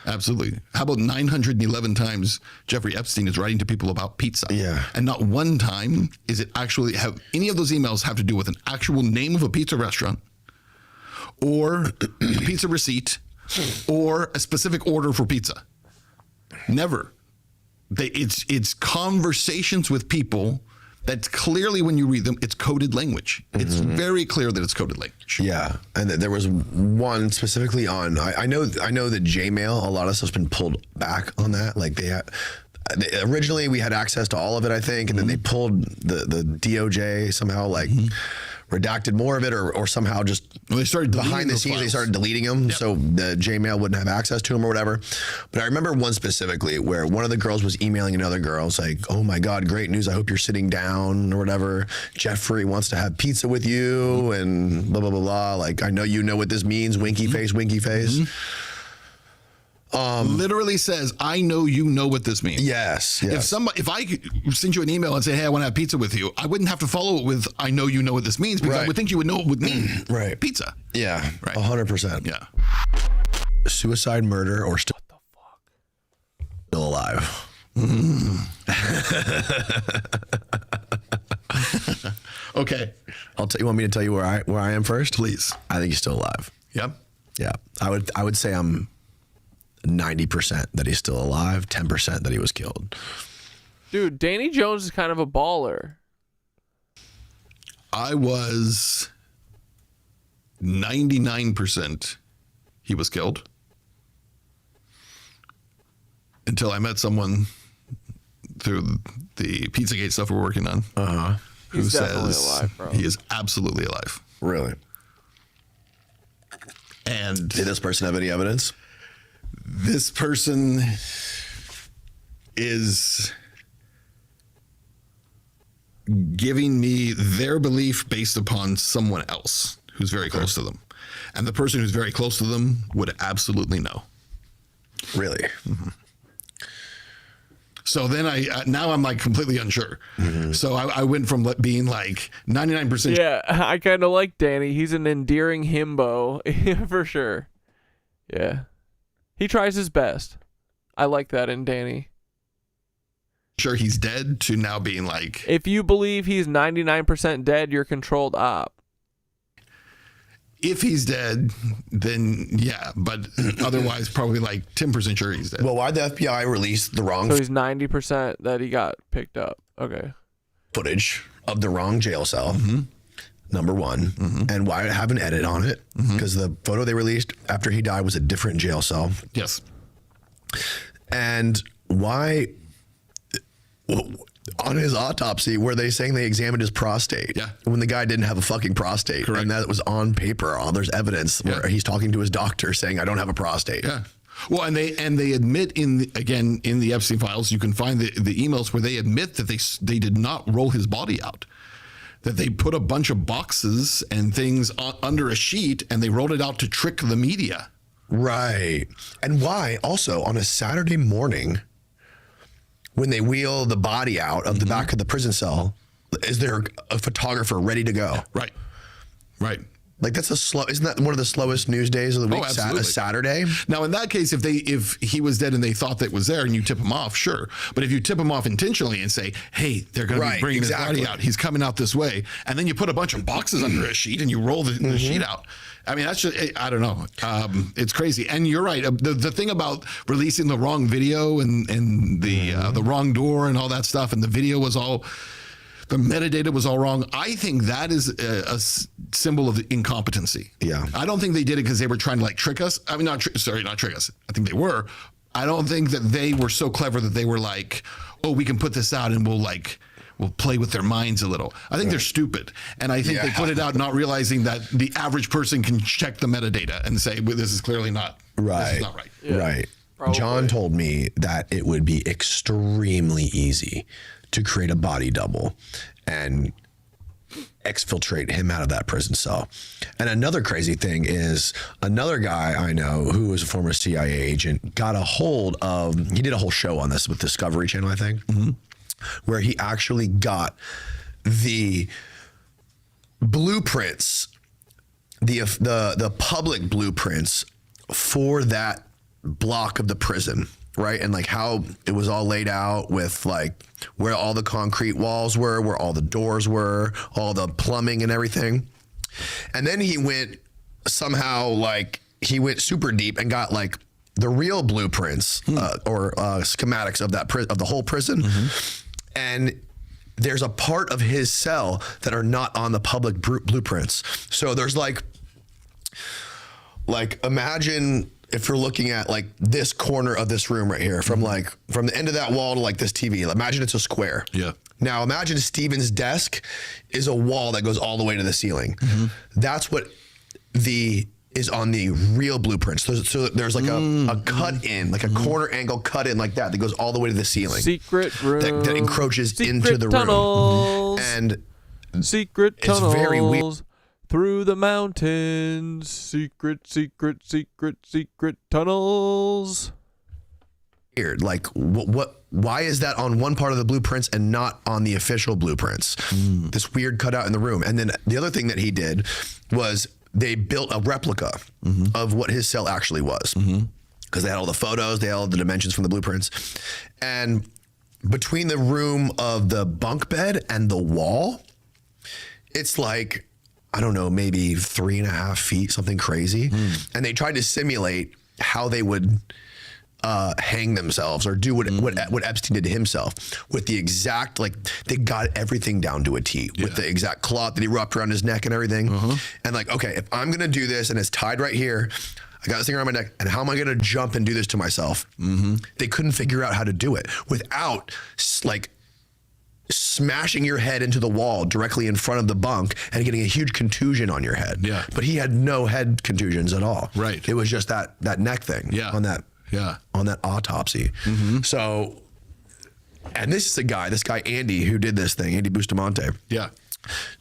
Absolutely. How about 911 times Jeffrey Epstein is writing to people about pizza?
Yeah.
And not one time is it actually have any of those emails have to do with an actual name of a pizza restaurant or a pizza receipt or a specific order for pizza. Never. It's conversations with people That's clearly, when you read them, it's coded language. It's very clear that it's coded language.
Yeah, and there was one specifically on. I know that Gmail. A lot of stuff's been pulled back on that. Like originally we had access to all of it, I think, and then they pulled the DOJ somehow redacted more of it, or somehow just
they started
behind the scenes. They started deleting them, so the Gmail wouldn't have access to them or whatever. But I remember one specifically where one of the girls was emailing another girl. It's like, "Oh my God, great news! I hope you're sitting down or whatever. Jeffrey wants to have pizza with you and blah blah blah blah. Like, I know you know what this means. Winky face, winky face."
Literally says, "I know you know what this means."
Yes.
If I send you an email and say, "Hey, I want to have pizza with you," I wouldn't have to follow it with, "I know you know what this means," because I would think you would know it would mean pizza.
Yeah,
right.
100%.
Yeah.
Suicide, murder, or still alive.
Okay.
You want me to tell you where I am first?
Please.
I think he's still alive.
Yep.
Yeah. I would say I'm 90% that he's still alive, 10% that he was killed.
Dude, Danny Jones is kind of a baller.
I was 99% he was killed until I met someone through the Pizzagate stuff we're working on. Who
He's definitely
says
alive, bro.
he is absolutely alive.
Really?
And
did this person have any evidence?
This person is giving me their belief based upon someone else who's very close to them. And the person who's very close to them would absolutely know.
Really?
So then now I'm like completely unsure. So I went from being like 99%.
Yeah, I kind of like Danny. He's an endearing himbo for sure. Yeah. He tries his best. I like that in Danny.
Sure he's dead to now being like...
If you believe he's 99% dead, you're controlled op.
If he's dead, then yeah. But otherwise, probably like 10% sure he's dead.
Well, why'd the FBI release the wrong...
So he's 90% that he got picked up. Okay.
Footage of the wrong jail cell. Number one. And why have an edit on it? Because the photo they released after he died was a different jail cell.
Yes.
And why, on his autopsy, were they saying they examined his prostate?
Yeah.
When the guy didn't have a fucking prostate.
Correct.
And that was on paper. There's evidence where he's talking to his doctor saying, "I don't have a prostate."
Yeah. Well, and they admit in the Epstein files, you can find the emails where they admit that they did not roll his body out. That they put a bunch of boxes and things under a sheet and they rolled it out to trick the media.
Right. And why also on a Saturday morning when they wheel the body out of the back of the prison cell, is there a photographer ready to go?
Right. Right.
Like isn't that one of the slowest news days of the week?
Absolutely.
Saturday.
Now, in that case, if he was dead and they thought that was there and you tip him off, sure. But if you tip him off intentionally and say, "Hey, they're going to be bringing his body out. He's coming out this way," and then you put a bunch of boxes under a sheet and you roll the sheet out. I mean, that's just, I don't know. It's crazy. And you're right. The thing about releasing the wrong video and the wrong door and all that stuff, and the video was all... The metadata was all wrong. I think that is a symbol of incompetency.
Yeah.
I don't think they did it because they were trying to like trick us. I mean, not trick us. I think they were. I don't think that they were so clever that they were like, "Oh, we can put this out and we'll play with their minds a little." I think they're stupid. And I think they put it out not realizing that the average person can check the metadata and say, "Well, this is clearly not right. This is not right."
Yeah. Right. Probably. John told me that it would be extremely easy to create a body double and exfiltrate him out of that prison cell. And another crazy thing is another guy I know who was a former CIA agent got a hold of, he did a whole show on this with Discovery Channel, I think, where he actually got the blueprints, the public blueprints for that block of the prison, right? And like how it was all laid out with like where all the concrete walls were, where all the doors were, all the plumbing and everything. And then he went somehow like he went super deep and got like the real blueprints or schematics of that of the whole prison. And there's a part of his cell that are not on the public blueprints. So there's like imagine if you're looking at like this corner of this room right here, from the end of that wall to like this TV, imagine it's a square.
Yeah.
Now imagine Steven's desk is a wall that goes all the way to the ceiling. That's what is on the real blueprints. So there's like a cut in, like a corner angle cut in like that goes all the way to the ceiling.
Secret room.
That encroaches into
Secret
the
tunnels.
room. And
secret tunnels.
It's very weird.
Through the mountains. Secret tunnels.
Weird. Like why is that on one part of the blueprints and not on the official blueprints? This weird cutout in the room. And then the other thing that he did was they built a replica of what his cell actually was, because they had all the photos, they had all the dimensions from the blueprints. And between the room of the bunk bed and the wall, it's like, I don't know, maybe 3.5 feet, something crazy. And they tried to simulate how they would hang themselves or do what Epstein did to himself with the exact, like, they got everything down to a T with the exact cloth that he wrapped around his neck and everything. And like, okay, if I'm gonna do this and it's tied right here, I got this thing around my neck, and how am I gonna jump and do this to myself? They couldn't figure out how to do it without like smashing your head into the wall directly in front of the bunk and getting a huge contusion on your head. Yeah. But he had no head contusions at all. Right. It was just that neck thing on that autopsy. So, and this guy Andy, who did this thing, Andy Bustamante. Yeah.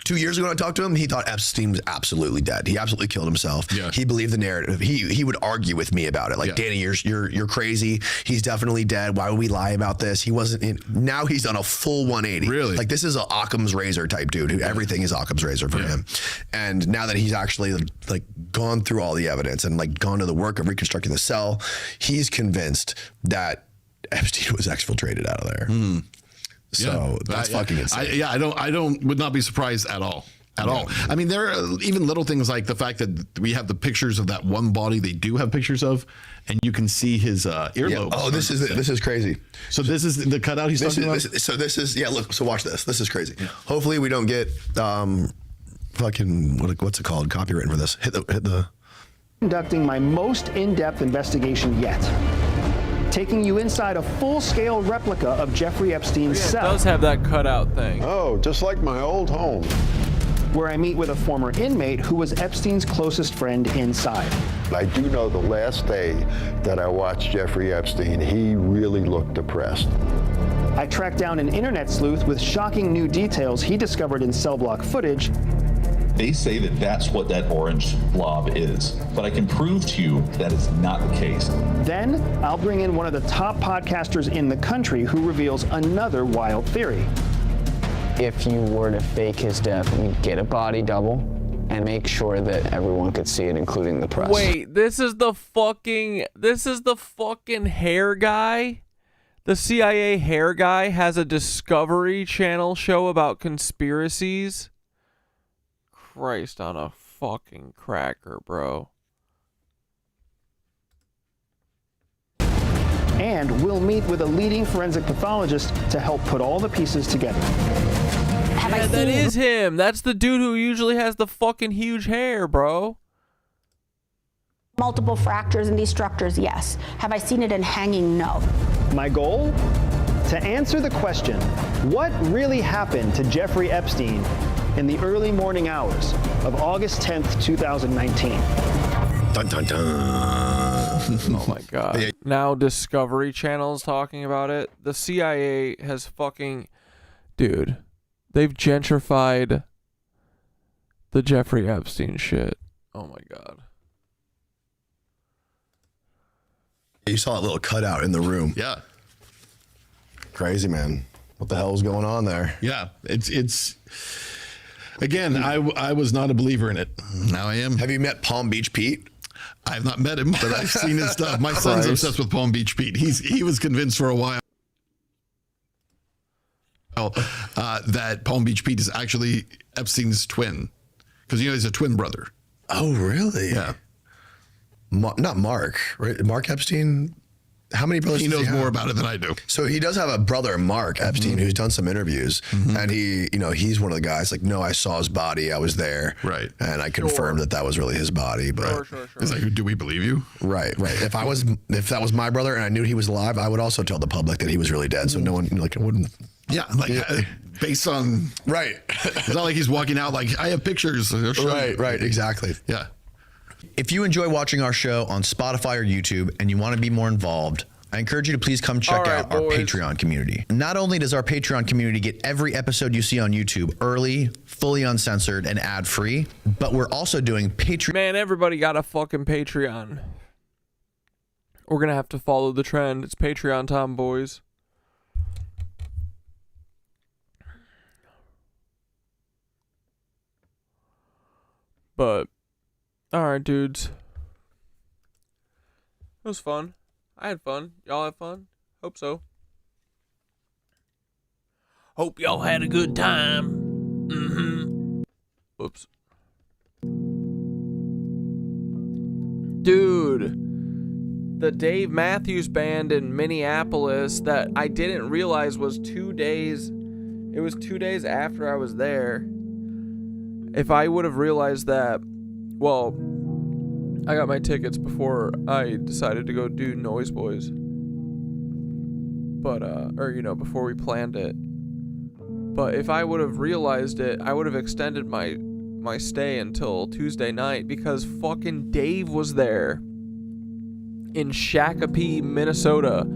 2 years ago when I talked to him, he thought Epstein was absolutely dead. He absolutely killed himself. Yeah. He believed the narrative. He would argue with me about it. Like, Danny, you're crazy. He's definitely dead. Why would we lie about this? He wasn't now he's done a full 180. Really? Like, this is a Occam's razor type dude who everything is Occam's razor for him. And now that he's actually like gone through all the evidence and like gone to the work of reconstructing the cell, he's convinced that Epstein was exfiltrated out of there. So that's fucking insane.
Would not be surprised at all. I mean, there are even little things like the fact that we have the pictures of that one body they do have pictures of, and you can see his earlobe.
Oh, this is crazy.
So this is the cutout he's talking about?
Look, so watch this. This is crazy. Hopefully we don't get fucking, what's it called? Copyright for this. Hit the.
Conducting my most in-depth investigation yet. Taking you inside a full-scale replica of Jeffrey Epstein's cell.
It does have that cutout thing.
Oh, just like my old home.
Where I meet with a former inmate who was Epstein's closest friend inside.
I do know the last day that I watched Jeffrey Epstein, he really looked depressed.
I tracked down an internet sleuth with shocking new details he discovered in cell block footage.
They say that that's what that orange blob is, but I can prove to you that is not the case.
Then I'll bring in one of the top podcasters in the country who reveals another wild theory.
If you were to fake his death, we'd get a body double and make sure that everyone could see it, including the press.
Wait, this is the fucking hair guy? The CIA hair guy has a Discovery Channel show about conspiracies? Christ on a fucking cracker, bro.
And we'll meet with a leading forensic pathologist to help put all the pieces together.
That is him. That's the dude who usually has the fucking huge hair, bro.
Multiple fractures in these structures, yes. Have I seen it in hanging? No.
My goal? To answer the question, what really happened to Jeffrey Epstein in the early morning hours of August 10th, 2019.
Dun, dun, dun.
Oh my God. Now Discovery Channel's talking about it. The CIA has fucking... Dude, they've gentrified the Jeffrey Epstein shit. Oh my God.
You saw that little cutout in the room.
Yeah.
Crazy, man. What the hell is going on there?
Yeah, it's again, I was not a believer in it. Now I am.
Have you met Palm Beach Pete?
I've not met him, but I've seen his stuff. My son's obsessed with Palm Beach Pete. He was convinced for a while that Palm Beach Pete is actually Epstein's twin, because he's a twin brother.
Oh, really?
Yeah.
Not Mark, right? Mark Epstein. How many brothers?
He
does
knows
have?
more about it than I do.
So he does have a brother, Mark Epstein, who's done some interviews, and he's one of the guys. Like, no, I saw his body. I was there,
right?
And I confirmed that was really his body. But
it's like, do we believe you?
Right. If that was my brother and I knew he was alive, I would also tell the public that he was really dead. So no one wouldn't.
Yeah, based on
right.
It's not like he's walking out like I have pictures.
Right, exactly.
Yeah.
If you enjoy watching our show on Spotify or YouTube and you want to be more involved, I encourage you to please come check out our Patreon community. Not only does our Patreon community get every episode you see on YouTube early, fully uncensored, and ad-free, but we're also doing Patreon.
Man, everybody got a fucking Patreon. We're going to have to follow the trend. It's Patreon time, boys. But, alright, dudes. It was fun. I had fun. Y'all had fun? Hope so. Hope y'all had a good time. Whoops. Dude, the Dave Matthews Band in Minneapolis that I didn't realize was 2 days. It was 2 days after I was there. If I would have realized that, well, I got my tickets before I decided to go do Noise Boys. But, before we planned it. But if I would have realized it, I would have extended my stay until Tuesday night because fucking Dave was there in Shakopee, Minnesota.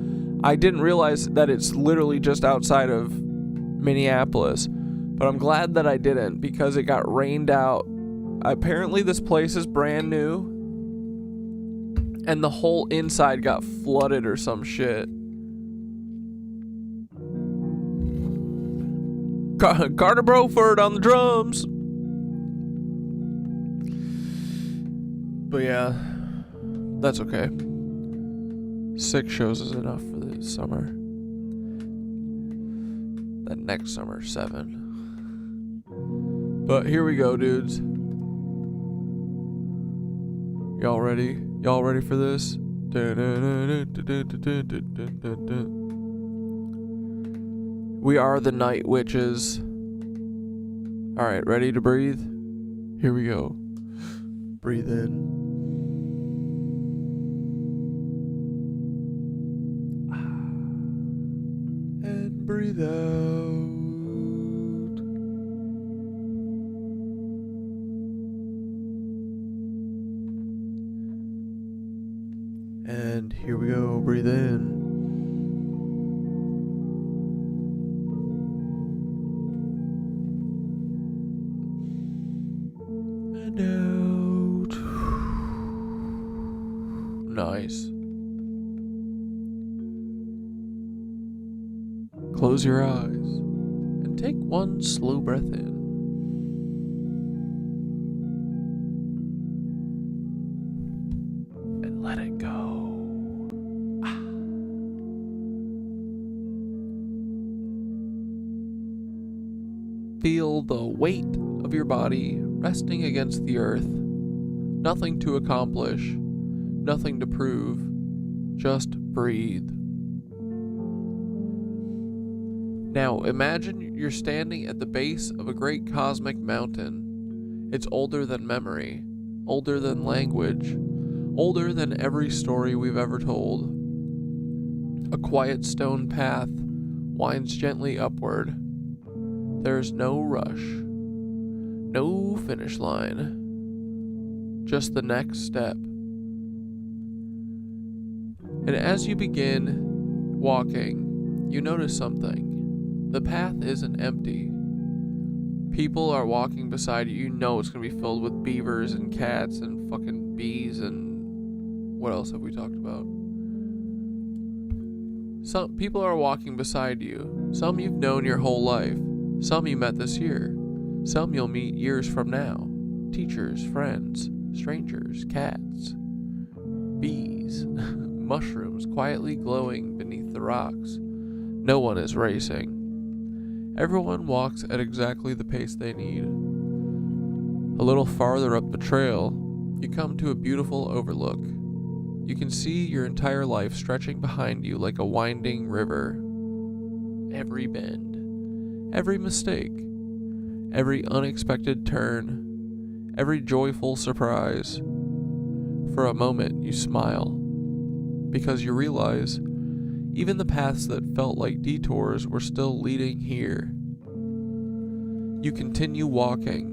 I didn't realize that it's literally just outside of Minneapolis. But I'm glad that I didn't because it got rained out. Apparently this place is brand new. And the whole inside got flooded or some shit. Carter Broford on the drums. But yeah, that's okay. 6 shows is enough for this summer. Then next summer, 7. But here we go, dudes. Y'all ready? Y'all ready for this? We are the Night Witches. Alright, ready to breathe? Here we go. Breathe in. And breathe out. And here we go, breathe in. And out. Nice. Close your eyes and take one slow breath in. And let it go. Feel the weight of your body resting against the earth. Nothing to accomplish, nothing to prove, just breathe. Now imagine you're standing at the base of a great cosmic mountain. It's older than memory, older than language, older than every story we've ever told. A quiet stone path winds gently upward. There's no rush, no finish line, just the next step. And as you begin walking, you notice something. The path isn't empty. People are walking beside you. You know it's going to be filled with beavers and cats and fucking bees and what else have we talked about? Some people are walking beside you. Some you've known your whole life. Some you met this year. Some you'll meet years from now. Teachers, friends, strangers, cats, bees, mushrooms quietly glowing beneath the rocks. No one is racing. Everyone walks at exactly the pace they need. A little farther up the trail, you come to a beautiful overlook. You can see your entire life stretching behind you like a winding river. Every bend, every mistake, every unexpected turn, every joyful surprise. For a moment, you smile, because you realize even the paths that felt like detours were still leading here. You continue walking.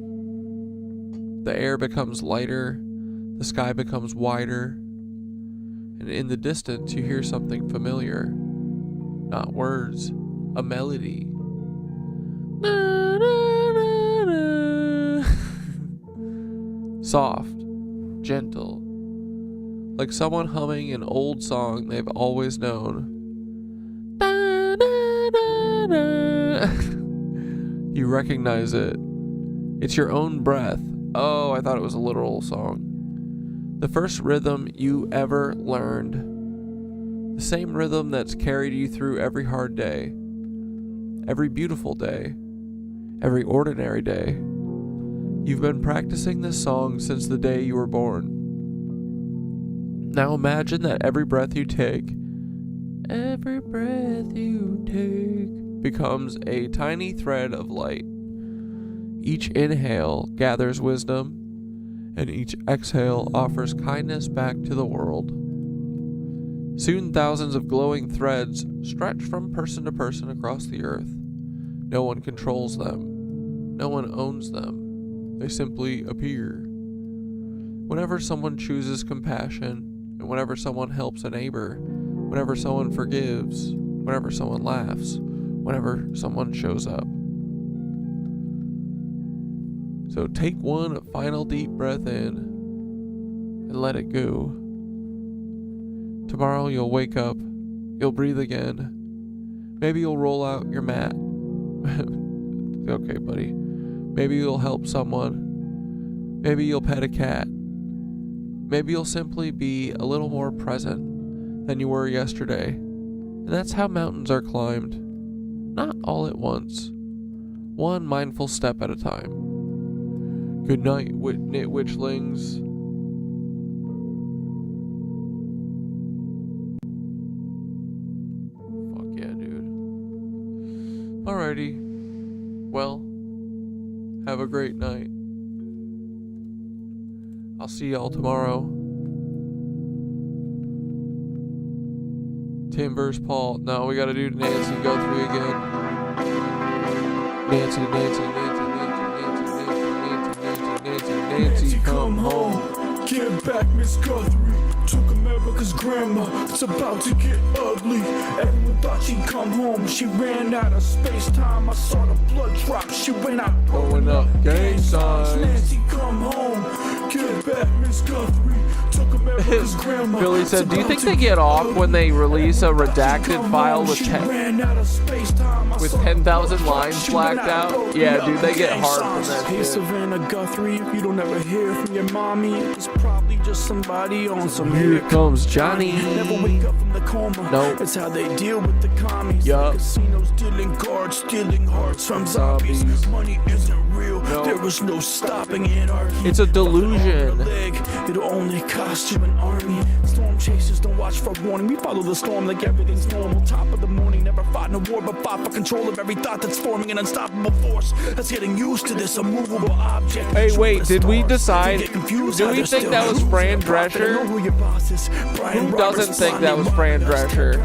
The air becomes lighter, the sky becomes wider, and in the distance you hear something familiar. Not words, a melody. Soft, gentle, like someone humming an old song they've always known. You recognize it. It's your own breath. Oh, I thought it was a literal song. The first rhythm you ever learned. The same rhythm that's carried you through every hard day, every beautiful day, every ordinary day. You've been practicing this song since the day you were born. Now imagine that every breath you take becomes a tiny thread of light. Each inhale gathers wisdom, and each exhale offers kindness back to the world. Soon thousands of glowing threads stretch from person to person across the earth. No one controls them. No one owns them. They simply appear. Whenever someone chooses compassion, and whenever someone helps a neighbor, whenever someone forgives, whenever someone laughs, whenever someone shows up. So take one final deep breath in and let it go. Tomorrow you'll wake up, you'll breathe again. Maybe you'll roll out your mat. Okay, buddy. Maybe you'll help someone. Maybe you'll pet a cat. Maybe you'll simply be a little more present than you were yesterday. And that's how mountains are climbed. Not all at once. One mindful step at a time. Good night, Knitwitchlings. Fuck yeah, dude. Alrighty. Well, have a great night. I'll see y'all tomorrow. Tim versus Paul. No, we gotta do Nancy Guthrie again. Nancy, come home.
Get back, Miss Guthrie. Took America's grandma. It's about to get ugly. Everyone thought she'd come home. She ran out of space-time. I saw the blood drop. She went out
throwing up gang signs.
Nancy, come home. Get back, Miss Guthrie. Took America's grandma.
Billy said, do you think they get off when they release a redacted file with 10,000 lines blacked out? Yeah, dude, they get hard from that
Hey,
shit.
Savannah Guthrie, if you don't ever hear from your mommy, it's probably just somebody on some
Here comes Johnny.
Never wake up from the coma.
Nope.
That's how they deal with the commies.
Yup.
Casinos dealing cards, stealing hearts from zombies. Money isn't real.
Nope.
There was no stopping anarchy.
It's a delusion.
It'll only cost you an army. Storm chasers don't watch for warning. We follow the storm like everything's normal. Top of the morning, never fought in a war, but fought for control of every thought that's forming an unstoppable force. That's getting used to this immovable object.
Hey, wait, did we decide? Do we think that was Fran Drescher? Who doesn't think that was Fran Drescher?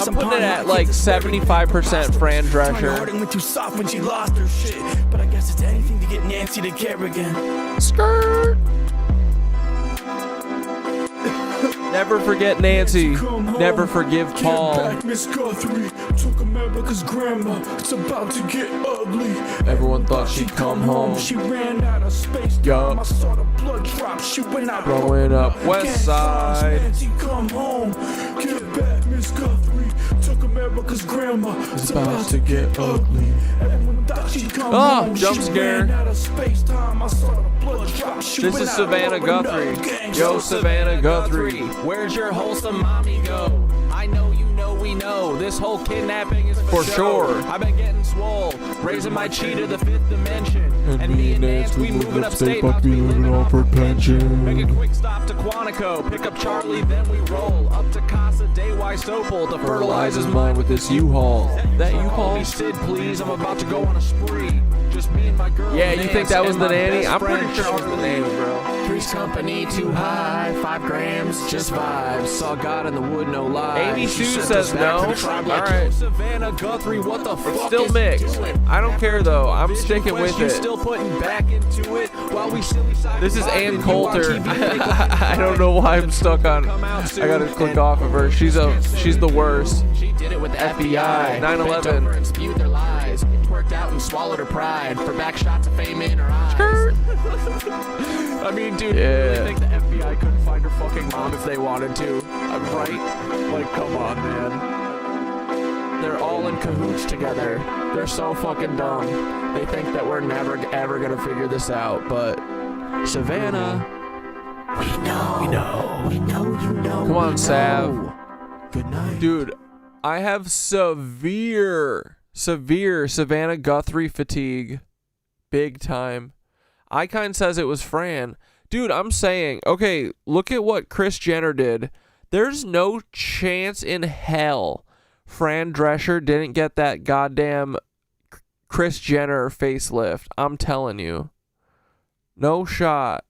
I'm putting it at like 75% Fran Drescher.
Went too soft when she lost her shit, but I guess it's anything to get Nancy to care again.
Skirt. Never forget Nancy. Never forgive Paul.
Back, Miss Guthrie. Took America's grandma. It's about to get ugly.
Everyone thought she'd come home.
She ran out of space.
Yup.
I saw the blood drop. She went out.
Growing up West Side.
Nancy, come home. Get back, Miss Guthrie. Took America's grandma.
It's about to get ugly.
Everyone thought she'd come home.
Jump scare.
Ran out of space time. I saw the blood drop. She
This
went
is
out
Savannah
growing up
Guthrie.
gangs.
Yo, Savannah Guthrie.
Where's your wholesome mommy go?
I know you know we know this whole kidnapping is for sure. I've been getting swole, raising my chi to the 5th dimension. And me and Nance, we moving upstate, but we living off her pension. Make a quick stop to Quantico, pick up Charlie, then we roll up to Casa de Sopel to fertilize his mind with this U-Haul. That U-Haul? Me Sid, please, I'm about to go on a spree. Just me and my girl. Yeah, you think that was the nanny? I'm pretty sure it was the nanny, bro. Three's company too high, 5 grams, just vibes. Saw God in the wood, no lies. Amy Sue says no. Alright. Savannah Guthrie, what the fuck? It's still mixed. I don't care though. I'm sticking with it. Still putting back into it while we this is Ann Coulter. I don't know why I'm stuck on. I gotta click off of her. She's the worst. She did it with the FBI. 9/11. And spewed their lies. Worked out and swallowed her pride for back shots of fame in her eyes. I mean, dude, you really think the FBI couldn't find her fucking mom if they wanted to? I'm right. Like, come on, man. They're all in cahoots together. They're so fucking dumb. They think that we're never, ever gonna figure this out. But Savannah, we know you know. Come on, Sav. Good night, dude. I have severe Savannah Guthrie fatigue. Big time. Icon says it was Fran. Dude, I'm saying, okay, look at what Kris Jenner did. There's no chance in hell Fran Drescher didn't get that goddamn Kris Jenner facelift. I'm telling you. No shot.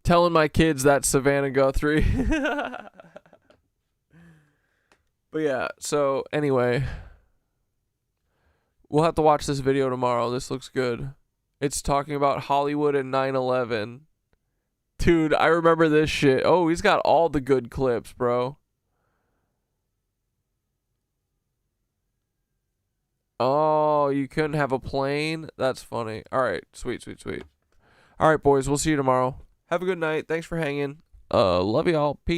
Telling my kids that's Savannah Guthrie. But yeah, so anyway, we'll have to watch this video tomorrow. This looks good. It's talking about Hollywood and 9/11. Dude, I remember this shit. Oh, he's got all the good clips, bro. Oh, you couldn't have a plane? That's funny. All right, sweet. All right, boys, we'll see you tomorrow. Have a good night. Thanks for hanging. Love y'all. Peace.